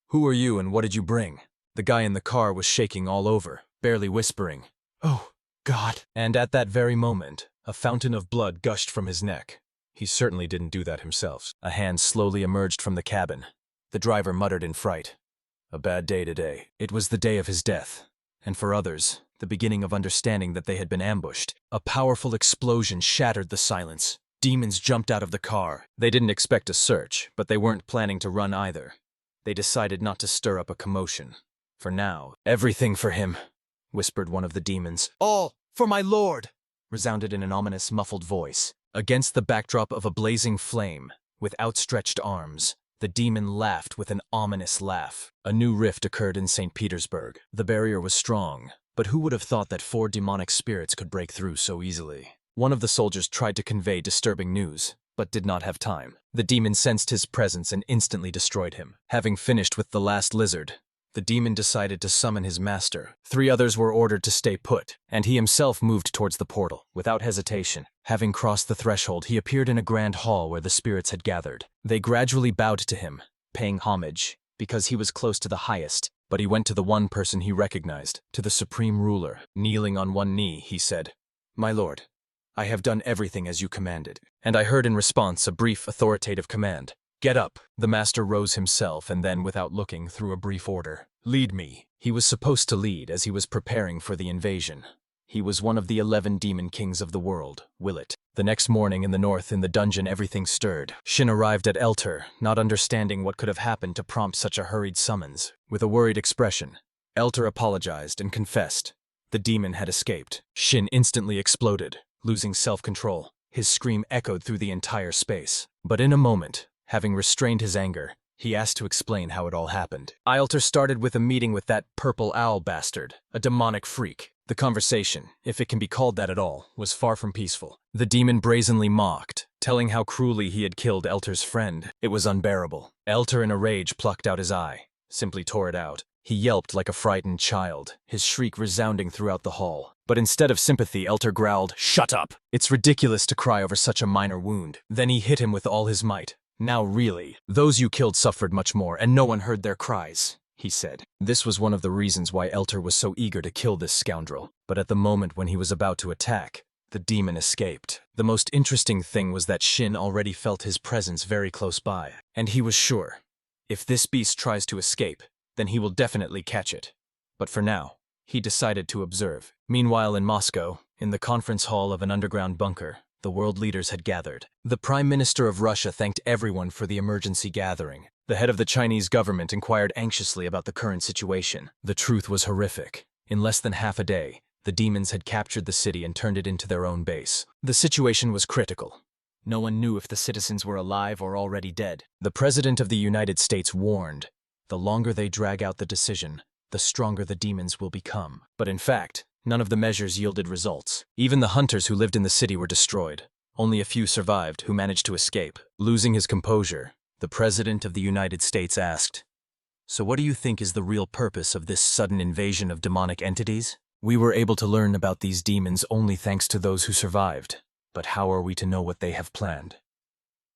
"Who are you and what did you bring?" The guy in the car was shaking all over, barely whispering, "Oh, God." And at that very moment, a fountain of blood gushed from his neck. He certainly didn't do that himself. A hand slowly emerged from the cabin. The driver muttered in fright, "A bad day today." It was the day of his death, and for others, the beginning of understanding that they had been ambushed. A powerful explosion shattered the silence. Demons jumped out of the car. They didn't expect a search, but they weren't planning to run either. They decided not to stir up a commotion. For now, "Everything for him," whispered one of the demons. "All for my lord," resounded in an ominous, muffled voice. Against the backdrop of a blazing flame, with outstretched arms, the demon laughed with an ominous laugh. A new rift occurred in St. Petersburg. The barrier was strong, but who would have thought that 4 demonic spirits could break through so easily? One of the soldiers tried to convey disturbing news, but did not have time. The demon sensed his presence and instantly destroyed him. Having finished with the last lizard, the demon decided to summon his master. 3 others were ordered to stay put, and he himself moved towards the portal. Without hesitation, having crossed the threshold, he appeared in a grand hall where the spirits had gathered. They gradually bowed to him, paying homage, because he was close to the highest. But he went to the one person he recognized, to the supreme ruler. Kneeling on one knee, he said, "My lord, I have done everything as you commanded." And I heard in response a brief authoritative command. "Get up." The master rose himself and then, without looking, threw a brief order. "Lead me." He was supposed to lead as he was preparing for the invasion. He was one of the 11 demon kings of the world, Willet. The next morning in the north, in the dungeon, everything stirred. Shin arrived at Elter, not understanding what could have happened to prompt such a hurried summons. With a worried expression, Elter apologized and confessed. The demon had escaped. Shin instantly exploded, losing self-control. His scream echoed through the entire space. But in a moment, having restrained his anger, he asked to explain how it all happened. Elter started with a meeting with that purple owl bastard, a demonic freak. The conversation, if it can be called that at all, was far from peaceful. The demon brazenly mocked, telling how cruelly he had killed Elter's friend. It was unbearable. Elter, in a rage, plucked out his eye, simply tore it out. He yelped like a frightened child, his shriek resounding throughout the hall. But instead of sympathy, Elter growled, "Shut up! It's ridiculous to cry over such a minor wound." Then he hit him with all his might. "Now really, those you killed suffered much more, and no one heard their cries," he said. This was one of the reasons why Elter was so eager to kill this scoundrel. But at the moment when he was about to attack, the demon escaped. The most interesting thing was that Shin already felt his presence very close by, and he was sure, if this beast tries to escape, then he will definitely catch it. But for now, he decided to observe. Meanwhile in Moscow, in the conference hall of an underground bunker, the world leaders had gathered. The Prime Minister of Russia thanked everyone for the emergency gathering. The head of the Chinese government inquired anxiously about the current situation. The truth was horrific. In less than half a day, the demons had captured the city and turned it into their own base. The situation was critical. No one knew if the citizens were alive or already dead. The President of the United States warned, the longer they drag out the decision, the stronger the demons will become. But in fact, none of the measures yielded results. Even the hunters who lived in the city were destroyed. Only a few survived, who managed to escape. Losing his composure, the President of the United States asked, "So what do you think is the real purpose of this sudden invasion of demonic entities? We were able to learn about these demons only thanks to those who survived. But how are we to know what they have planned?"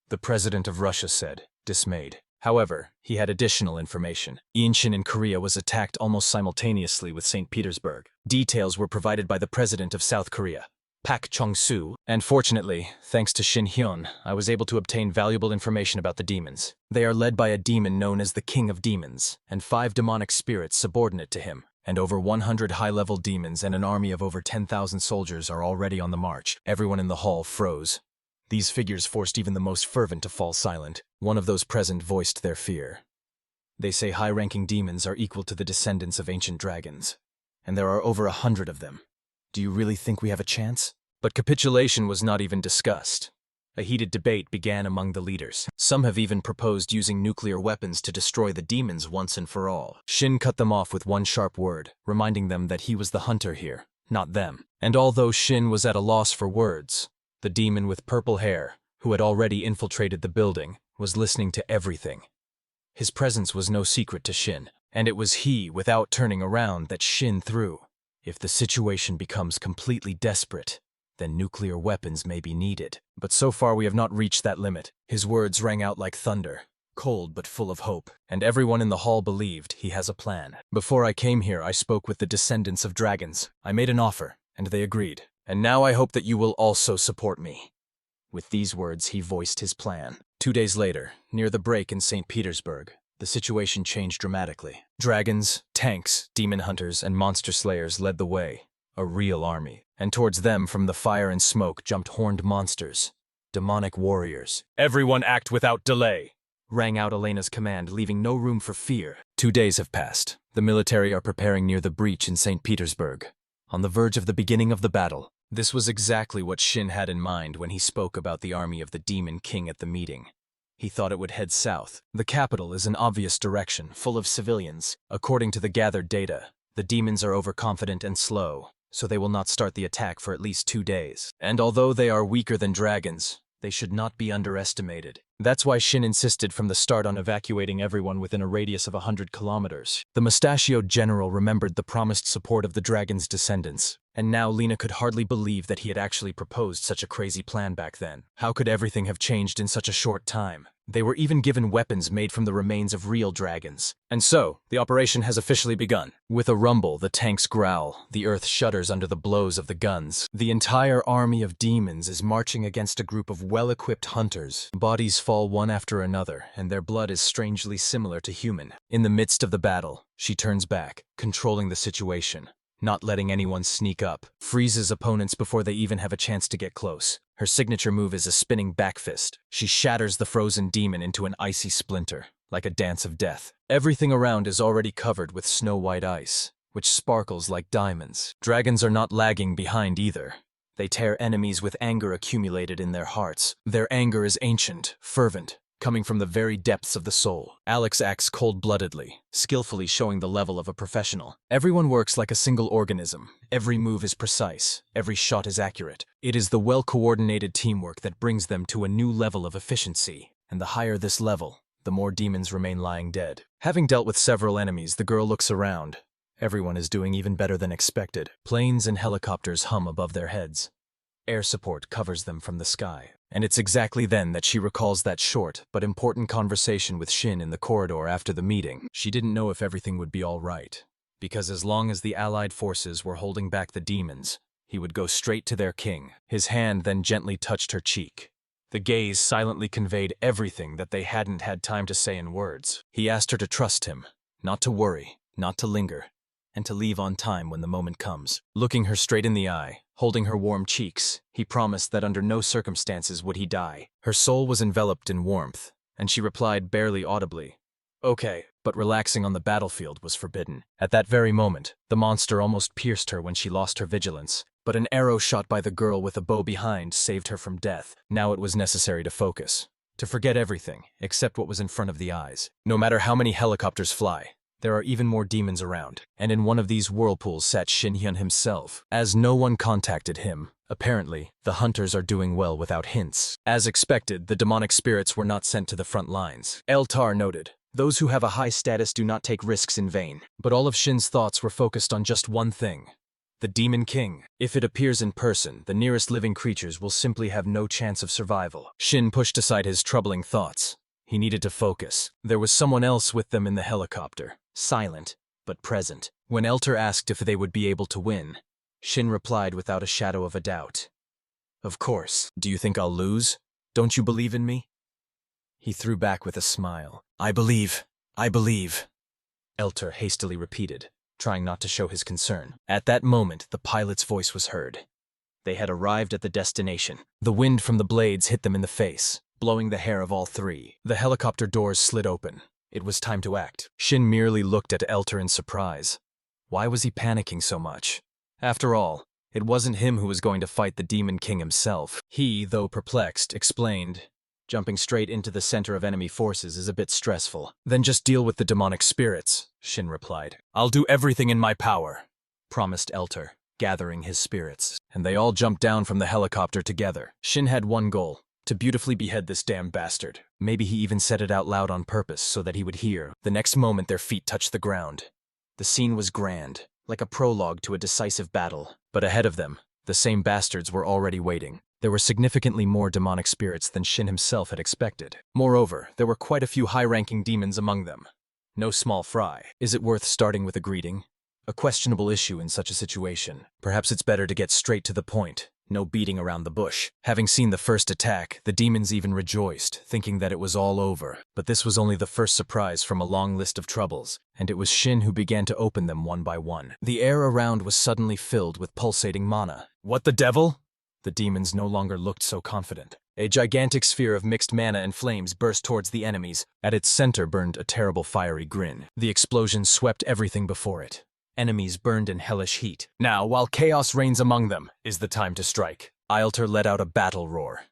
The President of Russia said, dismayed. However, he had additional information. Inshin in Korea was attacked almost simultaneously with St. Petersburg. Details were provided by the President of South Korea, Pak Chung-soo, and fortunately, thanks to Shin Hyun, I was able to obtain valuable information about the demons. They are led by a demon known as the King of Demons, and 5 demonic spirits subordinate to him, and over 100 high-level demons and an army of over 10,000 soldiers are already on the march. Everyone in the hall froze. These figures forced even the most fervent to fall silent. One of those present voiced their fear. They say high-ranking demons are equal to the descendants of ancient dragons, and there are over 100 of them. Do you really think we have a chance? But capitulation was not even discussed. A heated debate began among the leaders. Some have even proposed using nuclear weapons to destroy the demons once and for all. Shin cut them off with one sharp word, reminding them that he was the hunter here, not them. And although Shin was at a loss for words, the demon with purple hair, who had already infiltrated the building, was listening to everything. His presence was no secret to Shin, and it was he, without turning around, that Shin threw. If the situation becomes completely desperate, then nuclear weapons may be needed. But so far we have not reached that limit. His words rang out like thunder, cold but full of hope, and everyone in the hall believed he has a plan. Before I came here, I spoke with the descendants of dragons. I made an offer, and they agreed. And now I hope that you will also support me. With these words, he voiced his plan. 2 days later, near the break in St. Petersburg, the situation changed dramatically. Dragons, tanks, demon hunters, and monster slayers led the way, a real army. And towards them, from the fire and smoke, jumped horned monsters, demonic warriors. "Everyone act without delay," rang out Elena's command, leaving no room for fear. 2 days have passed. The military are preparing near the breach in St. Petersburg, on the verge of the beginning of the battle. This was exactly what Shin had in mind when he spoke about the army of the Demon King at the meeting. He thought it would head south. The capital is an obvious direction, full of civilians. According to the gathered data, the demons are overconfident and slow, so they will not start the attack for at least 2 days. And although they are weaker than dragons, they should not be underestimated. That's why Shin insisted from the start on evacuating everyone within a radius of 100 kilometers. The mustachioed general remembered the promised support of the dragon's descendants, and now Lena could hardly believe that he had actually proposed such a crazy plan back then. How could everything have changed in such a short time? They were even given weapons made from the remains of real dragons. And so, the operation has officially begun. With a rumble, the tanks growl, the earth shudders under the blows of the guns. The entire army of demons is marching against a group of well-equipped hunters. Bodies fall one after another, and their blood is strangely similar to human. In the midst of the battle, she turns back, controlling the situation, not letting anyone sneak up, freezes opponents before they even have a chance to get close. Her signature move is a spinning back fist. She shatters the frozen demon into an icy splinter, like a dance of death. Everything around is already covered with snow-white ice, which sparkles like diamonds. Dragons are not lagging behind either. They tear enemies with anger accumulated in their hearts. Their anger is ancient, fervent, coming from the very depths of the soul. Alex acts cold-bloodedly, skillfully showing the level of a professional. Everyone works like a single organism. Every move is precise. Every shot is accurate. It is the well-coordinated teamwork that brings them to a new level of efficiency. And the higher this level, the more demons remain lying dead. Having dealt with several enemies, the girl looks around. Everyone is doing even better than expected. Planes and helicopters hum above their heads. Air support covers them from the sky. And it's exactly then that she recalls that short but important conversation with Shin in the corridor after the meeting. She didn't know if everything would be all right, because as long as the allied forces were holding back the demons, he would go straight to their king. His hand then gently touched her cheek. The gaze silently conveyed everything that they hadn't had time to say in words. He asked her to trust him, not to worry, not to linger, and to leave on time when the moment comes. Looking her straight in the eye, holding her warm cheeks, he promised that under no circumstances would he die. Her soul was enveloped in warmth, and she replied barely audibly, "Okay," but relaxing on the battlefield was forbidden. At that very moment, the monster almost pierced her when she lost her vigilance, but an arrow shot by the girl with a bow behind saved her from death. Now it was necessary to focus, to forget everything except what was in front of the eyes. No matter how many helicopters fly, there are even more demons around, and in one of these whirlpools sat Shin Hyun himself. As no one contacted him, apparently, the hunters are doing well without hints. As expected, the demonic spirits were not sent to the front lines. Eltar noted, "Those who have a high status do not take risks in vain." But all of Shin's thoughts were focused on just one thing: the Demon King. If it appears in person, the nearest living creatures will simply have no chance of survival. Shin pushed aside his troubling thoughts. He needed to focus. There was someone else with them in the helicopter, silent, but present. When Eltar asked if they would be able to win, Shin replied without a shadow of a doubt. "Of course. Do you think I'll lose? Don't you believe in me?" He threw back with a smile. I believe. Eltar hastily repeated, trying not to show his concern. At that moment, the pilot's voice was heard. They had arrived at the destination. The wind from the blades hit them in the face, blowing the hair of all three. The helicopter doors slid open. It was time to act. Shin merely looked at Eltar in surprise. Why was he panicking so much? After all, it wasn't him who was going to fight the Demon King himself. He, though perplexed, explained, "Jumping straight into the center of enemy forces is a bit stressful." "Then just deal with the demonic spirits," Shin replied. "I'll do everything in my power," promised Eltar, gathering his spirits. And they all jumped down from the helicopter together. Shin had one goal: to beautifully behead this damn bastard. Maybe he even said it out loud on purpose so that he would hear. The next moment their feet touched the ground. The scene was grand, like a prologue to a decisive battle. But ahead of them, the same bastards were already waiting. There were significantly more demonic spirits than Shin himself had expected. Moreover, there were quite a few high-ranking demons among them. No small fry. Is it worth starting with a greeting? A questionable issue in such a situation. Perhaps it's better to get straight to the point. No beating around the bush. Having seen the first attack, the demons even rejoiced, thinking that it was all over. But this was only the first surprise from a long list of troubles, and it was Shin who began to open them one by one. The air around was suddenly filled with pulsating mana. What the devil? The demons no longer looked so confident. A gigantic sphere of mixed mana and flames burst towards the enemies. At its center burned a terrible fiery grin. The explosion swept everything before it. Enemies burned in hellish heat. Now, while chaos reigns among them, is the time to strike. Eltar let out a battle roar.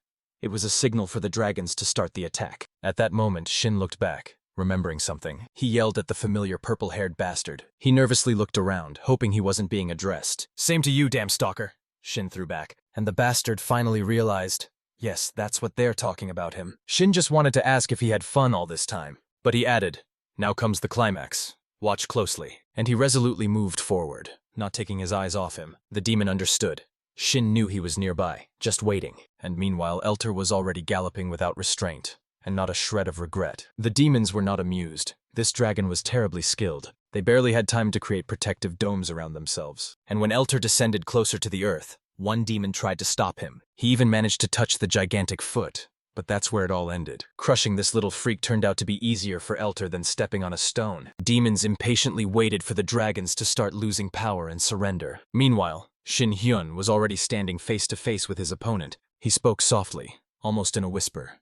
It was a signal for the dragons to start the attack. At that moment, Shin looked back, remembering something. He yelled at the familiar purple-haired bastard. He nervously looked around, hoping he wasn't being addressed. "Same to you, damn stalker," Shin threw back. And the bastard finally realized Yes, that's what they're talking about him. Shin just wanted to ask if he had fun all this time. But he added, "Now comes the climax. Watch closely." And he resolutely moved forward, not taking his eyes off him. The demon understood. Shin knew he was nearby, just waiting. And meanwhile, Elter was already galloping without restraint, and not a shred of regret. The demons were not amused. This dragon was terribly skilled. They barely had time to create protective domes around themselves. And when Elter descended closer to the earth, one demon tried to stop him. He even managed to touch the gigantic foot. But that's where it all ended. Crushing this little freak turned out to be easier for Elter than stepping on a stone. Demons impatiently waited for the dragons to start losing power and surrender. Meanwhile, Shin Hyun was already standing face to face with his opponent. He spoke softly, almost in a whisper.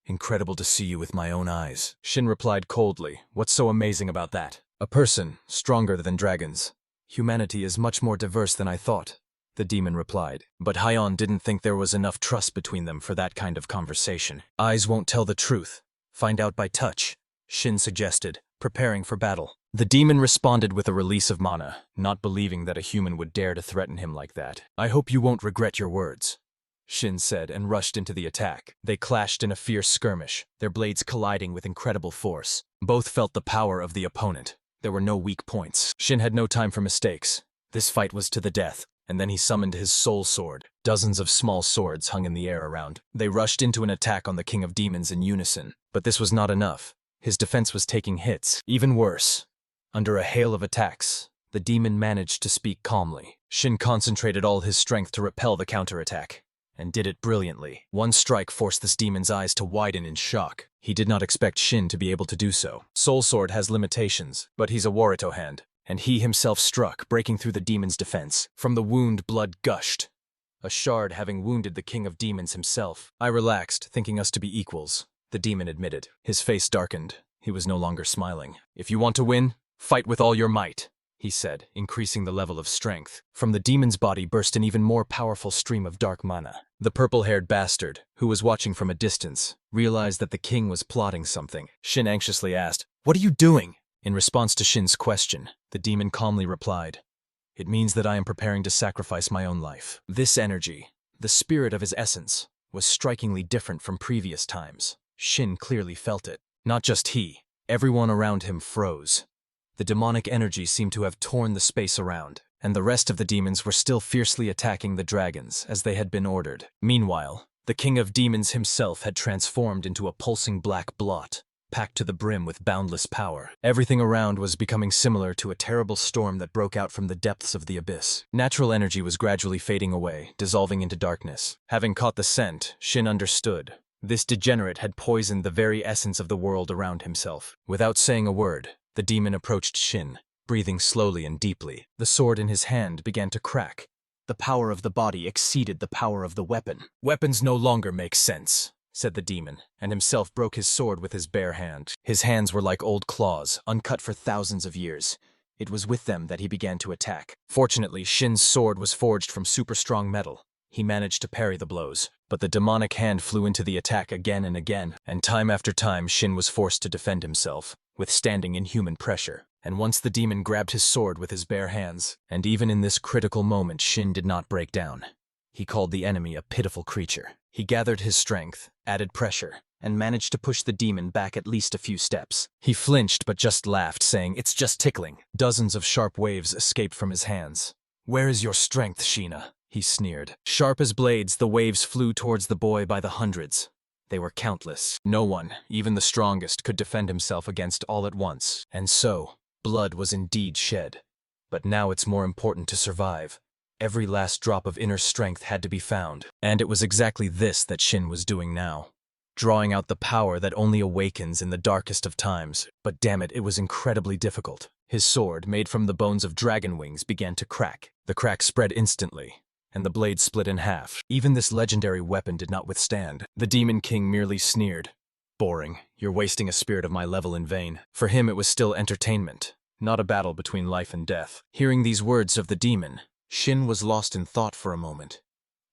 "Incredible to see you with my own eyes." Shin replied coldly, "What's so amazing about that? A person, stronger than dragons. Humanity is much more diverse than I thought," the demon replied. But Hyon didn't think there was enough trust between them for that kind of conversation. "Eyes won't tell the truth. Find out by touch," Shin suggested, preparing for battle. The demon responded with a release of mana, not believing that a human would dare to threaten him like that. "I hope you won't regret your words," Shin said and rushed into the attack. They clashed in a fierce skirmish, their blades colliding with incredible force. Both felt the power of the opponent. There were no weak points. Shin had no time for mistakes. This fight was to the death, and then he summoned his soul sword. Dozens of small swords hung in the air around. They rushed into an attack on the King of Demons in unison. But this was not enough. His defense was taking hits. Even worse. Under a hail of attacks, the demon managed to speak calmly. Shin concentrated all his strength to repel the counterattack, and did it brilliantly. One strike forced this demon's eyes to widen in shock. He did not expect Shin to be able to do so. Soul Sword has limitations, but he's a Warito hand, and he himself struck, breaking through the demon's defense. From the wound, blood gushed, a shard having wounded the King of Demons himself. "I relaxed, thinking us to be equals," the demon admitted. His face darkened. He was no longer smiling. "If you want to win, fight with all your might," he said, increasing the level of strength. From the demon's body burst an even more powerful stream of dark mana. The purple-haired bastard, who was watching from a distance, realized that the king was plotting something. Shin anxiously asked, "What are you doing?" In response to Shin's question, the demon calmly replied, "It means that I am preparing to sacrifice my own life." This energy, the spirit of his essence, was strikingly different from previous times. Shin clearly felt it. Not just he, everyone around him froze. The demonic energy seemed to have torn the space around, and the rest of the demons were still fiercely attacking the dragons as they had been ordered. Meanwhile, the King of Demons himself had transformed into a pulsing black blot, packed to the brim with boundless power. Everything around was becoming similar to a terrible storm that broke out from the depths of the abyss. Natural energy was gradually fading away, dissolving into darkness. Having caught the scent, Shin understood. This degenerate had poisoned the very essence of the world around himself. Without saying a word, the demon approached Shin, breathing slowly and deeply. The sword in his hand began to crack. The power of the body exceeded the power of the weapon. "Weapons no longer make sense," said the demon, and himself broke his sword with his bare hand. His hands were like old claws, uncut for thousands of years. It was with them that he began to attack. Fortunately, Shin's sword was forged from super strong metal. He managed to parry the blows, but the demonic hand flew into the attack again and again, and time after time Shin was forced to defend himself, withstanding inhuman pressure. And once the demon grabbed his sword with his bare hands, and even in this critical moment Shin did not break down. He called the enemy a pitiful creature. He gathered his strength, added pressure, and managed to push the demon back at least a few steps. He flinched but just laughed, saying, "It's just tickling." Dozens of sharp waves escaped from his hands. "Where is your strength, Sheena?" he sneered. Sharp as blades, the waves flew towards the boy by the hundreds. They were countless. No one, even the strongest, could defend himself against all at once. And so, blood was indeed shed. But now it's more important to survive. Every last drop of inner strength had to be found. And it was exactly this that Shin was doing now. Drawing out the power that only awakens in the darkest of times. But damn it, it was incredibly difficult. His sword, made from the bones of dragon wings, began to crack. The crack spread instantly, and the blade split in half. Even this legendary weapon did not withstand. The Demon King merely sneered. "Boring. You're wasting a spirit of my level in vain." For him it was still entertainment, not a battle between life and death. Hearing these words of the demon, Shin was lost in thought for a moment.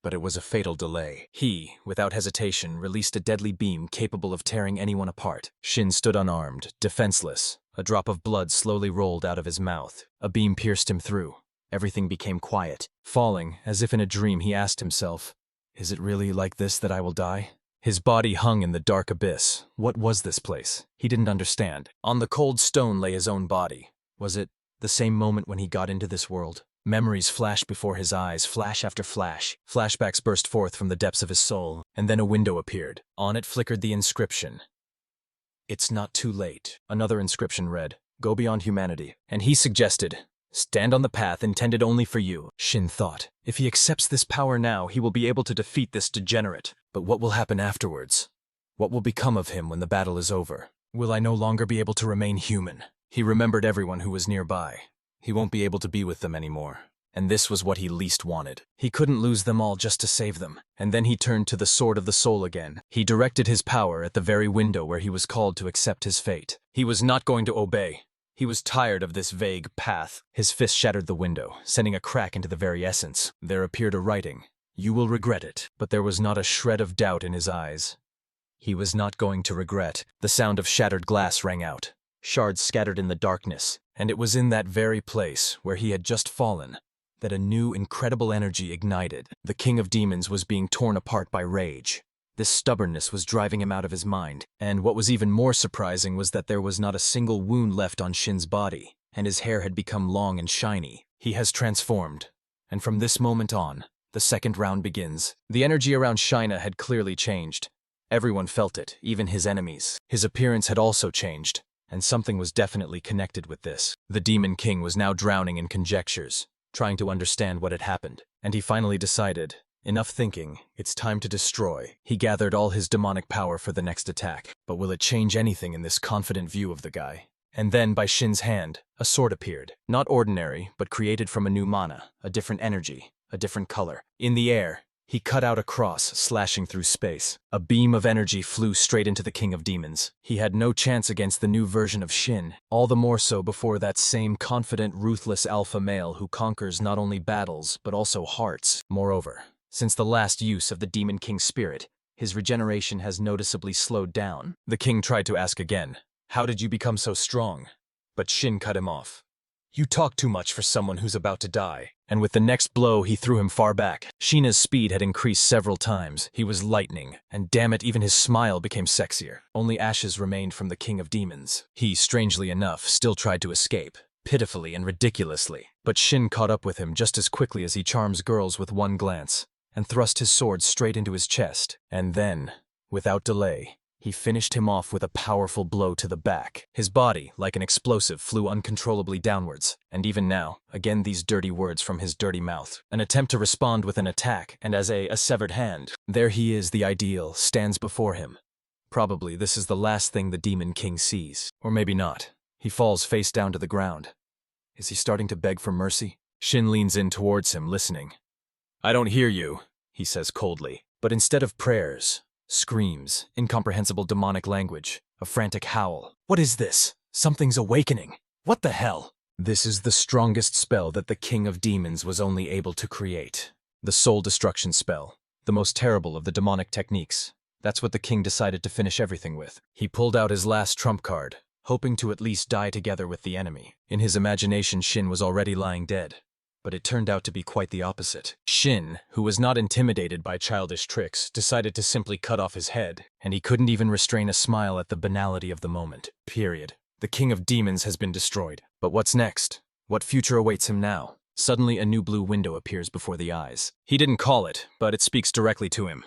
But it was a fatal delay. He, without hesitation, released a deadly beam capable of tearing anyone apart. Shin stood unarmed, defenseless. A drop of blood slowly rolled out of his mouth. A beam pierced him through. Everything became quiet. Falling, as if in a dream, he asked himself, Is it really like this that I will die? His body hung in the dark abyss. What was this place? He didn't understand. On the cold stone lay his own body. Was it the same moment when he got into this world? Memories flashed before his eyes, flash after flash. Flashbacks burst forth from the depths of his soul, and then a window appeared. On it flickered the inscription. It's not too late. Another inscription read, Go beyond humanity. And he suggested, Stand on the path intended only for you. Shin thought, if he accepts this power now, he will be able to defeat this degenerate. But what will happen afterwards? What will become of him when the battle is over? Will I no longer be able to remain human? He remembered everyone who was nearby. He won't be able to be with them anymore. And this was what he least wanted. He couldn't lose them all just to save them. And then he turned to the Sword of the Soul again. He directed his power at the very window where he was called to accept his fate. He was not going to obey. He was tired of this vague path. His fist shattered the window, sending a crack into the very essence. There appeared a writing. You will regret it. But there was not a shred of doubt in his eyes. He was not going to regret. The sound of shattered glass rang out. Shards scattered in the darkness. And it was in that very place, where he had just fallen, that a new, incredible energy ignited. The King of Demons was being torn apart by rage. This stubbornness was driving him out of his mind. And what was even more surprising was that there was not a single wound left on Shin's body, and his hair had become long and shiny. He has transformed. And from this moment on, the second round begins. The energy around Shina had clearly changed. Everyone felt it, even his enemies. His appearance had also changed. And something was definitely connected with this. The Demon King was now drowning in conjectures, trying to understand what had happened. And he finally decided, enough thinking, it's time to destroy. He gathered all his demonic power for the next attack. But will it change anything in this confident view of the guy? And then, by Shin's hand, a sword appeared. Not ordinary, but created from a new mana, a different energy, a different color. In the air, he cut out a cross, slashing through space. A beam of energy flew straight into the King of Demons. He had no chance against the new version of Shin, all the more so before that same confident, ruthless alpha male who conquers not only battles, but also hearts. Moreover, since the last use of the Demon King's spirit, his regeneration has noticeably slowed down. The king tried to ask again, how did you become so strong? But Shin cut him off. You talk too much for someone who's about to die. And with the next blow, he threw him far back. Shina's speed had increased several times. He was lightning, and damn it, even his smile became sexier. Only ashes remained from the King of Demons. He, strangely enough, still tried to escape, pitifully and ridiculously. But Shin caught up with him just as quickly as he charms girls with one glance, and thrust his sword straight into his chest. And then, without delay, he finished him off with a powerful blow to the back. His body, like an explosive, flew uncontrollably downwards. And even now, again these dirty words from his dirty mouth. An attempt to respond with an attack, and as a severed hand. There he is, the ideal, stands before him. Probably this is the last thing the Demon King sees. Or maybe not. He falls face down to the ground. Is he starting to beg for mercy? Shin leans in towards him, listening. I don't hear you, he says coldly. But instead of prayers, screams, incomprehensible demonic language, a frantic howl. What is this? Something's awakening. What the hell? This is the strongest spell that the King of Demons was only able to create. The soul destruction spell. The most terrible of the demonic techniques. That's what the king decided to finish everything with. He pulled out his last trump card, hoping to at least die together with the enemy. In his imagination, Shin was already lying dead. But it turned out to be quite the opposite. Shin, who was not intimidated by childish tricks, decided to simply cut off his head, and he couldn't even restrain a smile at the banality of the moment. Period. The King of Demons has been destroyed. But what's next? What future awaits him now? Suddenly a new blue window appears before the eyes. He didn't call it, but it speaks directly to him.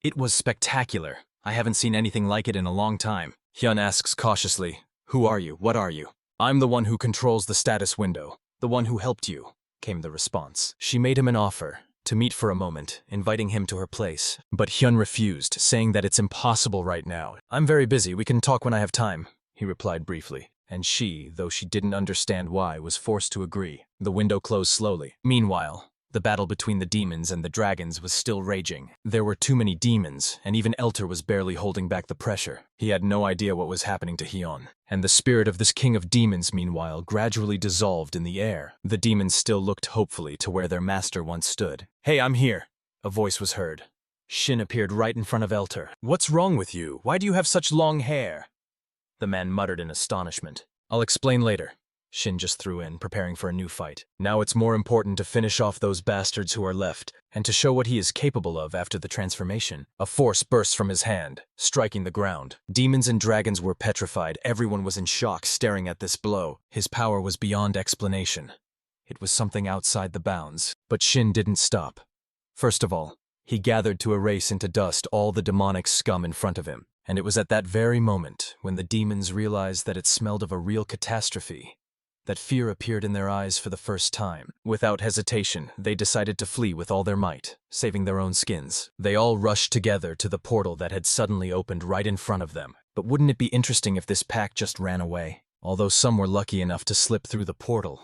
It was spectacular. I haven't seen anything like it in a long time. Hyun asks cautiously, who are you? What are you? I'm the one who controls the status window. The one who helped you, came the response. She made him an offer, to meet for a moment, inviting him to her place. But Hyun refused, saying that it's impossible right now. I'm very busy, we can talk when I have time, he replied briefly. And she, though she didn't understand why, was forced to agree. The window closed slowly. Meanwhile, the battle between the demons and the dragons was still raging. There were too many demons, and even Elter was barely holding back the pressure. He had no idea what was happening to Hyun. And the spirit of this King of Demons, meanwhile, gradually dissolved in the air. The demons still looked hopefully to where their master once stood. Hey, I'm here, a voice was heard. Shin appeared right in front of Elter. What's wrong with you? Why do you have such long hair? The man muttered in astonishment. I'll explain later. Shin just threw in, preparing for a new fight. Now it's more important to finish off those bastards who are left, and to show what he is capable of after the transformation. A force bursts from his hand, striking the ground. Demons and dragons were petrified. Everyone was in shock, staring at this blow. His power was beyond explanation. It was something outside the bounds. But Shin didn't stop. First of all, he gathered to erase into dust all the demonic scum in front of him. And it was at that very moment, when the demons realized that it smelled of a real catastrophe, that fear appeared in their eyes for the first time. Without hesitation, they decided to flee with all their might, saving their own skins. They all rushed together to the portal that had suddenly opened right in front of them. But wouldn't it be interesting if this pack just ran away? Although some were lucky enough to slip through the portal,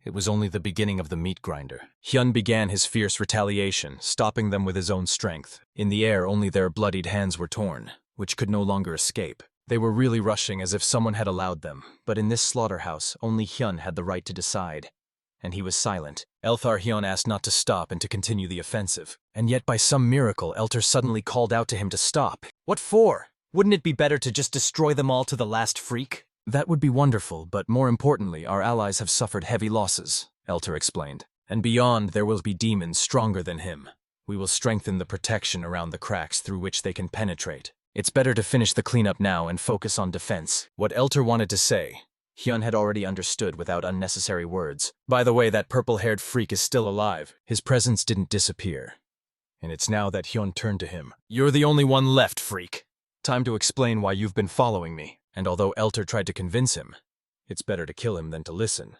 it was only the beginning of the meat grinder. Hyun began his fierce retaliation, stopping them with his own strength. In the air, only their bloodied hands were torn, which could no longer escape. They were really rushing as if someone had allowed them, but in this slaughterhouse, only Hyun had the right to decide. And he was silent. Elthar Hyun asked not to stop and to continue the offensive. And yet by some miracle, Elter suddenly called out to him to stop. What for? Wouldn't it be better to just destroy them all to the last freak? That would be wonderful, but more importantly, our allies have suffered heavy losses, Elter explained. And beyond, there will be demons stronger than him. We will strengthen the protection around the cracks through which they can penetrate. It's better to finish the cleanup now and focus on defense. What Elter wanted to say, Hyun had already understood without unnecessary words. By the way, that purple-haired freak is still alive. His presence didn't disappear. And it's now that Hyun turned to him. You're the only one left, freak. Time to explain why you've been following me. And although Elter tried to convince him, it's better to kill him than to listen,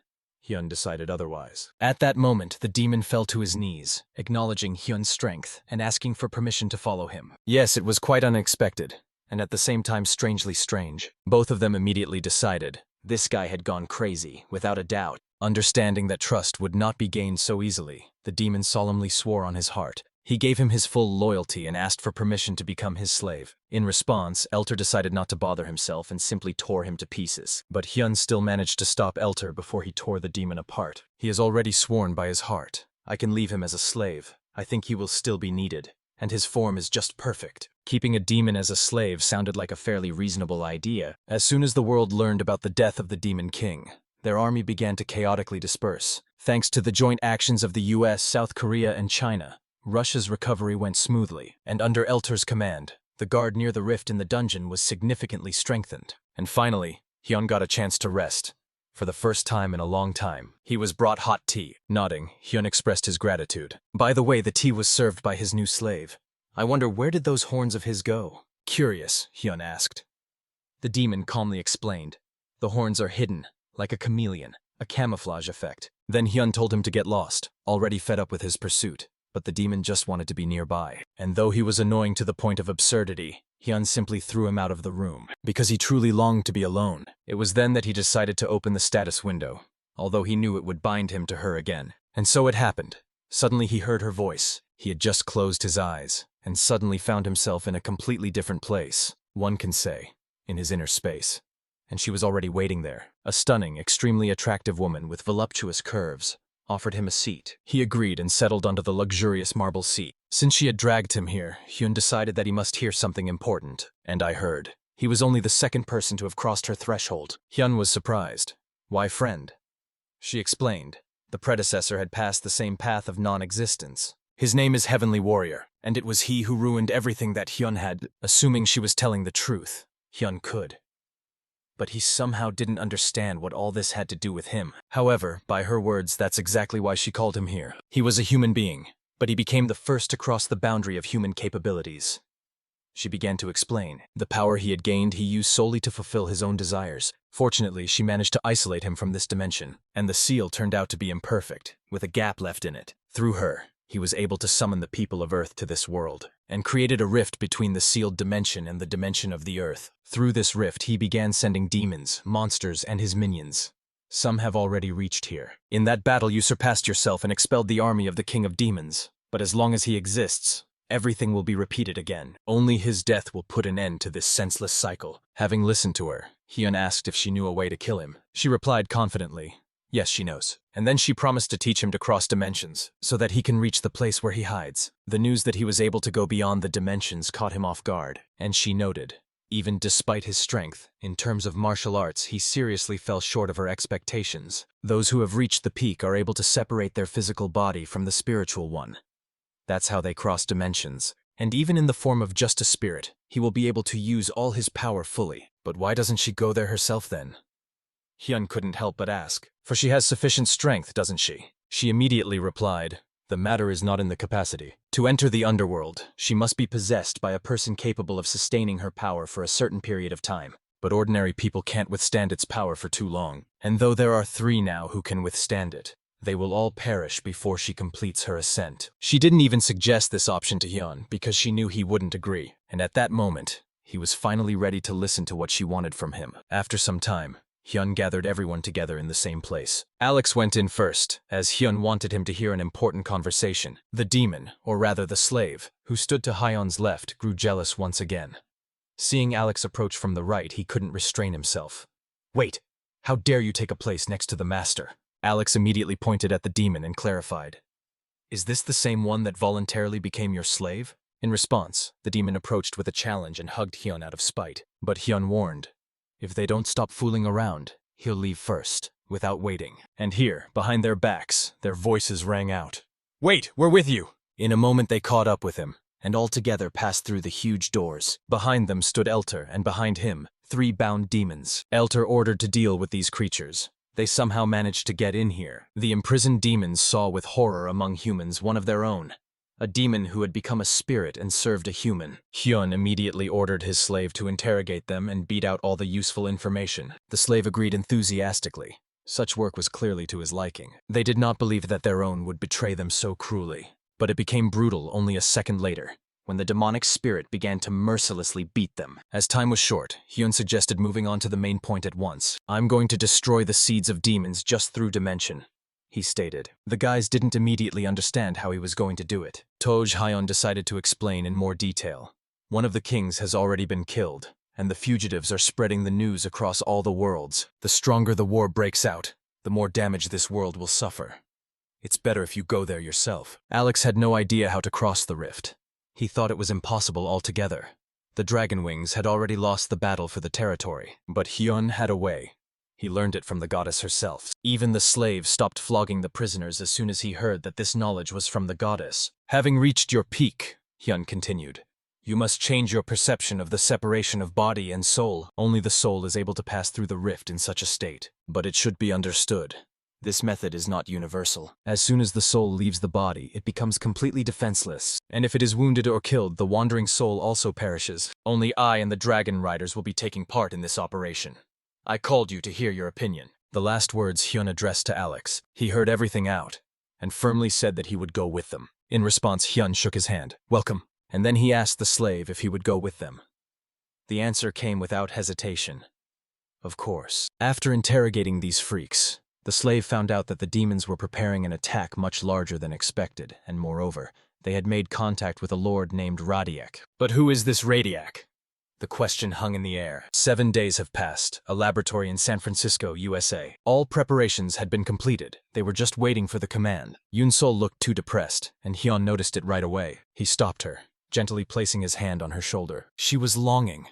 Hyun decided otherwise. At that moment, the demon fell to his knees, acknowledging Hyun's strength and asking for permission to follow him. Yes, it was quite unexpected, and at the same time strangely strange. Both of them immediately decided this guy had gone crazy, without a doubt. Understanding that trust would not be gained so easily, the demon solemnly swore on his heart. He gave him his full loyalty and asked for permission to become his slave. In response, Elter decided not to bother himself and simply tore him to pieces. But Hyun still managed to stop Elter before he tore the demon apart. He has already sworn by his heart. I can leave him as a slave. I think he will still be needed. And his form is just perfect. Keeping a demon as a slave sounded like a fairly reasonable idea. As soon as the world learned about the death of the Demon King, their army began to chaotically disperse. Thanks to the joint actions of the US, South Korea, and China, Russia's recovery went smoothly, and under Elter's command, the guard near the rift in the dungeon was significantly strengthened. And finally, Hyun got a chance to rest. For the first time in a long time, he was brought hot tea. Nodding, Hyun expressed his gratitude. By the way, the tea was served by his new slave. I wonder, where did those horns of his go? Curious, Hyun asked. The demon calmly explained. The horns are hidden, like a chameleon, a camouflage effect. Then Hyun told him to get lost, already fed up with his pursuit. But the demon just wanted to be nearby. And though he was annoying to the point of absurdity, Hyun simply threw him out of the room, because he truly longed to be alone. It was then that he decided to open the status window, although he knew it would bind him to her again. And so it happened. Suddenly he heard her voice. He had just closed his eyes, and suddenly found himself in a completely different place. One can say, in his inner space. And she was already waiting there. A stunning, extremely attractive woman with voluptuous curves offered him a seat. He agreed and settled onto the luxurious marble seat. Since she had dragged him here, Hyun decided that he must hear something important. And I heard. He was only the second person to have crossed her threshold. Hyun was surprised. Why friend? She explained. The predecessor had passed the same path of non-existence. His name is Heavenly Warrior, and it was he who ruined everything that Hyun had. Assuming she was telling the truth, Hyun could. But he somehow didn't understand what all this had to do with him. However, by her words, that's exactly why she called him here. He was a human being, but he became the first to cross the boundary of human capabilities. She began to explain. The power he had gained he used solely to fulfill his own desires. Fortunately, she managed to isolate him from this dimension, and the seal turned out to be imperfect, with a gap left in it. Through her, he was able to summon the people of Earth to this world, and created a rift between the sealed dimension and the dimension of the Earth. Through this rift, he began sending demons, monsters, and his minions. Some have already reached here. In that battle, you surpassed yourself and expelled the army of the King of Demons. But as long as he exists, everything will be repeated again. Only his death will put an end to this senseless cycle. Having listened to her, Hyun asked if she knew a way to kill him. She replied confidently, yes, she knows. And then she promised to teach him to cross dimensions, so that he can reach the place where he hides. The news that he was able to go beyond the dimensions caught him off guard, and she noted, Even despite his strength, in terms of martial arts, he seriously fell short of her expectations. Those who have reached the peak are able to separate their physical body from the spiritual one. That's how they cross dimensions. And even in the form of just a spirit, he will be able to use all his power fully. But why doesn't she go there herself then? Hyun couldn't help but ask, for she has sufficient strength, doesn't she? She immediately replied, the matter is not in the capacity. To enter the underworld, she must be possessed by a person capable of sustaining her power for a certain period of time. But ordinary people can't withstand its power for too long. And though there are 3 now who can withstand it, they will all perish before she completes her ascent. She didn't even suggest this option to Hyun because she knew he wouldn't agree. And at that moment, he was finally ready to listen to what she wanted from him. After some time, Hyun gathered everyone together in the same place. Alex went in first, as Hyun wanted him to hear an important conversation. The demon, or rather the slave, who stood to Hyun's left, grew jealous once again. Seeing Alex approach from the right, he couldn't restrain himself. Wait, how dare you take a place next to the master? Alex immediately pointed at the demon and clarified. Is this the same one that voluntarily became your slave? In response, the demon approached with a challenge and hugged Hyun out of spite. But Hyun warned, if they don't stop fooling around, he'll leave first, without waiting. And here, behind their backs, their voices rang out. Wait, we're with you! In a moment they caught up with him, and all together passed through the huge doors. Behind them stood Elter, and behind him, 3 bound demons. Elter ordered to deal with these creatures. They somehow managed to get in here. The imprisoned demons saw with horror among humans one of their own. A demon who had become a spirit and served a human. Hyun immediately ordered his slave to interrogate them and beat out all the useful information. The slave agreed enthusiastically. Such work was clearly to his liking. They did not believe that their own would betray them so cruelly. But it became brutal only a second later, when the demonic spirit began to mercilessly beat them. As time was short, Hyun suggested moving on to the main point at once. I'm going to destroy the seeds of demons just through dimension, he stated. The guys didn't immediately understand how he was going to do it. Toj Hyun decided to explain in more detail. One of the kings has already been killed, and the fugitives are spreading the news across all the worlds. The stronger the war breaks out, the more damage this world will suffer. It's better if you go there yourself. Alex had no idea how to cross the rift. He thought it was impossible altogether. The Dragon Wings had already lost the battle for the territory, but Hyun had a way. He learned it from the goddess herself. Even the slave stopped flogging the prisoners as soon as he heard that this knowledge was from the goddess. Having reached your peak, Hyun continued, you must change your perception of the separation of body and soul. Only the soul is able to pass through the rift in such a state. But it should be understood, this method is not universal. As soon as the soul leaves the body, it becomes completely defenseless. And if it is wounded or killed, the wandering soul also perishes. Only I and the Dragon Riders will be taking part in this operation. I called you to hear your opinion. The last words Hyun addressed to Alex. He heard everything out, and firmly said that he would go with them. In response, Hyun shook his hand. Welcome. And then he asked the slave if he would go with them. The answer came without hesitation. Of course. After interrogating these freaks, the slave found out that the demons were preparing an attack much larger than expected, and moreover, they had made contact with a lord named Radiak. But who is this Radiak? The question hung in the air. 7 days have passed, a laboratory in San Francisco, USA. All preparations had been completed. They were just waiting for the command. Yoon-sol looked too depressed, and Hyun noticed it right away. He stopped her, gently placing his hand on her shoulder. She was longing,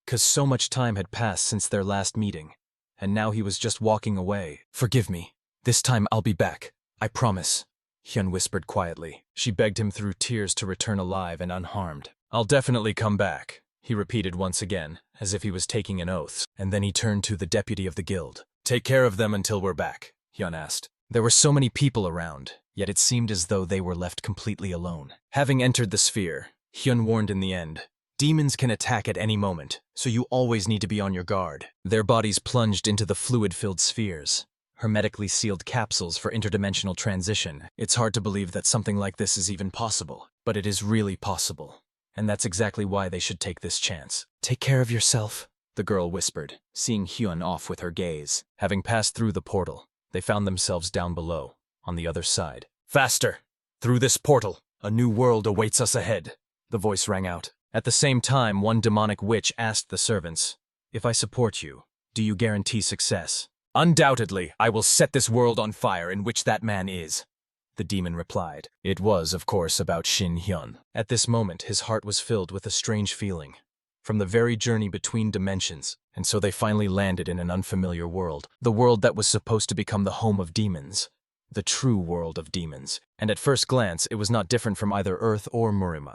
'cause so much time had passed since their last meeting, and now he was just walking away. Forgive me. This time I'll be back. I promise, Hyun whispered quietly. She begged him through tears to return alive and unharmed. I'll definitely come back, he repeated once again, as if he was taking an oath, and then he turned to the deputy of the guild. Take care of them until we're back, Hyun asked. There were so many people around, yet it seemed as though they were left completely alone. Having entered the sphere, Hyun warned in the end, demons can attack at any moment, so you always need to be on your guard. Their bodies plunged into the fluid-filled spheres, hermetically sealed capsules for interdimensional transition. It's hard to believe that something like this is even possible, but it is really possible. And that's exactly why they should take this chance. Take care of yourself, the girl whispered, seeing Hyun off with her gaze. Having passed through the portal, they found themselves down below, on the other side. Faster! Through this portal! A new world awaits us ahead, the voice rang out. At the same time, one demonic witch asked the servants, if I support you, do you guarantee success? Undoubtedly, I will set this world on fire in which that man is, the demon replied. It was, of course, about Shin Hyun. At this moment, his heart was filled with a strange feeling. from the very journey between dimensions, and so they finally landed in an unfamiliar world, the world that was supposed to become the home of demons. The true world of demons, and at first glance it was not different from either Earth or Murim.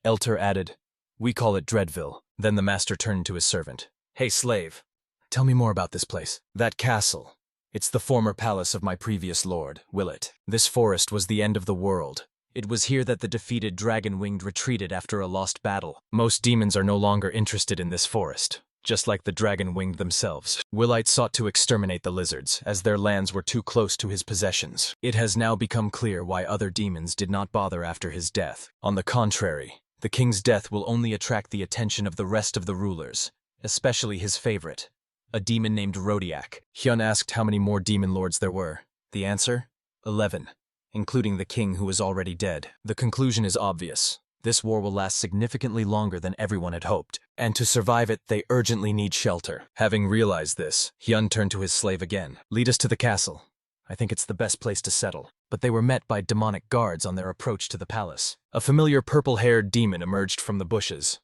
Elter added, "We call it Dreadville." Then the master turned to his servant. "Hey, slave, tell me more about this place." "That castle. It's the former palace of my previous lord, Willet. This forest was the end of the world. It was here that the defeated Dragon-Winged retreated after a lost battle. Most demons are no longer interested in this forest, just like the Dragon-Winged themselves. Willet sought to exterminate the lizards, as their lands were too close to his possessions. It has now become clear why other demons did not bother after his death. On the contrary, the king's death will only attract the attention of the rest of the rulers, especially his favorite, a demon named Rodiak. Hyun asked how many more demon lords there were. The answer? 11. Including the king who is already dead. The conclusion is obvious. This war will last significantly longer than everyone had hoped, and to survive it, they urgently need shelter. Having realized this, Hyun turned to his slave again. "Lead us to the castle. I think it's the best place to settle." But they were met by demonic guards on their approach to the palace. A familiar purple-haired demon emerged from the bushes.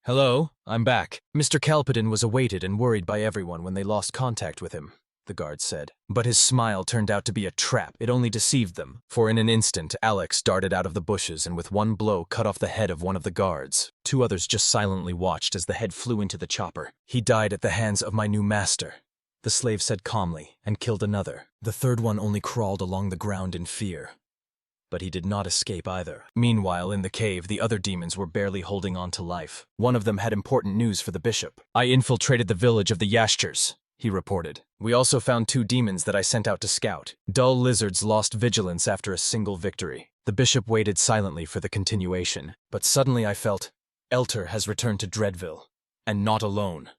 "Hello, I'm back." Mr. Kalpadin was awaited and worried by everyone when they lost contact with him, the guard said. But his smile turned out to be a trap. It only deceived them, for in an instant Alex darted out of the bushes and with one blow cut off the head of one of the guards. Two others just silently watched as the head flew into the chopper. "He died at the hands of my new master," the slave said calmly, and killed another. The third one only crawled along the ground in fear. But he did not escape either. Meanwhile, in the cave, the other demons were barely holding on to life. One of them had important news for the bishop. "I infiltrated the village of the Yashters," he reported. "We also found 2 demons that I sent out to scout. Dull lizards lost vigilance after a single victory." The bishop waited silently for the continuation, but suddenly I felt, Elter has returned to Dreadville, and not alone,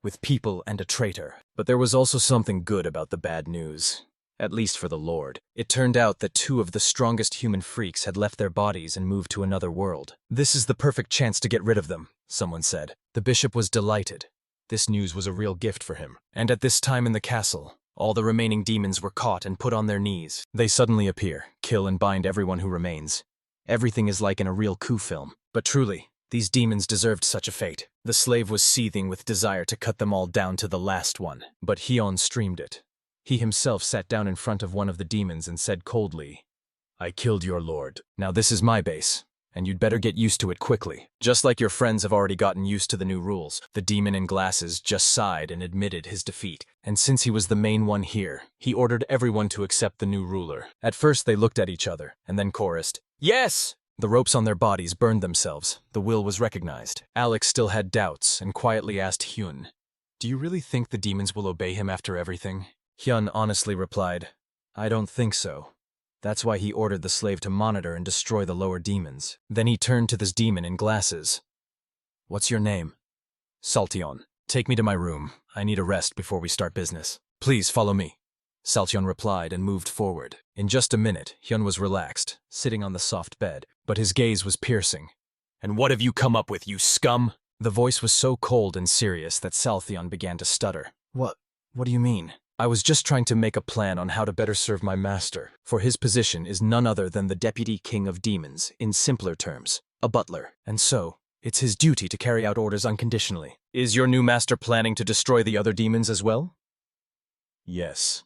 with people and a traitor. But there was also something good about the bad news. At least for the Lord. It turned out that 2 of the strongest human freaks had left their bodies and moved to another world. "This is the perfect chance to get rid of them," someone said. The bishop was delighted. This news was a real gift for him. And at this time in the castle, all the remaining demons were caught and put on their knees. They suddenly appear, kill and bind everyone who remains. Everything is like in a real coup film. But truly, these demons deserved such a fate. The slave was seething with desire to cut them all down to the last one. But Hyun streamed it. He himself sat down in front of one of the demons and said coldly, "I killed your lord. Now this is my base, and you'd better get used to it quickly. Just like your friends have already gotten used to the new rules." The demon in glasses just sighed and admitted his defeat. And since he was the main one here, he ordered everyone to accept the new ruler. At first they looked at each other, and then chorused, "Yes!" The ropes on their bodies burned themselves. The will was recognized. Alex still had doubts and quietly asked Hyun, "Do you really think the demons will obey him after everything?" Hyun honestly replied, "I don't think so. That's why he ordered the slave to monitor and destroy the lower demons." Then he turned to this demon in glasses. "What's your name?" "Saltion. Take me to my room. I need a rest before we start business." "Please follow me." Saltion replied and moved forward. In just a minute, Hyun was relaxed, sitting on the soft bed, but his gaze was piercing. "And what have you come up with, you scum?" The voice was so cold and serious that Saltion began to stutter. What do you mean?" "I was just trying to make a plan on how to better serve my master, for his position is none other than the deputy king of demons, in simpler terms, a butler. And so, it's his duty to carry out orders unconditionally." "Is your new master planning to destroy the other demons as well?" "Yes,"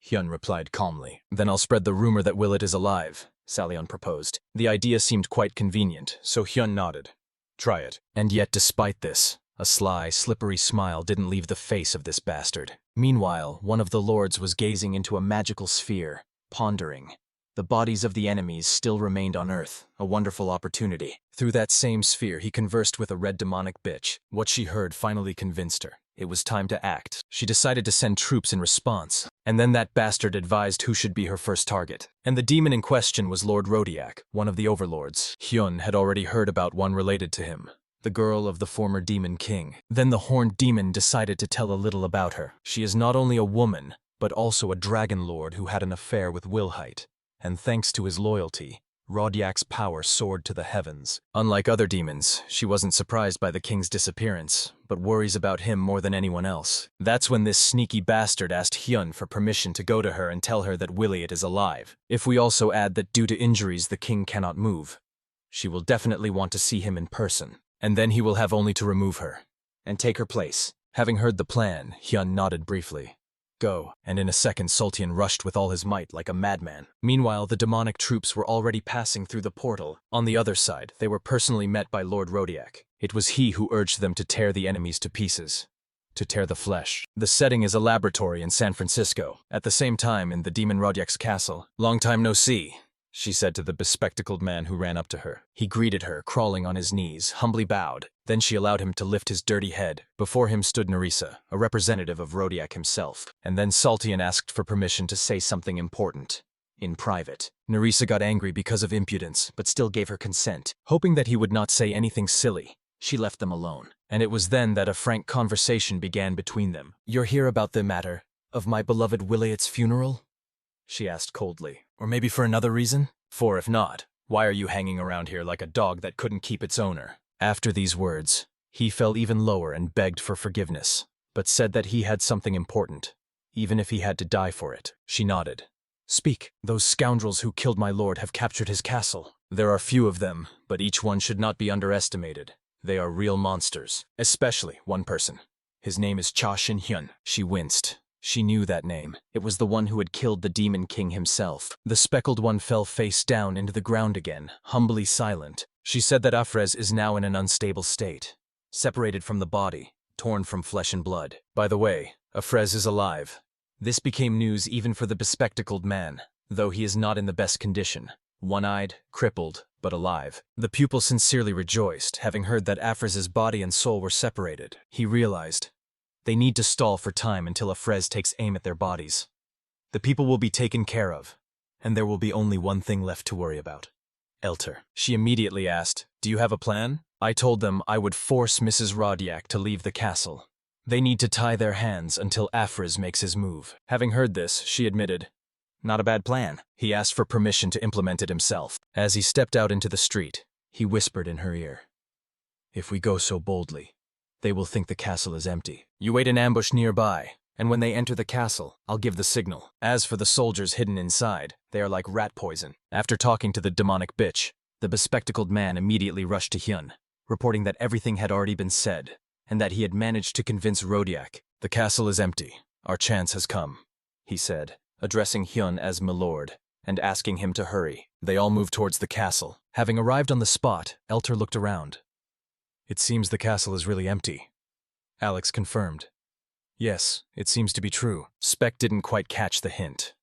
Hyun replied calmly. "Then I'll spread the rumor that Willet is alive," Saltion proposed. The idea seemed quite convenient, so Hyun nodded. "Try it." And yet despite this, a sly, slippery smile didn't leave the face of this bastard. Meanwhile, one of the lords was gazing into a magical sphere, pondering. The bodies of the enemies still remained on Earth, a wonderful opportunity. Through that same sphere, he conversed with a red demonic bitch. What she heard finally convinced her. It was time to act. She decided to send troops in response, and then that bastard advised who should be her first target. And the demon in question was Lord Rodiak, one of the overlords. Hyun had already heard about one related to him, the girl of the former demon king. Then the horned demon decided to tell a little about her. She is not only a woman, but also a dragon lord who had an affair with Wilhite. And thanks to his loyalty, Rodiak's power soared to the heavens. Unlike other demons, she wasn't surprised by the king's disappearance, but worries about him more than anyone else. That's when this sneaky bastard asked Hyun for permission to go to her and tell her that Williot is alive. If we also add that due to injuries the king cannot move, she will definitely want to see him in person. and then he will have only to remove her and take her place. Having heard the plan, Hyun nodded briefly. Go, and in a second Sultian rushed with all his might like a madman. Meanwhile, the demonic troops were already passing through the portal. On the other side, they were personally met by Lord Rodiak. It was he who urged them to tear the enemies to pieces. To tear the flesh. The setting is a laboratory in San Francisco. At the same time, in the demon Rodiak's castle. Long time no see, she said to the bespectacled man who ran up to her. He greeted her, crawling on his knees, humbly bowed. Then she allowed him to lift his dirty head. Before him stood Nerissa, a representative of Rodiak himself. And then Sultian asked for permission to say something important. In private. Nerissa got angry because of impudence, but still gave her consent, hoping that he would not say anything silly. She left them alone. And it was then that a frank conversation began between them. "You're here about the matter of my beloved Wilayat's funeral?" she asked coldly. "Or maybe for another reason? For if not, why are you hanging around here like a dog that couldn't keep its owner?" After these words, he fell even lower and begged for forgiveness, but said that he had something important, even if he had to die for it. She nodded. "Speak. Those scoundrels who killed my lord have captured his castle. There are few of them, but each one should not be underestimated. They are real monsters, especially one person. His name is Cha Shin-hyun." She winced. She knew that name. It was the one who had killed the Demon King himself. The speckled one fell face down into the ground again, humbly silent. She said that Afrez is now in an unstable state, separated from the body, torn from flesh and blood. By the way, Afrez is alive. This became news even for the bespectacled man, though he is not in the best condition. One-eyed, crippled, but alive. The pupil sincerely rejoiced, having heard that Afrez's body and soul were separated. He realized they need to stall for time until Afrez takes aim at their bodies. The people will be taken care of, and there will be only one thing left to worry about. Elter. She immediately asked, "Do you have a plan?" I told them I would force Mrs. Rodiak to leave the castle. They need to tie their hands until Afrez makes his move. Having heard this, she admitted, "Not a bad plan." He asked for permission to implement it himself. As he stepped out into the street, he whispered in her ear, "If we go so boldly, they will think the castle is empty. You wait in ambush nearby, and when they enter the castle, I'll give the signal. As for the soldiers hidden inside, they are like rat poison." After talking to the demonic bitch, the bespectacled man immediately rushed to Hyun, reporting that everything had already been said, and that he had managed to convince Rodiak. "The castle is empty. Our chance has come," he said, addressing Hyun as Milord, and asking him to hurry. They all moved towards the castle. Having arrived on the spot, Elter looked around. "It seems the castle is really empty," Alex confirmed. "Yes, it seems to be true." Spec didn't quite catch the hint.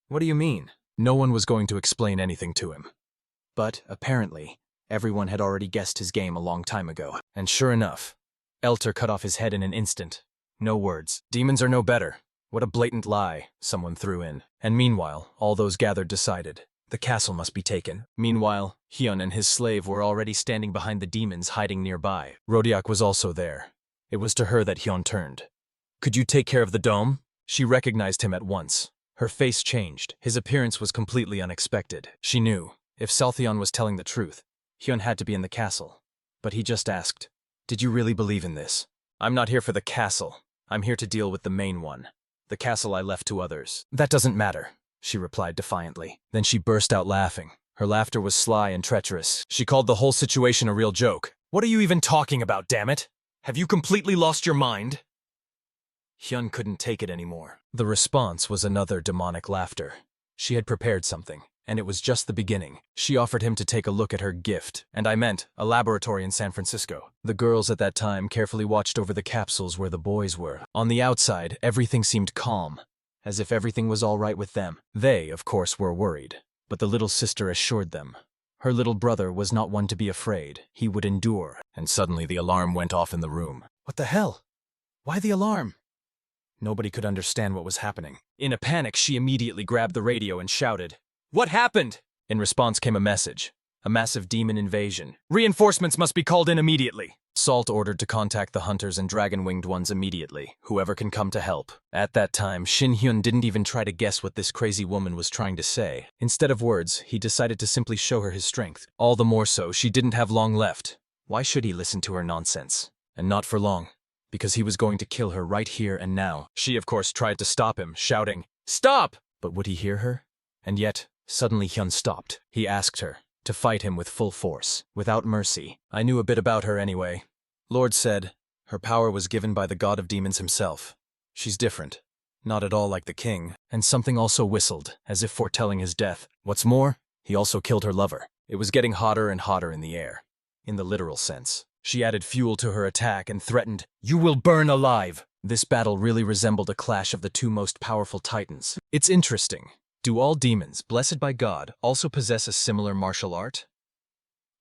"What do you mean?" No one was going to explain anything to him. But, apparently, everyone had already guessed his game a long time ago. And sure enough, Elter cut off his head in an instant. No words. "Demons are no better." "What a blatant lie," someone threw in. And meanwhile, all those gathered decided, the castle must be taken. Meanwhile, Hyun and his slave were already standing behind the demons hiding nearby. Rodiak was also there. It was to her that Hyun turned. "Could you take care of the dome?" She recognized him at once. Her face changed. His appearance was completely unexpected. She knew, if Saltheon was telling the truth, Hyun had to be in the castle. But he just asked, "Did you really believe in this?" "I'm not here for the castle. I'm here to deal with the main one. The castle I left to others." "That doesn't matter," she replied defiantly. Then she burst out laughing. Her laughter was sly and treacherous. She called the whole situation a real joke. "What are you even talking about, damn it? Have you completely lost your mind?" Hyun couldn't take it anymore. The response was another demonic laughter. She had prepared something, and it was just the beginning. She offered him to take a look at her gift, and I meant a laboratory in San Francisco. The girls at that time carefully watched over the capsules where the boys were. On the outside, everything seemed calm, as if everything was all right with them. They, of course, were worried, but the little sister assured them. Her little brother was not one to be afraid. He would endure. And suddenly the alarm went off in the room. What the hell? Why the alarm? Nobody could understand what was happening. In a panic, she immediately grabbed the radio and shouted, "What happened?" In response came a message. A massive demon invasion. "Reinforcements must be called in immediately." Salt ordered to contact the hunters and dragon-winged ones immediately. Whoever can come to help. At that time, Shin Hyun didn't even try to guess what this crazy woman was trying to say. Instead of words, he decided to simply show her his strength. All the more so, she didn't have long left. Why should he listen to her nonsense? And not for long. Because he was going to kill her right here and now. She, of course, tried to stop him, shouting, "Stop!" But would he hear her? And yet, suddenly Hyun stopped. He asked her, to fight him with full force, without mercy. I knew a bit about her anyway. Lord said, her power was given by the god of demons himself. She's different. Not at all like the king, and something also whistled, as if foretelling his death. What's more, he also killed her lover. It was getting hotter and hotter in the air, in the literal sense. She added fuel to her attack and threatened, "You will burn alive!" This battle really resembled a clash of the two most powerful titans. It's interesting. Do all demons, blessed by God, also possess a similar martial art?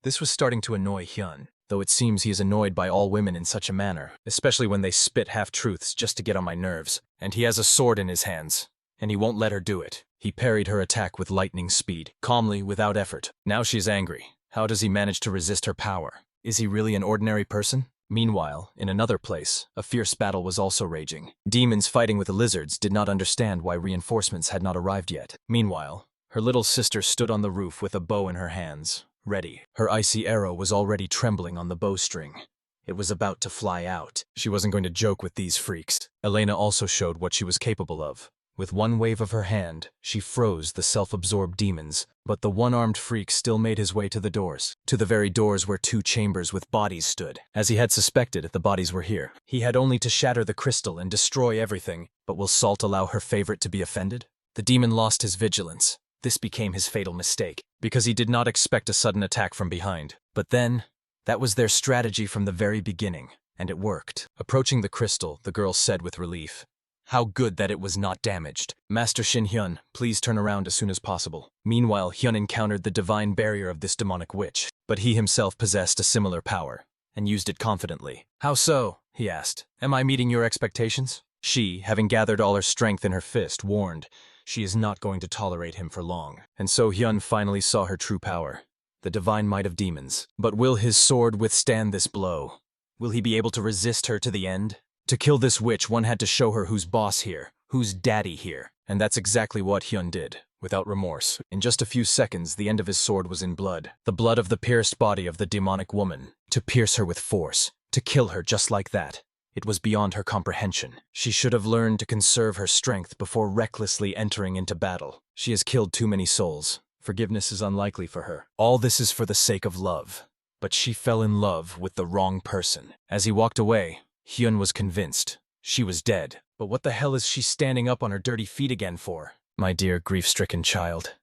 This was starting to annoy Hyun, though it seems he is annoyed by all women in such a manner, especially when they spit half-truths just to get on my nerves. And he has a sword in his hands, and he won't let her do it. He parried her attack with lightning speed, calmly, without effort. Now she's angry. How does he manage to resist her power? Is he really an ordinary person? Meanwhile, in another place, a fierce battle was also raging. Demons fighting with the lizards did not understand why reinforcements had not arrived yet. Meanwhile, her little sister stood on the roof with a bow in her hands, ready. Her icy arrow was already trembling on the bowstring. It was about to fly out. She wasn't going to joke with these freaks. Elena also showed what she was capable of. With one wave of her hand, she froze the self-absorbed demons, but the one-armed freak still made his way to the doors. To the very doors where two chambers with bodies stood. As he had suspected, the bodies were here. He had only to shatter the crystal and destroy everything, but will Salt allow her favorite to be offended? The demon lost his vigilance. This became his fatal mistake, because he did not expect a sudden attack from behind. But then, that was their strategy from the very beginning, and it worked. Approaching the crystal, the girl said with relief, "How good that it was not damaged. Master Shin Hyun, please turn around as soon as possible." Meanwhile, Hyun encountered the divine barrier of this demonic witch, but he himself possessed a similar power, and used it confidently. "How so?" he asked. "Am I meeting your expectations?" She, having gathered all her strength in her fist, warned, she is not going to tolerate him for long. And so Hyun finally saw her true power, the divine might of demons. But will his sword withstand this blow? Will he be able to resist her to the end? To kill this witch, one had to show her who's boss here, who's daddy here. And that's exactly what Hyun did, without remorse. In just a few seconds, the end of his sword was in blood. The blood of the pierced body of the demonic woman. To pierce her with force. To kill her just like that. It was beyond her comprehension. She should have learned to conserve her strength before recklessly entering into battle. She has killed too many souls. Forgiveness is unlikely for her. All this is for the sake of love. But she fell in love with the wrong person. As he walked away, Hyun was convinced. She was dead. But what the hell is she standing up on her dirty feet again for? "My dear grief-stricken child,"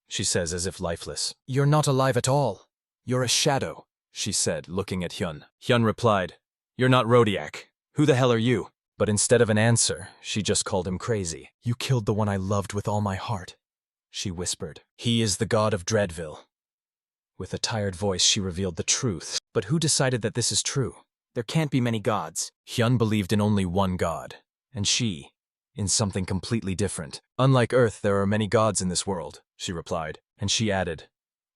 she says as if lifeless. "You're not alive at all. You're a shadow," she said, looking at Hyun. Hyun replied, "You're not Rodiak. Who the hell are you?" But instead of an answer, she just called him crazy. "You killed the one I loved with all my heart," she whispered. "He is the god of Dreadville." With a tired voice, she revealed the truth. But who decided that this is true? There can't be many gods. Hyun believed in only one god, and she, in something completely different. "Unlike Earth, there are many gods in this world," she replied. And she added,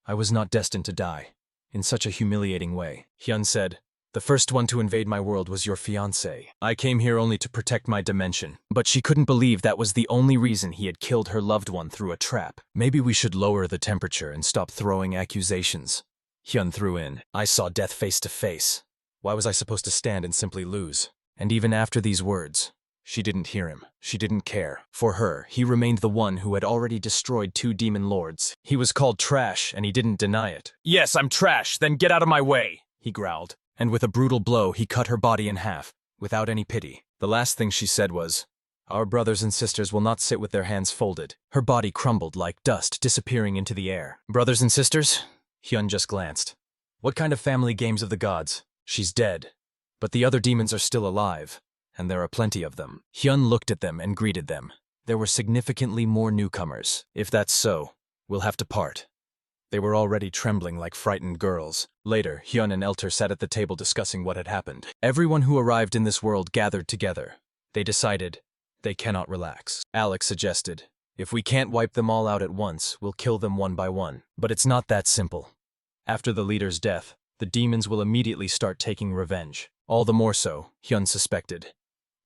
"I was not destined to die, in such a humiliating way." Hyun said, "The first one to invade my world was your fiancé. I came here only to protect my dimension." But she couldn't believe that was the only reason he had killed her loved one through a trap. "Maybe we should lower the temperature and stop throwing accusations," Hyun threw in. "I saw death face to face. Why was I supposed to stand and simply lose?" And even after these words, she didn't hear him. She didn't care. For her, he remained the one who had already destroyed 2 demon lords. He was called trash, and he didn't deny it. "Yes, I'm trash, then get out of my way," he growled. And with a brutal blow, he cut her body in half, without any pity. The last thing she said was, "Our brothers and sisters will not sit with their hands folded." Her body crumbled like dust, disappearing into the air. "Brothers and sisters?" Hyun just glanced. "What kind of family games of the gods? She's dead. But the other demons are still alive, and there are plenty of them." Hyun looked at them and greeted them. There were significantly more newcomers. "If that's so, we'll have to part." They were already trembling like frightened girls. Later, Hyun and Elter sat at the table discussing what had happened. Everyone who arrived in this world gathered together. They decided they cannot relax. Alex suggested, "If we can't wipe them all out at once, we'll kill them one by one." But it's not that simple. After the leader's death, the demons will immediately start taking revenge. All the more so, Hyun suspected.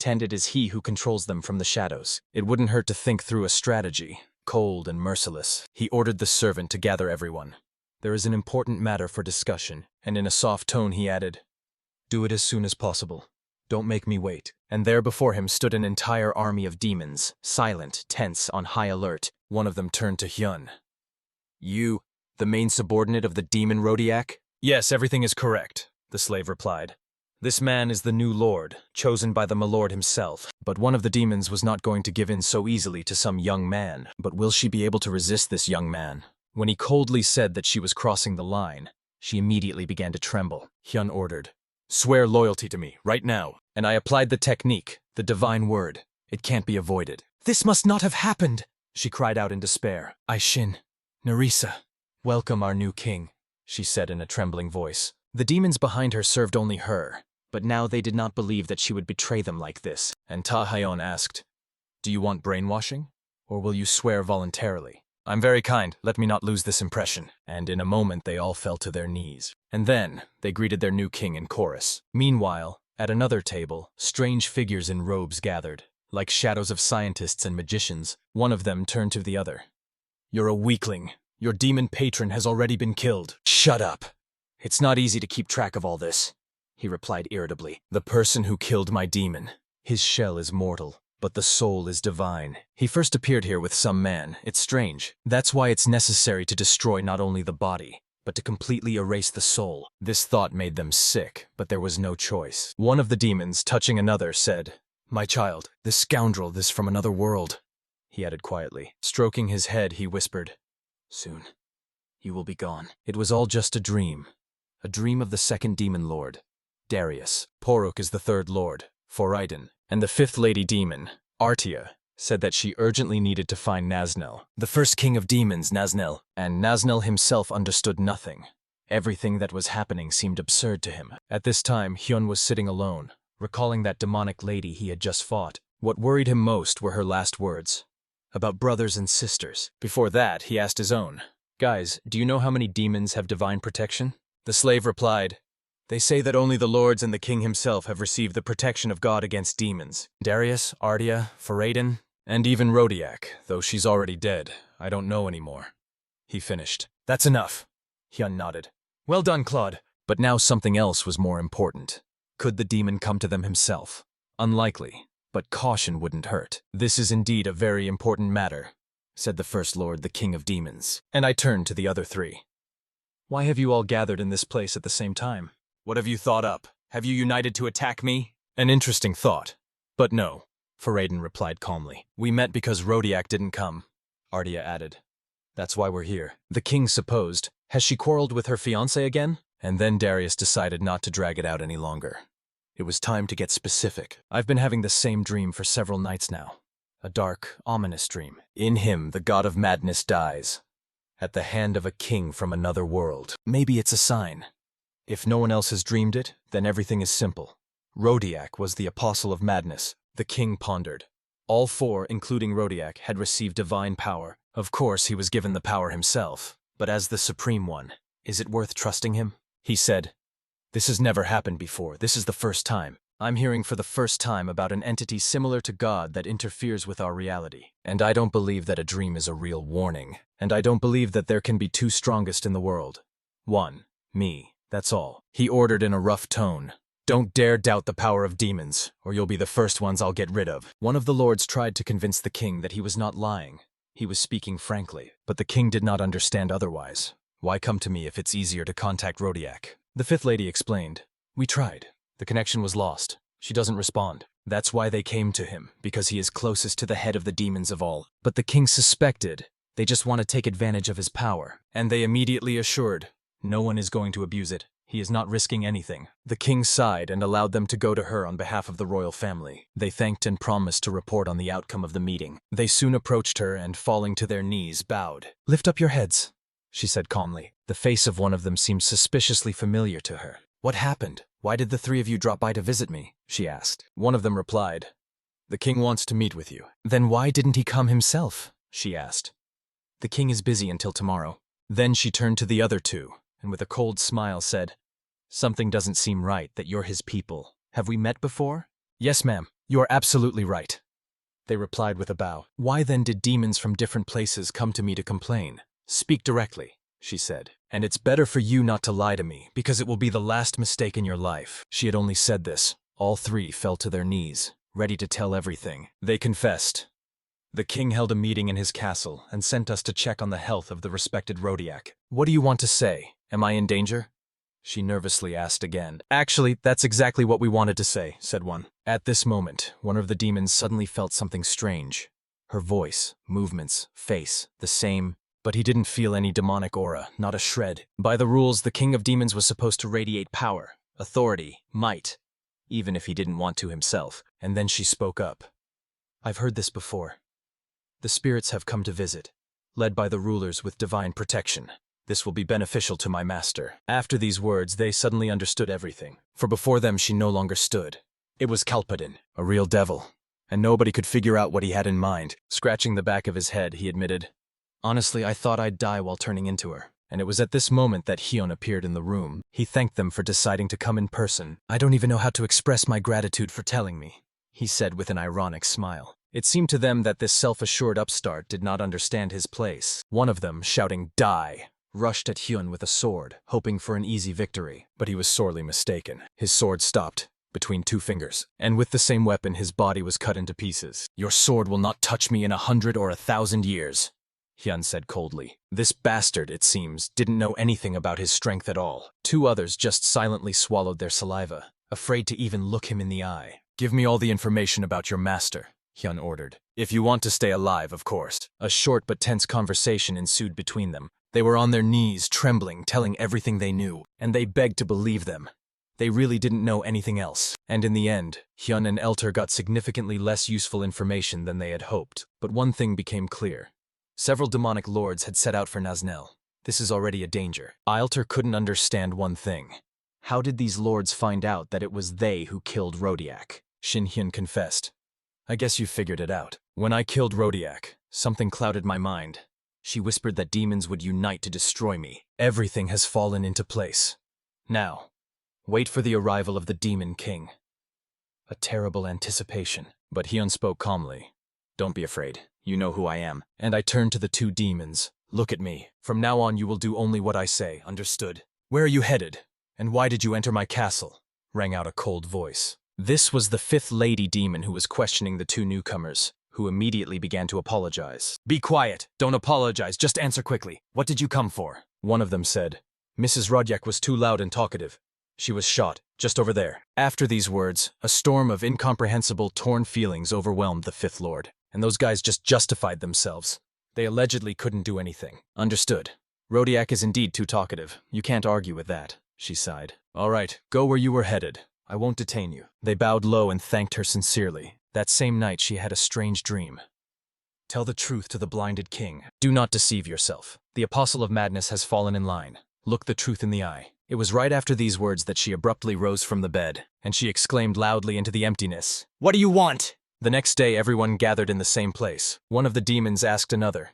It is he who controls them from the shadows. It wouldn't hurt to think through a strategy. Cold and merciless, he ordered the servant to gather everyone. "There is an important matter for discussion," and in a soft tone he added, "Do it as soon as possible. Don't make me wait." And there before him stood an entire army of demons, silent, tense, on high alert. One of them turned to Hyun. "You the main subordinate of the demon Rodiak? Yes, everything is correct, the slave replied. This man is the new lord, chosen by the milord himself. But one of the demons was not going to give in so easily to some young man. But will she be able to resist this young man? When he coldly said that she was crossing the line, she immediately began to tremble. Hyun ordered, "Swear loyalty to me, right now." And I applied the technique, the divine word. It can't be avoided. "This must not have happened," she cried out in despair. "Aishin, Nerissa, welcome our new king," she said in a trembling voice. The demons behind her served only her, but now they did not believe that she would betray them like this. And Ta Hyon asked, "Do you want brainwashing, or will you swear voluntarily?" "I'm very kind, let me not lose this impression." And in a moment they all fell to their knees. And then they greeted their new king in chorus. Meanwhile, at another table, strange figures in robes gathered. Like shadows of scientists and magicians, one of them turned to the other. "You're a weakling. Your demon patron has already been killed." "Shut up. It's not easy to keep track of all this," he replied irritably. "The person who killed my demon, his shell is mortal, but the soul is divine. He first appeared here with some man. It's strange. That's why it's necessary to destroy not only the body, but to completely erase the soul." This thought made them sick, but there was no choice. One of the demons, touching another, said, "My child, this scoundrel is from another world," he added quietly. Stroking his head, he whispered, "Soon, you will be gone." It was all just a dream of the second demon lord, Darius. Poruk is the third lord, Foraiden, and the fifth lady demon, Artia, said that she urgently needed to find Naznel, the first king of demons, Naznel. And Naznel himself understood nothing. Everything that was happening seemed absurd to him. At this time, Hyun was sitting alone, recalling that demonic lady he had just fought. What worried him most were her last words, about brothers and sisters. Before that, he asked his own, "Guys, do you know how many demons have divine protection?" The slave replied, "They say that only the lords and the king himself have received the protection of God against demons. Darius, Artia, Foraiden, and even Rodiak, though she's already dead. I don't know anymore." He finished. "That's enough." Hyun nodded. "Well done, Claude." But now something else was more important. Could the demon come to them himself? Unlikely, but caution wouldn't hurt. "This is indeed a very important matter," said the First Lord, the King of Demons. And I turned to the other three. "Why have you all gathered in this place at the same time? What have you thought up? Have you united to attack me?" "An interesting thought. But no," Foraiden replied calmly. "We met because Rodiak didn't come," Artia added. "That's why we're here." The king supposed, has she quarreled with her fiancé again? And then Darius decided not to drag it out any longer. It was time to get specific. "I've been having the same dream for several nights now. A dark, ominous dream. In him, the god of madness dies, at the hand of a king from another world. Maybe it's a sign. If no one else has dreamed it, then everything is simple. Rodiak was the apostle of madness," the king pondered. All four, including Rodiak, had received divine power. Of course, he was given the power himself. But as the supreme one, is it worth trusting him? He said, "This has never happened before. This is the first time. I'm hearing for the first time about an entity similar to God that interferes with our reality. And I don't believe that a dream is a real warning. And I don't believe that there can be two strongest in the world. One, me. That's all." He ordered in a rough tone, "Don't dare doubt the power of demons, or you'll be the first ones I'll get rid of." One of the lords tried to convince the king that he was not lying. He was speaking frankly, but the king did not understand otherwise. "Why come to me if it's easier to contact Rodiak?" The fifth lady explained, "We tried. The connection was lost. She doesn't respond. That's why they came to him, because he is closest to the head of the demons of all." But the king suspected they just want to take advantage of his power, and they immediately assured, "No one is going to abuse it. He is not risking anything." The king sighed and allowed them to go to her on behalf of the royal family. They thanked and promised to report on the outcome of the meeting. They soon approached her and, falling to their knees, bowed. "Lift up your heads," she said calmly. The face of one of them seemed suspiciously familiar to her. "What happened? Why did the three of you drop by to visit me?" she asked. One of them replied, "The king wants to meet with you." "Then why didn't he come himself?" she asked. "The king is busy until tomorrow." Then she turned to the other two, and with a cold smile said, "Something doesn't seem right that you're his people. Have we met before?" "Yes, ma'am. You are absolutely right," they replied with a bow. "Why then did demons from different places come to me to complain?" "Speak directly," she said. "And it's better for you not to lie to me, because it will be the last mistake in your life." She had only said this. All three fell to their knees, ready to tell everything. They confessed. The king held a meeting in his castle and sent us to check on the health of the respected Rodiak. What do you want to say? Am I in danger? She nervously asked again. Actually, that's exactly what we wanted to say, said one. At this moment, one of the demons suddenly felt something strange. Her voice, movements, face, the same, but he didn't feel any demonic aura, not a shred. By the rules, the king of demons was supposed to radiate power, authority, might, even if he didn't want to himself. And then she spoke up. I've heard this before. The spirits have come to visit, led by the rulers with divine protection. This will be beneficial to my master. After these words, they suddenly understood everything, for before them she no longer stood. It was Kalpadin, a real devil, and nobody could figure out what he had in mind. Scratching the back of his head, he admitted, Honestly, I thought I'd die while turning into her. And it was at this moment that Hyun appeared in the room. He thanked them for deciding to come in person. I don't even know how to express my gratitude for telling me, he said with an ironic smile. It seemed to them that this self-assured upstart did not understand his place. One of them, shouting, Die, rushed at Hyun with a sword, hoping for an easy victory. But he was sorely mistaken. His sword stopped between two fingers, and with the same weapon his body was cut into pieces. Your sword will not touch me in 100 or 1,000 years, Hyun said coldly. This bastard, it seems, didn't know anything about his strength at all. Two others just silently swallowed their saliva, afraid to even look him in the eye. Give me all the information about your master, Hyun ordered. If you want to stay alive, of course. A short but tense conversation ensued between them. They were on their knees, trembling, telling everything they knew, and they begged to believe them. They really didn't know anything else. And in the end, Hyun and Elter got significantly less useful information than they had hoped. But one thing became clear. Several demonic lords had set out for Naznel. This is already a danger. Ailter couldn't understand one thing. How did these lords find out that it was they who killed Rodiak? Shin Hyun confessed. I guess you figured it out. When I killed Rodiak, something clouded my mind. She whispered that demons would unite to destroy me. Everything has fallen into place. Now, wait for the arrival of the Demon King. A terrible anticipation. But Hyun spoke calmly. Don't be afraid. You know who I am. And I turned to the two demons. Look at me. From now on you will do only what I say, understood? Where are you headed? And why did you enter my castle? Rang out a cold voice. This was the fifth lady demon who was questioning the two newcomers, who immediately began to apologize. Be quiet. Don't apologize. Just answer quickly. What did you come for? One of them said. Mrs. Rodiak was too loud and talkative. She was shot, just over there. After these words, a storm of incomprehensible, torn feelings overwhelmed the Fifth Lord. And those guys just justified themselves. They allegedly couldn't do anything. Understood. Rodiak is indeed too talkative. You can't argue with that, she sighed. All right, go where you were headed. I won't detain you. They bowed low and thanked her sincerely. That same night she had a strange dream. Tell the truth to the blinded king. Do not deceive yourself. The apostle of madness has fallen in line. Look the truth in the eye. It was right after these words that she abruptly rose from the bed, and she exclaimed loudly into the emptiness, What do you want? The next day everyone gathered in the same place. One of the demons asked another,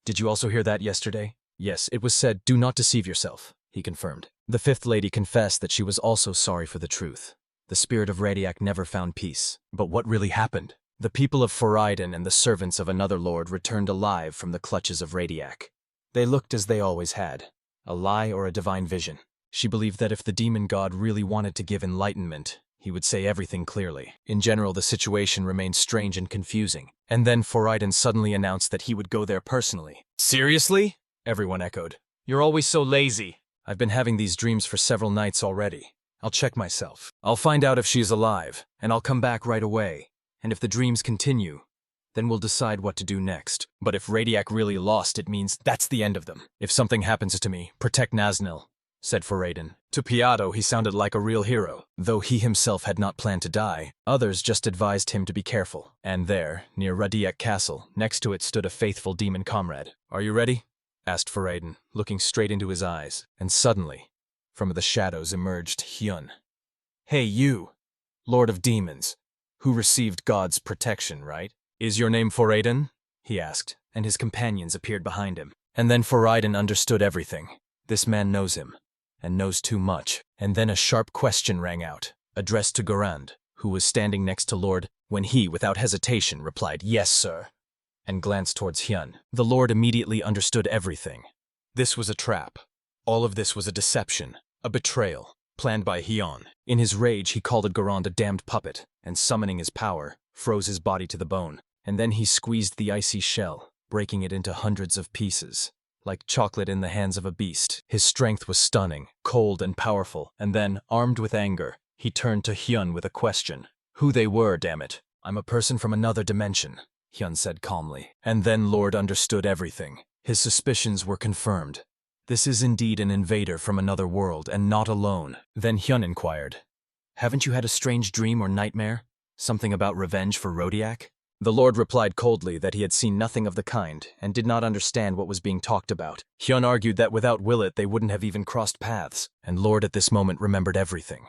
Did you also hear that yesterday? Yes, it was said, Do not deceive yourself, he confirmed. The fifth lady confessed that she was also sorry for the truth. The spirit of Radiak never found peace. But what really happened? The people of Foraiden and the servants of another lord returned alive from the clutches of Radiak. They looked as they always had, a lie or a divine vision. She believed that if the demon god really wanted to give enlightenment, he would say everything clearly. In general, the situation remained strange and confusing. And then Foraiden suddenly announced that he would go there personally. Seriously? Everyone echoed. You're always so lazy. I've been having these dreams for several nights already. I'll check myself. I'll find out if she's alive, and I'll come back right away. And if the dreams continue, then we'll decide what to do next. But if Radiak really lost, it means that's the end of them. If something happens to me, protect Naznel, said Foraiden. To Piado, he sounded like a real hero. Though he himself had not planned to die, others just advised him to be careful. And there, near Radiak Castle, next to it stood a faithful demon comrade. Are you ready? Asked Foraiden, looking straight into his eyes. And suddenly, from the shadows emerged Hyun. Hey you, Lord of Demons, who received God's protection, right? Is your name Foraiden? He asked, and his companions appeared behind him. And then Foraiden understood everything. This man knows him, and knows too much. And then a sharp question rang out, addressed to Garand, who was standing next to Lord, when he, without hesitation, replied, Yes, sir, and glanced towards Hyun. The Lord immediately understood everything. This was a trap. All of this was a deception, a betrayal, planned by Hyun. In his rage, he called Garand a damned puppet, and summoning his power, froze his body to the bone. and then he squeezed the icy shell, breaking it into hundreds of pieces. Like chocolate in the hands of a beast, his strength was stunning, cold and powerful, and then, armed with anger, he turned to Hyun with a question. Who they were, damn it. I'm a person from another dimension, Hyun said calmly. And then Lord understood everything. His suspicions were confirmed. This is indeed an invader from another world, and not alone. Then Hyun inquired, haven't you had a strange dream or nightmare? Something about revenge for Rodiak? The Lord replied coldly that he had seen nothing of the kind, and did not understand what was being talked about. Hyun argued that without Willet they wouldn't have even crossed paths, and Lord at this moment remembered everything.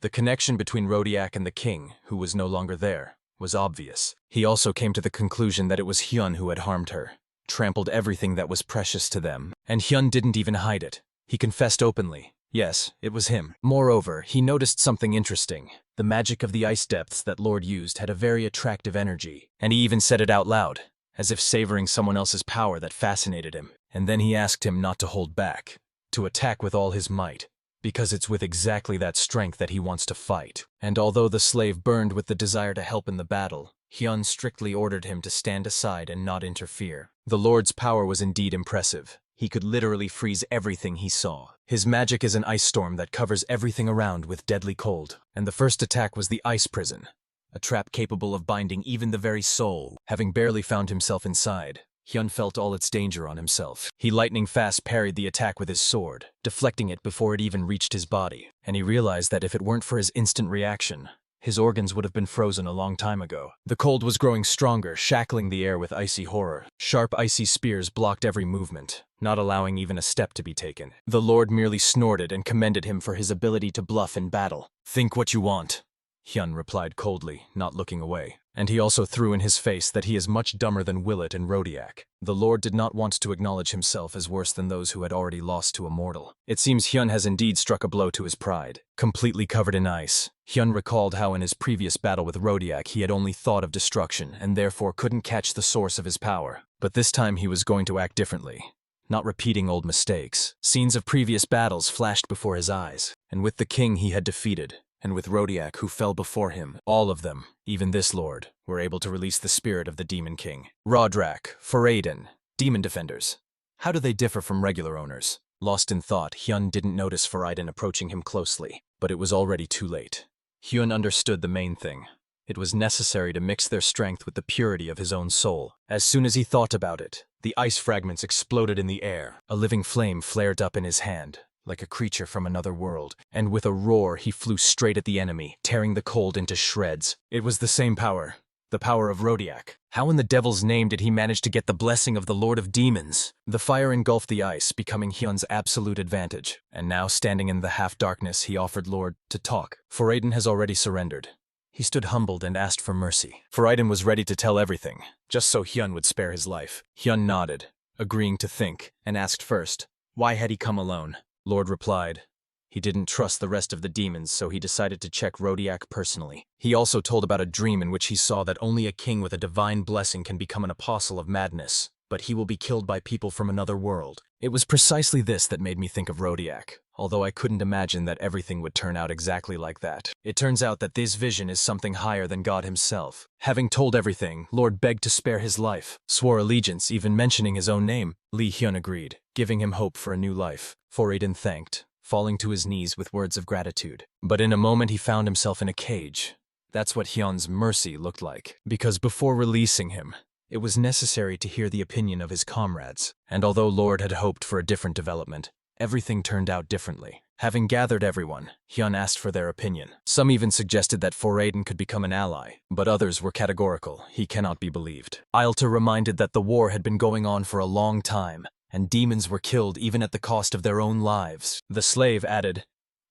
The connection between Rodiak and the king, who was no longer there, was obvious. He also came to the conclusion that it was Hyun who had harmed her, trampled everything that was precious to them, and Hyun didn't even hide it. He confessed openly. Yes, it was him. Moreover, he noticed something interesting. The magic of the ice depths that Lord used had a very attractive energy, and he even said it out loud, as if savoring someone else's power that fascinated him. And then he asked him not to hold back, to attack with all his might, because it's with exactly that strength that he wants to fight. And although the slave burned with the desire to help in the battle, Hyun strictly ordered him to stand aside and not interfere. The Lord's power was indeed impressive. He could literally freeze everything he saw. His magic is an ice storm that covers everything around with deadly cold. And the first attack was the ice prison, a trap capable of binding even the very soul. Having barely found himself inside, Hyun felt all its danger on himself. He lightning-fast parried the attack with his sword, deflecting it before it even reached his body. And he realized that if it weren't for his instant reaction, his organs would have been frozen a long time ago. The cold was growing stronger, shackling the air with icy horror. Sharp icy spears blocked every movement, not allowing even a step to be taken. The Lord merely snorted and commended him for his ability to bluff in battle. Think what you want, Hyun replied coldly, not looking away. And he also threw in his face that he is much dumber than Willet and Rodiak. The Lord did not want to acknowledge himself as worse than those who had already lost to a mortal. It seems Hyun has indeed struck a blow to his pride. Completely covered in ice, Hyun recalled how in his previous battle with Rodiak he had only thought of destruction and therefore couldn't catch the source of his power. But this time he was going to act differently, not repeating old mistakes. Scenes of previous battles flashed before his eyes, and with the king he had defeated, and with Rodiak who fell before him, all of them, even this lord, were able to release the spirit of the Demon King. Rodrak, Foraden, Demon Defenders. How do they differ from regular owners? Lost in thought, Hyun didn't notice Foraden approaching him closely, but it was already too late. Hyun understood the main thing. It was necessary to mix their strength with the purity of his own soul. As soon as he thought about it, the ice fragments exploded in the air. A living flame flared up in his hand, like a creature from another world, and with a roar he flew straight at the enemy, tearing the cold into shreds. It was the same power, the power of Rodiak. How in the devil's name did he manage to get the blessing of the Lord of Demons? The fire engulfed the ice, becoming Hyun's absolute advantage, and now standing in the half-darkness he offered Lord to talk. Foraden has already surrendered. He stood humbled and asked for mercy. Foraden was ready to tell everything, just so Hyun would spare his life. Hyun nodded, agreeing to think, and asked first, why had he come alone? Lord replied, he didn't trust the rest of the demons, so he decided to check Rodiak personally. He also told about a dream in which he saw that only a king with a divine blessing can become an apostle of madness, but he will be killed by people from another world. It was precisely this that made me think of Rodiak, although I couldn't imagine that everything would turn out exactly like that. It turns out that this vision is something higher than God himself. Having told everything, Lord begged to spare his life, swore allegiance, even mentioning his own name. Lee Hyun agreed, giving him hope for a new life. Foraden thanked, falling to his knees with words of gratitude. But in a moment he found himself in a cage. That's what Hyun's mercy looked like, because before releasing him, it was necessary to hear the opinion of his comrades. And although Lord had hoped for a different development, everything turned out differently. Having gathered everyone, Hyun asked for their opinion. Some even suggested that Foraden could become an ally, but others were categorical. He cannot be believed. Ailta reminded that the war had been going on for a long time, and demons were killed even at the cost of their own lives. The slave added,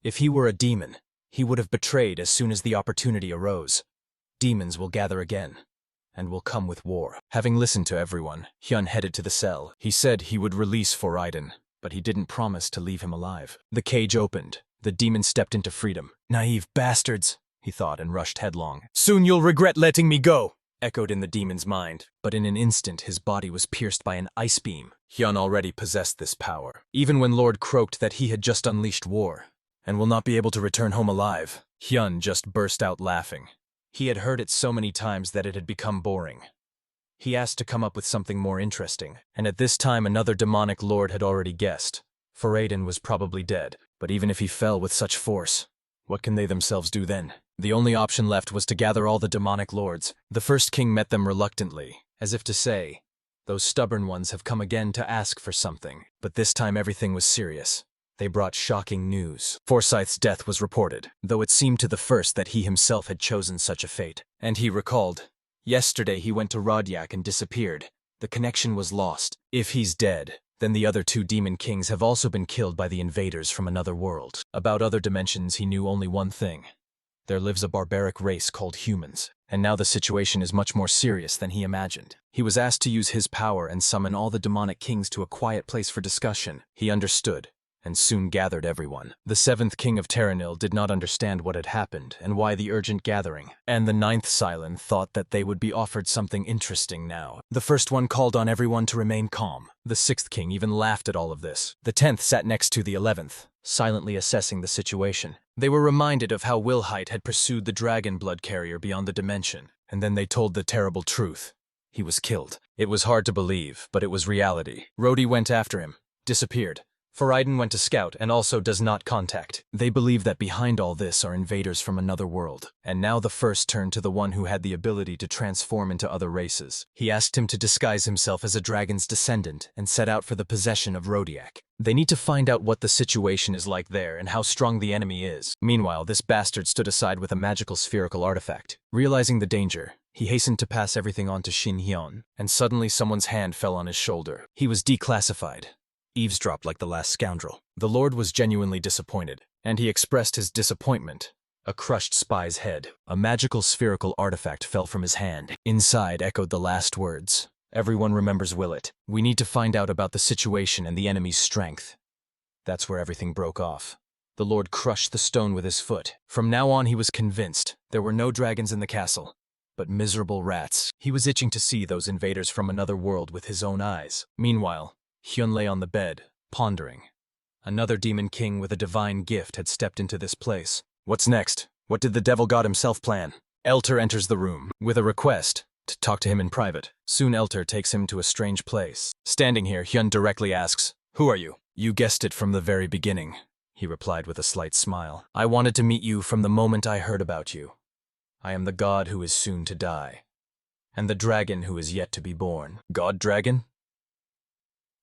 if he were a demon, he would have betrayed as soon as the opportunity arose. Demons will gather again, and will come with war. Having listened to everyone, Hyun headed to the cell. He said he would release Foraden, but he didn't promise to leave him alive. The cage opened. The demon stepped into freedom. Naive bastards, he thought, and rushed headlong. Soon you'll regret letting me go, echoed in the demon's mind. But in an instant his body was pierced by an ice beam. Hyun already possessed this power. Even when Lord croaked that he had just unleashed war, and will not be able to return home alive, Hyun just burst out laughing. He had heard it so many times that it had become boring. He asked to come up with something more interesting, and at this time another demonic lord had already guessed. Faradin was probably dead, but even if he fell with such force, what can they themselves do then? The only option left was to gather all the demonic lords. The first king met them reluctantly, as if to say, "Those stubborn ones have come again to ask for something." But this time everything was serious. They brought shocking news. Forsyth's death was reported, though it seemed to the first that he himself had chosen such a fate. And he recalled, yesterday he went to Rodyak and disappeared. The connection was lost. If he's dead, then the other two demon kings have also been killed by the invaders from another world. About other dimensions he knew only one thing. There lives a barbaric race called humans, and now the situation is much more serious than he imagined. He was asked to use his power and summon all the demonic kings to a quiet place for discussion. He understood, and soon gathered everyone. The seventh king of Terranil did not understand what had happened and why the urgent gathering, and the ninth Silent thought that they would be offered something interesting now. The first one called on everyone to remain calm. The sixth king even laughed at all of this. The 10th sat next to the 11th, silently assessing the situation. They were reminded of how Wilhite had pursued the dragon blood carrier beyond the dimension, and then they told the terrible truth. He was killed. It was hard to believe, but it was reality. Rhodey went after him, disappeared. Faradin went to scout and also does not contact. They believe that behind all this are invaders from another world. And now the first turned to the one who had the ability to transform into other races. He asked him to disguise himself as a dragon's descendant and set out for the possession of Rodyak. They need to find out what the situation is like there and how strong the enemy is. Meanwhile, this bastard stood aside with a magical spherical artifact. Realizing the danger, he hastened to pass everything on to Shin Hyun, and suddenly someone's hand fell on his shoulder. He was declassified. Eavesdropped like the last scoundrel. The Lord was genuinely disappointed, and he expressed his disappointment. A crushed spy's head, a magical spherical artifact fell from his hand. Inside echoed the last words. Everyone remembers Willett. We need to find out about the situation and the enemy's strength. That's where everything broke off. The Lord crushed the stone with his foot. From now on he was convinced there were no dragons in the castle, but miserable rats. He was itching to see those invaders from another world with his own eyes. Meanwhile, Hyun lay on the bed, pondering. Another demon king with a divine gift had stepped into this place. What's next? What did the devil god himself plan? Elter enters the room, with a request to talk to him in private. Soon Elter takes him to a strange place. Standing here, Hyun directly asks, "Who are you?" "You guessed it from the very beginning," he replied with a slight smile. "I wanted to meet you from the moment I heard about you. I am the god who is soon to die, and the dragon who is yet to be born." God-dragon?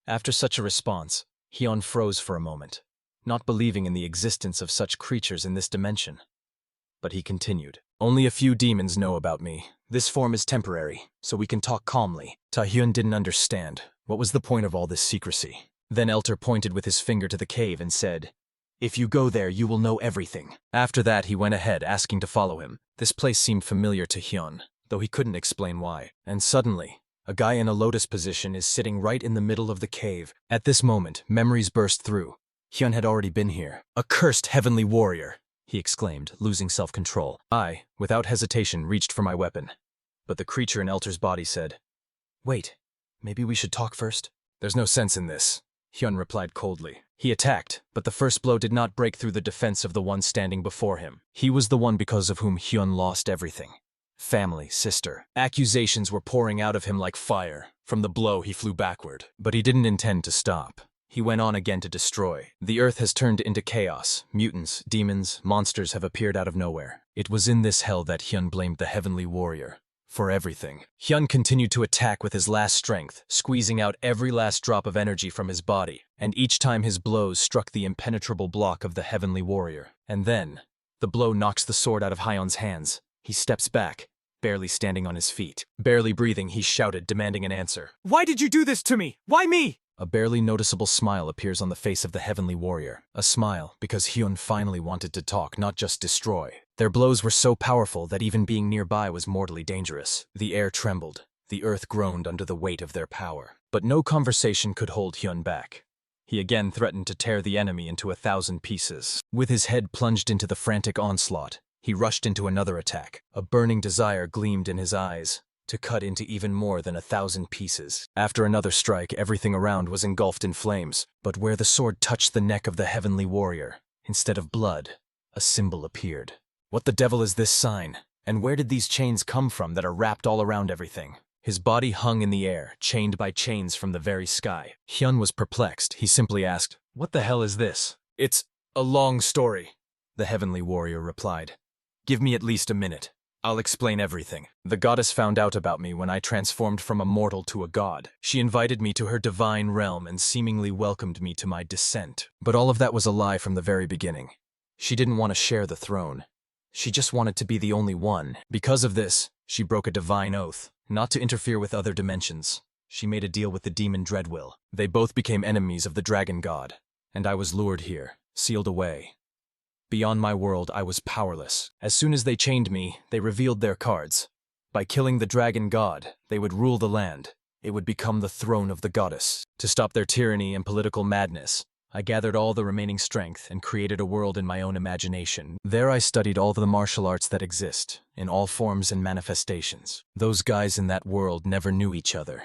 After such a response, Hyun froze for a moment, not believing in the existence of such creatures in this dimension. But he continued, "Only a few demons know about me. This form is temporary, so we can talk calmly." Taehyun didn't understand. What was the point of all this secrecy? Then Elter pointed with his finger to the cave and said, "If you go there, you will know everything." After that, he went ahead, asking to follow him. This place seemed familiar to Hyun, though he couldn't explain why. And suddenly, a guy in a lotus position is sitting right in the middle of the cave. At this moment, memories burst through. Hyun had already been here. "A cursed heavenly warrior!" he exclaimed, losing self-control. I, without hesitation, reached for my weapon. But the creature in Elter's body said, "Wait, maybe we should talk first?" "There's no sense in this," Hyun replied coldly. He attacked, but the first blow did not break through the defense of the one standing before him. He was the one because of whom Hyun lost everything. Family, sister. Accusations were pouring out of him like fire. From the blow, he flew backward. But he didn't intend to stop. He went on again to destroy. The earth has turned into chaos. Mutants, demons, monsters have appeared out of nowhere. It was in this hell that Hyun blamed the heavenly warrior for everything. Hyun continued to attack with his last strength, squeezing out every last drop of energy from his body, and each time his blows struck the impenetrable block of the heavenly warrior. And then, the blow knocks the sword out of Hyun's hands. He steps back, barely standing on his feet. Barely breathing, he shouted, demanding an answer. "Why did you do this to me? Why me?" A barely noticeable smile appears on the face of the heavenly warrior. A smile because Hyun finally wanted to talk, not just destroy. Their blows were so powerful that even being nearby was mortally dangerous. The air trembled. The earth groaned under the weight of their power. But no conversation could hold Hyun back. He again threatened to tear the enemy into 1,000 pieces. With his head plunged into the frantic onslaught, he rushed into another attack. A burning desire gleamed in his eyes, to cut into even more than 1,000 pieces. After another strike, everything around was engulfed in flames. But where the sword touched the neck of the heavenly warrior, instead of blood, a symbol appeared. What the devil is this sign? And where did these chains come from that are wrapped all around everything? His body hung in the air, chained by chains from the very sky. Hyun was perplexed. He simply asked, "What the hell is this?" "It's a long story," the heavenly warrior replied. "Give me at least a minute. I'll explain everything. The goddess found out about me when I transformed from a mortal to a god. She invited me to her divine realm and seemingly welcomed me to my descent. But all of that was a lie from the very beginning. She didn't want to share the throne. She just wanted to be the only one. Because of this, she broke a divine oath, not to interfere with other dimensions. She made a deal with the demon Dreadwill. They both became enemies of the dragon god, and I was lured here, sealed away. Beyond my world, I was powerless. As soon as they chained me, they revealed their cards. By killing the dragon god, they would rule the land. It would become the throne of the goddess. To stop their tyranny and political madness, I gathered all the remaining strength and created a world in my own imagination. There I studied all the martial arts that exist, in all forms and manifestations. Those guys in that world never knew each other,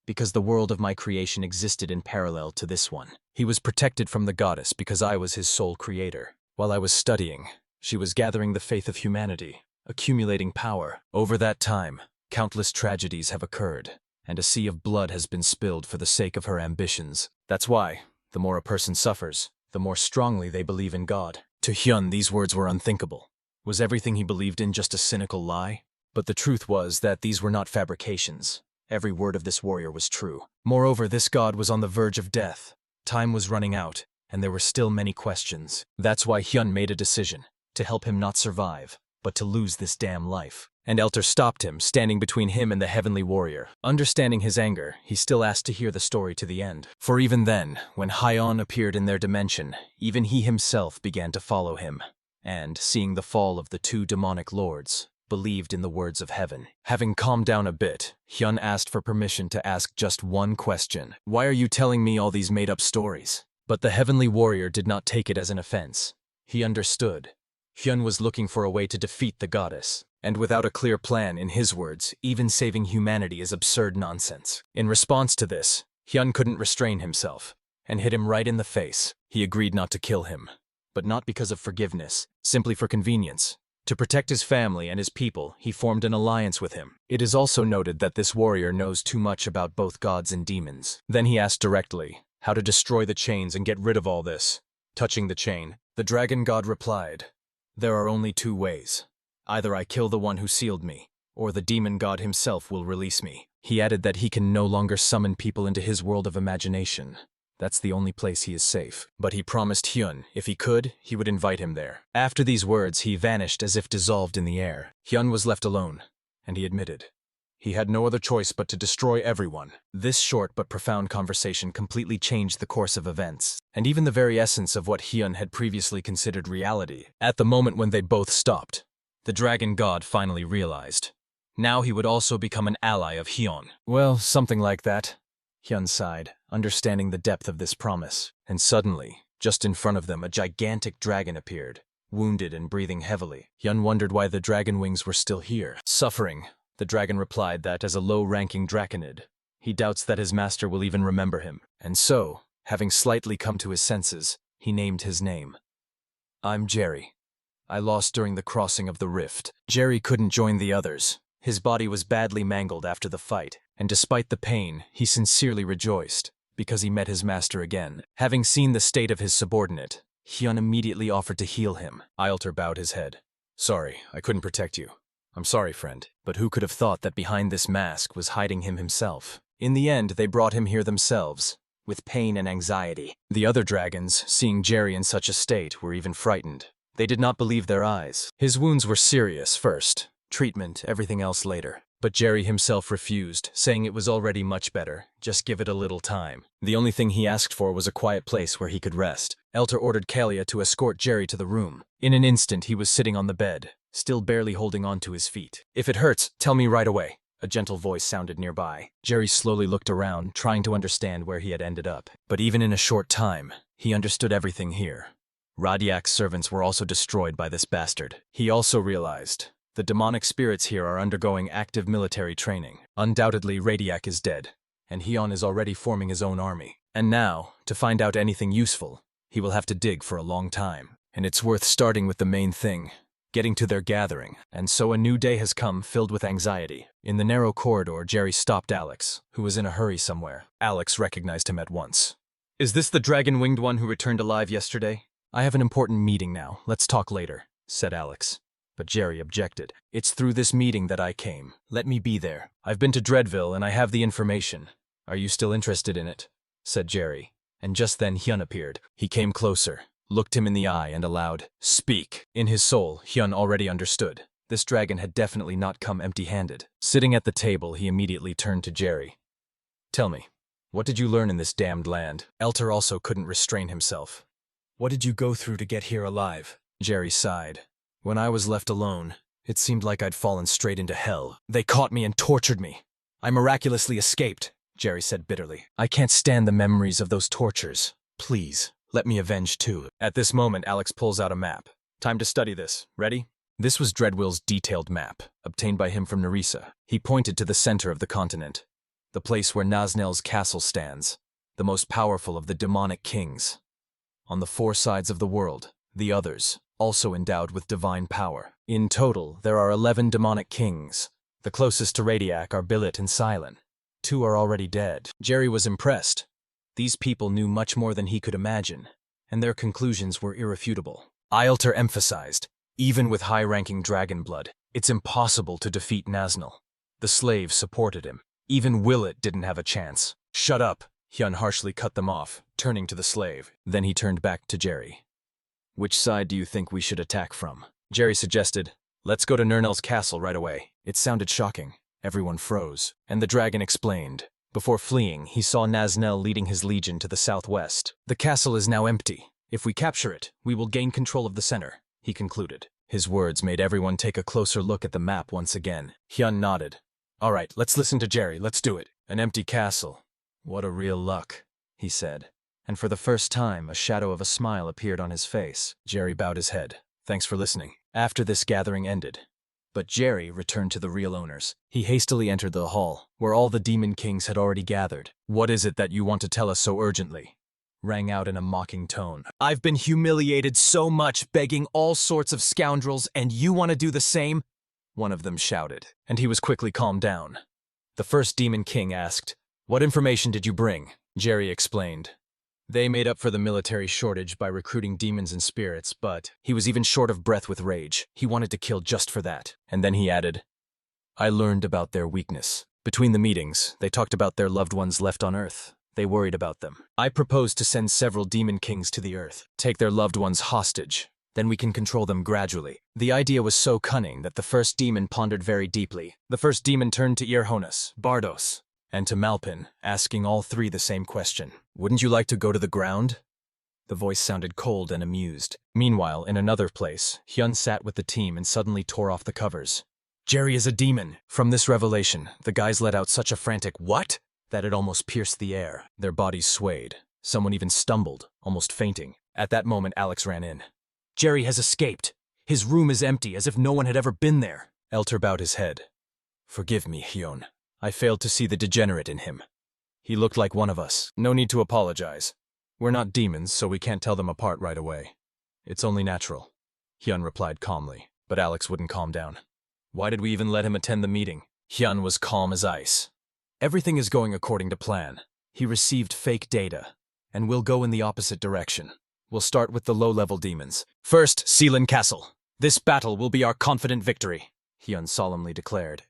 because the world of my creation existed in parallel to this one. He was protected from the goddess because I was his sole creator. While I was studying, she was gathering the faith of humanity, accumulating power. Over that time, countless tragedies have occurred, and a sea of blood has been spilled for the sake of her ambitions. That's why, the more a person suffers, the more strongly they believe in God. To Hyun, these words were unthinkable. Was everything he believed in just a cynical lie? But the truth was that these were not fabrications. Every word of this warrior was true. Moreover, this god was on the verge of death. Time was running out, and there were still many questions. That's why Hyun made a decision, to help him not survive, but to lose this damn life. And Elter stopped him, standing between him and the heavenly warrior. Understanding his anger, he still asked to hear the story to the end. For even then, when Hyeon appeared in their dimension, even he himself began to follow him, and, seeing the fall of the two demonic lords, believed in the words of heaven. Having calmed down a bit, Hyun asked for permission to ask just one question. "Why are you telling me all these made-up stories?" But the heavenly warrior did not take it as an offense. He understood. Hyun was looking for a way to defeat the goddess, and without a clear plan, in his words, even saving humanity is absurd nonsense. In response to this, Hyun couldn't restrain himself, and hit him right in the face. He agreed not to kill him, but not because of forgiveness, simply for convenience. To protect his family and his people, he formed an alliance with him. It is also noted that this warrior knows too much about both gods and demons. Then he asked directly how to destroy the chains and get rid of all this. Touching the chain, the dragon god replied, "There are only two ways. Either I kill the one who sealed me, or the demon god himself will release me." He added that he can no longer summon people into his world of imagination. That's the only place he is safe. But he promised Hyun, if he could, he would invite him there. After these words, he vanished as if dissolved in the air. Hyun was left alone, and he admitted he had no other choice but to destroy everyone. This short but profound conversation completely changed the course of events, and even the very essence of what Hyun had previously considered reality. At the moment when they both stopped, the dragon god finally realized. Now he would also become an ally of Hyun. Well, something like that. Hyun sighed, understanding the depth of this promise. And suddenly, just in front of them, a gigantic dragon appeared, wounded and breathing heavily. Hyun wondered why the dragon wings were still here. Suffering, the dragon replied that as a low-ranking draconid, he doubts that his master will even remember him. And so, having slightly come to his senses, he named his name. "I'm Jerry. I lost during the crossing of the rift." Jerry couldn't join the others. His body was badly mangled after the fight, and despite the pain, he sincerely rejoiced, because he met his master again. Having seen the state of his subordinate, Hyun immediately offered to heal him. Eilter bowed his head. "Sorry, I couldn't protect you. I'm sorry, friend." But who could have thought that behind this mask was hiding him himself? In the end, they brought him here themselves, with pain and anxiety. The other dragons, seeing Jerry in such a state, were even frightened. They did not believe their eyes. His wounds were serious first. Treatment, everything else later. But Jerry himself refused, saying it was already much better, just give it a little time. The only thing he asked for was a quiet place where he could rest. Elter ordered Kalia to escort Jerry to the room. In an instant he was sitting on the bed, still barely holding on to his feet. "If it hurts, tell me right away," a gentle voice sounded nearby. Jerry slowly looked around, trying to understand where he had ended up. But even in a short time, he understood everything here. Radiak's servants were also destroyed by this bastard. He also realized the demonic spirits here are undergoing active military training. Undoubtedly, Radiak is dead, and Hyun is already forming his own army. And now, to find out anything useful, he will have to dig for a long time. And it's worth starting with the main thing, getting to their gathering, and so a new day has come filled with anxiety. In the narrow corridor, Jerry stopped Alex, who was in a hurry somewhere. Alex recognized him at once. "Is this the dragon-winged one who returned alive yesterday?" "I have an important meeting now. Let's talk later," said Alex. But Jerry objected. "It's through this meeting that I came. Let me be there. I've been to Dreadville and I have the information." "Are you still interested in it?" said Jerry. And just then Hyun appeared. He came closer, looked him in the eye, and allowed, "Speak." In his soul, Hyun already understood. This dragon had definitely not come empty-handed. Sitting at the table, he immediately turned to Jerry. "Tell me, what did you learn in this damned land?" Elter also couldn't restrain himself. "What did you go through to get here alive?" Jerry sighed. "When I was left alone, it seemed like I'd fallen straight into hell. They caught me and tortured me. I miraculously escaped," Jerry said bitterly. "I can't stand the memories of those tortures. Please, let me avenge too." At this moment, Alex pulls out a map. "Time to study this. Ready?" This was Dreadwill's detailed map, obtained by him from Nerissa. He pointed to the center of the continent, the place where Naznel's castle stands, the most powerful of the demonic kings. On the 4 sides of the world, the others, also endowed with divine power. In total, there are 11 demonic kings. The closest to Radiac are Billet and Silent. 2 are already dead. Jerry was impressed. These people knew much more than he could imagine, and their conclusions were irrefutable. Eilter emphasized, even with high-ranking dragon blood, it's impossible to defeat Naznel. The slaves supported him. Even Willet didn't have a chance. "Shut up," Hyun harshly cut them off, turning to the slave. Then he turned back to Jerry. "Which side do you think we should attack from?" Jerry suggested, "Let's go to Nernel's castle right away." It sounded shocking. Everyone froze, and the dragon explained. Before fleeing, he saw Naznel leading his legion to the southwest. "The castle is now empty. If we capture it, we will gain control of the center," he concluded. His words made everyone take a closer look at the map once again. Hyun nodded. "All right, let's listen to Jerry. Let's do it." "An empty castle. What a real luck," he said. And for the first time, a shadow of a smile appeared on his face. Jerry bowed his head. "Thanks for listening." After this gathering ended, but Jerry returned to the real owners. He hastily entered the hall, where all the demon kings had already gathered. "What is it that you want to tell us so urgently?" rang out in a mocking tone. "I've been humiliated so much, begging all sorts of scoundrels, and you want to do the same?" one of them shouted, and he was quickly calmed down. The first demon king asked, "What information did you bring?" Jerry explained. They made up for the military shortage by recruiting demons and spirits, but he was even short of breath with rage. He wanted to kill just for that. And then he added, "I learned about their weakness. Between the meetings, they talked about their loved ones left on Earth. They worried about them. I proposed to send several demon kings to the Earth, take their loved ones hostage. Then we can control them gradually." The idea was so cunning that the first demon pondered very deeply. The first demon turned to Irhonas, Bardos, and to Malpin, asking all 3 the same question. "Wouldn't you like to go to the ground?" The voice sounded cold and amused. Meanwhile, in another place, Hyun sat with the team and suddenly tore off the covers. "Jerry is a demon!" From this revelation, the guys let out such a frantic "what?" that it almost pierced the air. Their bodies swayed. Someone even stumbled, almost fainting. At that moment, Alex ran in. "Jerry has escaped. His room is empty, as if no one had ever been there." Elter bowed his head. "Forgive me, Hyun. I failed to see the degenerate in him. He looked like one of us. No need to apologize. We're not demons, so we can't tell them apart right away. It's only natural," Hyun replied calmly, but Alex wouldn't calm down. "Why did we even let him attend the meeting?" Hyun was calm as ice. "Everything is going according to plan. He received fake data, and we'll go in the opposite direction. We'll start with the low-level demons. First, Sealand Castle. This battle will be our confident victory," Hyun solemnly declared.